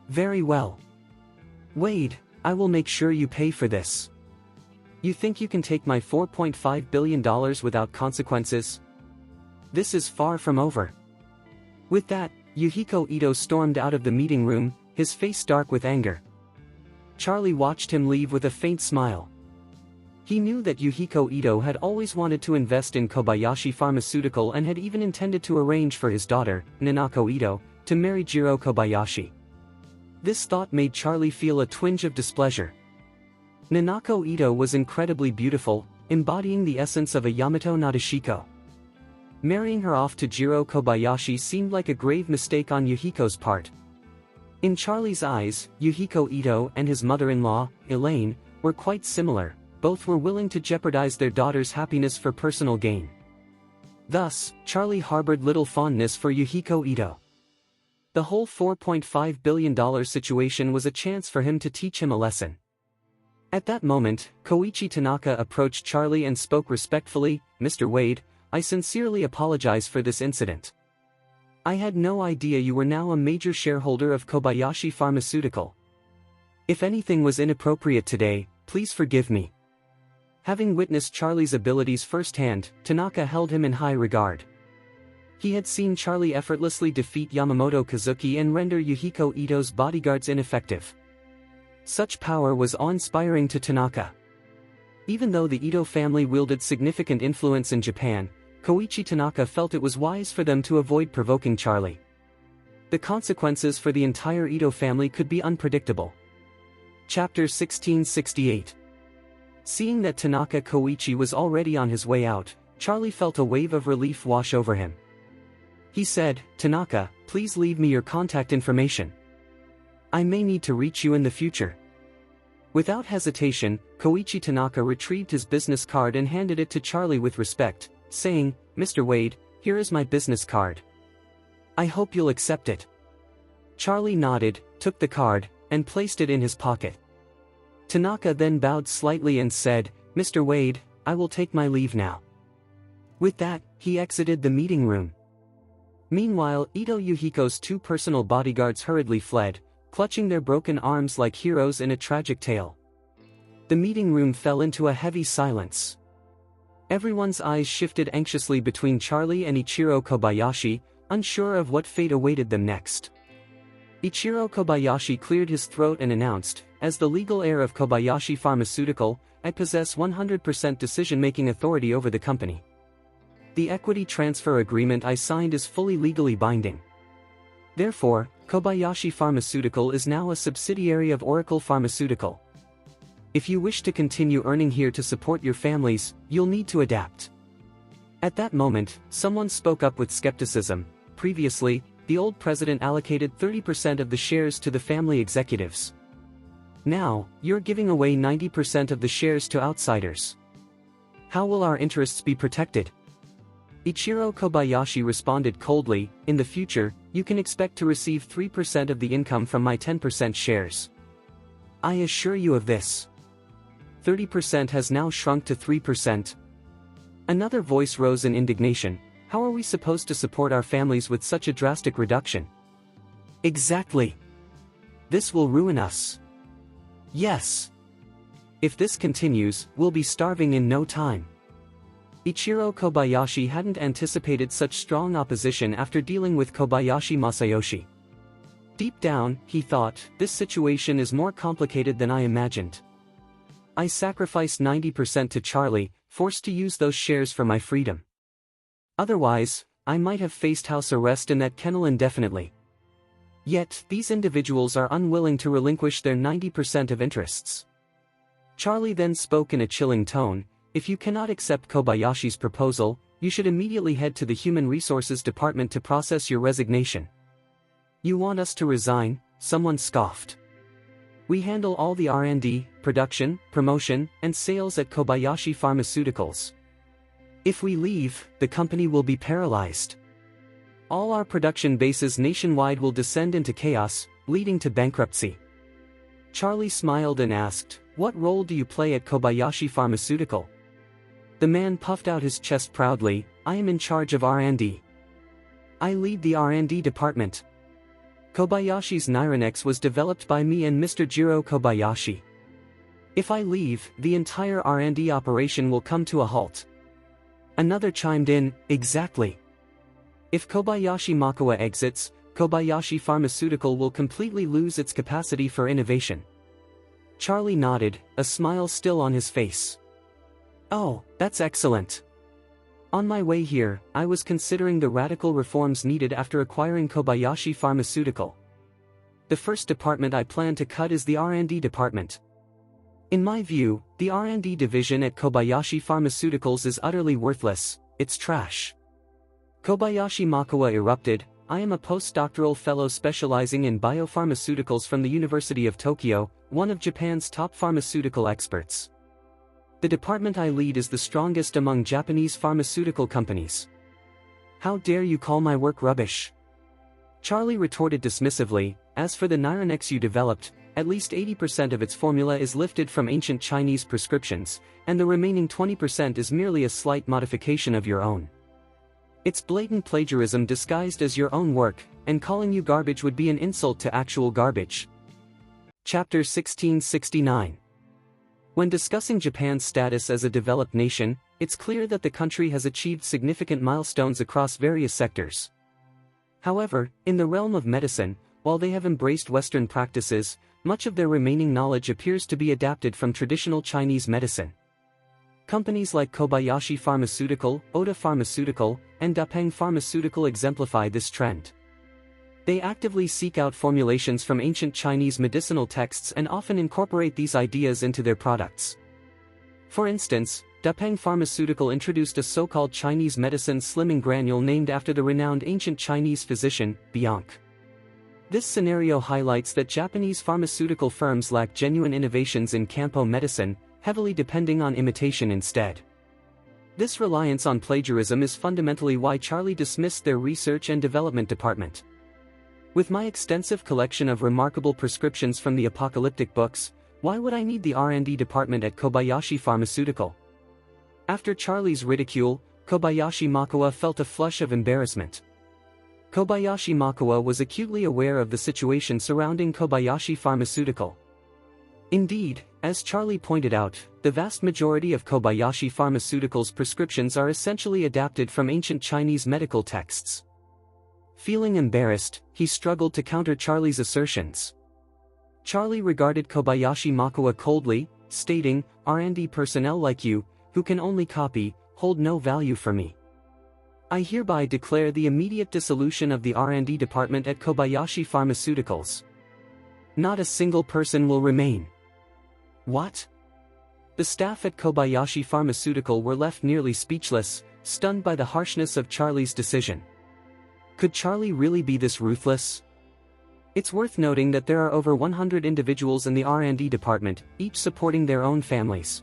Very well. Wade, I will make sure you pay for this. You think you can take my $4.5 billion without consequences? This is far from over." With that, Yuhiko Ito stormed out of the meeting room, his face dark with anger. Charlie watched him leave with a faint smile. He knew that Yuhiko Ito had always wanted to invest in Kobayashi Pharmaceutical and had even intended to arrange for his daughter, Ninako Ito, to marry Jiro Kobayashi. This thought made Charlie feel a twinge of displeasure. Ninako Ito was incredibly beautiful, embodying the essence of a Yamato Nadeshiko. Marrying her off to Jiro Kobayashi seemed like a grave mistake on Yuhiko's part. In Charlie's eyes, Yuhiko Ito and his mother-in-law, Elaine, were quite similar. Both were willing to jeopardize their daughter's happiness for personal gain. Thus, Charlie harbored little fondness for Yuhiko Ito. The whole $4.5 billion situation was a chance for him to teach him a lesson. At that moment, Koichi Tanaka approached Charlie and spoke respectfully, "Mr. Wade, I sincerely apologize for this incident. I had no idea you were now a major shareholder of Kobayashi Pharmaceutical. If anything was inappropriate today, please forgive me." Having witnessed Charlie's abilities firsthand, Tanaka held him in high regard. He had seen Charlie effortlessly defeat Yamamoto Kazuki and render Yuhiko Ito's bodyguards ineffective. Such power was awe-inspiring to Tanaka. Even though the Ito family wielded significant influence in Japan, Koichi Tanaka felt it was wise for them to avoid provoking Charlie. The consequences for the entire Ito family could be unpredictable. Chapter 1668. Seeing that Tanaka Koichi was already on his way out, Charlie felt a wave of relief wash over him. He said, "Tanaka, please leave me your contact information. I may need to reach you in the future." Without hesitation, Koichi Tanaka retrieved his business card and handed it to Charlie with respect, saying, "Mr. Wade, here is my business card. I hope you'll accept it." Charlie nodded, took the card, and placed it in his pocket. Tanaka then bowed slightly and said, "Mr. Wade, I will take my leave now." With that, he exited the meeting room. Meanwhile, Ito Yuhiko's 2 personal bodyguards hurriedly fled, clutching their broken arms like heroes in a tragic tale. The meeting room fell into a heavy silence. Everyone's eyes shifted anxiously between Charlie and Ichiro Kobayashi, unsure of what fate awaited them next. Ichiro Kobayashi cleared his throat and announced, "As the legal heir of Kobayashi Pharmaceutical, I possess 100% decision-making authority over the company. The equity transfer agreement I signed is fully legally binding. Therefore, Kobayashi Pharmaceutical is now a subsidiary of Oracle Pharmaceutical. If you wish to continue earning here to support your families, you'll need to adapt." At that moment, someone spoke up with skepticism. Previously, the old president allocated 30% of the shares to the family executives. Now, you're giving away 90% of the shares to outsiders. How will our interests be protected? Ichiro Kobayashi responded coldly, "In the future, you can expect to receive 3% of the income from my 10% shares. I assure you of this. 30% has now shrunk to 3%. Another voice rose in indignation. "How are we supposed to support our families with such a drastic reduction?" "Exactly. This will ruin us. Yes. If this continues, we'll be starving in no time." Ichiro Kobayashi hadn't anticipated such strong opposition after dealing with Kobayashi Masayoshi. Deep down, he thought, this situation is more complicated than I imagined. I sacrificed 90% to Charlie, forced to use those shares for my freedom. Otherwise, I might have faced house arrest in that kennel indefinitely. Yet, these individuals are unwilling to relinquish their 90% of interests. Charlie then spoke in a chilling tone, if you cannot accept Kobayashi's proposal, you should immediately head to the Human Resources Department to process your resignation. You want us to resign? Someone scoffed. We handle all the R&D, production, promotion, and sales at Kobayashi Pharmaceuticals. If we leave, the company will be paralyzed. All our production bases nationwide will descend into chaos, leading to bankruptcy. Charlie smiled and asked, what role do you play at Kobayashi Pharmaceutical? The man puffed out his chest proudly, I am in charge of R&D. I lead the R&D department. Kobayashi's Nyranex was developed by me and Mr. Jiro Kobayashi. If I leave, the entire R&D operation will come to a halt. Another chimed in, exactly. If Kobayashi Makawa exits, Kobayashi Pharmaceutical will completely lose its capacity for innovation. Charlie nodded, a smile still on his face. Oh, that's excellent. On my way here, I was considering the radical reforms needed after acquiring Kobayashi Pharmaceutical. The first department I plan to cut is the R&D department. In my view, the R&D division at Kobayashi Pharmaceuticals is utterly worthless, it's trash. Kobayashi Makawa erupted, I am a postdoctoral fellow specializing in biopharmaceuticals from the University of Tokyo, one of Japan's top pharmaceutical experts. The department I lead is the strongest among Japanese pharmaceutical companies. How dare you call my work rubbish? Charlie retorted dismissively, as for the Nyranex you developed, at least 80% of its formula is lifted from ancient Chinese prescriptions, and the remaining 20% is merely a slight modification of your own. It's blatant plagiarism disguised as your own work, and calling you garbage would be an insult to actual garbage. Chapter 1669. When discussing Japan's status as a developed nation, it's clear that the country has achieved significant milestones across various sectors. However, in the realm of medicine, while they have embraced Western practices, much of their remaining knowledge appears to be adapted from traditional Chinese medicine. Companies like Kobayashi Pharmaceutical, Oda Pharmaceutical, and Dapeng Pharmaceutical exemplify this trend. They actively seek out formulations from ancient Chinese medicinal texts and often incorporate these ideas into their products. For instance, Dapeng Pharmaceutical introduced a so-called Chinese medicine slimming granule named after the renowned ancient Chinese physician, Bianc. This scenario highlights that Japanese pharmaceutical firms lack genuine innovations in Kampo medicine, heavily depending on imitation instead. This reliance on plagiarism is fundamentally why Charlie dismissed their research and development department. With my extensive collection of remarkable prescriptions from the apocalyptic books, why would I need the R&D department at Kobayashi Pharmaceutical? After Charlie's ridicule, Kobayashi Makawa felt a flush of embarrassment. Kobayashi Makawa was acutely aware of the situation surrounding Kobayashi Pharmaceutical. Indeed, as Charlie pointed out, the vast majority of Kobayashi Pharmaceutical's prescriptions are essentially adapted from ancient Chinese medical texts. Feeling embarrassed, he struggled to counter Charlie's assertions. Charlie regarded Kobayashi Makawa coldly, stating, R&D personnel like you, who can only copy, hold no value for me. I hereby declare the immediate dissolution of the R&D department at Kobayashi Pharmaceuticals. Not a single person will remain. What? The staff at Kobayashi Pharmaceutical were left nearly speechless, stunned by the harshness of Charlie's decision. Could Charlie really be this ruthless? It's worth noting that there are over 100 individuals in the R&D department, each supporting their own families.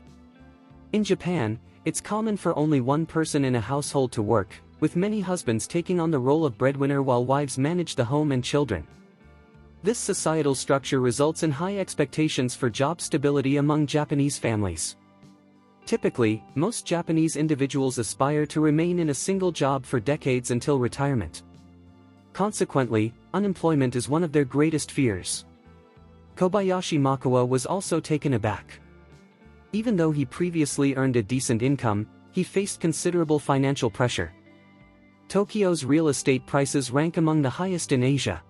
In Japan, it's common for only one person in a household to work, with many husbands taking on the role of breadwinner while wives manage the home and children. This societal structure results in high expectations for job stability among Japanese families. Typically, most Japanese individuals aspire to remain in a single job for decades until retirement. Consequently, unemployment is one of their greatest fears. Kobayashi Makawa was also taken aback. Even though he previously earned a decent income, he faced considerable financial pressure. Tokyo's real estate prices rank among the highest in Asia.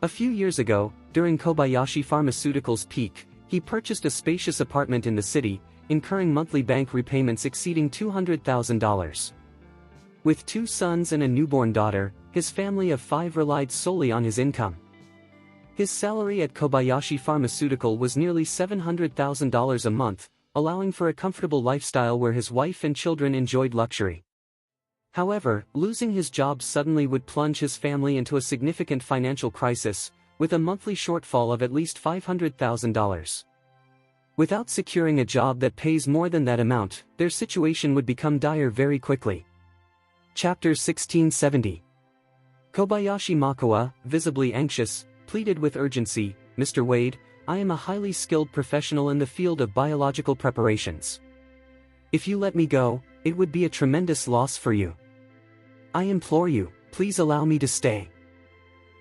A few years ago, during Kobayashi Pharmaceuticals' peak, he purchased a spacious apartment in the city, incurring monthly bank repayments exceeding $200,000. With 2 sons and a newborn daughter, his family of 5 relied solely on his income. His salary at Kobayashi Pharmaceutical was nearly $700,000 a month, allowing for a comfortable lifestyle where his wife and children enjoyed luxury. However, losing his job suddenly would plunge his family into a significant financial crisis, with a monthly shortfall of at least $500,000. Without securing a job that pays more than that amount, their situation would become dire very quickly. Chapter 1670. Kobayashi Makoa, visibly anxious, pleaded with urgency, "Mr. Wade, I am a highly skilled professional in the field of biological preparations. If you let me go, it would be a tremendous loss for you. I implore you, please allow me to stay.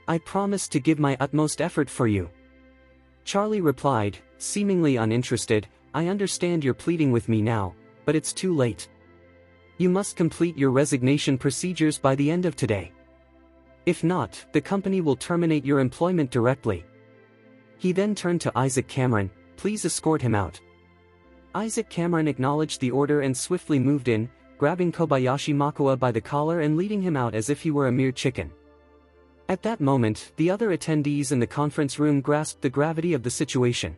I promise to give my utmost effort for you." Charlie replied, seemingly uninterested, "I understand you're pleading with me now, but it's too late. You must complete your resignation procedures by the end of today. If not, the company will terminate your employment directly." He then turned to Isaac Cameron, "Please escort him out." Isaac Cameron acknowledged the order and swiftly moved in, grabbing Kobayashi Makoa by the collar and leading him out as if he were a mere chicken. At that moment, the other attendees in the conference room grasped the gravity of the situation.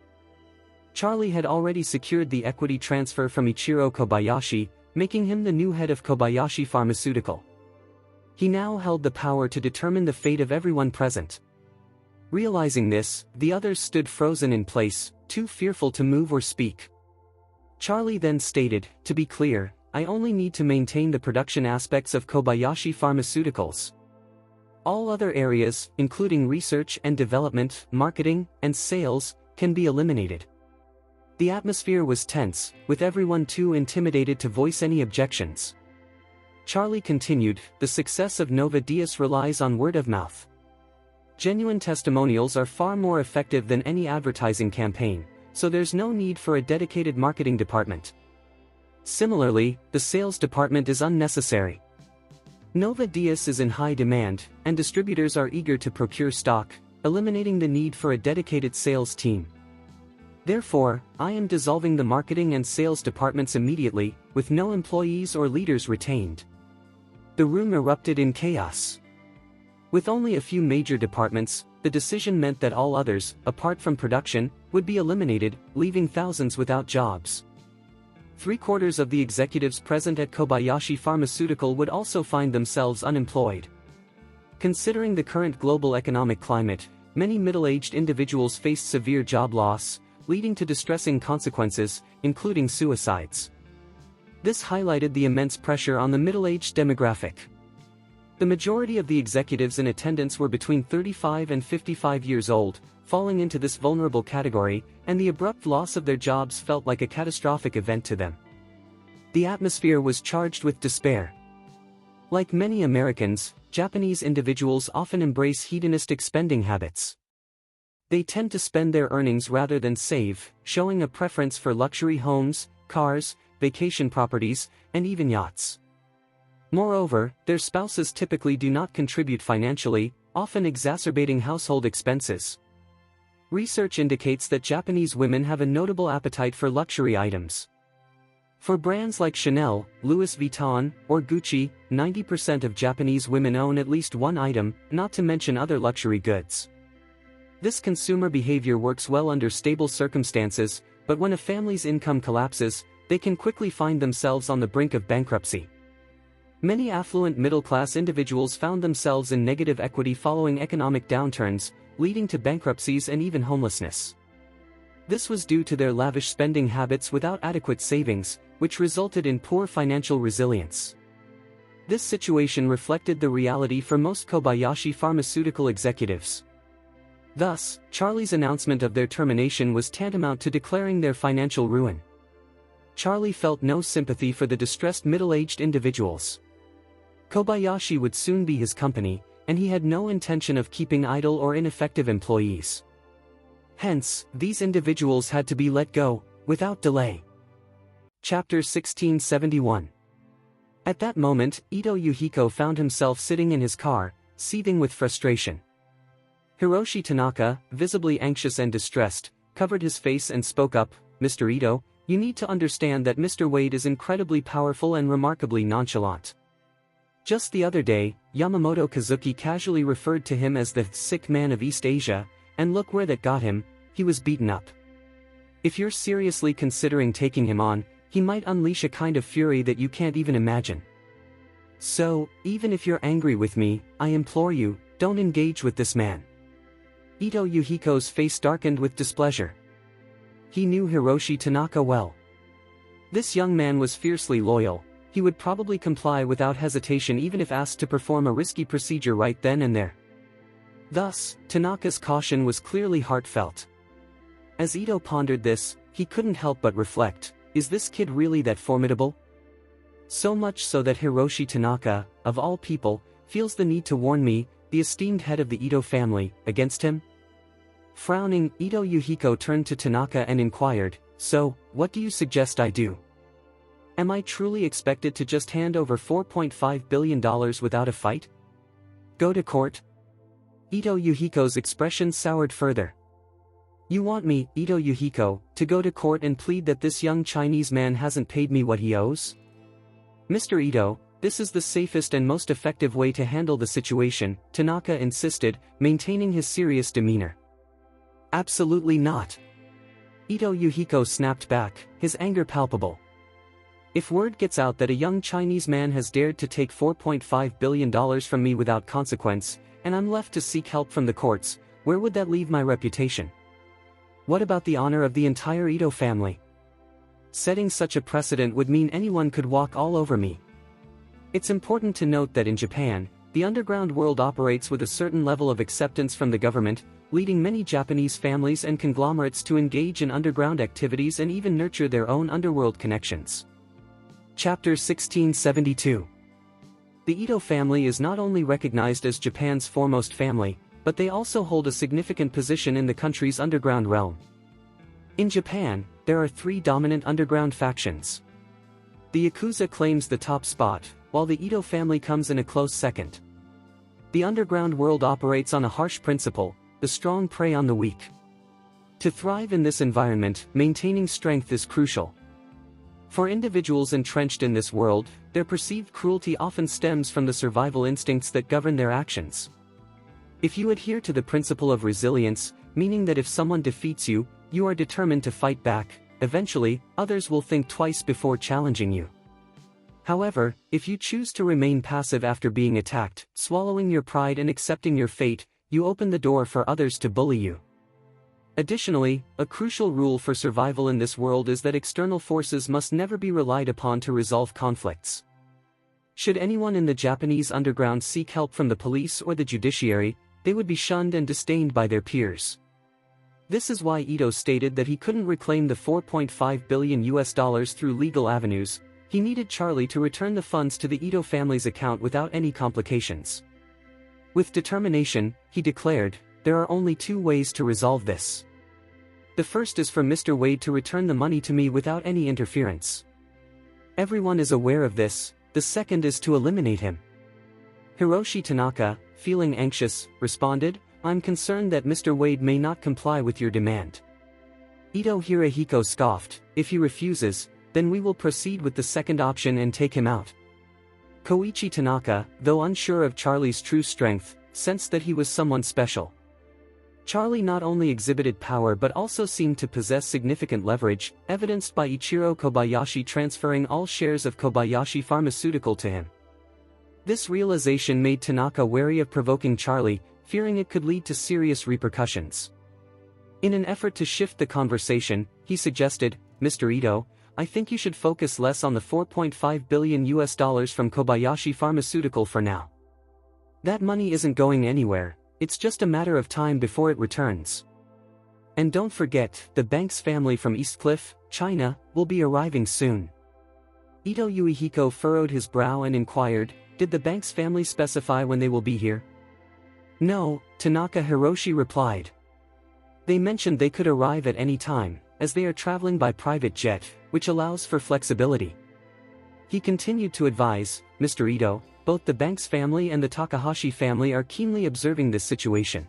Charlie had already secured the equity transfer from Ichiro Kobayashi, making him the new head of Kobayashi Pharmaceutical. He now held the power to determine the fate of everyone present. Realizing this, the others stood frozen in place, too fearful to move or speak. Charlie then stated, "To be clear, I only need to maintain the production aspects of Kobayashi Pharmaceuticals. All other areas, including research and development, marketing, and sales, can be eliminated." The atmosphere was tense, with everyone too intimidated to voice any objections. Charlie continued, "The success of Nova Diaz relies on word of mouth. Genuine testimonials are far more effective than any advertising campaign, so there's no need for a dedicated marketing department. Similarly, the sales department is unnecessary. Nova Diaz is in high demand, and distributors are eager to procure stock, eliminating the need for a dedicated sales team. Therefore, I am dissolving the marketing and sales departments immediately, with no employees or leaders retained." The room erupted in chaos. With only a few major departments, the decision meant that all others, apart from production, would be eliminated, leaving thousands without jobs. 3/4 of the executives present at Kobayashi Pharmaceutical would also find themselves unemployed. Considering the current global economic climate, many middle-aged individuals faced severe job loss, leading to distressing consequences, including suicides. This highlighted the immense pressure on the middle-aged demographic. The majority of the executives in attendance were between 35 and 55 years old, falling into this vulnerable category, and the abrupt loss of their jobs felt like a catastrophic event to them. The atmosphere was charged with despair. Like many Americans, Japanese individuals often embrace hedonistic spending habits. They tend to spend their earnings rather than save, showing a preference for luxury homes, cars, vacation properties, and even yachts. Moreover, their spouses typically do not contribute financially, often exacerbating household expenses. Research indicates that Japanese women have a notable appetite for luxury items. For brands like Chanel, Louis Vuitton, or Gucci, 90% of Japanese women own at least one item, not to mention other luxury goods. This consumer behavior works well under stable circumstances, but when a family's income collapses, they can quickly find themselves on the brink of bankruptcy. Many affluent middle-class individuals found themselves in negative equity following economic downturns, leading to bankruptcies and even homelessness. This was due to their lavish spending habits without adequate savings, which resulted in poor financial resilience. This situation reflected the reality for most Kobayashi Pharmaceutical executives. Thus, Charlie's announcement of their termination was tantamount to declaring their financial ruin. Charlie felt no sympathy for the distressed middle-aged individuals. Kobayashi would soon be his company, and he had no intention of keeping idle or ineffective employees. Hence, these individuals had to be let go, without delay. Chapter 1671. At that moment, Ito Yuhiko found himself sitting in his car, seething with frustration. Hiroshi Tanaka, visibly anxious and distressed, covered his face and spoke up, "Mr. Ito, you need to understand that Mr. Wade is incredibly powerful and remarkably nonchalant. Just the other day, Yamamoto Kazuki casually referred to him as the sick man of East Asia, and look where that got him, he was beaten up. If you're seriously considering taking him on, he might unleash a kind of fury that you can't even imagine. So, even if you're angry with me, I implore you, don't engage with this man." Ito Yuhiko's face darkened with displeasure. He knew Hiroshi Tanaka well. This young man was fiercely loyal. He would probably comply without hesitation even if asked to perform a risky procedure right then and there. Thus, Tanaka's caution was clearly heartfelt. As Ito pondered this, he couldn't help but reflect, is this kid really that formidable? So much so that Hiroshi Tanaka, of all people, feels the need to warn me, the esteemed head of the Ito family, against him? Frowning, Ito Yuhiko turned to Tanaka and inquired, "So, what do you suggest I do? Am I truly expected to just hand over $4.5 billion without a fight? Go to court?" Ito Yuhiko's expression soured further. "You want me, Ito Yuhiko, to go to court and plead that this young Chinese man hasn't paid me what he owes? Mr. Ito, this is the safest and most effective way to handle the situation," Tanaka insisted, maintaining his serious demeanor. "Absolutely not." Ito Yuhiko snapped back, his anger palpable. "If word gets out that a young Chinese man has dared to take $4.5 billion from me without consequence, and I'm left to seek help from the courts, where would that leave my reputation? What about the honor of the entire Ito family? Setting such a precedent would mean anyone could walk all over me." It's important to note that in Japan, the underground world operates with a certain level of acceptance from the government, leading many Japanese families and conglomerates to engage in underground activities and even nurture their own underworld connections. Chapter 1672. The Ito family is not only recognized as Japan's foremost family, but they also hold a significant position in the country's underground realm. In Japan, there are three dominant underground factions. The Yakuza claims the top spot, while the Ito family comes in a close second. The underground world operates on a harsh principle: the strong prey on the weak. To thrive in this environment, maintaining strength is crucial. For individuals entrenched in this world, their perceived cruelty often stems from the survival instincts that govern their actions. If you adhere to the principle of resilience, meaning that if someone defeats you, you are determined to fight back, eventually, others will think twice before challenging you. However, if you choose to remain passive after being attacked, swallowing your pride and accepting your fate, you open the door for others to bully you. Additionally, a crucial rule for survival in this world is that external forces must never be relied upon to resolve conflicts. Should anyone in the Japanese underground seek help from the police or the judiciary, they would be shunned and disdained by their peers. This is why Ito stated that he couldn't reclaim the $4.5 billion through legal avenues. He needed Charlie to return the funds to the Ito family's account without any complications. With determination, he declared, there are only two ways to resolve this. The first is for Mr. Wade to return the money to me without any interference. Everyone is aware of this. The second is to eliminate him. Hiroshi Tanaka, feeling anxious, responded, I'm concerned that Mr. Wade may not comply with your demand. Ito Hirohiko scoffed, if he refuses, then we will proceed with the second option and take him out. Koichi Tanaka, though unsure of Charlie's true strength, sensed that he was someone special. Charlie not only exhibited power but also seemed to possess significant leverage, evidenced by Ichiro Kobayashi transferring all shares of Kobayashi Pharmaceutical to him. This realization made Tanaka wary of provoking Charlie, fearing it could lead to serious repercussions. In an effort to shift the conversation, he suggested, Mr. Ito, I think you should focus less on the $4.5 billion from Kobayashi Pharmaceutical for now. That money isn't going anywhere, it's just a matter of time before it returns. And don't forget, the Banks family from East Cliff, China, will be arriving soon. Ito Yuihiko furrowed his brow and inquired, did the Banks family specify when they will be here? No, Tanaka Hiroshi replied. They mentioned they could arrive at any time, as they are traveling by private jet, which allows for flexibility. He continued to advise, Mr. Ito, both the Banks family and the Takahashi family are keenly observing this situation.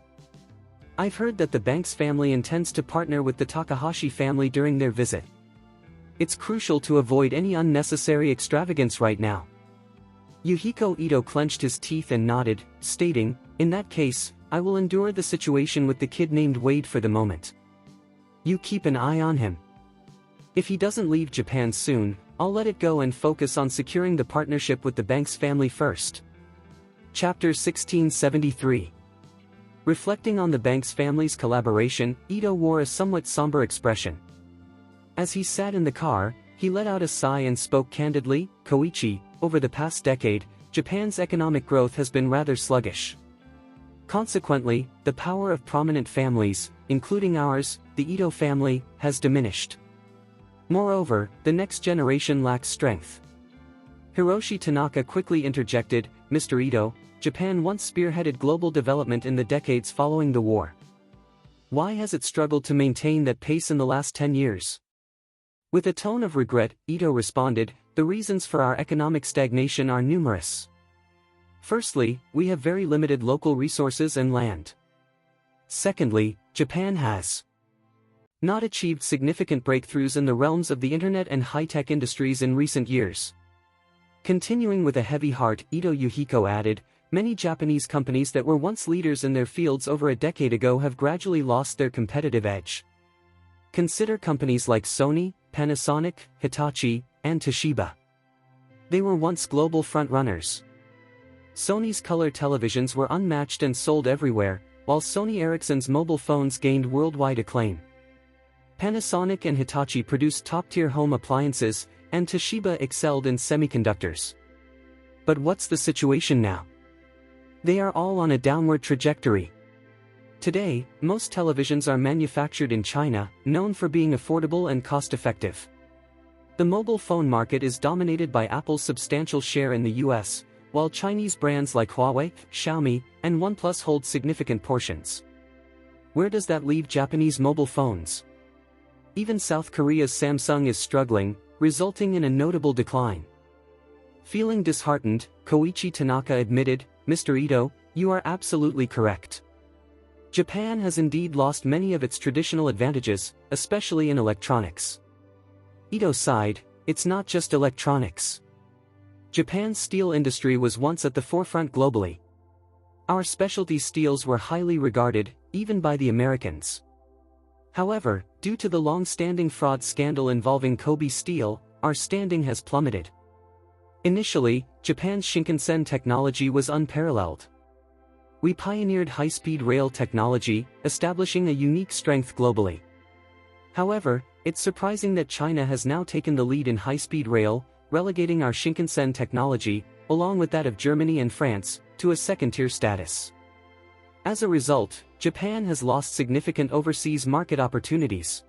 I've heard that the Banks family intends to partner with the Takahashi family during their visit. It's crucial to avoid any unnecessary extravagance right now. Yuhiko Ito clenched his teeth and nodded, stating, in that case, I will endure the situation with the kid named Wade for the moment. You keep an eye on him. If he doesn't leave Japan soon, I'll let it go and focus on securing the partnership with the Banks family first. Chapter 1673. Reflecting on the Banks family's collaboration, Ito wore a somewhat somber expression. As he sat in the car, he let out a sigh and spoke candidly, Koichi, over the past decade, Japan's economic growth has been rather sluggish. Consequently, the power of prominent families, including ours, the Ito family, has diminished. Moreover, the next generation lacks strength. Hiroshi Tanaka quickly interjected, Mr. Ito, Japan once spearheaded global development in the decades following the war. Why has it struggled to maintain that pace in the last 10 years? With a tone of regret, Ito responded, the reasons for our economic stagnation are numerous. Firstly, we have very limited local resources and land. Secondly, Japan has not achieved significant breakthroughs in the realms of the internet and high-tech industries in recent years. Continuing with a heavy heart, Ito Yuhiko added, many Japanese companies that were once leaders in their fields over a decade ago have gradually lost their competitive edge. Consider companies like Sony, Panasonic, Hitachi, and Toshiba. They were once global frontrunners. Sony's color televisions were unmatched and sold everywhere, while Sony Ericsson's mobile phones gained worldwide acclaim. Panasonic and Hitachi produced top-tier home appliances, and Toshiba excelled in semiconductors. But what's the situation now? They are all on a downward trajectory. Today, most televisions are manufactured in China, known for being affordable and cost-effective. The mobile phone market is dominated by Apple's substantial share in the US, while Chinese brands like Huawei, Xiaomi, and OnePlus hold significant portions. Where does that leave Japanese mobile phones? Even South Korea's Samsung is struggling, resulting in a notable decline. Feeling disheartened, Koichi Tanaka admitted, Mr. Ito, you are absolutely correct. Japan has indeed lost many of its traditional advantages, especially in electronics. Ito sighed, it's not just electronics. Japan's steel industry was once at the forefront globally. Our specialty steels were highly regarded, even by the Americans. However, due to the long-standing fraud scandal involving Kobe Steel, our standing has plummeted. Initially, Japan's Shinkansen technology was unparalleled. We pioneered high-speed rail technology, establishing a unique strength globally. However, it's surprising that China has now taken the lead in high-speed rail, relegating our Shinkansen technology, along with that of Germany and France, to a second-tier status. As a result, Japan has lost significant overseas market opportunities.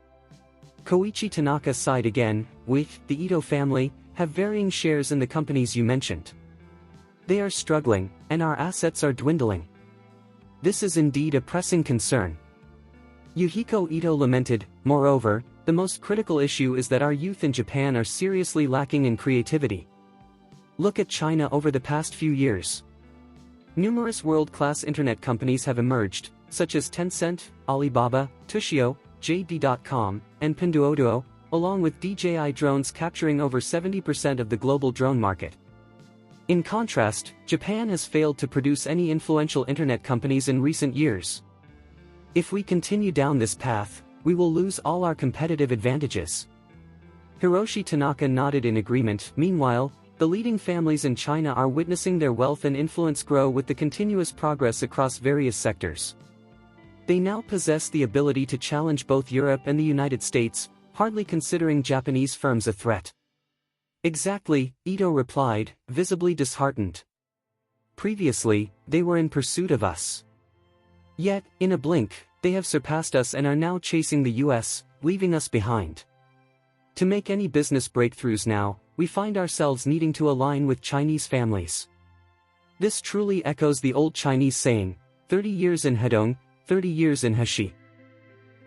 Koichi Tanaka sighed again, we, the Ito family, have varying shares in the companies you mentioned. They are struggling, and our assets are dwindling. This is indeed a pressing concern. Yuhiko Ito lamented, moreover, the most critical issue is that our youth in Japan are seriously lacking in creativity. Look at China over the past few years. Numerous world-class internet companies have emerged, such as Tencent, Alibaba, Tushio, JD.com, and Pinduoduo, along with DJI drones capturing over 70% of the global drone market. In contrast, Japan has failed to produce any influential internet companies in recent years. If we continue down this path, we will lose all our competitive advantages. Hiroshi Tanaka nodded in agreement. Meanwhile, the leading families in China are witnessing their wealth and influence grow with the continuous progress across various sectors. They now possess the ability to challenge both Europe and the United States, hardly considering Japanese firms a threat. Exactly, Ito replied, visibly disheartened. Previously, they were in pursuit of us. Yet, in a blink, they have surpassed us and are now chasing the US, leaving us behind. To make any business breakthroughs now, we find ourselves needing to align with Chinese families. This truly echoes the old Chinese saying, 30 years in Hedong, 30 years in Heshi.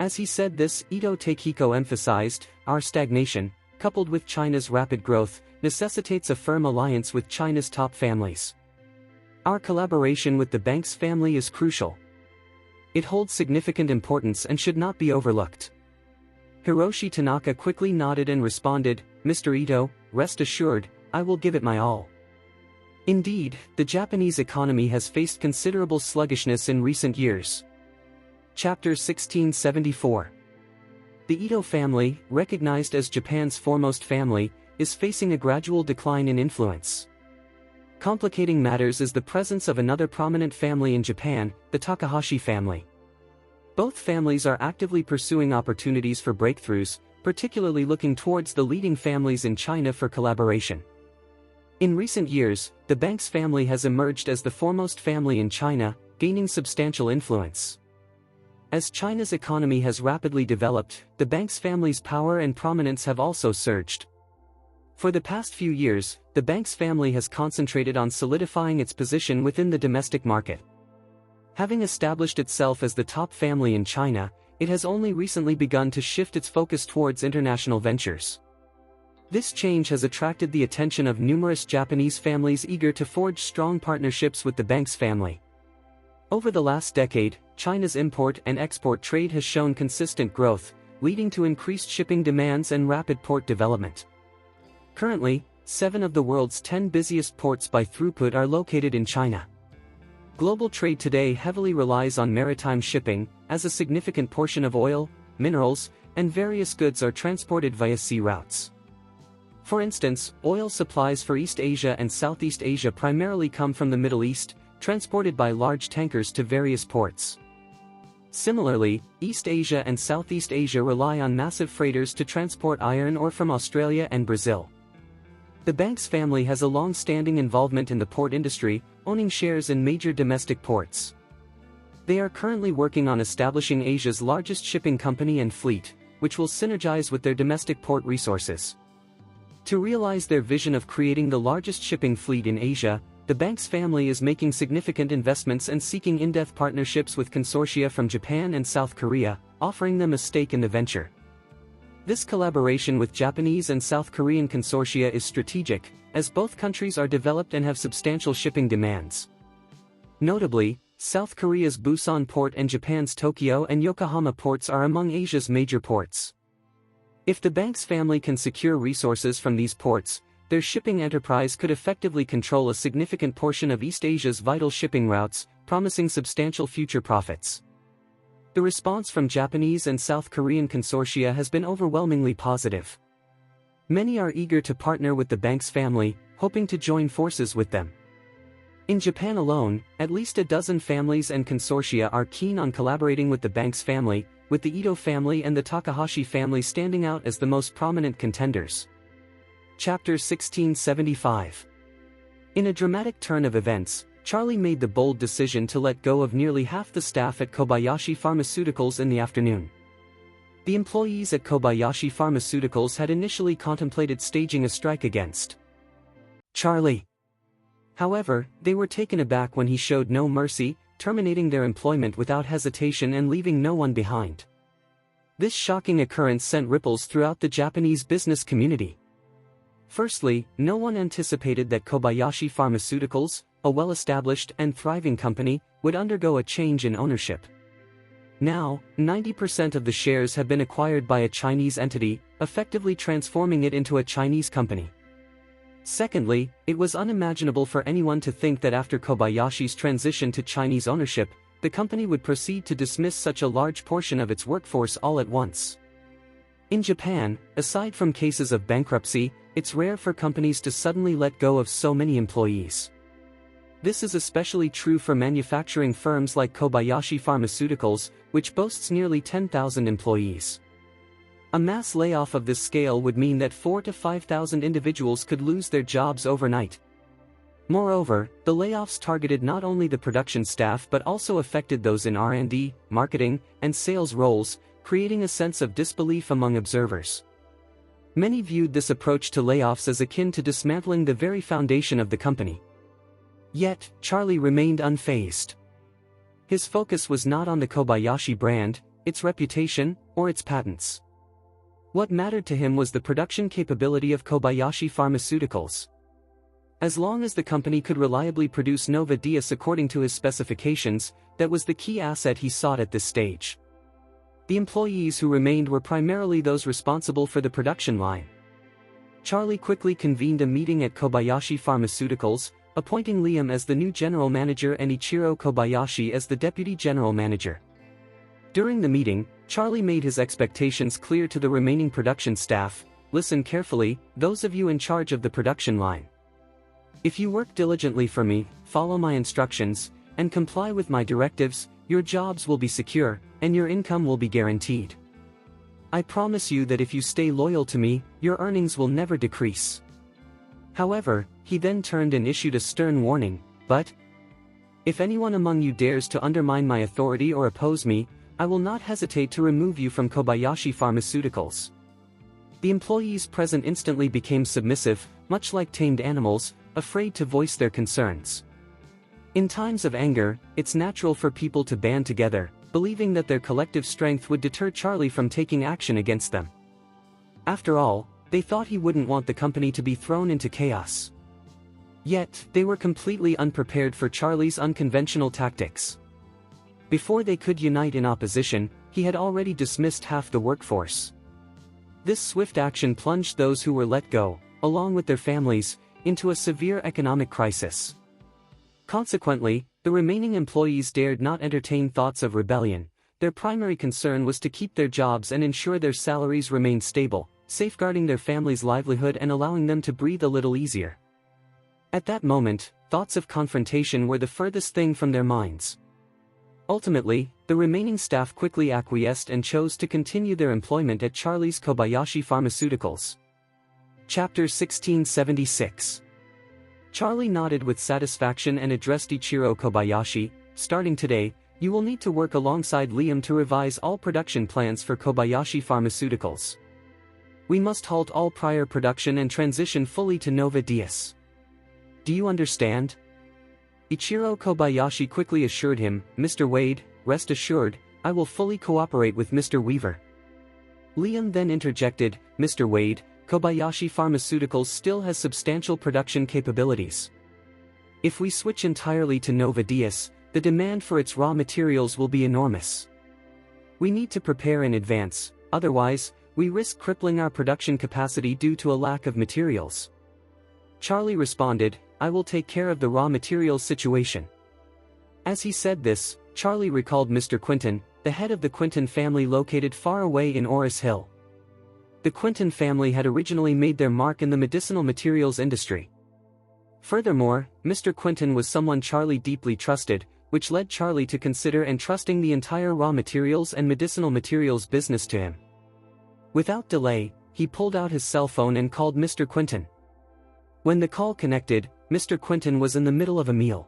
As he said this, Ito Takehiko emphasized, our stagnation, coupled with China's rapid growth, necessitates a firm alliance with China's top families. Our collaboration with the Banks family is crucial. It holds significant importance and should not be overlooked. Hiroshi Tanaka quickly nodded and responded, "Mr. Ito, rest assured, I will give it my all." Indeed, the Japanese economy has faced considerable sluggishness in recent years. Chapter 1674. The Ito family, recognized as Japan's foremost family, is facing a gradual decline in influence. Complicating matters is the presence of another prominent family in Japan, the Takahashi family. Both families are actively pursuing opportunities for breakthroughs, particularly looking towards the leading families in China for collaboration. In recent years, the Banks family has emerged as the foremost family in China, gaining substantial influence. As China's economy has rapidly developed, the Banks family's power and prominence have also surged. For the past few years, the Banks family has concentrated on solidifying its position within the domestic market. Having established itself as the top family in China, it has only recently begun to shift its focus towards international ventures. This change has attracted the attention of numerous Japanese families eager to forge strong partnerships with the Banks family. Over the last decade, China's import and export trade has shown consistent growth, leading to increased shipping demands and rapid port development. Currently, 7 of the world's 10 busiest ports by throughput are located in China. Global trade today heavily relies on maritime shipping, as a significant portion of oil, minerals, and various goods are transported via sea routes. For instance, oil supplies for East Asia and Southeast Asia primarily come from the Middle East, transported by large tankers to various ports. Similarly, East Asia and Southeast Asia rely on massive freighters to transport iron ore from Australia and Brazil. The Banks family has a long-standing involvement in the port industry, owning shares in major domestic ports. They are currently working on establishing Asia's largest shipping company and fleet, which will synergize with their domestic port resources. To realize their vision of creating the largest shipping fleet in Asia, the Banks family is making significant investments and seeking in-depth partnerships with consortia from Japan and South Korea, offering them a stake in the venture. This collaboration with Japanese and South Korean consortia is strategic, as both countries are developed and have substantial shipping demands. Notably, South Korea's Busan port and Japan's Tokyo and Yokohama ports are among Asia's major ports. If the Banks family can secure resources from these ports, their shipping enterprise could effectively control a significant portion of East Asia's vital shipping routes, promising substantial future profits. The response from Japanese and South Korean consortia has been overwhelmingly positive. Many are eager to partner with the Banks family, hoping to join forces with them. In Japan alone, at least a dozen families and consortia are keen on collaborating with the Banks family, with the Ito family and the Takahashi family standing out as the most prominent contenders. Chapter 1675. In a dramatic turn of events, Charlie made the bold decision to let go of nearly half the staff at Kobayashi Pharmaceuticals in the afternoon. The employees at Kobayashi Pharmaceuticals had initially contemplated staging a strike against Charlie. However, they were taken aback when he showed no mercy, terminating their employment without hesitation and leaving no one behind. This shocking occurrence sent ripples throughout the Japanese business community. Firstly, no one anticipated that Kobayashi Pharmaceuticals, a well-established and thriving company, would undergo a change in ownership. Now, 90% of the shares have been acquired by a Chinese entity, effectively transforming it into a Chinese company. Secondly, it was unimaginable for anyone to think that after Kobayashi's transition to Chinese ownership, the company would proceed to dismiss such a large portion of its workforce all at once. In Japan, aside from cases of bankruptcy, it's rare for companies to suddenly let go of so many employees. This is especially true for manufacturing firms like Kobayashi Pharmaceuticals, which boasts nearly 10,000 employees. A mass layoff of this scale would mean that 4,000 to 5,000 individuals could lose their jobs overnight. Moreover, the layoffs targeted not only the production staff but also affected those in R&D, marketing, and sales roles, creating a sense of disbelief among observers. Many viewed this approach to layoffs as akin to dismantling the very foundation of the company. Yet, Charlie remained unfazed. His focus was not on the Kobayashi brand, its reputation, or its patents. What mattered to him was the production capability of Kobayashi Pharmaceuticals. As long as the company could reliably produce Nova Dias according to his specifications, that was the key asset he sought at this stage. The employees who remained were primarily those responsible for the production line. Charlie quickly convened a meeting at Kobayashi Pharmaceuticals, appointing Liam as the new general manager and Ichiro Kobayashi as the deputy general manager. During the meeting, Charlie made his expectations clear to the remaining production staff. Listen carefully, those of you in charge of the production line. If you work diligently for me, follow my instructions, and comply with my directives, your jobs will be secure, and your income will be guaranteed. I promise you that if you stay loyal to me, your earnings will never decrease. However, he then turned and issued a stern warning, but if anyone among you dares to undermine my authority or oppose me, I will not hesitate to remove you from Kobayashi Pharmaceuticals. The employees present instantly became submissive, much like tamed animals, afraid to voice their concerns. In times of anger, it's natural for people to band together, believing that their collective strength would deter Charlie from taking action against them. After all, they thought he wouldn't want the company to be thrown into chaos. Yet, they were completely unprepared for Charlie's unconventional tactics. Before they could unite in opposition, he had already dismissed half the workforce. This swift action plunged those who were let go, along with their families, into a severe economic crisis. Consequently, the remaining employees dared not entertain thoughts of rebellion. Their primary concern was to keep their jobs and ensure their salaries remained stable, safeguarding their family's livelihood and allowing them to breathe a little easier. At that moment, thoughts of confrontation were the furthest thing from their minds. Ultimately, the remaining staff quickly acquiesced and chose to continue their employment at Charlie's Kobayashi Pharmaceuticals. Chapter 1676. Charlie nodded with satisfaction and addressed Ichiro Kobayashi. Starting today, you will need to work alongside Liam to revise all production plans for Kobayashi Pharmaceuticals. We must halt all prior production and transition fully to Nova Dias. Do you understand? Ichiro Kobayashi quickly assured him. Mr. Wade, rest assured, I will fully cooperate with Mr. Weaver. Liam then interjected, Mr. Wade, Kobayashi Pharmaceuticals still has substantial production capabilities. If we switch entirely to Nova Dias, the demand for its raw materials will be enormous. We need to prepare in advance, otherwise, we risk crippling our production capacity due to a lack of materials. Charlie responded, I will take care of the raw materials situation. As he said this, Charlie recalled Mr. Quinton, the head of the Quinton family located far away in Orus Hill. The Quinton family had originally made their mark in the medicinal materials industry. Furthermore, Mr. Quinton was someone Charlie deeply trusted, which led Charlie to consider entrusting the entire raw materials and medicinal materials business to him. Without delay, he pulled out his cell phone and called Mr. Quinton. When the call connected, Mr. Quinton was in the middle of a meal.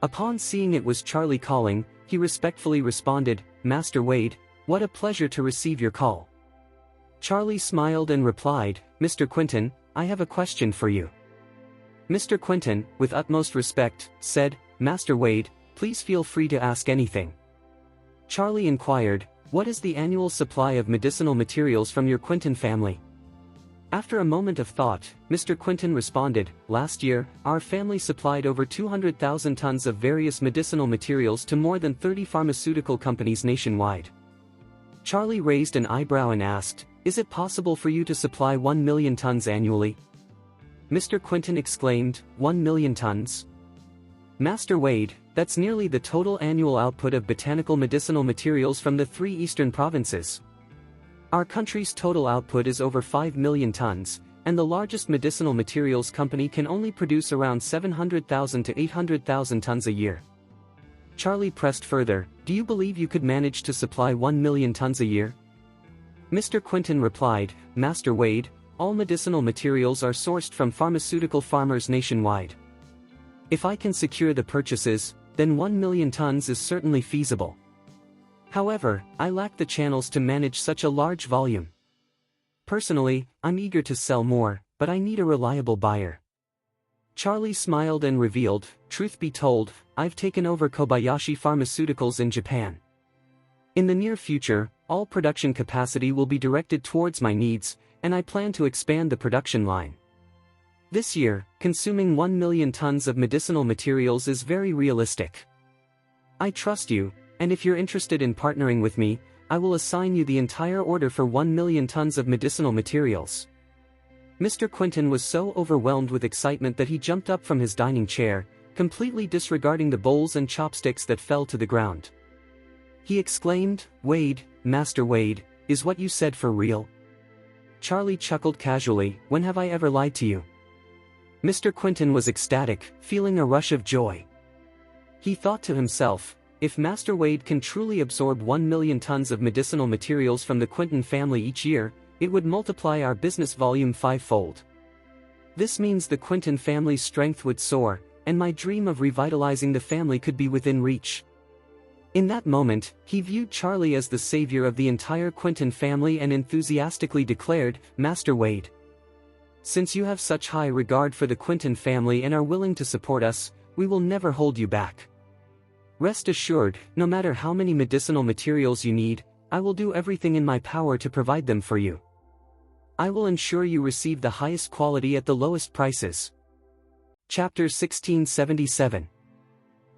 Upon seeing it was Charlie calling, he respectfully responded, Master Wade, what a pleasure to receive your call. Charlie smiled and replied, Mr. Quinton, I have a question for you. Mr. Quinton, with utmost respect, said, Master Wade, please feel free to ask anything. Charlie inquired, what is the annual supply of medicinal materials from your Quinton family? After a moment of thought, Mr. Quinton responded, last year, our family supplied over 200,000 tons of various medicinal materials to more than 30 pharmaceutical companies nationwide. Charlie raised an eyebrow and asked, is it possible for you to supply 1 million tons annually? Mr. Quinton exclaimed, 1 million tons? Master Wade, that's nearly the total annual output of botanical medicinal materials from the 3 eastern provinces. Our country's total output is over 5 million tons, and the largest medicinal materials company can only produce around 700,000 to 800,000 tons a year. Charlie pressed further, do you believe you could manage to supply 1 million tons a year? Mr. Quinton replied, Master Wade, all medicinal materials are sourced from pharmaceutical farmers nationwide. If I can secure the purchases, then 1 million tons is certainly feasible. However, I lack the channels to manage such a large volume. Personally, I'm eager to sell more, but I need a reliable buyer. Charlie smiled and revealed, truth be told, I've taken over Kobayashi Pharmaceuticals in Japan. In the near future, all production capacity will be directed towards my needs, and I plan to expand the production line. This year, consuming 1 million tons of medicinal materials is very realistic. I trust you, and if you're interested in partnering with me, I will assign you the entire order for 1 million tons of medicinal materials. Mr. Quentin was so overwhelmed with excitement that he jumped up from his dining chair, completely disregarding the bowls and chopsticks that fell to the ground. He exclaimed, "Wade, Master Wade, is what you said for real?" Charlie chuckled casually, "When have I ever lied to you?" Mr. Quentin was ecstatic, feeling a rush of joy. He thought to himself, if Master Wade can truly absorb 1 million tons of medicinal materials from the Quentin family each year, it would multiply our business volume 5-fold. This means the Quentin family's strength would soar, and my dream of revitalizing the family could be within reach. In that moment, he viewed Charlie as the savior of the entire Quentin family and enthusiastically declared, "Master Wade, since you have such high regard for the Quentin family and are willing to support us, we will never hold you back. Rest assured, no matter how many medicinal materials you need, I will do everything in my power to provide them for you. I will ensure you receive the highest quality at the lowest prices." Chapter 1677.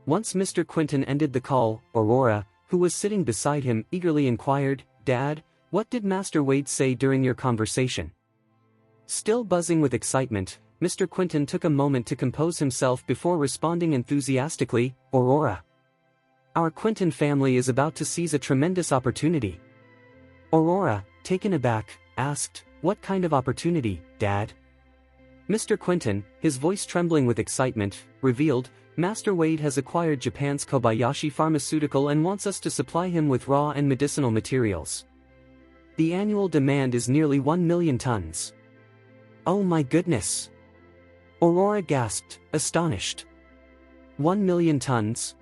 Once Mr. Quentin ended the call, Aurora, who was sitting beside him, eagerly inquired, "Dad, what did Master Wade say during your conversation?" Still buzzing with excitement, Mr. Quentin took a moment to compose himself before responding enthusiastically, "Aurora, our Quentin family is about to seize a tremendous opportunity." Aurora, taken aback, asked, "What kind of opportunity, Dad?" Mr. Quentin, his voice trembling with excitement, revealed, "Master Wade has acquired Japan's Kobayashi Pharmaceutical and wants us to supply him with raw and medicinal materials. The annual demand is nearly 1 million tons. "Oh my goodness!" Aurora gasped, astonished. 1 million tons?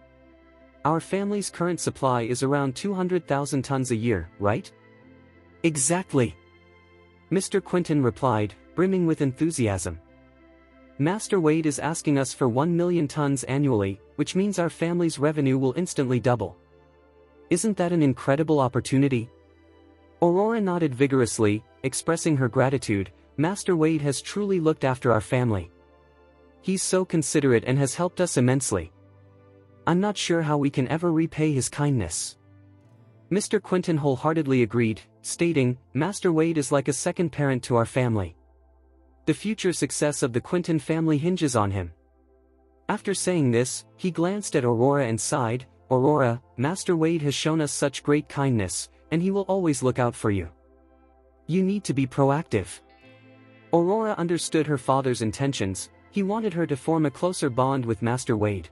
Our family's current supply is around 200,000 tons a year, right? Exactly. Mr. Quentin replied, brimming with enthusiasm. Master Wade is asking us for 1 million tons annually, which means our family's revenue will instantly double. Isn't that an incredible opportunity? Aurora nodded vigorously, expressing her gratitude. "Master Wade has truly looked after our family. He's so considerate and has helped us immensely. I'm not sure how we can ever repay his kindness." Mr. Quentin wholeheartedly agreed, stating, "Master Wade is like a second parent to our family. The future success of the Quentin family hinges on him." After saying this, he glanced at Aurora and sighed, "Aurora, Master Wade has shown us such great kindness, and he will always look out for you. You need to be proactive." Aurora understood her father's intentions. He wanted her to form a closer bond with Master Wade.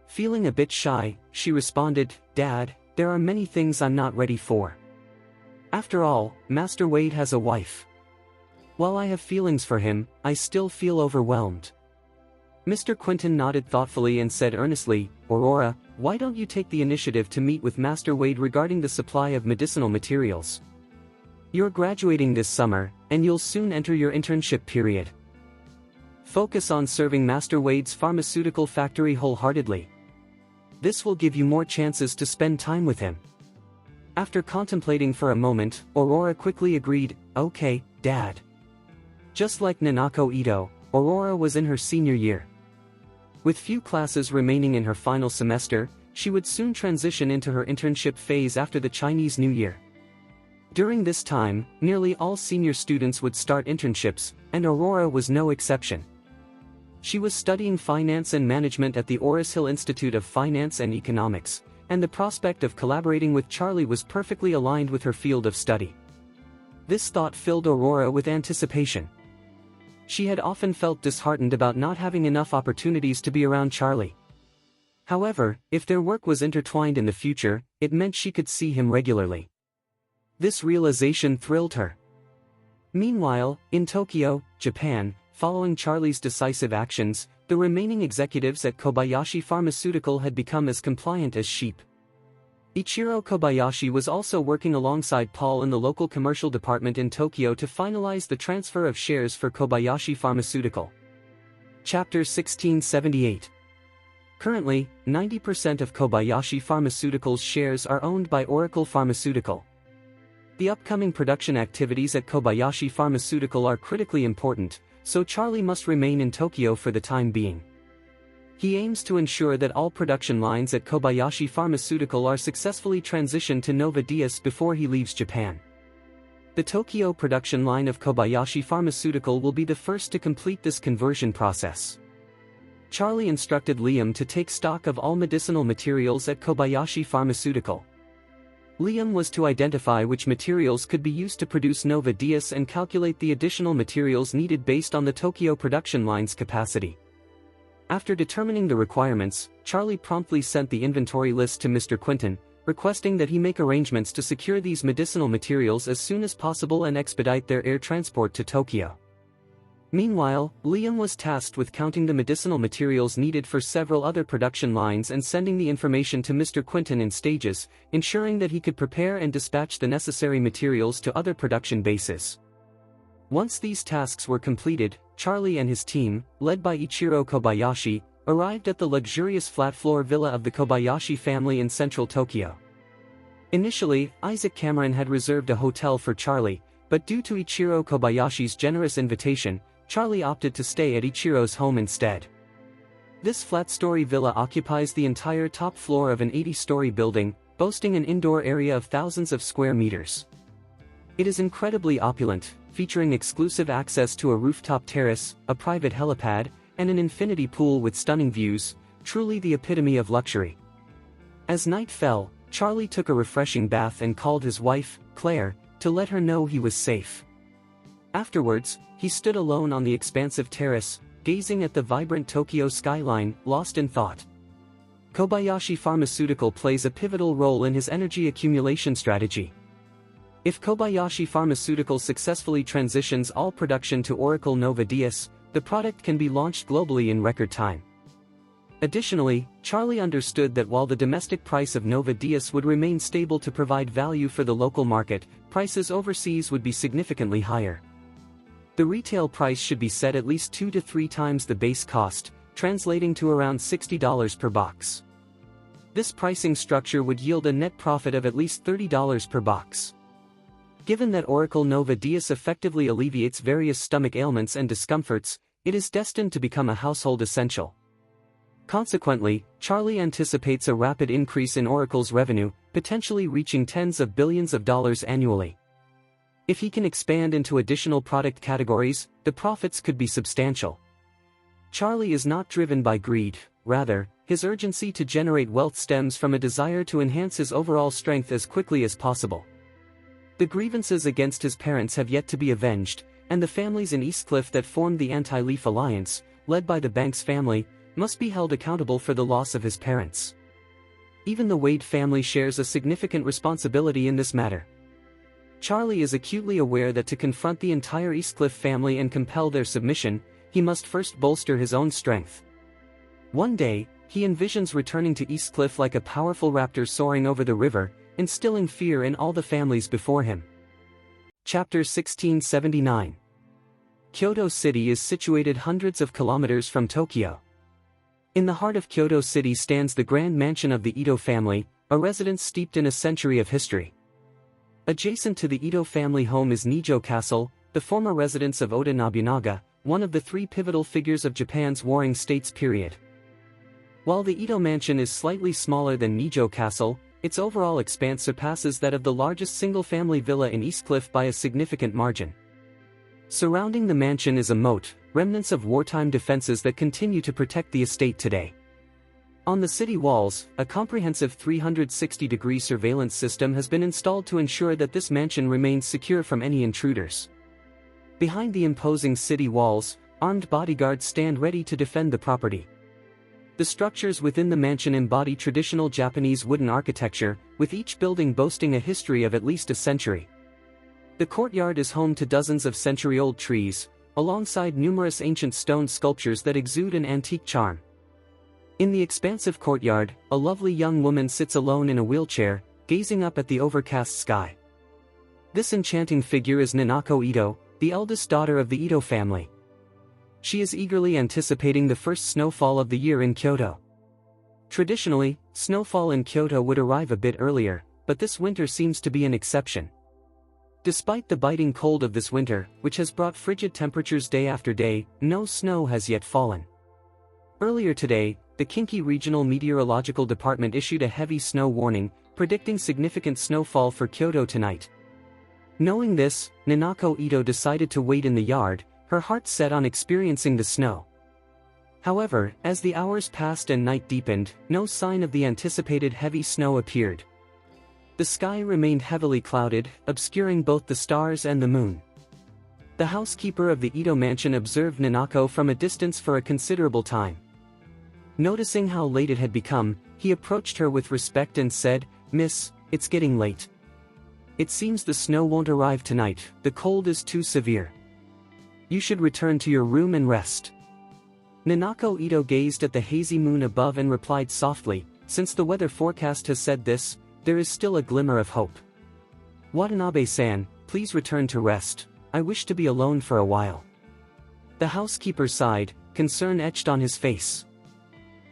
Feeling a bit shy, she responded, "Dad, there are many things I'm not ready for. After all, Master Wade has a wife. While I have feelings for him, I still feel overwhelmed." Mr. Quentin nodded thoughtfully and said earnestly, "Aurora, why don't you take the initiative to meet with Master Wade regarding the supply of medicinal materials? You're graduating this summer, and you'll soon enter your internship period. Focus on serving Master Wade's pharmaceutical factory wholeheartedly. This will give you more chances to spend time with him." After contemplating for a moment, Aurora quickly agreed, "Okay, Dad." Just like Ninako Ito, Aurora was in her senior year. With few classes remaining in her final semester, she would soon transition into her internship phase after the Chinese New Year. During this time, nearly all senior students would start internships, and Aurora was no exception. She was studying finance and management at the Orus Hill Institute of Finance and Economics, and the prospect of collaborating with Charlie was perfectly aligned with her field of study. This thought filled Aurora with anticipation. She had often felt disheartened about not having enough opportunities to be around Charlie. However, if their work was intertwined in the future, it meant she could see him regularly. This realization thrilled her. Meanwhile, in Tokyo, Japan, following Charlie's decisive actions, the remaining executives at Kobayashi Pharmaceutical had become as compliant as sheep. Ichiro Kobayashi was also working alongside Paul in the local commercial department in Tokyo to finalize the transfer of shares for Kobayashi Pharmaceutical. Chapter 1678. Currently, 90% of Kobayashi Pharmaceutical's shares are owned by Oracle Pharmaceutical. The upcoming production activities at Kobayashi Pharmaceutical are critically important, so Charlie must remain in Tokyo for the time being. He aims to ensure that all production lines at Kobayashi Pharmaceutical are successfully transitioned to Nova Dias before he leaves Japan. The Tokyo production line of Kobayashi Pharmaceutical will be the first to complete this conversion process. Charlie instructed Liam to take stock of all medicinal materials at Kobayashi Pharmaceutical. Liam was to identify which materials could be used to produce Nova Dias and calculate the additional materials needed based on the Tokyo production line's capacity. After determining the requirements, Charlie promptly sent the inventory list to Mr. Quinton, requesting that he make arrangements to secure these medicinal materials as soon as possible and expedite their air transport to Tokyo. Meanwhile, Liam was tasked with counting the medicinal materials needed for several other production lines and sending the information to Mr. Quinton in stages, ensuring that he could prepare and dispatch the necessary materials to other production bases. Once these tasks were completed, Charlie and his team, led by Ichiro Kobayashi, arrived at the luxurious flat-floor villa of the Kobayashi family in central Tokyo. Initially, Isaac Cameron had reserved a hotel for Charlie, but due to Ichiro Kobayashi's generous invitation, Charlie opted to stay at Ichiro's home instead. This flat-story villa occupies the entire top floor of an 80-story building, boasting an indoor area of thousands of square meters. It is incredibly opulent, featuring exclusive access to a rooftop terrace, a private helipad, and an infinity pool with stunning views, truly the epitome of luxury. As night fell, Charlie took a refreshing bath and called his wife, Claire, to let her know he was safe. Afterwards, he stood alone on the expansive terrace, gazing at the vibrant Tokyo skyline, lost in thought. Kobayashi Pharmaceutical plays a pivotal role in his energy accumulation strategy. If Kobayashi Pharmaceutical successfully transitions all production to Oracle Nova Dias, the product can be launched globally in record time. Additionally, Charlie understood that while the domestic price of Nova Dias would remain stable to provide value for the local market, prices overseas would be significantly higher. The retail price should be set at least 2 to 3 times the base cost, translating to around $60 per box. This pricing structure would yield a net profit of at least $30 per box. Given that Oracle Nova Dias effectively alleviates various stomach ailments and discomforts, it is destined to become a household essential. Consequently, Charlie anticipates a rapid increase in Oracle's revenue, potentially reaching tens of billions of dollars annually. If he can expand into additional product categories, the profits could be substantial. Charlie is not driven by greed, rather, his urgency to generate wealth stems from a desire to enhance his overall strength as quickly as possible. The grievances against his parents have yet to be avenged, and the families in Eastcliff that formed the Anti-Leaf Alliance, led by the Banks family, must be held accountable for the loss of his parents. Even the Wade family shares a significant responsibility in this matter. Charlie is acutely aware that to confront the entire Eastcliff family and compel their submission, he must first bolster his own strength. One day, he envisions returning to Eastcliff like a powerful raptor soaring over the river, instilling fear in all the families before him. Chapter 1679. Kyoto City is situated hundreds of kilometers from Tokyo. In the heart of Kyoto City stands the grand mansion of the Ito family, a residence steeped in a century of history. Adjacent to the Ito family home is Nijo Castle, the former residence of Oda Nobunaga, one of the 3 pivotal figures of Japan's Warring States period. While the Ito mansion is slightly smaller than Nijo Castle, its overall expanse surpasses that of the largest single-family villa in Eastcliff by a significant margin. Surrounding the mansion is a moat, remnants of wartime defenses that continue to protect the estate today. On the city walls, a comprehensive 360-degree surveillance system has been installed to ensure that this mansion remains secure from any intruders. Behind the imposing city walls, armed bodyguards stand ready to defend the property. The structures within the mansion embody traditional Japanese wooden architecture, with each building boasting a history of at least a century. The courtyard is home to dozens of century-old trees, alongside numerous ancient stone sculptures that exude an antique charm. In the expansive courtyard, a lovely young woman sits alone in a wheelchair, gazing up at the overcast sky. This enchanting figure is Ninako Ito, the eldest daughter of the Ito family. She is eagerly anticipating the first snowfall of the year in Kyoto. Traditionally, snowfall in Kyoto would arrive a bit earlier, but this winter seems to be an exception. Despite the biting cold of this winter, which has brought frigid temperatures day after day, no snow has yet fallen. Earlier today, the Kinki Regional Meteorological Department issued a heavy snow warning, predicting significant snowfall for Kyoto tonight. Knowing this, Ninako Ito decided to wait in the yard, her heart set on experiencing the snow. However, as the hours passed and night deepened, no sign of the anticipated heavy snow appeared. The sky remained heavily clouded, obscuring both the stars and the moon. The housekeeper of the Ito mansion observed Ninako from a distance for a considerable time. Noticing how late it had become, he approached her with respect and said, "Miss, it's getting late. It seems the snow won't arrive tonight, the cold is too severe. You should return to your room and rest." Ninako Ito gazed at the hazy moon above and replied softly, "Since the weather forecast has said this, there is still a glimmer of hope. Watanabe-san, please return to rest, I wish to be alone for a while." The housekeeper sighed, concern etched on his face.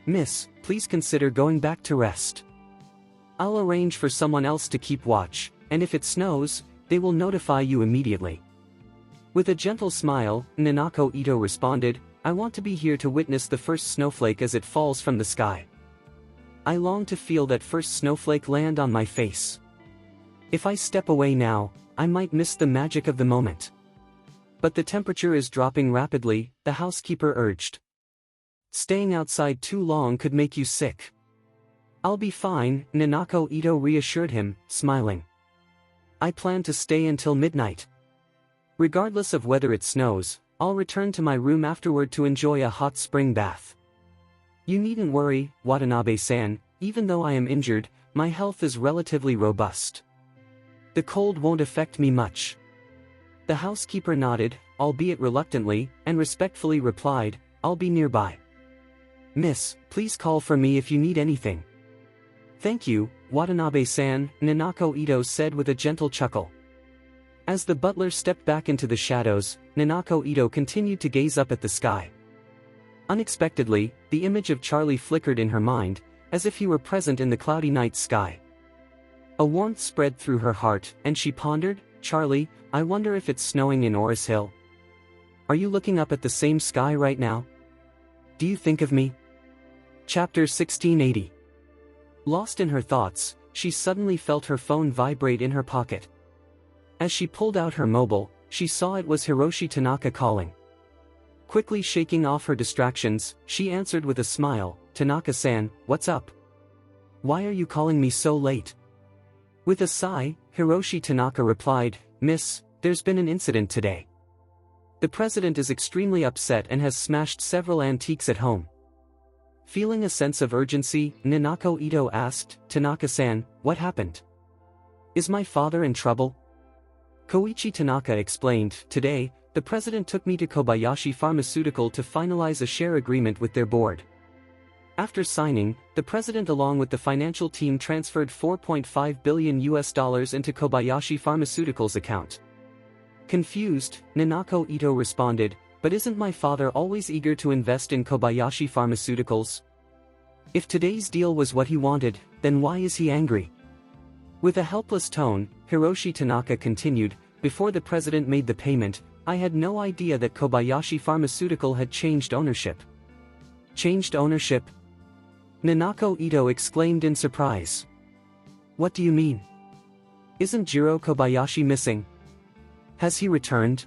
"Miss, please consider going back to rest. I'll arrange for someone else to keep watch, and if it snows, they will notify you immediately." With a gentle smile, Ninako Ito responded, "I want to be here to witness the first snowflake as it falls from the sky. I long to feel that first snowflake land on my face. If I step away now, I might miss the magic of the moment." "But the temperature is dropping rapidly," the housekeeper urged. "Staying outside too long could make you sick." "I'll be fine," Ninako Ito reassured him, smiling. "I plan to stay until midnight. Regardless of whether it snows, I'll return to my room afterward to enjoy a hot spring bath. You needn't worry, Watanabe-san, even though I am injured, my health is relatively robust. The cold won't affect me much." The housekeeper nodded, albeit reluctantly, and respectfully replied, "I'll be nearby. Miss, please call for me if you need anything." "Thank you, Watanabe-san," Ninako Ito said with a gentle chuckle. As the butler stepped back into the shadows, Ninako Ito continued to gaze up at the sky. Unexpectedly, the image of Charlie flickered in her mind, as if he were present in the cloudy night sky. A warmth spread through her heart, and she pondered, "Charlie, I wonder if it's snowing in Orus Hill. Are you looking up at the same sky right now? Do you think of me?" Chapter 1680. Lost in her thoughts, she suddenly felt her phone vibrate in her pocket. As she pulled out her mobile, she saw it was Hiroshi Tanaka calling. Quickly shaking off her distractions, she answered with a smile, "Tanaka-san, what's up? Why are you calling me so late?" With a sigh, Hiroshi Tanaka replied, "Miss, there's been an incident today. The president is extremely upset and has smashed several antiques at home." Feeling a sense of urgency, Ninako Ito asked, "Tanaka-san, what happened? Is my father in trouble?" Koichi Tanaka explained, "Today, the president took me to Kobayashi Pharmaceutical to finalize a share agreement with their board. After signing, the president along with the financial team transferred $4.5 billion into Kobayashi Pharmaceutical's account." Confused, Ninako Ito responded, "But isn't my father always eager to invest in Kobayashi Pharmaceuticals? If today's deal was what he wanted, then why is he angry?" With a helpless tone, Hiroshi Tanaka continued, "Before the president made the payment, I had no idea that Kobayashi Pharmaceutical had changed ownership." "Changed ownership?" Ninako Ito exclaimed in surprise. "What do you mean? Isn't Jiro Kobayashi missing? Has he returned?"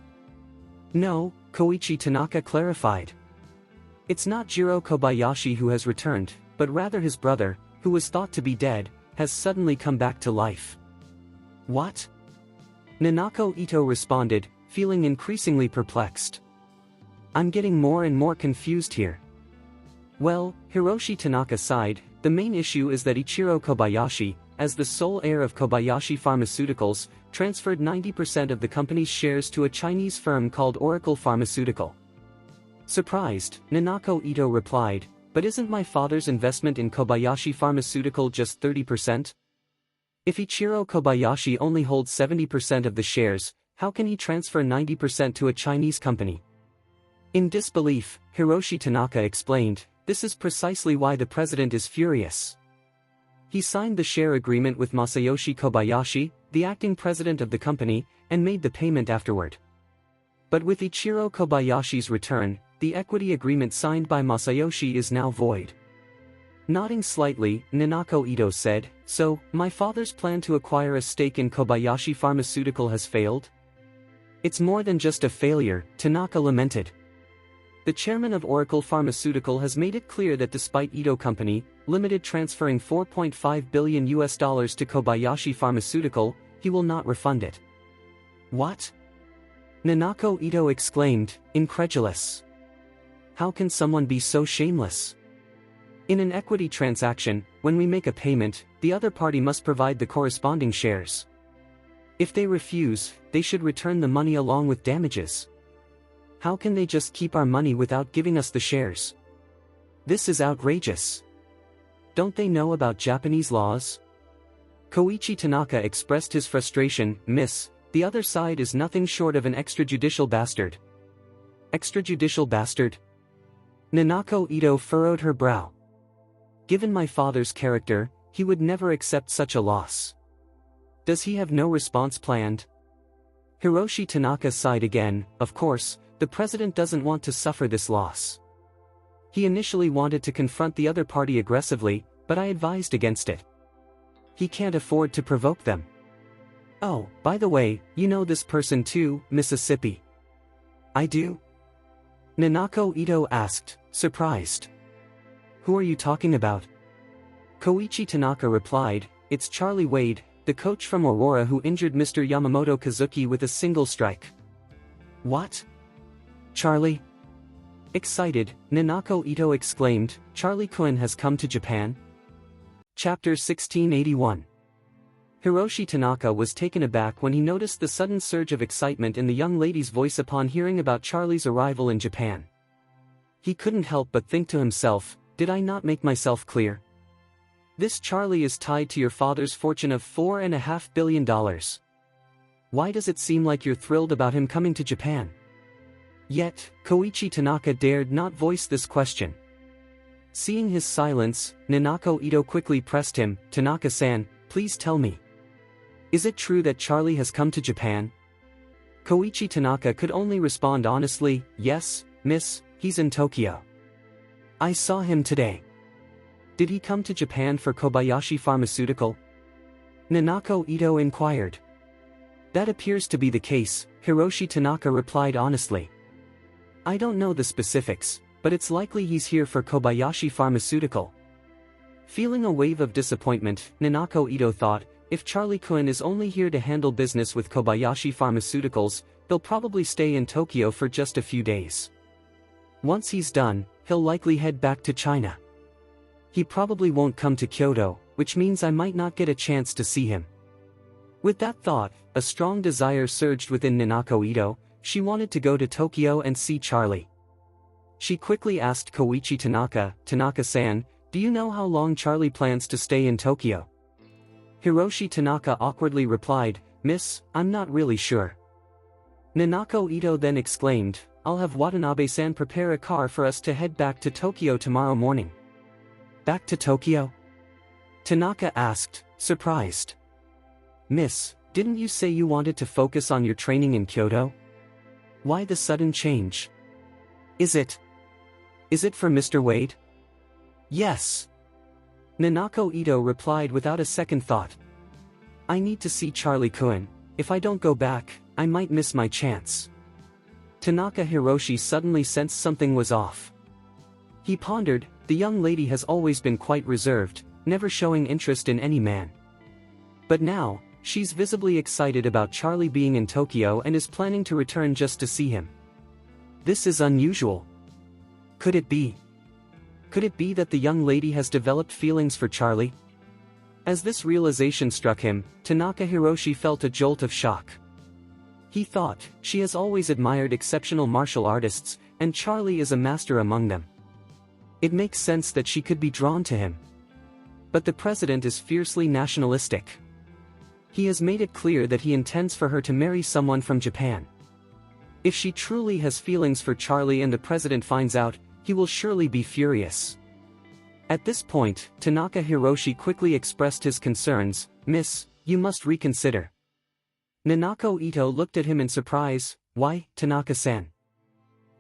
"No," Koichi Tanaka clarified. "It's not Jiro Kobayashi who has returned, but rather his brother, who was thought to be dead, has suddenly come back to life." "What?" Ninako Ito responded, feeling increasingly perplexed. "I'm getting more and more confused here." "Well," Hiroshi Tanaka sighed, "the main issue is that Ichiro Kobayashi, as the sole heir of Kobayashi Pharmaceuticals, transferred 90% of the company's shares to a Chinese firm called Oracle Pharmaceutical." Surprised, Ninako Ito replied, "But isn't my father's investment in Kobayashi Pharmaceutical just 30%? If Ichiro Kobayashi only holds 70% of the shares, how can he transfer 90% to a Chinese company?" In disbelief, Hiroshi Tanaka explained, this is precisely why the president is furious. He signed the share agreement with Masayoshi Kobayashi, the acting president of the company, and made the payment afterward. But with Ichiro Kobayashi's return, the equity agreement signed by Masayoshi is now void. Nodding slightly, Ninako Ito said, "So, my father's plan to acquire a stake in Kobayashi Pharmaceutical has failed?" "It's more than just a failure," Tanaka lamented. The chairman of Oracle Pharmaceutical has made it clear that despite Ito Company, Limited transferring $4.5 billion to Kobayashi Pharmaceutical, he will not refund it. "What?" Ninako Ito exclaimed, incredulous. "How can someone be so shameless? In an equity transaction, when we make a payment, the other party must provide the corresponding shares. If they refuse, they should return the money along with damages. How can they just keep our money without giving us the shares? This is outrageous. Don't they know about Japanese laws?" Koichi Tanaka expressed his frustration. "Miss, the other side is nothing short of an extrajudicial bastard." "Extrajudicial bastard?" Ninako Ito furrowed her brow. "Given my father's character, he would never accept such a loss. Does he have no response planned?" Hiroshi Tanaka sighed again. "Of course, the president doesn't want to suffer this loss. He initially wanted to confront the other party aggressively, but I advised against it. He can't afford to provoke them." "Oh, by the way, you know this person too, Mississippi?" "I do?" Ninako Ito asked, surprised. "Who are you talking about?" Koichi Tanaka replied, "It's Charlie Wade, the coach from Aurora who injured Mr. Yamamoto Kazuki with a single strike." "What? Charlie?" Excited, Ninako Ito exclaimed, "Charlie-kun has come to Japan?" Chapter 1681. Hiroshi Tanaka was taken aback when he noticed the sudden surge of excitement in the young lady's voice upon hearing about Charlie's arrival in Japan. He couldn't help but think to himself, "Did I not make myself clear? This Charlie is tied to your father's fortune of $4.5 billion. Why does it seem like you're thrilled about him coming to Japan?" Yet, Koichi Tanaka dared not voice this question. Seeing his silence, Ninako Ito quickly pressed him, "Tanaka-san, please tell me. Is it true that Charlie has come to Japan?" Koichi Tanaka could only respond honestly, "Yes, miss, he's in Tokyo. I saw him today." "Did he come to Japan for Kobayashi Pharmaceutical?" Ninako Ito inquired. "That appears to be the case," Hiroshi Tanaka replied honestly. "I don't know the specifics, but it's likely he's here for Kobayashi Pharmaceutical." Feeling a wave of disappointment, Ninako Ito thought, if Charlie-kun is only here to handle business with Kobayashi Pharmaceuticals, he'll probably stay in Tokyo for just a few days. Once he's done, he'll likely head back to China. He probably won't come to Kyoto, which means I might not get a chance to see him. With that thought, a strong desire surged within Ninako Ito. She wanted to go to Tokyo and see Charlie. She quickly asked Koichi Tanaka, "Tanaka-san, do you know how long Charlie plans to stay in Tokyo?" Hiroshi Tanaka awkwardly replied, "Miss, I'm not really sure." Ninako Ito then exclaimed, "I'll have Watanabe-san prepare a car for us to head back to Tokyo tomorrow morning." "Back to Tokyo?" Tanaka asked, surprised. "Miss, didn't you say you wanted to focus on your training in Kyoto? Why the sudden change? Is it for Mr. Wade?" "Yes." Ninako Ito replied without a second thought. "I need to see Charlie-kun. If I don't go back, I might miss my chance." Tanaka Hiroshi suddenly sensed something was off. He pondered, the young lady has always been quite reserved, never showing interest in any man. But now, she's visibly excited about Charlie being in Tokyo and is planning to return just to see him. This is unusual. Could it be that the young lady has developed feelings for Charlie? As this realization struck him, Tanaka Hiroshi felt a jolt of shock. He thought, she has always admired exceptional martial artists, and Charlie is a master among them. It makes sense that she could be drawn to him. But the president is fiercely nationalistic. He has made it clear that he intends for her to marry someone from Japan. If she truly has feelings for Charlie and the president finds out, he will surely be furious. At this point, Tanaka Hiroshi quickly expressed his concerns. Miss, you must reconsider. Ninako Ito looked at him in surprise. Why, Tanaka-san?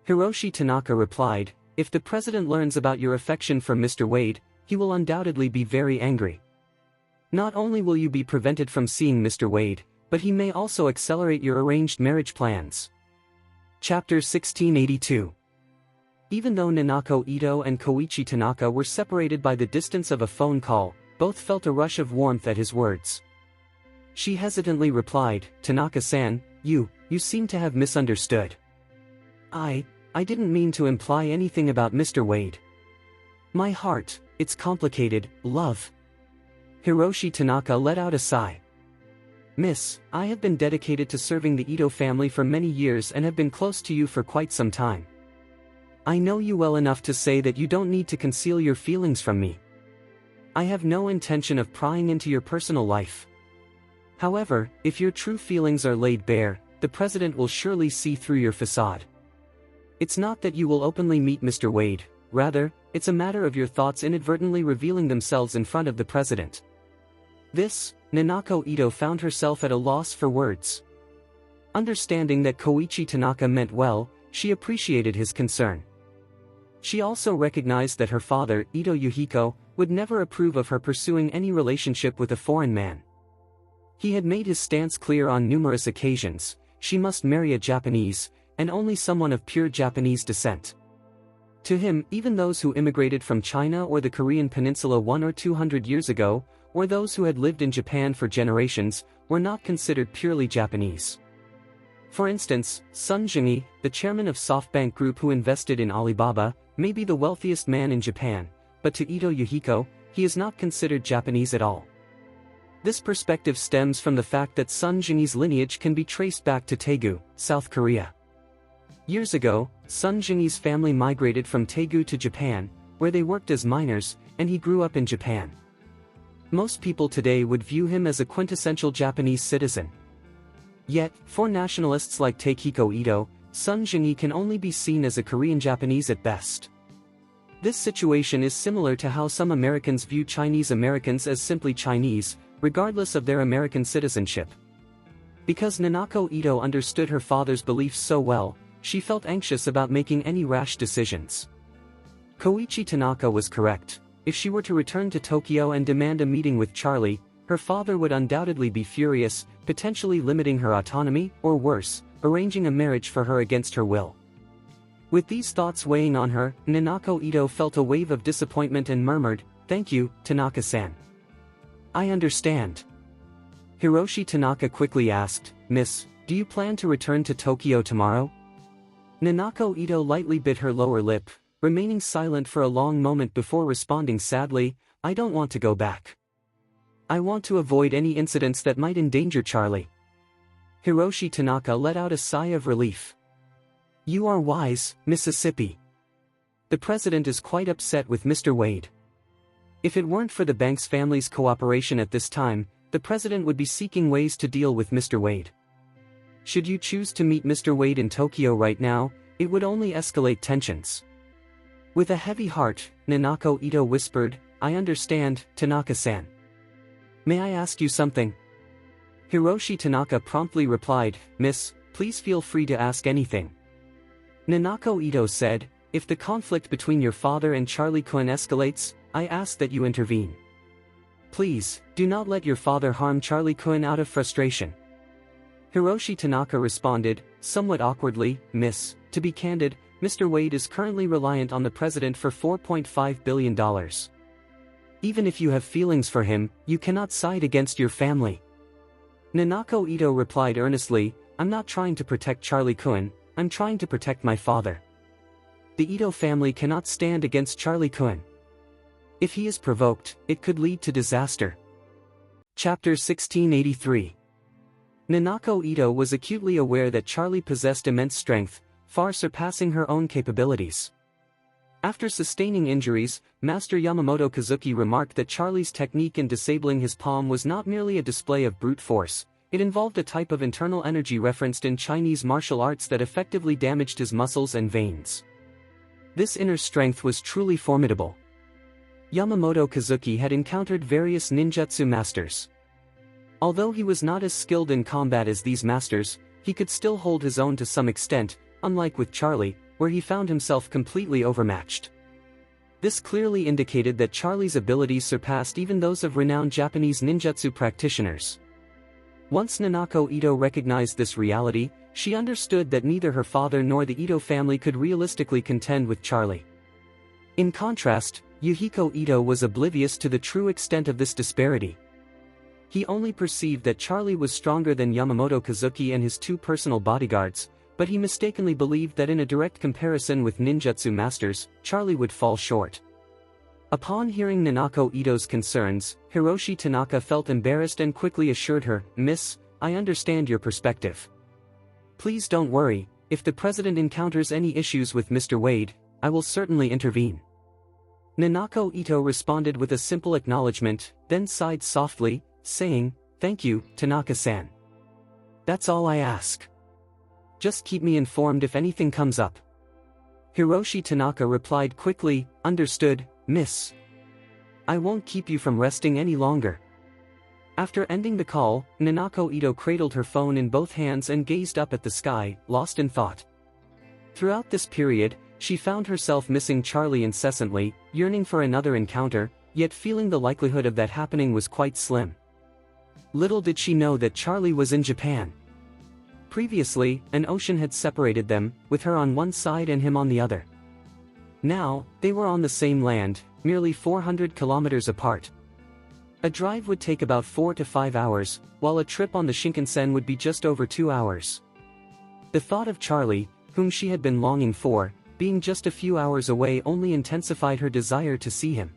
Hiroshi Tanaka replied, if the president learns about your affection for Mr. Wade, he will undoubtedly be very angry. Not only will you be prevented from seeing Mr. Wade, but he may also accelerate your arranged marriage plans. Chapter 1682. Even though Ninako Ito and Koichi Tanaka were separated by the distance of a phone call, both felt a rush of warmth at his words. She hesitantly replied, Tanaka-san, you seem to have misunderstood. I didn't mean to imply anything about Mr. Wade. My heart, it's complicated, love. Hiroshi Tanaka let out a sigh. Miss, I have been dedicated to serving the Ito family for many years and have been close to you for quite some time. I know you well enough to say that you don't need to conceal your feelings from me. I have no intention of prying into your personal life. However, if your true feelings are laid bare, the president will surely see through your facade. It's not that you will openly meet Mr. Wade, rather, it's a matter of your thoughts inadvertently revealing themselves in front of the president. This, Ninako Ito found herself at a loss for words. Understanding that Koichi Tanaka meant well, she appreciated his concern. She also recognized that her father, Ito Yuhiko, would never approve of her pursuing any relationship with a foreign man. He had made his stance clear on numerous occasions: she must marry a Japanese, and only someone of pure Japanese descent. To him, even those who immigrated from China or the Korean peninsula 100 or 200 years ago, or those who had lived in Japan for generations, were not considered purely Japanese. For instance, Sun Jingyi, the chairman of SoftBank Group who invested in Alibaba, may be the wealthiest man in Japan, but to Ito Yuhiko, he is not considered Japanese at all. This perspective stems from the fact that Sun Jingyi's lineage can be traced back to Daegu, South Korea. Years ago, Sun Jingyi's family migrated from Daegu to Japan, where they worked as miners, and he grew up in Japan. Most people today would view him as a quintessential Japanese citizen. Yet, for nationalists like Takehiko Ito, Sun Jingyi can only be seen as a Korean Japanese at best. This situation is similar to how some Americans view Chinese Americans as simply Chinese, regardless of their American citizenship. Because Ninako Ito understood her father's beliefs so well, she felt anxious about making any rash decisions. Koichi Tanaka was correct. If she were to return to Tokyo and demand a meeting with Charlie, her father would undoubtedly be furious, potentially limiting her autonomy, or worse, arranging a marriage for her against her will. With these thoughts weighing on her, Ninako Ito felt a wave of disappointment and murmured, "Thank you, Tanaka-san. I understand." Hiroshi Tanaka quickly asked, "Miss, do you plan to return to Tokyo tomorrow?" Ninako Ito lightly bit her lower lip, remaining silent for a long moment before responding sadly, "I don't want to go back. I want to avoid any incidents that might endanger Charlie." Hiroshi Tanaka let out a sigh of relief. "You are wise, Mississippi. The president is quite upset with Mr. Wade. If it weren't for the Banks family's cooperation at this time, the president would be seeking ways to deal with Mr. Wade. Should you choose to meet Mr. Wade in Tokyo right now, it would only escalate tensions." With a heavy heart, Ninako Ito whispered, "I understand, Tanaka-san. May I ask you something?" Hiroshi Tanaka promptly replied, "Miss, please feel free to ask anything." Ninako Ito said, "If the conflict between your father and Charlie-kun escalates, I ask that you intervene. Please, do not let your father harm Charlie-kun out of frustration." Hiroshi Tanaka responded, somewhat awkwardly, "Miss, to be candid, Mr. Wade is currently reliant on the president for $4.5 billion. Even if you have feelings for him, you cannot side against your family." Ninako Ito replied earnestly, "I'm not trying to protect Charlie-kun, I'm trying to protect my father. The Ito family cannot stand against Charlie-kun. If he is provoked, it could lead to disaster." Chapter 1683. Ninako Ito was acutely aware that Charlie possessed immense strength, far surpassing her own capabilities. After sustaining injuries, Master Yamamoto Kazuki remarked that Charlie's technique in disabling his palm was not merely a display of brute force, it involved a type of internal energy referenced in Chinese martial arts that effectively damaged his muscles and veins. This inner strength was truly formidable. Yamamoto Kazuki had encountered various ninjutsu masters. Although he was not as skilled in combat as these masters, he could still hold his own to some extent, unlike with Charlie, where he found himself completely overmatched. This clearly indicated that Charlie's abilities surpassed even those of renowned Japanese ninjutsu practitioners. Once Ninako Ito recognized this reality, she understood that neither her father nor the Ito family could realistically contend with Charlie. In contrast, Yuhiko Ito was oblivious to the true extent of this disparity. He only perceived that Charlie was stronger than Yamamoto Kazuki and his two personal bodyguards, but he mistakenly believed that in a direct comparison with ninjutsu masters, Charlie would fall short. Upon hearing Ninako Ito's concerns, Hiroshi Tanaka felt embarrassed and quickly assured her, "Miss, I understand your perspective. Please don't worry, if the president encounters any issues with Mr. Wade, I will certainly intervene." Ninako Ito responded with a simple acknowledgement, then sighed softly, saying, "Thank you, Tanaka-san. That's all I ask. Just keep me informed if anything comes up." Hiroshi Tanaka replied quickly, "Understood, miss. I won't keep you from resting any longer." After ending the call, Ninako Ito cradled her phone in both hands and gazed up at the sky, lost in thought. Throughout this period, she found herself missing Charlie incessantly, yearning for another encounter, yet feeling the likelihood of that happening was quite slim. Little did she know that Charlie was in Japan. Previously, an ocean had separated them, with her on one side and him on the other. Now, they were on the same land, merely 400 kilometers apart. A drive would take about 4 to 5 hours, while a trip on the Shinkansen would be just over 2 hours. The thought of Charlie, whom she had been longing for, being just a few hours away only intensified her desire to see him.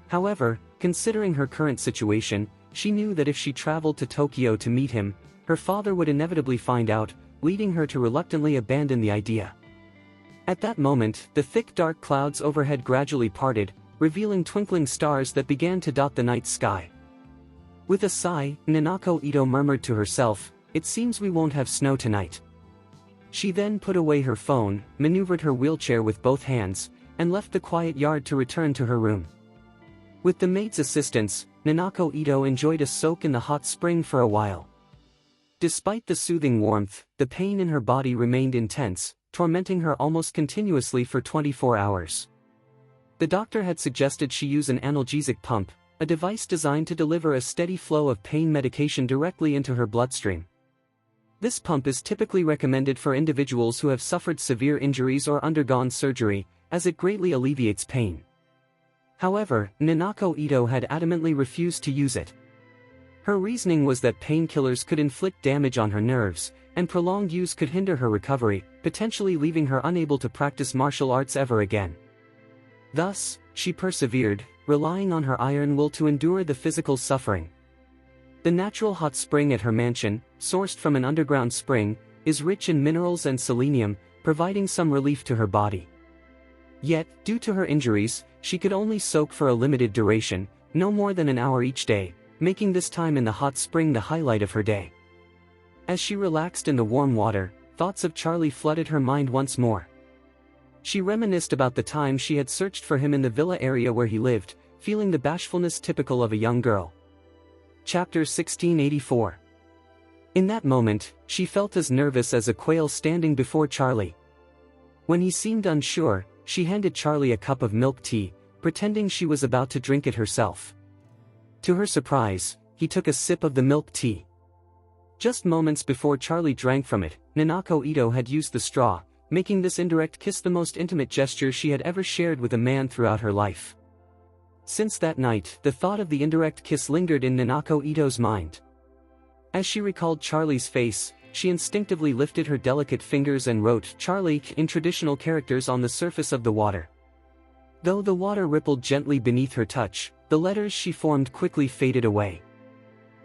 However, considering her current situation, she knew that if she traveled to Tokyo to meet him, her father would inevitably find out, leading her to reluctantly abandon the idea. At that moment, the thick dark clouds overhead gradually parted, revealing twinkling stars that began to dot the night sky. With a sigh, Ninako Ito murmured to herself, "It seems we won't have snow tonight." She then put away her phone, maneuvered her wheelchair with both hands, and left the quiet yard to return to her room. With the maid's assistance, Ninako Ito enjoyed a soak in the hot spring for a while. Despite the soothing warmth, the pain in her body remained intense, tormenting her almost continuously for 24 hours. The doctor had suggested she use an analgesic pump, a device designed to deliver a steady flow of pain medication directly into her bloodstream. This pump is typically recommended for individuals who have suffered severe injuries or undergone surgery, as it greatly alleviates pain. However, Ninako Ito had adamantly refused to use it. Her reasoning was that painkillers could inflict damage on her nerves, and prolonged use could hinder her recovery, potentially leaving her unable to practice martial arts ever again. Thus, she persevered, relying on her iron will to endure the physical suffering. The natural hot spring at her mansion, sourced from an underground spring, is rich in minerals and selenium, providing some relief to her body. Yet, due to her injuries, she could only soak for a limited duration, no more than an hour each day, making this time in the hot spring the highlight of her day. As she relaxed in the warm water, thoughts of Charlie flooded her mind once more. She reminisced about the time she had searched for him in the villa area where he lived, feeling the bashfulness typical of a young girl. Chapter 1684. In that moment, she felt as nervous as a quail standing before Charlie. When he seemed unsure, she handed Charlie a cup of milk tea, pretending she was about to drink it herself. To her surprise, he took a sip of the milk tea. Just moments before Charlie drank from it, Ninako Ito had used the straw, making this indirect kiss the most intimate gesture she had ever shared with a man throughout her life. Since that night, the thought of the indirect kiss lingered in Ninako Ito's mind. As she recalled Charlie's face, she instinctively lifted her delicate fingers and wrote "Charlie" in traditional characters on the surface of the water. Though the water rippled gently beneath her touch, the letters she formed quickly faded away.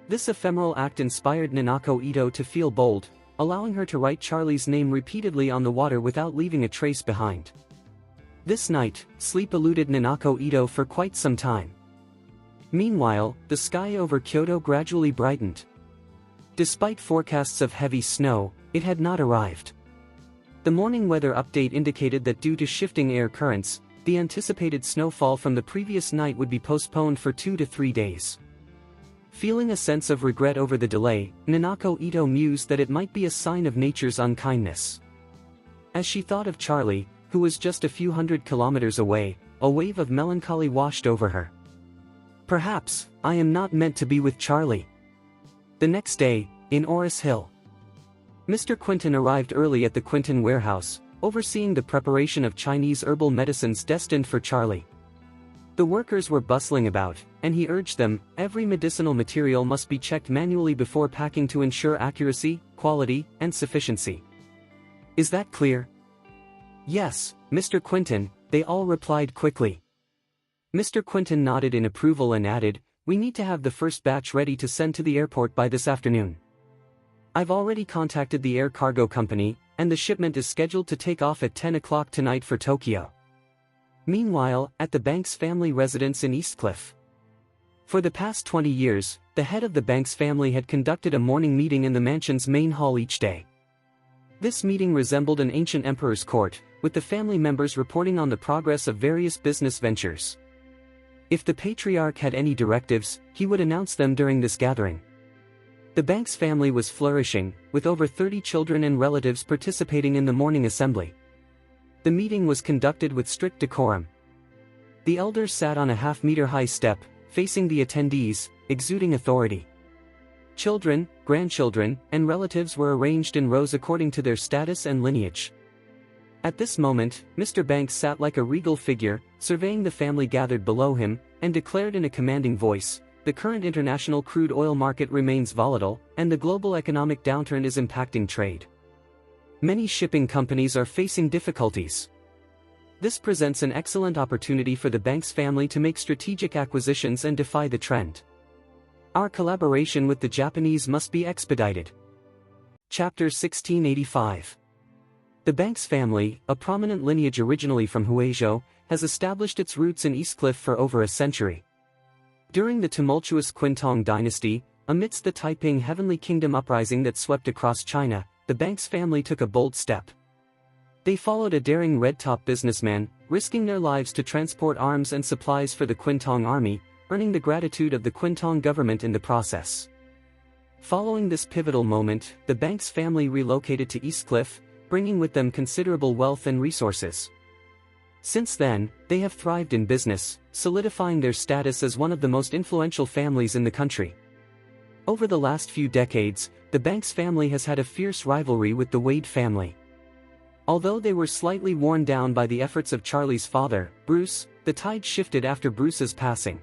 This ephemeral act inspired Ninako Ito to feel bold, allowing her to write Charlie's name repeatedly on the water without leaving a trace behind. This night, sleep eluded Ninako Ito for quite some time. Meanwhile, the sky over Kyoto gradually brightened. Despite forecasts of heavy snow, it had not arrived. The morning weather update indicated that due to shifting air currents, the anticipated snowfall from the previous night would be postponed for 2 to 3 days. Feeling a sense of regret over the delay, Ninako Ito mused that it might be a sign of nature's unkindness. As she thought of Charlie, who was just a few hundred kilometers away, a wave of melancholy washed over her. Perhaps, I am not meant to be with Charlie. The next day, in Orus Hill, Mr. Quinton arrived early at the Quinton warehouse, overseeing the preparation of Chinese herbal medicines destined for Charlie. The workers were bustling about, and he urged them, every medicinal material must be checked manually before packing to ensure accuracy, quality, and sufficiency. Is that clear? Yes, Mr. Quinton, they all replied quickly. Mr. Quinton nodded in approval and added, we need to have the first batch ready to send to the airport by this afternoon. I've already contacted the air cargo company, and the shipment is scheduled to take off at 10 o'clock tonight for Tokyo. Meanwhile, at the Banks family residence in Eastcliff. For the past 20 years, the head of the Banks family had conducted a morning meeting in the mansion's main hall each day. This meeting resembled an ancient emperor's court, with the family members reporting on the progress of various business ventures. If the patriarch had any directives, he would announce them during this gathering. The Banks family was flourishing, with over 30 children and relatives participating in the morning assembly. The meeting was conducted with strict decorum. The elders sat on a half-meter-high step, facing the attendees, exuding authority. Children, grandchildren, and relatives were arranged in rows according to their status and lineage. At this moment, Mr. Banks sat like a regal figure, surveying the family gathered below him, and declared in a commanding voice, the current international crude oil market remains volatile, and the global economic downturn is impacting trade. Many shipping companies are facing difficulties. This presents an excellent opportunity for the Banks family to make strategic acquisitions and defy the trend. Our collaboration with the Japanese must be expedited. Chapter 1685. The Banks family, a prominent lineage originally from Huizhou, has established its roots in Eastcliff for over a century. During the tumultuous Quintong dynasty, amidst the Taiping Heavenly Kingdom uprising that swept across China, the Banks family took a bold step. They followed a daring red-top businessman, risking their lives to transport arms and supplies for the Quintong army, earning the gratitude of the Quintong government in the process. Following this pivotal moment, the Banks family relocated to Eastcliff, bringing with them considerable wealth and resources. Since then, they have thrived in business, solidifying their status as one of the most influential families in the country. Over the last few decades, the Banks family has had a fierce rivalry with the Wade family. Although they were slightly worn down by the efforts of Charlie's father, Bruce, the tide shifted after Bruce's passing.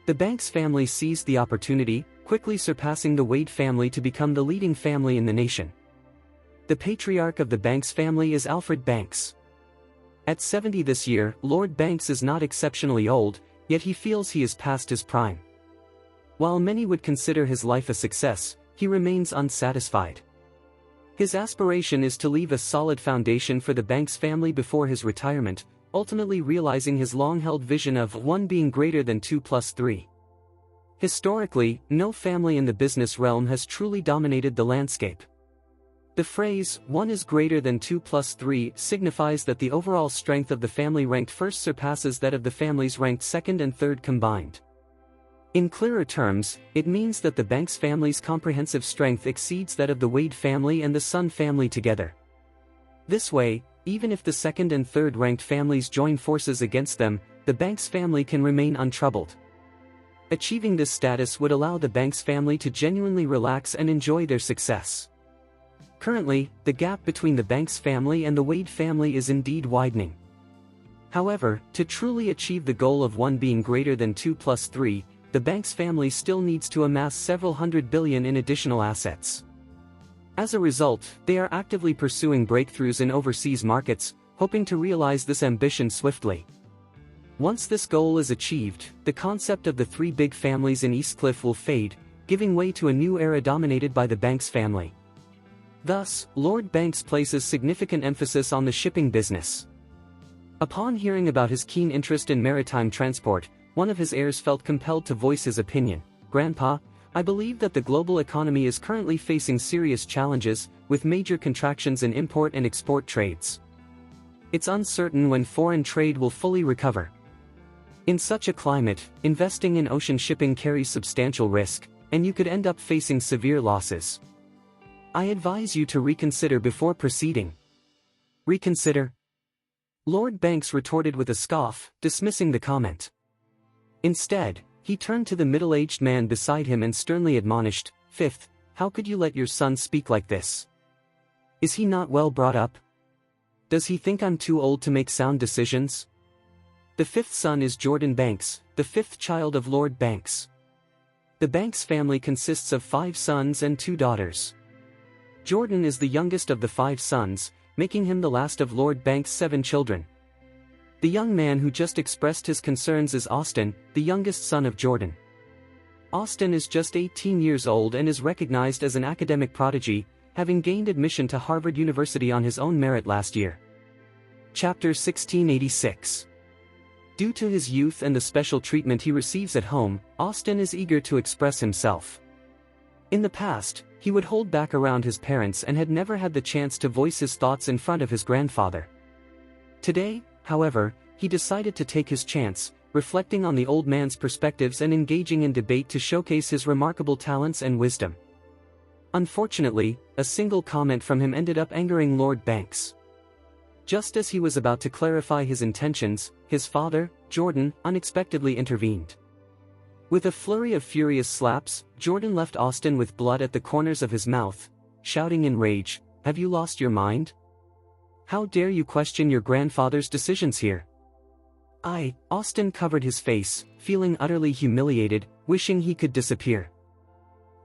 The Banks family seized the opportunity, quickly surpassing the Wade family to become the leading family in the nation. The patriarch of the Banks family is Alfred Banks. At 70 this year, Lord Banks is not exceptionally old, yet he feels he is past his prime. While many would consider his life a success, he remains unsatisfied. His aspiration is to leave a solid foundation for the Banks family before his retirement, ultimately realizing his long-held vision of 1 being greater than 2 plus 3. Historically, no family in the business realm has truly dominated the landscape. The phrase, 1 is greater than 2 plus 3, signifies that the overall strength of the family ranked first surpasses that of the families ranked second and third combined. In clearer terms, it means that the Banks family's comprehensive strength exceeds that of the Wade family and the Sun family together. This way, even if the second and third ranked families join forces against them, the Banks family can remain untroubled. Achieving this status would allow the Banks family to genuinely relax and enjoy their success. Currently, the gap between the Banks family and the Wade family is indeed widening. However, to truly achieve the goal of 1 being greater than 2 plus 3, the Banks family still needs to amass several hundred billion in additional assets. As a result, they are actively pursuing breakthroughs in overseas markets, hoping to realize this ambition swiftly. Once this goal is achieved, the concept of the 3 big families in Eastcliff will fade, giving way to a new era dominated by the Banks family. Thus, Lord Banks places significant emphasis on the shipping business. Upon hearing about his keen interest in maritime transport, one of his heirs felt compelled to voice his opinion. Grandpa, I believe that the global economy is currently facing serious challenges, with major contractions in import and export trades. It's uncertain when foreign trade will fully recover. In such a climate, investing in ocean shipping carries substantial risk, and you could end up facing severe losses. I advise you to reconsider before proceeding. Reconsider? Lord Banks retorted with a scoff, dismissing the comment. Instead, he turned to the middle-aged man beside him and sternly admonished, "Fifth, how could you let your son speak like this? Is he not well brought up? Does he think I'm too old to make sound decisions?" The fifth son is Jordan Banks, the fifth child of Lord Banks. The Banks family consists of 5 sons and 2 daughters. Jordan is the youngest of the 5 sons, making him the last of Lord Banks' 7 children. The young man who just expressed his concerns is Austin, the youngest son of Jordan. Austin is just 18 years old and is recognized as an academic prodigy, having gained admission to Harvard University on his own merit last year. Chapter 1686. Due to his youth and the special treatment he receives at home, Austin is eager to express himself. In the past, he would hold back around his parents and had never had the chance to voice his thoughts in front of his grandfather. Today, however, he decided to take his chance, reflecting on the old man's perspectives and engaging in debate to showcase his remarkable talents and wisdom. Unfortunately, a single comment from him ended up angering Lord Banks. Just as he was about to clarify his intentions, his father, Jordan, unexpectedly intervened. With a flurry of furious slaps, Jordan left Austin with blood at the corners of his mouth, shouting in rage, "Have you lost your mind? How dare you question your grandfather's decisions here?" Austin covered his face, feeling utterly humiliated, wishing he could disappear.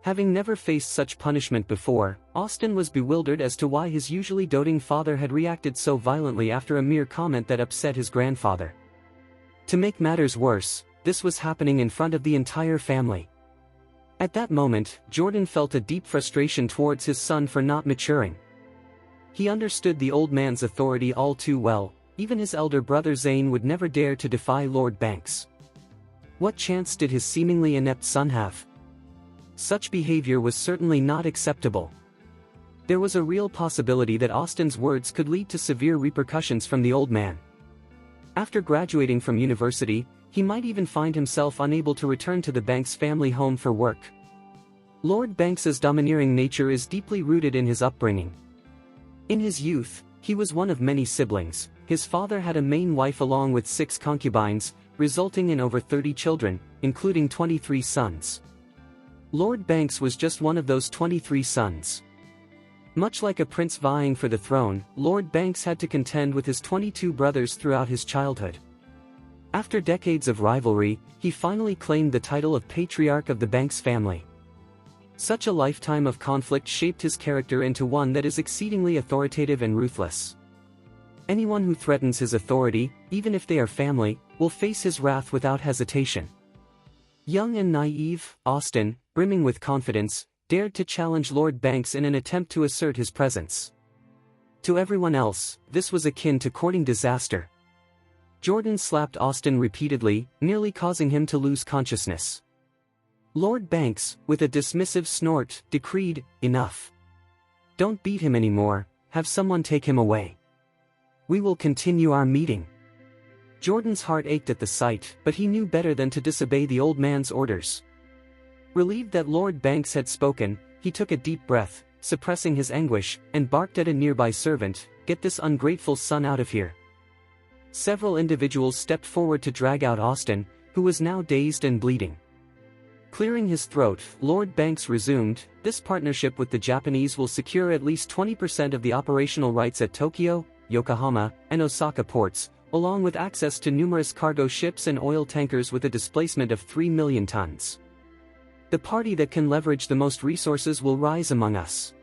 Having never faced such punishment before, Austin was bewildered as to why his usually doting father had reacted so violently after a mere comment that upset his grandfather. To make matters worse, this was happening in front of the entire family. At that moment, Jordan felt a deep frustration towards his son for not maturing. He understood the old man's authority all too well. Even his elder brother Zane would never dare to defy Lord Banks. What chance did his seemingly inept son have? Such behavior was certainly not acceptable. There was a real possibility that Austin's words could lead to severe repercussions from the old man. After graduating from university, he might even find himself unable to return to the Banks family home for work. Lord Banks's domineering nature is deeply rooted in his upbringing. In his youth, he was one of many siblings. His father had a main wife along with 6 concubines, resulting in over 30 children, including 23 sons. Lord Banks was just one of those 23 sons. Much like a prince vying for the throne, Lord Banks had to contend with his 22 brothers throughout his childhood. After decades of rivalry, he finally claimed the title of Patriarch of the Banks family. Such a lifetime of conflict shaped his character into one that is exceedingly authoritative and ruthless. Anyone who threatens his authority, even if they are family, will face his wrath without hesitation. Young and naive, Austin, brimming with confidence, dared to challenge Lord Banks in an attempt to assert his presence. To everyone else, this was akin to courting disaster. Jordan slapped Austin repeatedly, nearly causing him to lose consciousness. Lord Banks, with a dismissive snort, decreed, "Enough. Don't beat him anymore, have someone take him away. We will continue our meeting." Jordan's heart ached at the sight, but he knew better than to disobey the old man's orders. Relieved that Lord Banks had spoken, he took a deep breath, suppressing his anguish, and barked at a nearby servant, "Get this ungrateful son out of here." Several individuals stepped forward to drag out Austin, who was now dazed and bleeding. Clearing his throat, Lord Banks resumed, "This partnership with the Japanese will secure at least 20% of the operational rights at Tokyo, Yokohama, and Osaka ports, along with access to numerous cargo ships and oil tankers with a displacement of 3 million tons. The party that can leverage the most resources will rise among us.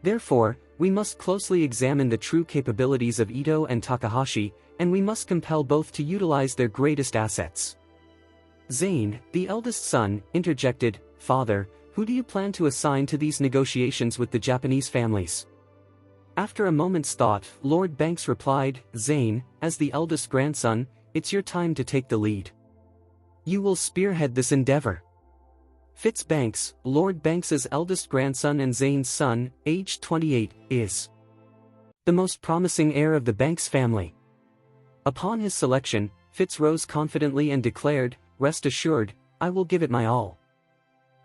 Therefore, we must closely examine the true capabilities of Ito and Takahashi, and we must compel both to utilize their greatest assets." Zane, the eldest son, interjected, "Father, who do you plan to assign to these negotiations with the Japanese families?" After a moment's thought, Lord Banks replied, "Zane, as the eldest grandson, it's your time to take the lead. You will spearhead this endeavor. Fitz Banks, Lord Banks's eldest grandson and Zane's son, aged 28, is the most promising heir of the Banks family. Upon his selection, Fitz rose confidently and declared, "Rest assured, I will give it my all."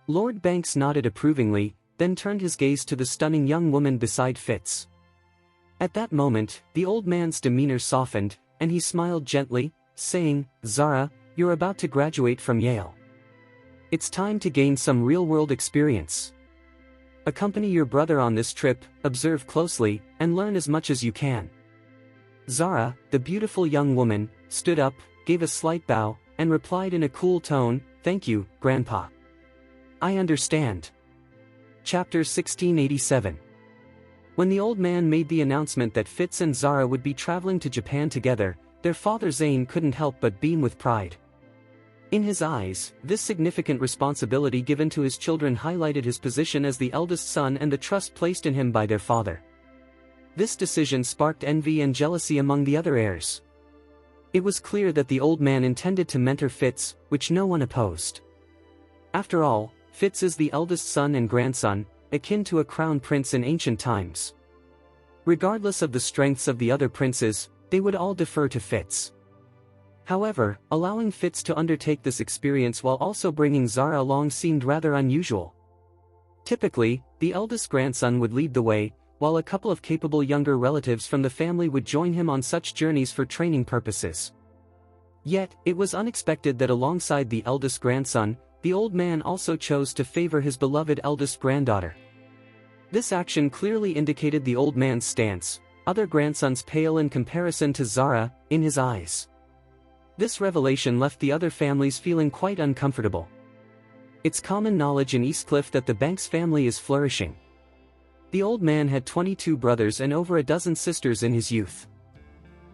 Lord Banks nodded approvingly, then turned his gaze to the stunning young woman beside Fitz. At that moment, the old man's demeanor softened, and he smiled gently, saying, "Zara, you're about to graduate from Yale. It's time to gain some real-world experience. Accompany your brother on this trip, observe closely, and learn as much as you can." Zara, the beautiful young woman, stood up, gave a slight bow, and replied in a cool tone, "Thank you, Grandpa. I understand." Chapter 1687. When the old man made the announcement that Fitz and Zara would be traveling to Japan together, their father Zane couldn't help but beam with pride. In his eyes, this significant responsibility given to his children highlighted his position as the eldest son and the trust placed in him by their father. This decision sparked envy and jealousy among the other heirs. It was clear that the old man intended to mentor Fitz, which no one opposed. After all, Fitz is the eldest son and grandson, akin to a crown prince in ancient times. Regardless of the strengths of the other princes, they would all defer to Fitz. However, allowing Fitz to undertake this experience while also bringing Zara along seemed rather unusual. Typically, the eldest grandson would lead the way, while a couple of capable younger relatives from the family would join him on such journeys for training purposes. Yet, it was unexpected that alongside the eldest grandson, the old man also chose to favor his beloved eldest granddaughter. This action clearly indicated the old man's stance, other grandsons pale in comparison to Zara, in his eyes. This revelation left the other families feeling quite uncomfortable. It's common knowledge in Eastcliff that the Banks family is flourishing. The old man had 22 brothers and over a dozen sisters in his youth.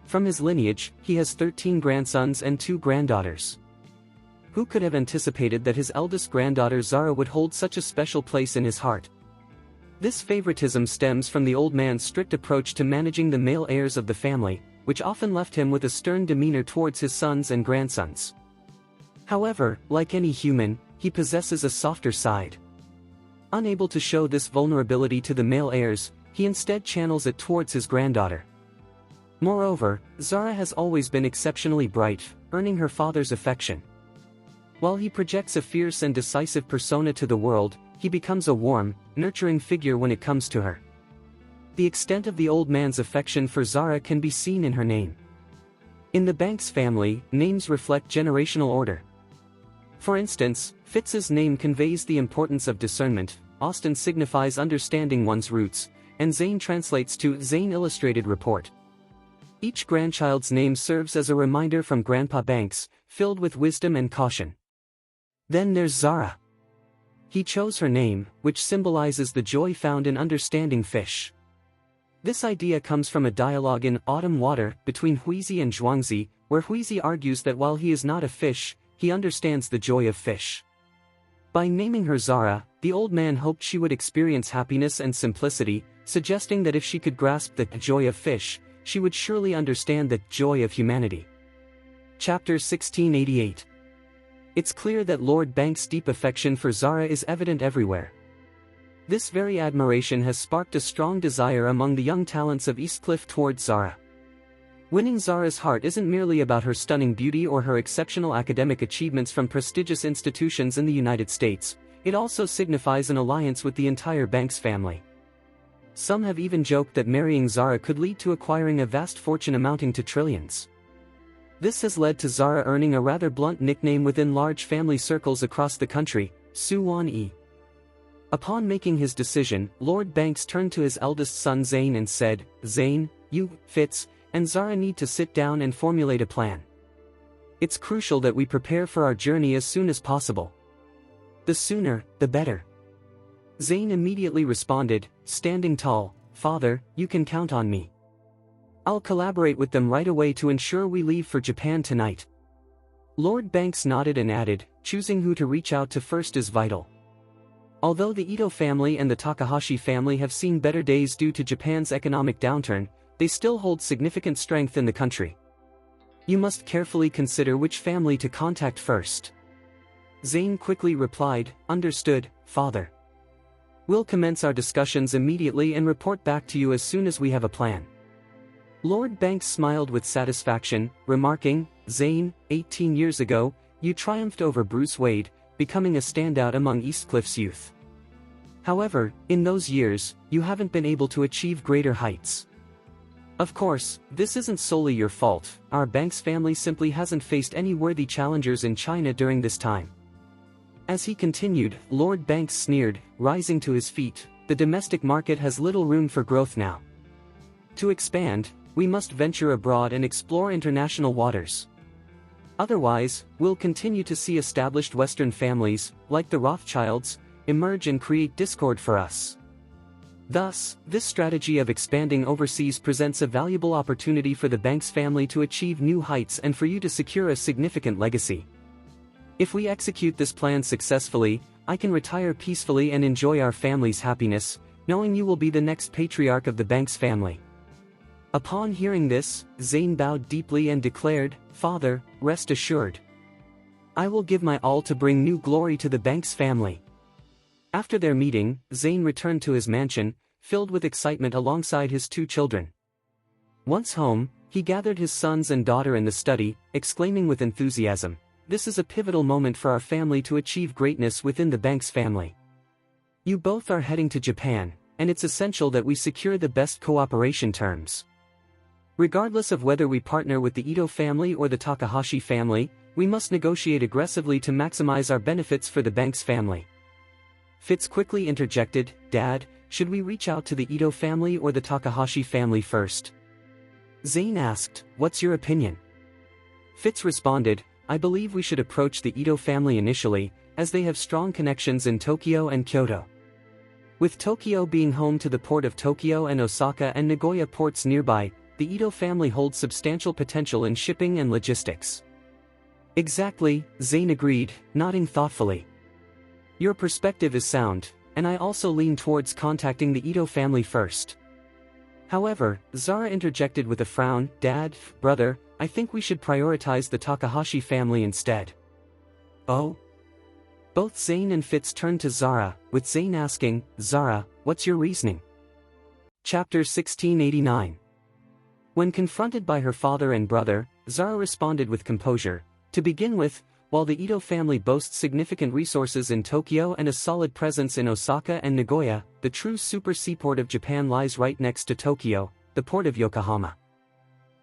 From his lineage, he has 13 grandsons and 2 granddaughters. Who could have anticipated that his eldest granddaughter Zara would hold such a special place in his heart? This favoritism stems from the old man's strict approach to managing the male heirs of the family, which often left him with a stern demeanor towards his sons and grandsons. However, like any human, he possesses a softer side. Unable to show this vulnerability to the male heirs, he instead channels it towards his granddaughter. Moreover, Zara has always been exceptionally bright, earning her father's affection. While he projects a fierce and decisive persona to the world, he becomes a warm, nurturing figure when it comes to her. The extent of the old man's affection for Zara can be seen in her name. In the Banks family, names reflect generational order. For instance, Fitz's name conveys the importance of discernment, Austin signifies understanding one's roots, and Zane translates to Zane Illustrated Report. Each grandchild's name serves as a reminder from Grandpa Banks, filled with wisdom and caution. Then there's Zara. He chose her name, which symbolizes the joy found in understanding fish. This idea comes from a dialogue in Autumn Water between Huizi and Zhuangzi, where Huizi argues that while he is not a fish, he understands the joy of fish. By naming her Zara, the old man hoped she would experience happiness and simplicity, suggesting that if she could grasp the joy of fish, she would surely understand the joy of humanity. Chapter 1688. It's clear that Lord Banks' deep affection for Zara is evident everywhere. This very admiration has sparked a strong desire among the young talents of Eastcliff towards Zara. Winning Zara's heart isn't merely about her stunning beauty or her exceptional academic achievements from prestigious institutions in the United States, it also signifies an alliance with the entire Banks family. Some have even joked that marrying Zara could lead to acquiring a vast fortune amounting to trillions. This has led to Zara earning a rather blunt nickname within large family circles across the country, Su-wan-e. Upon making his decision, Lord Banks turned to his eldest son Zane and said, "Zane, you, Fitz, and Zara need to sit down and formulate a plan. It's crucial that we prepare for our journey as soon as possible. The sooner, the better." Zane immediately responded, standing tall, "Father, you can count on me. I'll collaborate with them right away to ensure we leave for Japan tonight." Lord Banks nodded and added, "Choosing who to reach out to first is vital. Although the Ito family and the Takahashi family have seen better days due to Japan's economic downturn, they still hold significant strength in the country. You must carefully consider which family to contact first. Zane quickly replied, "Understood, father. We'll commence our discussions immediately and report back to you as soon as we have a plan." Lord Banks smiled with satisfaction, remarking, "Zane, 18 years ago, you triumphed over Bruce Wade, becoming a standout among Eastcliffe's youth. However, in those years, you haven't been able to achieve greater heights. Of course, this isn't solely your fault, our Banks family simply hasn't faced any worthy challengers in China during this time." As he continued, Lord Banks sneered, rising to his feet, "The domestic market has little room for growth now. To expand, we must venture abroad and explore international waters. Otherwise, we'll continue to see established Western families, like the Rothschilds, emerge and create discord for us. Thus, this strategy of expanding overseas presents a valuable opportunity for the Banks family to achieve new heights and for you to secure a significant legacy. If we execute this plan successfully, I can retire peacefully and enjoy our family's happiness, knowing you will be the next patriarch of the Banks family." Upon hearing this, Zane bowed deeply and declared, "Father, rest assured. I will give my all to bring new glory to the Banks family." After their meeting, Zane returned to his mansion, filled with excitement alongside his two children. Once home, he gathered his sons and daughter in the study, exclaiming with enthusiasm, "This is a pivotal moment for our family to achieve greatness within the Banks family. You both are heading to Japan, and it's essential that we secure the best cooperation terms. Regardless of whether we partner with the Ito family or the Takahashi family, we must negotiate aggressively to maximize our benefits for the Banks family." Fitz quickly interjected, "Dad, should we reach out to the Ito family or the Takahashi family first?" Zane asked, "What's your opinion?" Fitz responded, "I believe we should approach the Ito family initially, as they have strong connections in Tokyo and Kyoto. With Tokyo being home to the port of Tokyo and Osaka and Nagoya ports nearby, the Ito family holds substantial potential in shipping and logistics." "Exactly," Zane agreed, nodding thoughtfully. "Your perspective is sound, and I also lean towards contacting the Ito family first." However, Zara interjected with a frown, "Dad, brother, I think we should prioritize the Takahashi family instead." "Oh?" Both Zane and Fitz turned to Zara, with Zane asking, "Zara, what's your reasoning?" Chapter 1689. When confronted by her father and brother, Zara responded with composure, "To begin with, while the Ito family boasts significant resources in Tokyo and a solid presence in Osaka and Nagoya, the true super seaport of Japan lies right next to Tokyo, the port of Yokohama.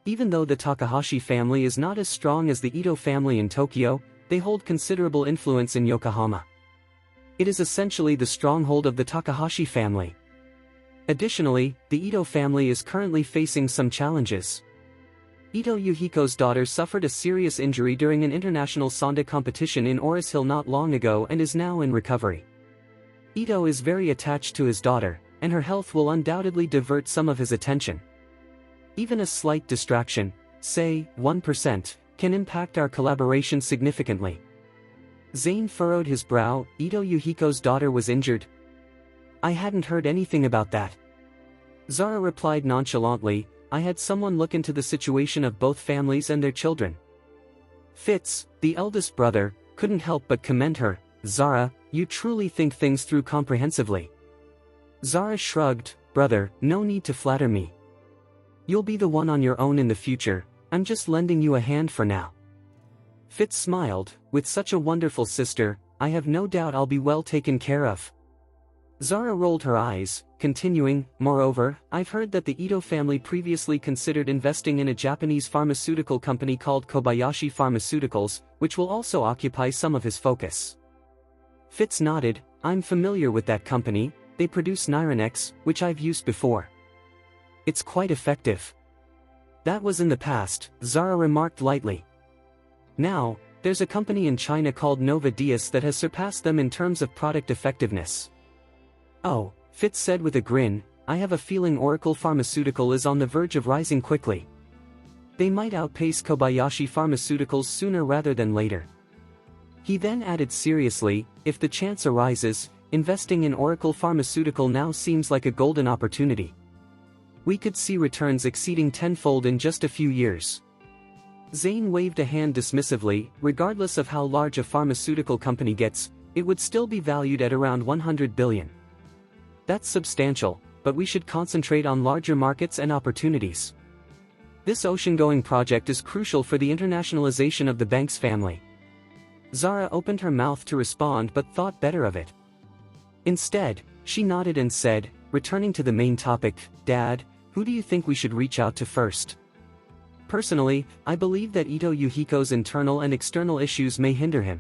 Even though the Takahashi family is not as strong as the Ito family in Tokyo, they hold considerable influence in Yokohama. It is essentially the stronghold of the Takahashi family. Additionally, the Ito family is currently facing some challenges. Ito Yuhiko's daughter suffered a serious injury during an international sanda competition in Orus Hill not long ago and is now in recovery. Ito is very attached to his daughter, and her health will undoubtedly divert some of his attention. Even a slight distraction, say, 1%, can impact our collaboration significantly." Zane furrowed his brow. "Ito Yuhiko's daughter was injured? I hadn't heard anything about that." Zara replied nonchalantly, "I had someone look into the situation of both families and their children." Fitz, the eldest brother, couldn't help but commend her. "Zara, you truly think things through comprehensively." Zara shrugged, "Brother, no need to flatter me. You'll be the one on your own in the future, I'm just lending you a hand for now." Fitz smiled, "With such a wonderful sister, I have no doubt I'll be well taken care of." Zara rolled her eyes, continuing, "Moreover, I've heard that the Ito family previously considered investing in a Japanese pharmaceutical company called Kobayashi Pharmaceuticals, which will also occupy some of his focus." Fitz nodded, "I'm familiar with that company, they produce Nyronex, which I've used before. It's quite effective." "That was in the past," Zara remarked lightly. "Now, there's a company in China called Nova Dias that has surpassed them in terms of product effectiveness." "Oh," Fitz said with a grin, "I have a feeling Oracle Pharmaceutical is on the verge of rising quickly. They might outpace Kobayashi Pharmaceuticals sooner rather than later." He then added seriously, "If the chance arises, investing in Oracle Pharmaceutical now seems like a golden opportunity. We could see returns exceeding tenfold in just a few years." Zane waved a hand dismissively. Regardless of how large a pharmaceutical company gets, it would still be valued at around 100 billion. That's substantial, but we should concentrate on larger markets and opportunities. This ocean-going project is crucial for the internationalization of the bank's family. Zara opened her mouth to respond but thought better of it. Instead, she nodded and said, returning to the main topic, Dad, who do you think we should reach out to first? Personally, I believe that Ito Yuhiko's internal and external issues may hinder him.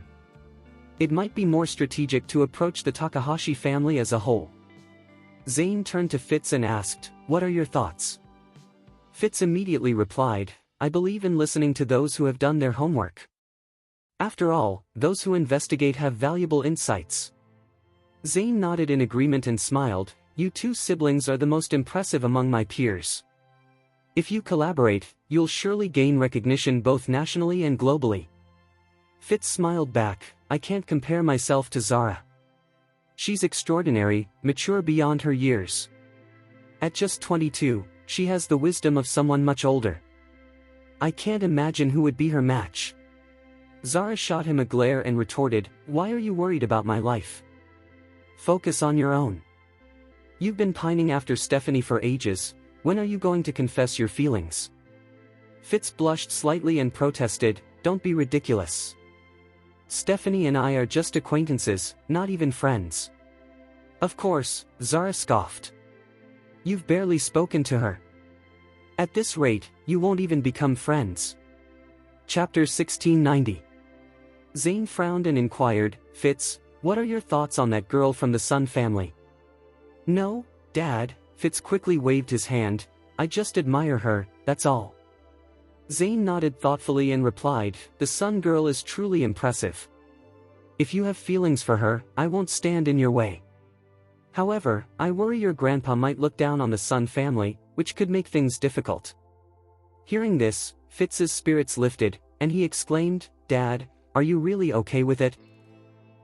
It might be more strategic to approach the Takahashi family as a whole. Zane turned to Fitz and asked, what are your thoughts? Fitz immediately replied, I believe in listening to those who have done their homework. After all, those who investigate have valuable insights. Zane nodded in agreement and smiled, you two siblings are the most impressive among my peers. If you collaborate, you'll surely gain recognition both nationally and globally. Fitz smiled back, I can't compare myself to Zara. She's extraordinary, mature beyond her years. At just 22, she has the wisdom of someone much older. I can't imagine who would be her match. Zara shot him a glare and retorted, why are you worried about my life? Focus on your own. You've been pining after Stephanie for ages, when are you going to confess your feelings? Fitz blushed slightly and protested, don't be ridiculous. Stephanie and I are just acquaintances, not even friends. Of course, Zara scoffed. You've barely spoken to her. At this rate, you won't even become friends. Chapter 1690. Zane frowned and inquired, Fitz, what are your thoughts on that girl from the Sun family? No, Dad, Fitz quickly waved his hand, I just admire her, that's all. Zane nodded thoughtfully and replied, the Sun girl is truly impressive. If you have feelings for her, I won't stand in your way. However, I worry your grandpa might look down on the Sun family, which could make things difficult. Hearing this, Fitz's spirits lifted, and he exclaimed, Dad, are you really okay with it?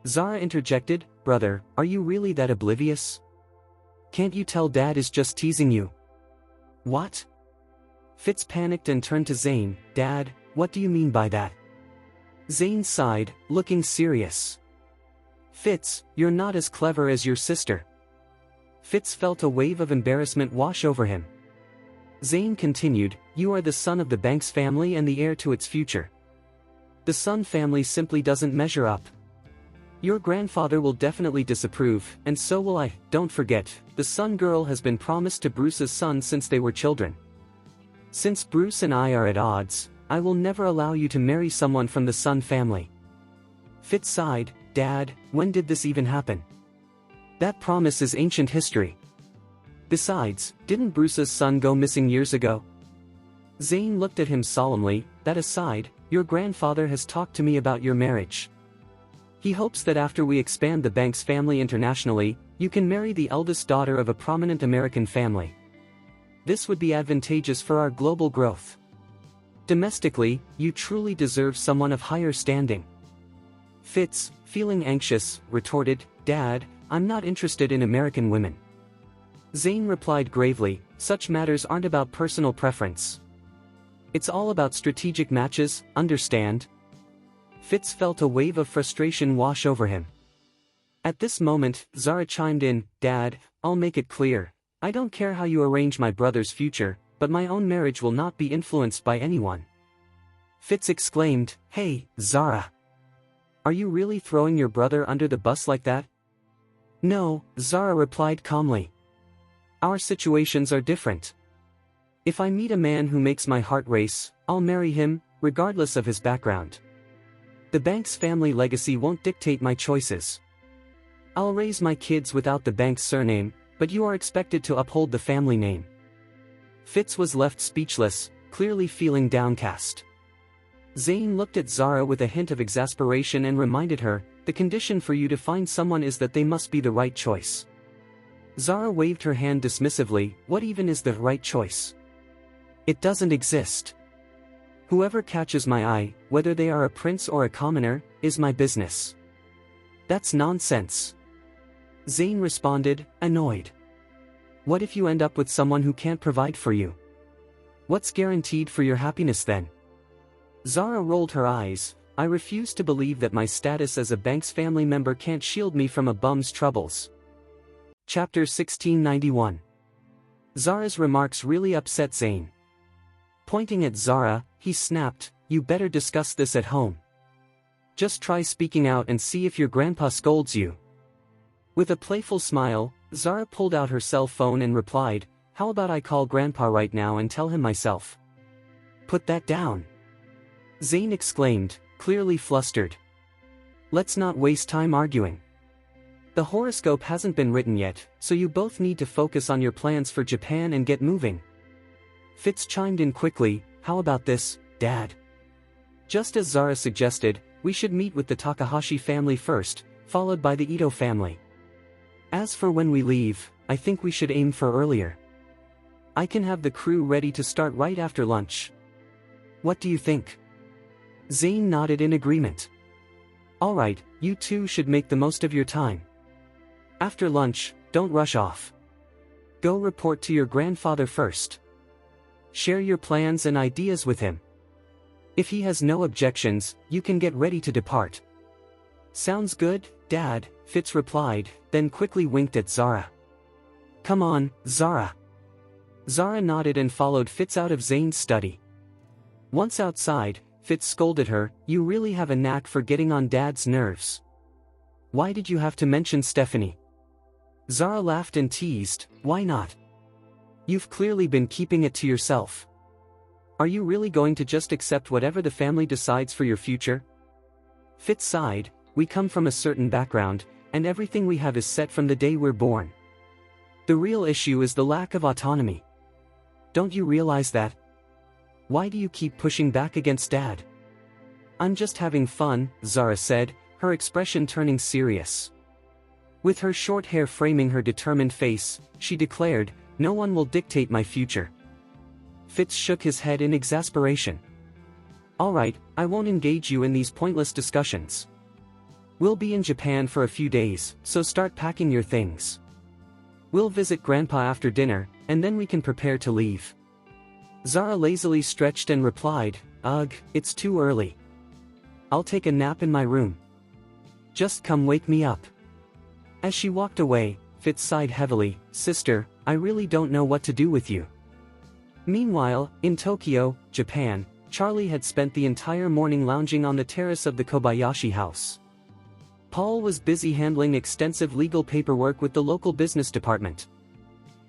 Zara interjected, brother, are you really that oblivious? Can't you tell Dad is just teasing you? What? Fitz panicked and turned to Zane, Dad, what do you mean by that? Zane sighed, looking serious. Fitz, you're not as clever as your sister. Fitz felt a wave of embarrassment wash over him. Zane continued, you are the son of the Banks family and the heir to its future. The Sun family simply doesn't measure up. Your grandfather will definitely disapprove, and so will I. Don't forget, the Sun girl has been promised to Bruce's son since they were children. Since Bruce and I are at odds, I will never allow you to marry someone from the Sun family. Fitz sighed, Dad, when did this even happen? That promise is ancient history. Besides, didn't Bruce's son go missing years ago? Zane looked at him solemnly, that aside, your grandfather has talked to me about your marriage. He hopes that after we expand the Banks family internationally, you can marry the eldest daughter of a prominent American family. This would be advantageous for our global growth. Domestically, you truly deserve someone of higher standing. Fitz, feeling anxious, retorted, Dad, I'm not interested in American women. Zane replied gravely, such matters aren't about personal preference. It's all about strategic matches, understand? Fitz felt a wave of frustration wash over him. At this moment, Zara chimed in, Dad, I'll make it clear, I don't care how you arrange my brother's future, but my own marriage will not be influenced by anyone. Fitz exclaimed, Hey, Zara. Are you really throwing your brother under the bus like that? No, Zara replied calmly. Our situations are different. If I meet a man who makes my heart race, I'll marry him, regardless of his background. The Banks family legacy won't dictate my choices. I'll raise my kids without the Banks surname, but you are expected to uphold the family name. Fitz was left speechless, clearly feeling downcast. Zane looked at Zara with a hint of exasperation and reminded her, the condition for you to find someone is that they must be the right choice. Zara waved her hand dismissively, what even is the right choice? It doesn't exist. Whoever catches my eye, whether they are a prince or a commoner, is my business. That's nonsense. Zane responded, annoyed. What if you end up with someone who can't provide for you? What's guaranteed for your happiness then? Zara rolled her eyes. I refuse to believe that my status as a bank's family member can't shield me from a bum's troubles. Chapter 1691. Zara's remarks really upset Zane. Pointing at Zara, he snapped, "You better discuss this at home. Just try speaking out and see if your grandpa scolds you." With a playful smile, Zara pulled out her cell phone and replied, "How about I call grandpa right now and tell him myself?" "Put that down," Zane exclaimed, clearly flustered. "Let's not waste time arguing. The horoscope hasn't been written yet, so you both need to focus on your plans for Japan and get moving." Fitz chimed in quickly, "How about this, Dad? Just as Zara suggested, we should meet with the Takahashi family first, followed by the Ito family. As for when we leave, I think we should aim for earlier. I can have the crew ready to start right after lunch. What do you think?" Zane nodded in agreement. "Alright, you two should make the most of your time. After lunch, don't rush off. Go report to your grandfather first. Share your plans and ideas with him. If he has no objections, you can get ready to depart." "Sounds good, Dad," Fitz replied, then quickly winked at Zara. "Come on, Zara." Zara nodded and followed Fitz out of Zane's study. Once outside, Fitz scolded her, "You really have a knack for getting on Dad's nerves. Why did you have to mention Stephanie?" Zara laughed and teased, "Why not? You've clearly been keeping it to yourself. Are you really going to just accept whatever the family decides for your future?" Fitz sighed, "We come from a certain background, and everything we have is set from the day we're born. The real issue is the lack of autonomy. Don't you realize that? Why do you keep pushing back against Dad?" "I'm just having fun," Zara said, her expression turning serious. With her short hair framing her determined face, she declared, "No one will dictate my future." Fitz shook his head in exasperation. "Alright, I won't engage you in these pointless discussions. We'll be in Japan for a few days, so start packing your things. We'll visit Grandpa after dinner, and then we can prepare to leave." Zara lazily stretched and replied, "Ugh, it's too early. I'll take a nap in my room. Just come wake me up." As she walked away, Fitz sighed heavily, "Sister, I really don't know what to do with you." Meanwhile, in Tokyo, Japan, Charlie had spent the entire morning lounging on the terrace of the Kobayashi house. Paul was busy handling extensive legal paperwork with the local business department.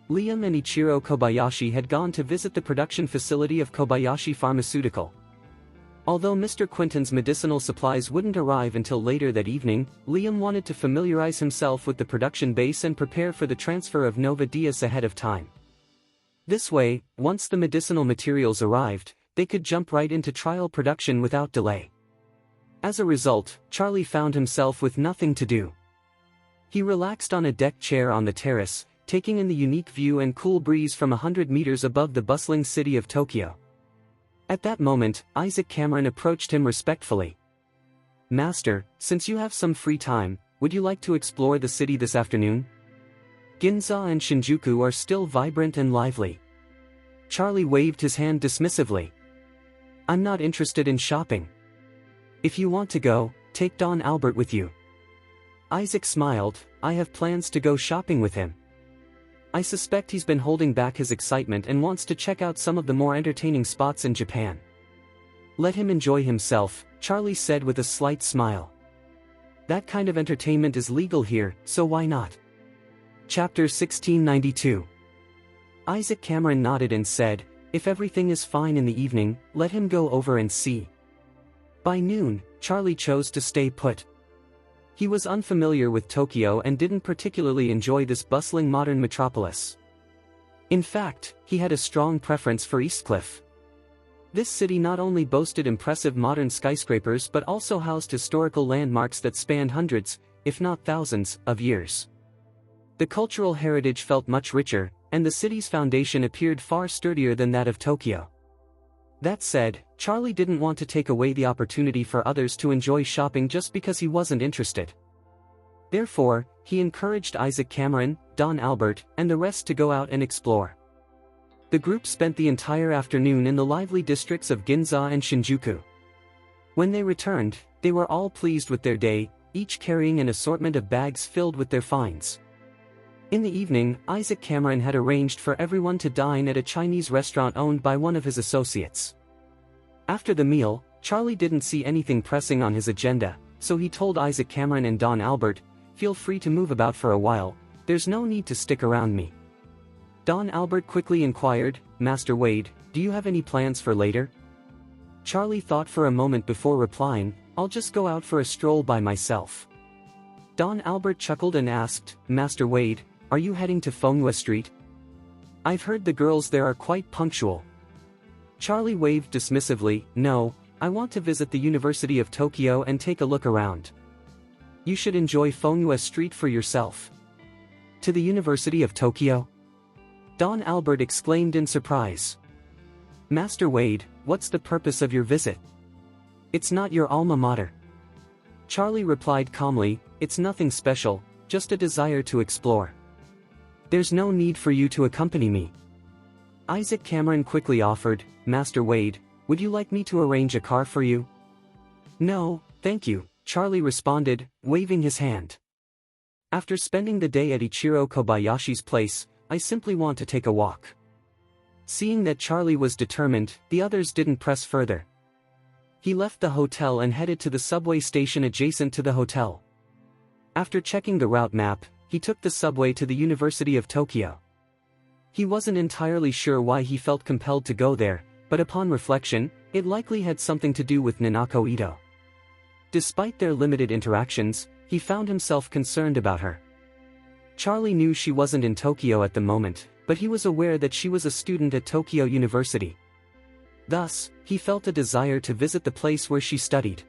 Liam and Ichiro Kobayashi had gone to visit the production facility of Kobayashi Pharmaceutical. Although Mr. Quinton's medicinal supplies wouldn't arrive until later that evening, Liam wanted to familiarize himself with the production base and prepare for the transfer of Nova Diaz ahead of time. This way, once the medicinal materials arrived, they could jump right into trial production without delay. As a result, Charlie found himself with nothing to do. He relaxed on a deck chair on the terrace, taking in the unique view and cool breeze from 100 meters above the bustling city of Tokyo. At that moment, Isaac Cameron approached him respectfully. "Master, since you have some free time, would you like to explore the city this afternoon? Ginza and Shinjuku are still vibrant and lively." Charlie waved his hand dismissively. "I'm not interested in shopping. If you want to go, take Don Albert with you." Isaac smiled, "I have plans to go shopping with him. I suspect he's been holding back his excitement and wants to check out some of the more entertaining spots in Japan." "Let him enjoy himself," Charlie said with a slight smile. "That kind of entertainment is legal here, so why not?" Chapter 1692. Isaac Cameron nodded and said, "If everything is fine in the evening, let him go over and see." By noon, Charlie chose to stay put. He was unfamiliar with Tokyo and didn't particularly enjoy this bustling modern metropolis. In fact, he had a strong preference for Eastcliff. This city not only boasted impressive modern skyscrapers but also housed historical landmarks that spanned hundreds, if not thousands, of years. The cultural heritage felt much richer, and the city's foundation appeared far sturdier than that of Tokyo. That said, Charlie didn't want to take away the opportunity for others to enjoy shopping just because he wasn't interested. Therefore, he encouraged Isaac Cameron, Don Albert, and the rest to go out and explore. The group spent the entire afternoon in the lively districts of Ginza and Shinjuku. When they returned, they were all pleased with their day, each carrying an assortment of bags filled with their finds. In the evening, Isaac Cameron had arranged for everyone to dine at a Chinese restaurant owned by one of his associates. After the meal, Charlie didn't see anything pressing on his agenda, so he told Isaac Cameron and Don Albert, "Feel free to move about for a while, there's no need to stick around me." Don Albert quickly inquired, "Master Wade, do you have any plans for later?" Charlie thought for a moment before replying, "I'll just go out for a stroll by myself." Don Albert chuckled and asked, "Master Wade, are you heading to Fonghua Street? I've heard the girls there are quite punctual." Charlie waved dismissively, "No, I want to visit the University of Tokyo and take a look around." "You should enjoy Fonghua Street for yourself." "To the University of Tokyo?" Don Albert exclaimed in surprise. "Master Wade, what's the purpose of your visit? It's not your alma mater." Charlie replied calmly, "It's nothing special, just a desire to explore." "There's no need for you to accompany me." Isaac Cameron quickly offered, "Master Wade, would you like me to arrange a car for you?" "No, thank you," Charlie responded, waving his hand. "After spending the day at Ichiro Kobayashi's place, I simply want to take a walk." Seeing that Charlie was determined, the others didn't press further. He left the hotel and headed to the subway station adjacent to the hotel. After checking the route map, he took the subway to the University of Tokyo. He wasn't entirely sure why he felt compelled to go there, but upon reflection, it likely had something to do with Ninako Ito. Despite their limited interactions, he found himself concerned about her. Charlie knew she wasn't in Tokyo at the moment, but he was aware that she was a student at Tokyo University. Thus, he felt a desire to visit the place where she studied.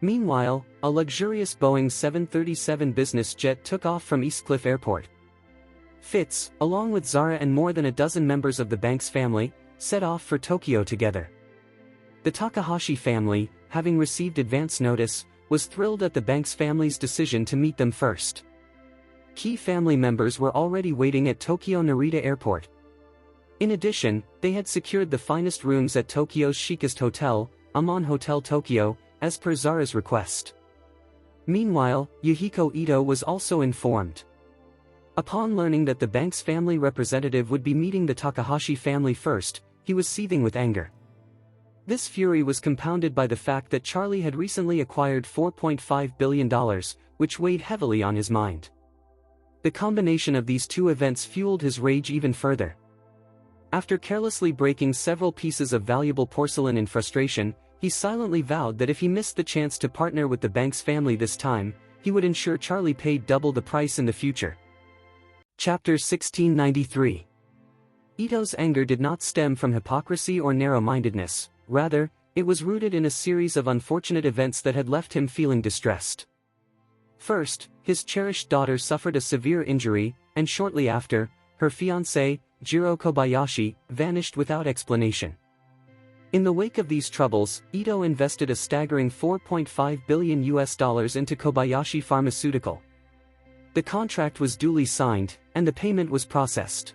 Meanwhile, a luxurious Boeing 737 business jet took off from Eastcliff Airport. Fitz, along with Zara and more than a dozen members of the Banks family, set off for Tokyo together. The Takahashi family, having received advance notice, was thrilled at the Banks family's decision to meet them first. Key family members were already waiting at Tokyo Narita Airport. In addition, they had secured the finest rooms at Tokyo's chicest hotel, Amon Hotel Tokyo, as per Zara's request. Meanwhile, Yuhiko Ito was also informed. Upon learning that the Banks family representative would be meeting the Takahashi family first, he was seething with anger. This fury was compounded by the fact that Charlie had recently acquired $4.5 billion, which weighed heavily on his mind. The combination of these two events fueled his rage even further. After carelessly breaking several pieces of valuable porcelain in frustration, he silently vowed that if he missed the chance to partner with the Banks family this time, he would ensure Charlie paid double the price in the future. Chapter 1693. Ito's anger did not stem from hypocrisy or narrow-mindedness, rather, it was rooted in a series of unfortunate events that had left him feeling distressed. First, his cherished daughter suffered a severe injury, and shortly after, her fiancé, Jiro Kobayashi, vanished without explanation. In the wake of these troubles, Ito invested a staggering $4.5 billion into Kobayashi Pharmaceutical. The contract was duly signed, and the payment was processed.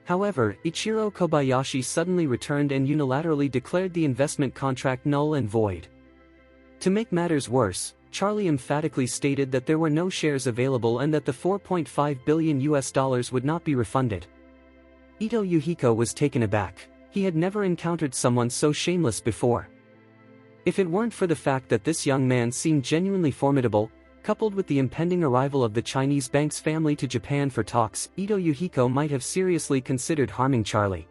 However, Ichiro Kobayashi suddenly returned and unilaterally declared the investment contract null and void. To make matters worse, Charlie emphatically stated that there were no shares available and that the $4.5 billion would not be refunded. Ito Yuhiko was taken aback. He had never encountered someone so shameless before. If it weren't for the fact that this young man seemed genuinely formidable, coupled with the impending arrival of the Chinese Banks family to Japan for talks, Ito Yuhiko might have seriously considered harming Charlie.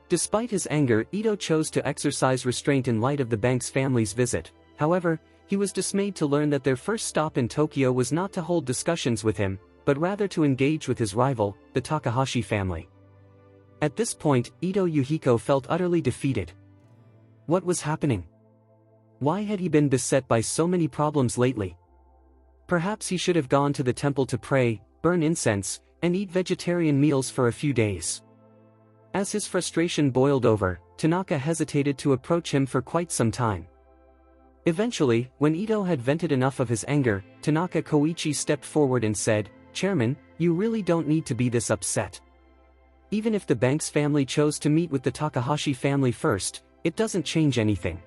Despite his anger, Ito chose to exercise restraint in light of the Banks family's visit. However, he was dismayed to learn that their first stop in Tokyo was not to hold discussions with him, but rather to engage with his rival, the Takahashi family. At this point, Ito Yuhiko felt utterly defeated. What was happening? Why had he been beset by so many problems lately? Perhaps he should have gone to the temple to pray, burn incense, and eat vegetarian meals for a few days. As his frustration boiled over, Tanaka hesitated to approach him for quite some time. Eventually, when Ito had vented enough of his anger, Tanaka Koichi stepped forward and said, "Chairman, you really don't need to be this upset. Even if the Banks family chose to meet with the Takahashi family first, it doesn't change anything.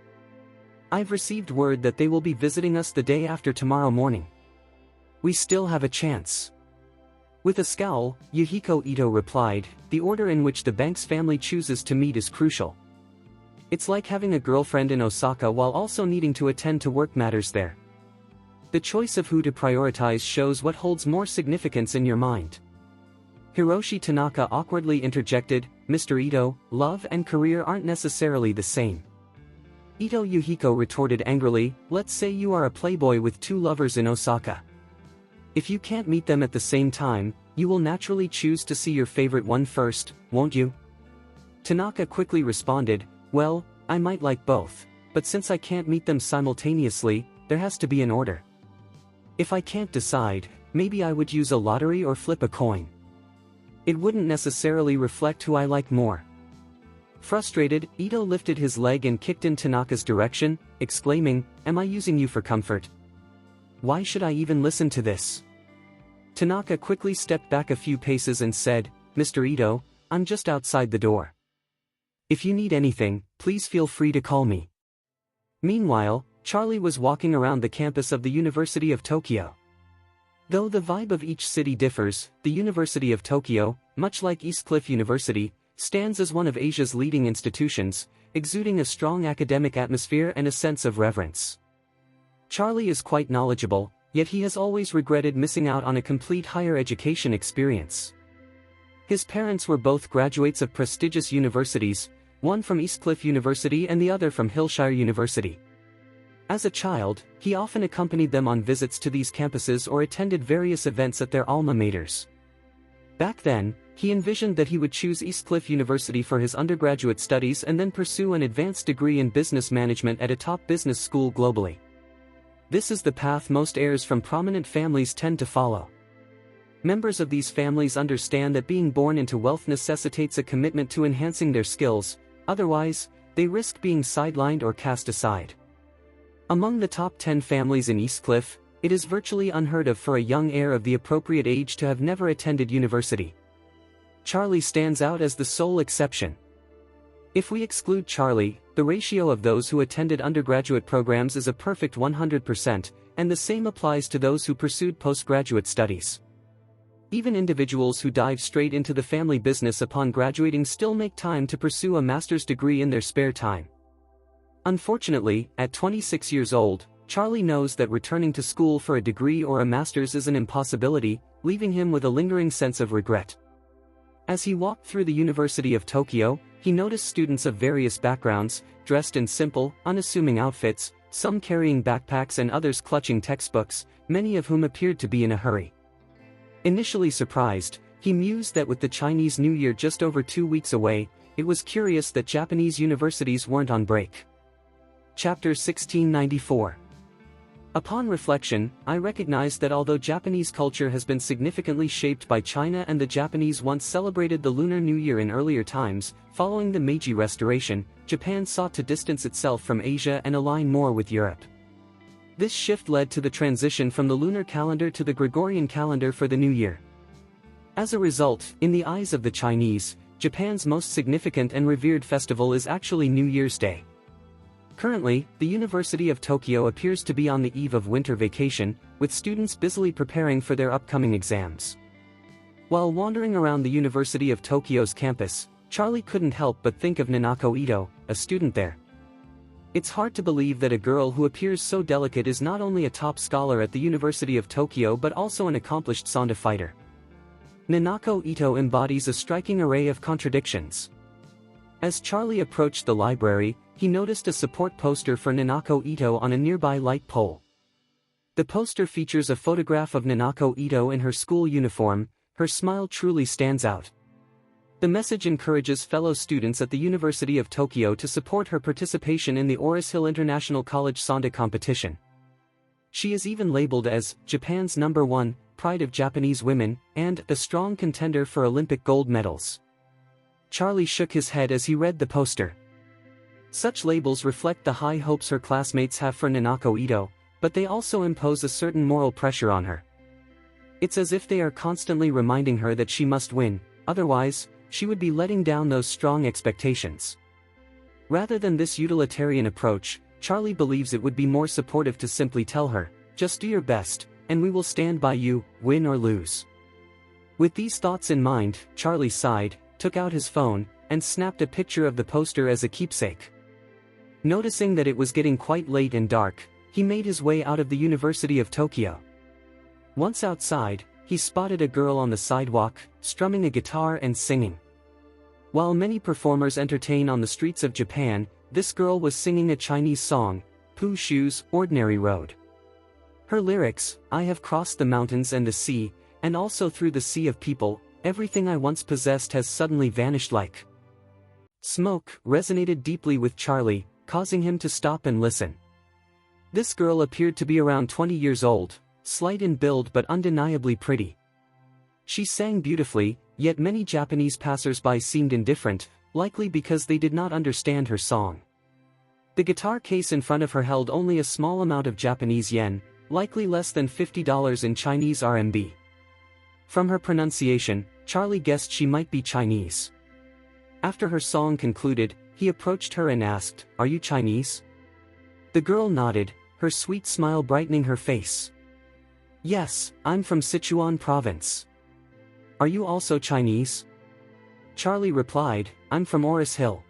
I've received word that they will be visiting us the day after tomorrow morning. We still have a chance. With a scowl, Yuhiko Ito replied, the order in which the Banks family chooses to meet is crucial. It's like having a girlfriend in Osaka while also needing to attend to work matters there. The choice of who to prioritize shows what holds more significance in your mind. Hiroshi Tanaka awkwardly interjected, Mr. Ito, love and career aren't necessarily the same. Ito Yuhiko retorted angrily, let's say you are a playboy with 2 lovers in Osaka. If you can't meet them at the same time, you will naturally choose to see your favorite one first, won't you? Tanaka quickly responded, well, I might like both, but since I can't meet them simultaneously, there has to be an order. If I can't decide, maybe I would use a lottery or flip a coin. It wouldn't necessarily reflect who I like more. Frustrated, Ito lifted his leg and kicked in Tanaka's direction, exclaiming, am I using you for comfort? Why should I even listen to this? Tanaka quickly stepped back a few paces and said, Mr. Ito, I'm just outside the door. If you need anything, please feel free to call me. Meanwhile, Charlie was walking around the campus of the University of Tokyo. Though the vibe of each city differs, the University of Tokyo, much like Eastcliff University, stands as one of Asia's leading institutions, exuding a strong academic atmosphere and a sense of reverence. Charlie is quite knowledgeable, yet he has always regretted missing out on a complete higher education experience. His parents were both graduates of prestigious universities, one from Eastcliff University and the other from Hillshire University. As a child, he often accompanied them on visits to these campuses or attended various events at their alma maters. Back then, he envisioned that he would choose Eastcliff University for his undergraduate studies and then pursue an advanced degree in business management at a top business school globally. This is the path most heirs from prominent families tend to follow. Members of these families understand that being born into wealth necessitates a commitment to enhancing their skills, otherwise, they risk being sidelined or cast aside. Among the top 10 families in Eastcliff, it is virtually unheard of for a young heir of the appropriate age to have never attended university. Charlie stands out as the sole exception. If we exclude Charlie, the ratio of those who attended undergraduate programs is a perfect 100%, and the same applies to those who pursued postgraduate studies. Even individuals who dive straight into the family business upon graduating still make time to pursue a master's degree in their spare time. Unfortunately, at 26 years old, Charlie knows that returning to school for a degree or a master's is an impossibility, leaving him with a lingering sense of regret. As he walked through the University of Tokyo, he noticed students of various backgrounds, dressed in simple, unassuming outfits, some carrying backpacks and others clutching textbooks, many of whom appeared to be in a hurry. Initially surprised, he mused that with the Chinese New Year just over 2 weeks away, it was curious that Japanese universities weren't on break. Chapter 1694. Upon reflection, I recognized that although Japanese culture has been significantly shaped by China and the Japanese once celebrated the Lunar New Year in earlier times, following the Meiji Restoration, Japan sought to distance itself from Asia and align more with Europe. This shift led to the transition from the lunar calendar to the Gregorian calendar for the new year. As a result, in the eyes of the Chinese, Japan's most significant and revered festival is actually New Year's Day. Currently, the University of Tokyo appears to be on the eve of winter vacation, with students busily preparing for their upcoming exams. While wandering around the University of Tokyo's campus, Charlie couldn't help but think of Ninako Ito, a student there. It's hard to believe that a girl who appears so delicate is not only a top scholar at the University of Tokyo but also an accomplished Sanda fighter. Ninako Ito embodies a striking array of contradictions. As Charlie approached the library, he noticed a support poster for Ninako Ito on a nearby light pole. The poster features a photograph of Ninako Ito in her school uniform. Her smile truly stands out. The message encourages fellow students at the University of Tokyo to support her participation in the Orus Hill International College Sanda competition. She is even labeled as Japan's #1, pride of Japanese women, and a strong contender for Olympic gold medals. Charlie shook his head as he read the poster. Such labels reflect the high hopes her classmates have for Ninako Ito, but they also impose a certain moral pressure on her. It's as if they are constantly reminding her that she must win, otherwise, she would be letting down those strong expectations. Rather than this utilitarian approach, Charlie believes it would be more supportive to simply tell her, just do your best, and we will stand by you, win or lose. With these thoughts in mind, Charlie sighed, took out his phone, and snapped a picture of the poster as a keepsake. Noticing that it was getting quite late and dark, he made his way out of the University of Tokyo. Once outside, he spotted a girl on the sidewalk, strumming a guitar and singing. While many performers entertain on the streets of Japan, this girl was singing a Chinese song, Pooh Shoes, Ordinary Road. Her lyrics, I have crossed the mountains and the sea, and also through the sea of people, everything I once possessed has suddenly vanished like smoke, resonated deeply with Charlie, causing him to stop and listen. This girl appeared to be around 20 years old, slight in build but undeniably pretty. She sang beautifully, yet many Japanese passers-by seemed indifferent, likely because they did not understand her song. The guitar case in front of her held only a small amount of Japanese yen, likely less than $50 in Chinese RMB. From her pronunciation, Charlie guessed she might be Chinese. After her song concluded, he approached her and asked, "Are you Chinese?" The girl nodded, her sweet smile brightening her face. "Yes, I'm from Sichuan province." "Are you also Chinese?" Charlie replied, "I'm from Orus Hill."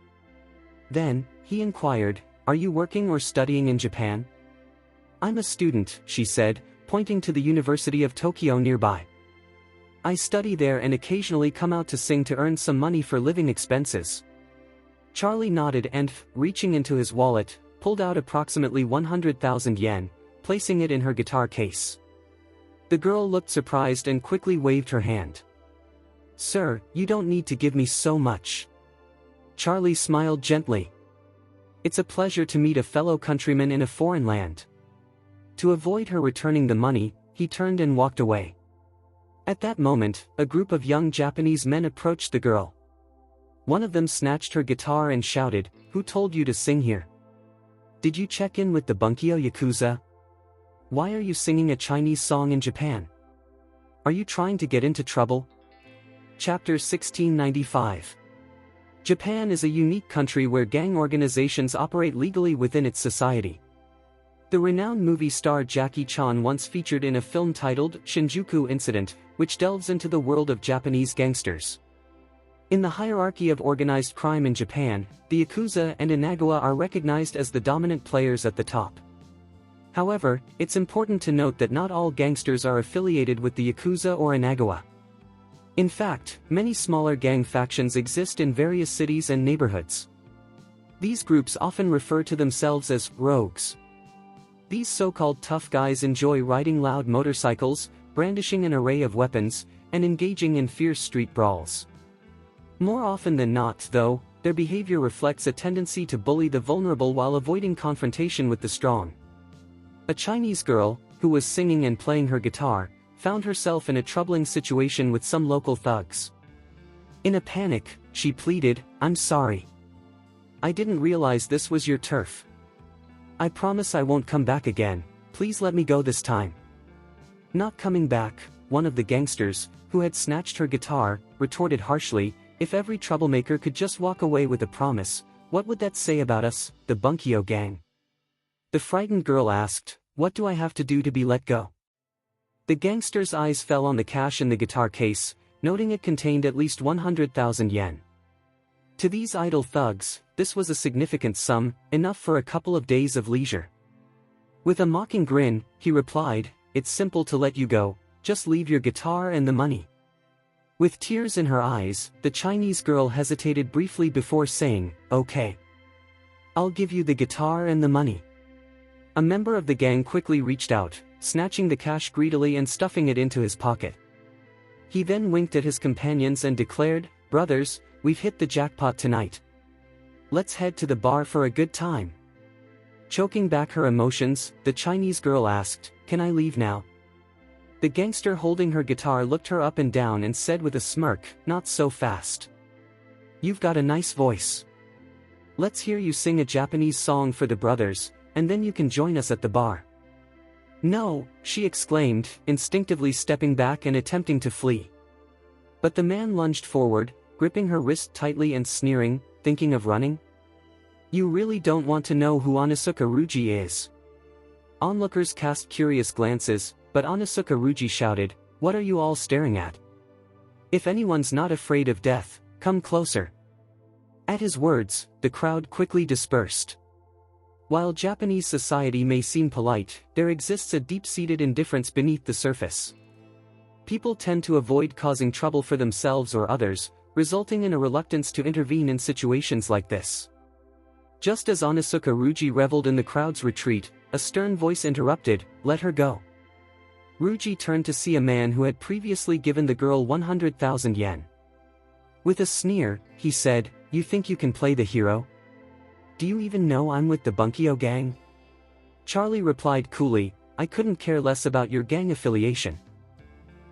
Then, he inquired, "Are you working or studying in Japan?" "I'm a student," she said, pointing to the University of Tokyo nearby. "I study there and occasionally come out to sing to earn some money for living expenses." Charlie nodded and, reaching into his wallet, pulled out approximately 100,000 yen, placing it in her guitar case. The girl looked surprised and quickly waved her hand. "Sir, you don't need to give me so much." Charlie smiled gently. "It's a pleasure to meet a fellow countryman in a foreign land." To avoid her returning the money, he turned and walked away. At that moment, a group of young Japanese men approached the girl. One of them snatched her guitar and shouted, "Who told you to sing here? Did you check in with the Bunkyo Yakuza? Why are you singing a Chinese song in Japan? Are you trying to get into trouble?" Chapter 1695. Japan is a unique country where gang organizations operate legally within its society. The renowned movie star Jackie Chan once featured in a film titled Shinjuku Incident, which delves into the world of Japanese gangsters. In the hierarchy of organized crime in Japan, the Yakuza and Inagawa are recognized as the dominant players at the top. However, it's important to note that not all gangsters are affiliated with the Yakuza or Inagawa. In fact, many smaller gang factions exist in various cities and neighborhoods. These groups often refer to themselves as rogues. These so-called tough guys enjoy riding loud motorcycles, brandishing an array of weapons, and engaging in fierce street brawls. More often than not, though, their behavior reflects a tendency to bully the vulnerable while avoiding confrontation with the strong. A Chinese girl, who was singing and playing her guitar, found herself in a troubling situation with some local thugs. In a panic, she pleaded, "I'm sorry. I didn't realize this was your turf. I promise I won't come back again, please let me go this time." "Not coming back," one of the gangsters, who had snatched her guitar, retorted harshly, "if every troublemaker could just walk away with a promise, what would that say about us, the Bunkyo gang?" The frightened girl asked, "What do I have to do to be let go?" The gangster's eyes fell on the cash in the guitar case, noting it contained at least 100,000 yen. To these idle thugs, this was a significant sum, enough for a couple of days of leisure. With a mocking grin, he replied, "It's simple to let you go, just leave your guitar and the money." With tears in her eyes, the Chinese girl hesitated briefly before saying, "Okay. I'll give you the guitar and the money." A member of the gang quickly reached out, snatching the cash greedily and stuffing it into his pocket. He then winked at his companions and declared, "Brothers, we've hit the jackpot tonight. Let's head to the bar for a good time." Choking back her emotions, the Chinese girl asked, "Can I leave now?" The gangster holding her guitar looked her up and down and said with a smirk, "Not so fast. You've got a nice voice. Let's hear you sing a Japanese song for the brothers, and then you can join us at the bar." "No," she exclaimed, instinctively stepping back and attempting to flee. But the man lunged forward, gripping her wrist tightly and sneering, "Thinking of running? You really don't want to know who Anosuka Ruji is. Onlookers cast curious glances, but Anosuka Ruji shouted, "What are you all staring at? If anyone's not afraid of death, come closer." At his words, the crowd quickly dispersed. While Japanese society may seem polite, there exists a deep-seated indifference beneath the surface. People tend to avoid causing trouble for themselves or others, resulting in a reluctance to intervene in situations like this. Just as Anosuka Ruji reveled in the crowd's retreat, a stern voice interrupted, "Let her go." Ruji turned to see a man who had previously given the girl 100,000 yen. With a sneer, he said, "You think you can play the hero? Do you even know I'm with the Bunkyo gang?" Charlie replied coolly, "I couldn't care less about your gang affiliation.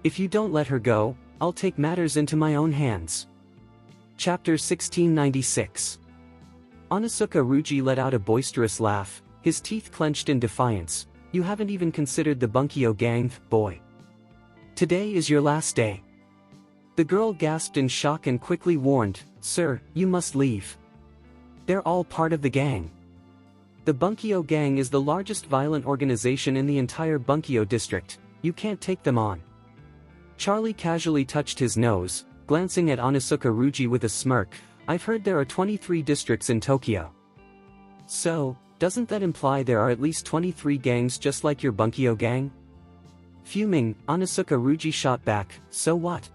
If you don't let her go, I'll take matters into my own hands." Chapter 1696. Anosuka Ruji let out a boisterous laugh, his teeth clenched in defiance. "You haven't even considered the Bunkyo gang, boy. Today is your last day." The girl gasped in shock and quickly warned, "Sir, you must leave. They're all part of the gang. The Bunkyo gang is the largest violent organization in the entire Bunkyo district. You can't take them on." Charlie casually touched his nose, glancing at Anosuka Ruji with a smirk. "I've heard there are 23 districts in Tokyo. So, doesn't that imply there are at least 23 gangs just like your Bunkyo gang?" Fuming, Anosuka Ruji shot back, "So what?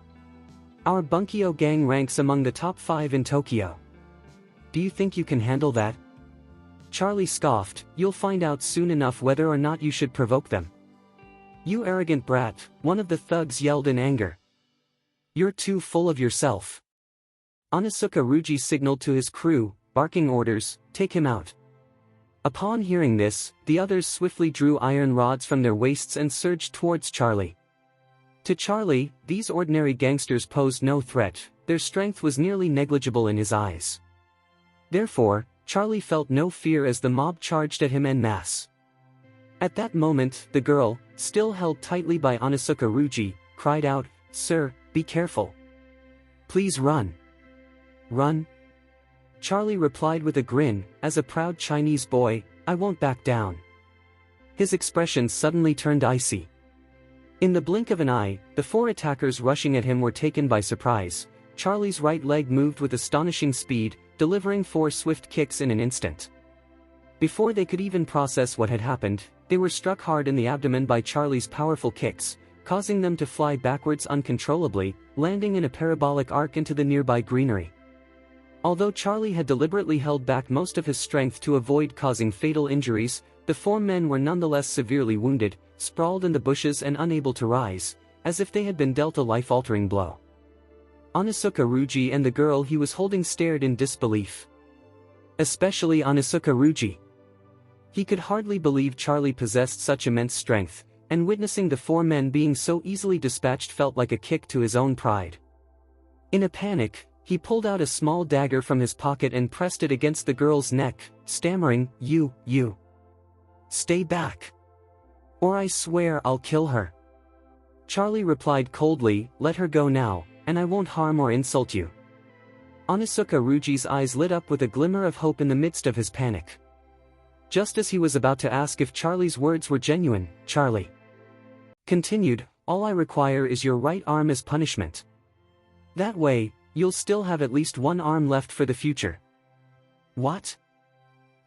Our Bunkyo gang ranks among the top 5 in Tokyo. Do you think you can handle that?" Charlie scoffed, "You'll find out soon enough whether or not you should provoke them." "You arrogant brat," one of the thugs yelled in anger. "You're too full of yourself." Anosuka Ruji signaled to his crew, barking orders, "Take him out." Upon hearing this, the others swiftly drew iron rods from their waists and surged towards Charlie. To Charlie, these ordinary gangsters posed no threat, their strength was nearly negligible in his eyes. Therefore, Charlie felt no fear as the mob charged at him en masse. At that moment, the girl, still held tightly by Anosuka Ruji, cried out, "Sir, be careful. Please run. Run." Charlie replied with a grin, "As a proud Chinese boy, I won't back down." His expression suddenly turned icy. In the blink of an eye, the 4 attackers rushing at him were taken by surprise. Charlie's right leg moved with astonishing speed, delivering 4 swift kicks in an instant. Before they could even process what had happened, they were struck hard in the abdomen by Charlie's powerful kicks, causing them to fly backwards uncontrollably, landing in a parabolic arc into the nearby greenery. Although Charlie had deliberately held back most of his strength to avoid causing fatal injuries, the 4 men were nonetheless severely wounded, sprawled in the bushes and unable to rise, as if they had been dealt a life-altering blow. Anosuka Ruji and the girl he was holding stared in disbelief. Especially Anosuka Ruji. He could hardly believe Charlie possessed such immense strength, and witnessing the 4 men being so easily dispatched felt like a kick to his own pride. In a panic, he pulled out a small dagger from his pocket and pressed it against the girl's neck, stammering, You. Stay back. Or I swear I'll kill her." Charlie replied coldly, "Let her go now, and I won't harm or insult you." Anosuka Ruji's eyes lit up with a glimmer of hope in the midst of his panic. Just as he was about to ask if Charlie's words were genuine, Charlie continued, "All I require is your right arm as punishment. That way, you'll still have at least one arm left for the future." "What?"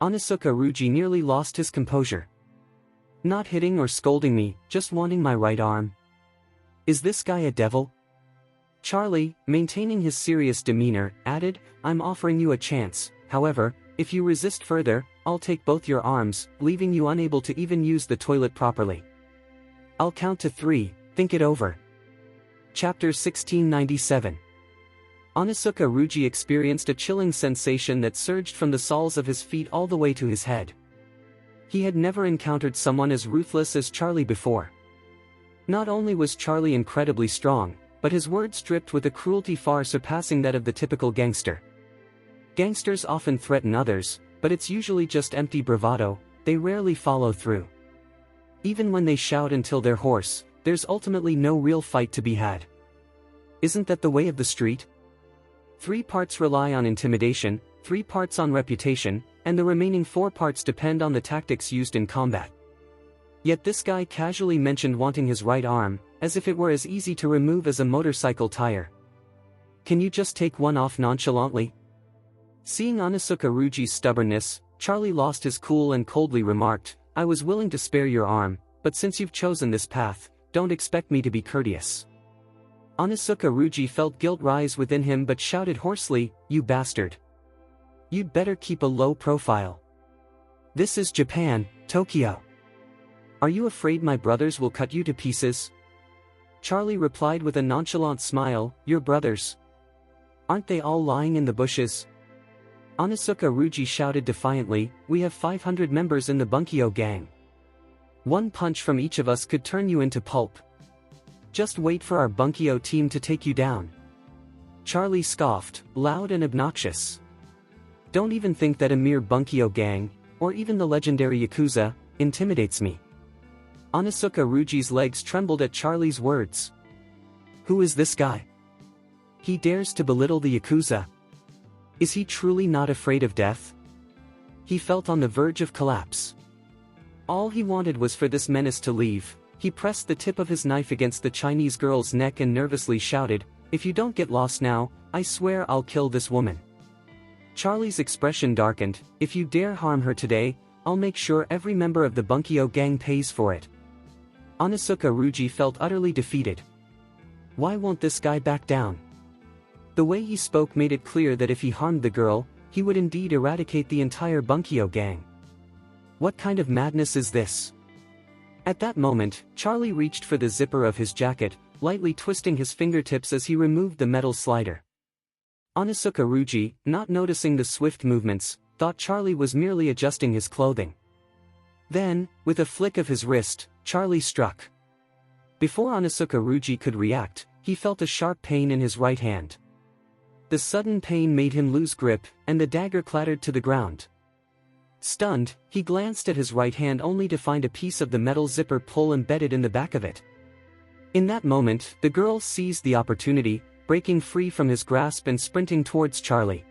Anosuka Ruji nearly lost his composure. "Not hitting or scolding me, just wanting my right arm. Is this guy a devil?" Charlie, maintaining his serious demeanor, added, "I'm offering you a chance, however, if you resist further, I'll take both your arms, leaving you unable to even use the toilet properly. I'll count to 3, think it over." Chapter 1697. Anosuka Ruji experienced a chilling sensation that surged from the soles of his feet all the way to his head. He had never encountered someone as ruthless as Charlie before. Not only was Charlie incredibly strong, but his words dripped with a cruelty far surpassing that of the typical gangster. Gangsters often threaten others, but it's usually just empty bravado, they rarely follow through. Even when they shout until they're hoarse, there's ultimately no real fight to be had. Isn't that the way of the street? 3 parts rely on intimidation, 3 parts on reputation, and the remaining 4 parts depend on the tactics used in combat. Yet this guy casually mentioned wanting his right arm, as if it were as easy to remove as a motorcycle tire. Can you just take one off nonchalantly? Seeing Anosuka Ruji's stubbornness, Charlie lost his cool and coldly remarked, I was willing to spare your arm, but since you've chosen this path, don't expect me to be courteous. Anosuka Ruji felt guilt rise within him but shouted hoarsely, you bastard. You'd better keep a low profile. This is Japan, Tokyo. Are you afraid my brothers will cut you to pieces? Charlie replied with a nonchalant smile, your brothers. Aren't they all lying in the bushes? Anosuka Ruji shouted defiantly, we have 500 members in the Bunkyo gang. One punch from each of us could turn you into pulp. Just wait for our Bunkyo team to take you down. Charlie scoffed, loud and obnoxious. Don't even think that a mere Bunkyo gang, or even the legendary Yakuza, intimidates me. Anosuka Ruji's legs trembled at Charlie's words. Who is this guy? He dares to belittle the Yakuza. Is he truly not afraid of death? He felt on the verge of collapse. All he wanted was for this menace to leave. He pressed the tip of his knife against the Chinese girl's neck and nervously shouted, if you don't get lost now, I swear I'll kill this woman. Charlie's expression darkened, if you dare harm her today, I'll make sure every member of the Bunkyo gang pays for it. Anosuka Ruji felt utterly defeated. Why won't this guy back down? The way he spoke made it clear that if he harmed the girl, he would indeed eradicate the entire Bunkyo gang. What kind of madness is this? At that moment, Charlie reached for the zipper of his jacket, lightly twisting his fingertips as he removed the metal slider. Anosuka Ruji, not noticing the swift movements, thought Charlie was merely adjusting his clothing. Then, with a flick of his wrist, Charlie struck. Before Anosuka Ruji could react, he felt a sharp pain in his right hand. The sudden pain made him lose grip, and the dagger clattered to the ground. Stunned, he glanced at his right hand only to find a piece of the metal zipper pull embedded in the back of it. In that moment, the girl seized the opportunity, breaking free from his grasp and sprinting towards Charlie.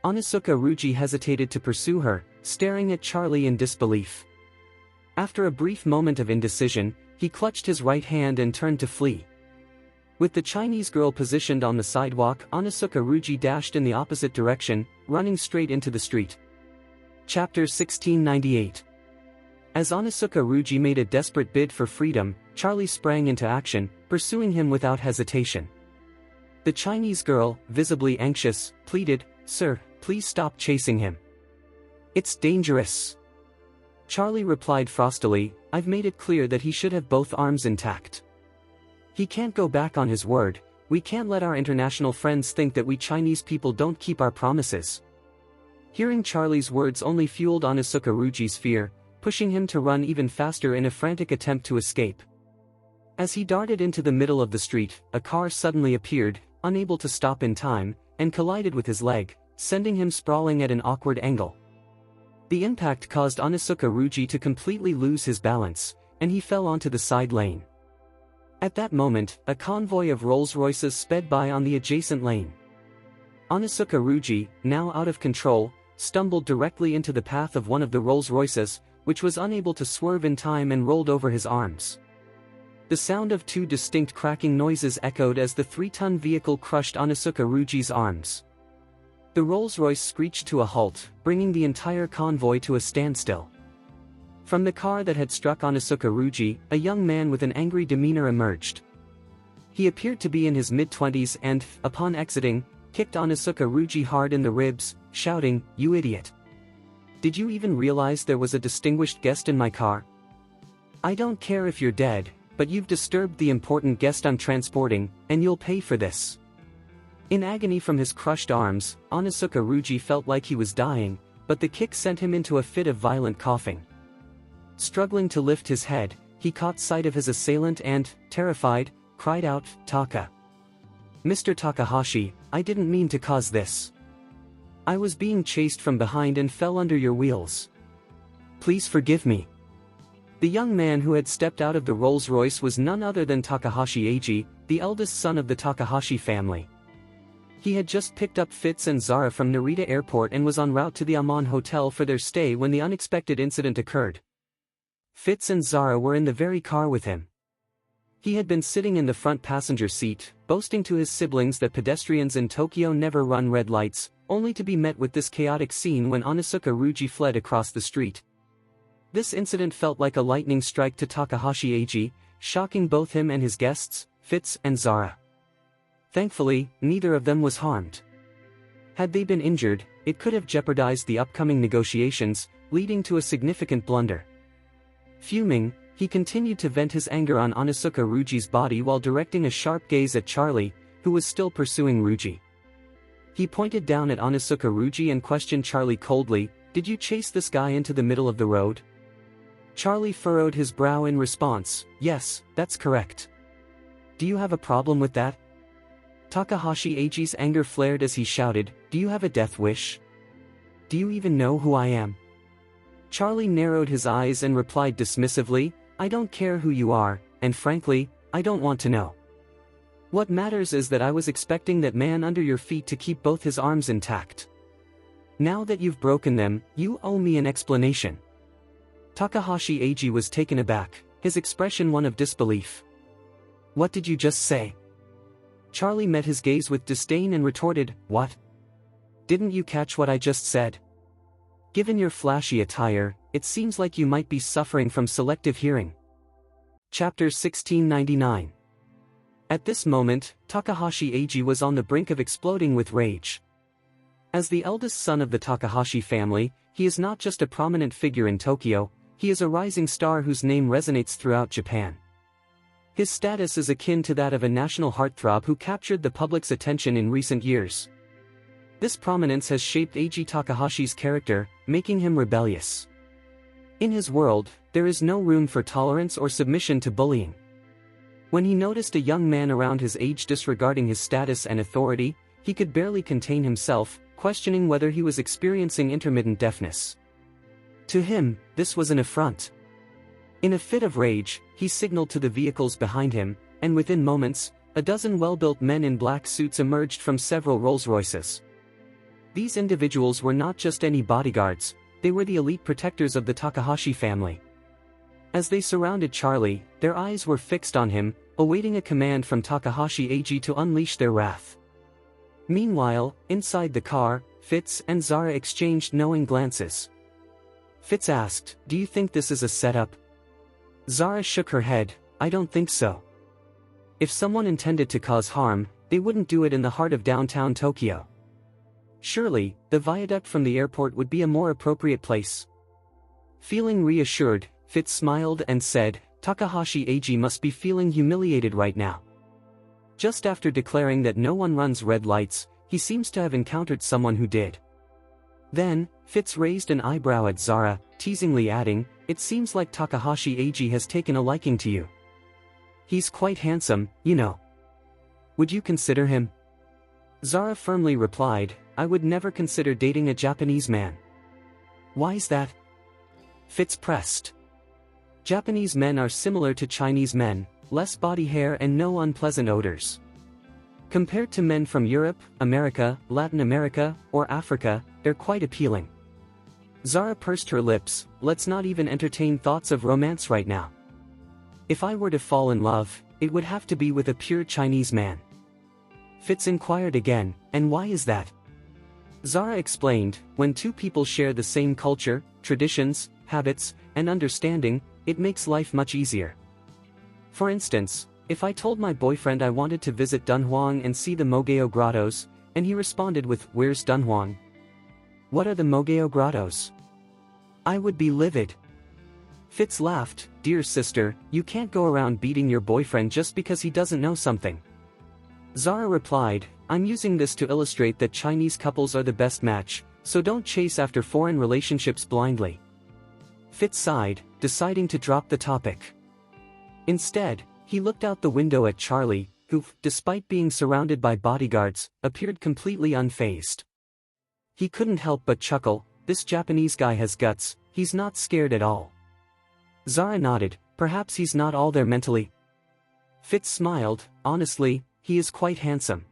Anosuka Ruji hesitated to pursue her, staring at Charlie in disbelief. After a brief moment of indecision, he clutched his right hand and turned to flee. With the Chinese girl positioned on the sidewalk, Anosuka Ruji dashed in the opposite direction, running straight into the street. Chapter 1698. As Anosuka Ruji made a desperate bid for freedom, Charlie sprang into action, pursuing him without hesitation. The Chinese girl, visibly anxious, pleaded, Sir, please stop chasing him. It's dangerous. Charlie replied frostily, I've made it clear that he should have both arms intact. He can't go back on his word, we can't let our international friends think that we Chinese people don't keep our promises. Hearing Charlie's words only fueled Anosuka Ruji's fear, pushing him to run even faster in a frantic attempt to escape. As he darted into the middle of the street, a car suddenly appeared, unable to stop in time, and collided with his leg, sending him sprawling at an awkward angle. The impact caused Anosuka Ruji to completely lose his balance, and he fell onto the side lane. At that moment, a convoy of Rolls-Royces sped by on the adjacent lane. Anosuka Ruji, now out of control, stumbled directly into the path of one of the Rolls-Royces, which was unable to swerve in time and rolled over his arms. The sound of 2 distinct cracking noises echoed as the 3-ton vehicle crushed Anosuka Ruji's arms. The Rolls-Royce screeched to a halt, bringing the entire convoy to a standstill. From the car that had struck Anosuka Ruji, a young man with an angry demeanor emerged. He appeared to be in his mid-20s and, upon exiting, kicked Anosuka Ruji hard in the ribs, shouting, You idiot! Did you even realize there was a distinguished guest in my car? I don't care if you're dead, but you've disturbed the important guest I'm transporting, and you'll pay for this. In agony from his crushed arms, Anosuka Ruji felt like he was dying, but the kick sent him into a fit of violent coughing. Struggling to lift his head, he caught sight of his assailant and, terrified, cried out, Taka. Mr. Takahashi, I didn't mean to cause this. I was being chased from behind and fell under your wheels. Please forgive me. The young man who had stepped out of the Rolls-Royce was none other than Takahashi Ai, the eldest son of the Takahashi family. He had just picked up Fitz and Zara from Narita Airport and was en route to the Amman Hotel for their stay when the unexpected incident occurred. Fitz and Zara were in the very car with him. He had been sitting in the front passenger seat, boasting to his siblings that pedestrians in Tokyo never run red lights, only to be met with this chaotic scene when Anosuka Ruji fled across the street. This incident felt like a lightning strike to Takahashi Ai, shocking both him and his guests, Fitz and Zara. Thankfully, neither of them was harmed. Had they been injured, it could have jeopardized the upcoming negotiations, leading to a significant blunder. Fuming, he continued to vent his anger on Anosuka Ruji's body while directing a sharp gaze at Charlie, who was still pursuing Ruji. He pointed down at Anosuka Ruji and questioned Charlie coldly, "Did you chase this guy into the middle of the road?" Charlie furrowed his brow in response, "Yes, that's correct." "Do you have a problem with that?" Takahashi Ai's anger flared as he shouted, "Do you have a death wish? Do you even know who I am?" Charlie narrowed his eyes and replied dismissively, "I don't care who you are, and frankly, I don't want to know. What matters is that I was expecting that man under your feet to keep both his arms intact. Now that you've broken them, you owe me an explanation." Takahashi Ai was taken aback, his expression one of disbelief. "What did you just say?" Charlie met his gaze with disdain and retorted, "What? Didn't you catch what I just said? Given your flashy attire, it seems like you might be suffering from selective hearing." Chapter 1699. At this moment, Takahashi Ai was on the brink of exploding with rage. As the eldest son of the Takahashi family, he is not just a prominent figure in Tokyo, he is a rising star whose name resonates throughout Japan. His status is akin to that of a national heartthrob who captured the public's attention in recent years. This prominence has shaped Eiji Takahashi's character, making him rebellious. In his world, there is no room for tolerance or submission to bullying. When he noticed a young man around his age disregarding his status and authority, he could barely contain himself, questioning whether he was experiencing intermittent deafness. To him, this was an affront. In a fit of rage, he signaled to the vehicles behind him, and within moments, a dozen well-built men in black suits emerged from several Rolls-Royces. These individuals were not just any bodyguards, they were the elite protectors of the Takahashi family. As they surrounded Charlie, their eyes were fixed on him, awaiting a command from Takahashi Ai to unleash their wrath. Meanwhile, inside the car, Fitz and Zara exchanged knowing glances. Fitz asked, "Do you think this is a setup?" Zara shook her head, "I don't think so. If someone intended to cause harm, they wouldn't do it in the heart of downtown Tokyo. Surely, the viaduct from the airport would be a more appropriate place." Feeling reassured, Fitz smiled and said, "Takahashi Ai must be feeling humiliated right now. Just after declaring that no one runs red lights, he seems to have encountered someone who did." Then, Fitz raised an eyebrow at Zara, teasingly adding, "It seems like Takahashi Ai has taken a liking to you. He's quite handsome, you know. Would you consider him?" Zara firmly replied, "I would never consider dating a Japanese man." "Why's that?" Fitz pressed. "Japanese men are similar to Chinese men, less body hair and no unpleasant odors. Compared to men from Europe, America, Latin America, or Africa, they're quite appealing." Zara pursed her lips, "Let's not even entertain thoughts of romance right now. If I were to fall in love, it would have to be with a pure Chinese man." Fitz inquired again, "And why is that?" Zara explained, "When two people share the same culture, traditions, habits, and understanding, it makes life much easier. For instance, if I told my boyfriend I wanted to visit Dunhuang and see the Mogeo Grottos, and he responded with, 'Where's Dunhuang? What are the Mogeo Grottos?' I would be livid." Fitz laughed, "Dear sister, you can't go around beating your boyfriend just because he doesn't know something." Zara replied, "I'm using this to illustrate that Chinese couples are the best match, so don't chase after foreign relationships blindly." Fitz sighed, deciding to drop the topic. Instead, he looked out the window at Charlie, who, despite being surrounded by bodyguards, appeared completely unfazed. He couldn't help but chuckle, "This Japanese guy has guts, he's not scared at all." Zara nodded, "Perhaps he's not all there mentally." Fitz smiled, "Honestly, he is quite handsome."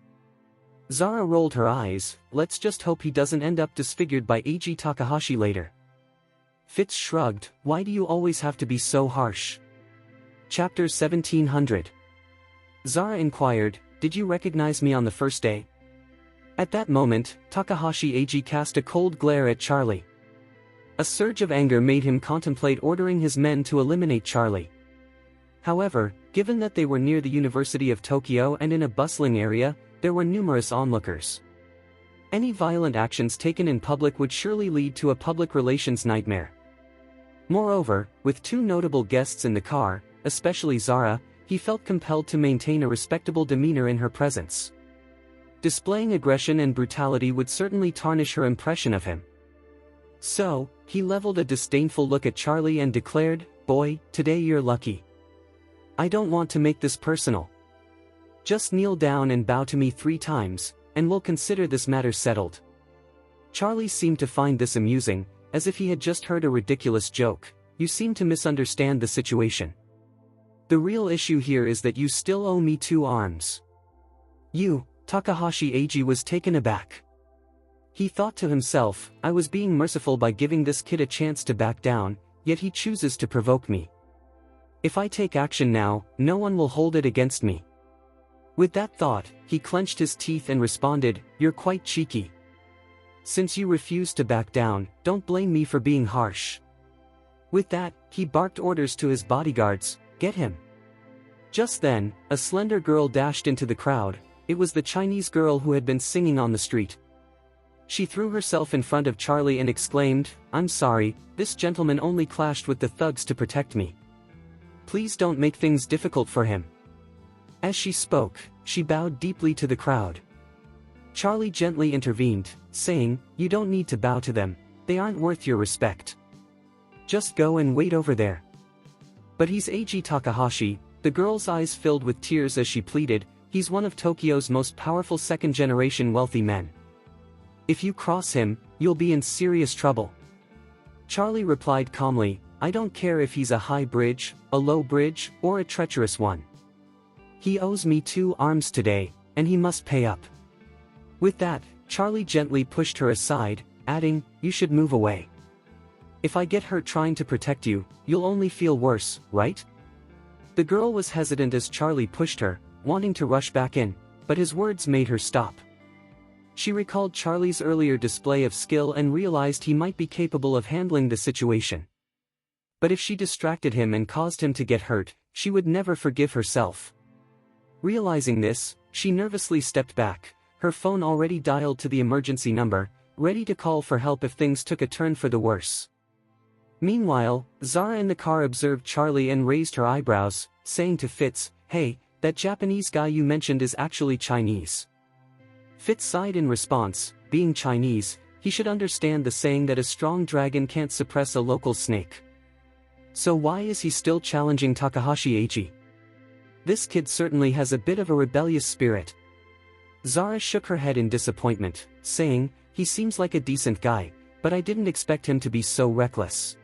Zara rolled her eyes. Let's just hope he doesn't end up disfigured by AG Takahashi later. Fitz shrugged. Why do you always have to be so harsh? Chapter 1700. Zara inquired, did you recognize me on the first day? At that moment, Takahashi Ai cast a cold glare at Charlie. A surge of anger made him contemplate ordering his men to eliminate Charlie. However, given that they were near the University of Tokyo and in a bustling area, there were numerous onlookers. Any violent actions taken in public would surely lead to a public relations nightmare. Moreover, with two notable guests in the car, especially Zara, he felt compelled to maintain a respectable demeanor in her presence. Displaying aggression and brutality would certainly tarnish her impression of him. So, he leveled a disdainful look at Charlie and declared, "Boy, today you're lucky. I don't want to make this personal. Just kneel down and bow to me 3 times, and we'll consider this matter settled." Charlie seemed to find this amusing, as if he had just heard a ridiculous joke. You seem to misunderstand the situation. The real issue here is that you still owe me 2 arms. You, Takahashi Ai was taken aback. He thought to himself, I was being merciful by giving this kid a chance to back down, yet he chooses to provoke me. If I take action now, no one will hold it against me. With that thought, he clenched his teeth and responded, you're quite cheeky. Since you refuse to back down, don't blame me for being harsh. With that, he barked orders to his bodyguards, get him. Just then, a slender girl dashed into the crowd. It was the Chinese girl who had been singing on the street. She threw herself in front of Charlie and exclaimed, I'm sorry, this gentleman only clashed with the thugs to protect me. Please don't make things difficult for him. As she spoke, she bowed deeply to the crowd. Charlie gently intervened, saying, you don't need to bow to them, they aren't worth your respect. Just go and wait over there. But he's Ai Takahashi. The girl's eyes filled with tears as she pleaded, he's one of Tokyo's most powerful second-generation wealthy men. If you cross him, you'll be in serious trouble. Charlie replied calmly, I don't care if he's a high bridge, a low bridge, or a treacherous one. He owes me 2 arms today, and he must pay up. With that, Charlie gently pushed her aside, adding, you should move away. If I get hurt trying to protect you, you'll only feel worse, right? The girl was hesitant as Charlie pushed her, wanting to rush back in, but his words made her stop. She recalled Charlie's earlier display of skill and realized he might be capable of handling the situation. But if she distracted him and caused him to get hurt, she would never forgive herself. Realizing this, she nervously stepped back, her phone already dialed to the emergency number, ready to call for help if things took a turn for the worse. Meanwhile, Zara in the car observed Charlie and raised her eyebrows, saying to Fitz, hey, that Japanese guy you mentioned is actually Chinese. Fitz sighed in response, being Chinese, he should understand the saying that a strong dragon can't suppress a local snake. So why is he still challenging Takahashi Ai? This kid certainly has a bit of a rebellious spirit. Zara shook her head in disappointment, saying, he seems like a decent guy, but I didn't expect him to be so reckless.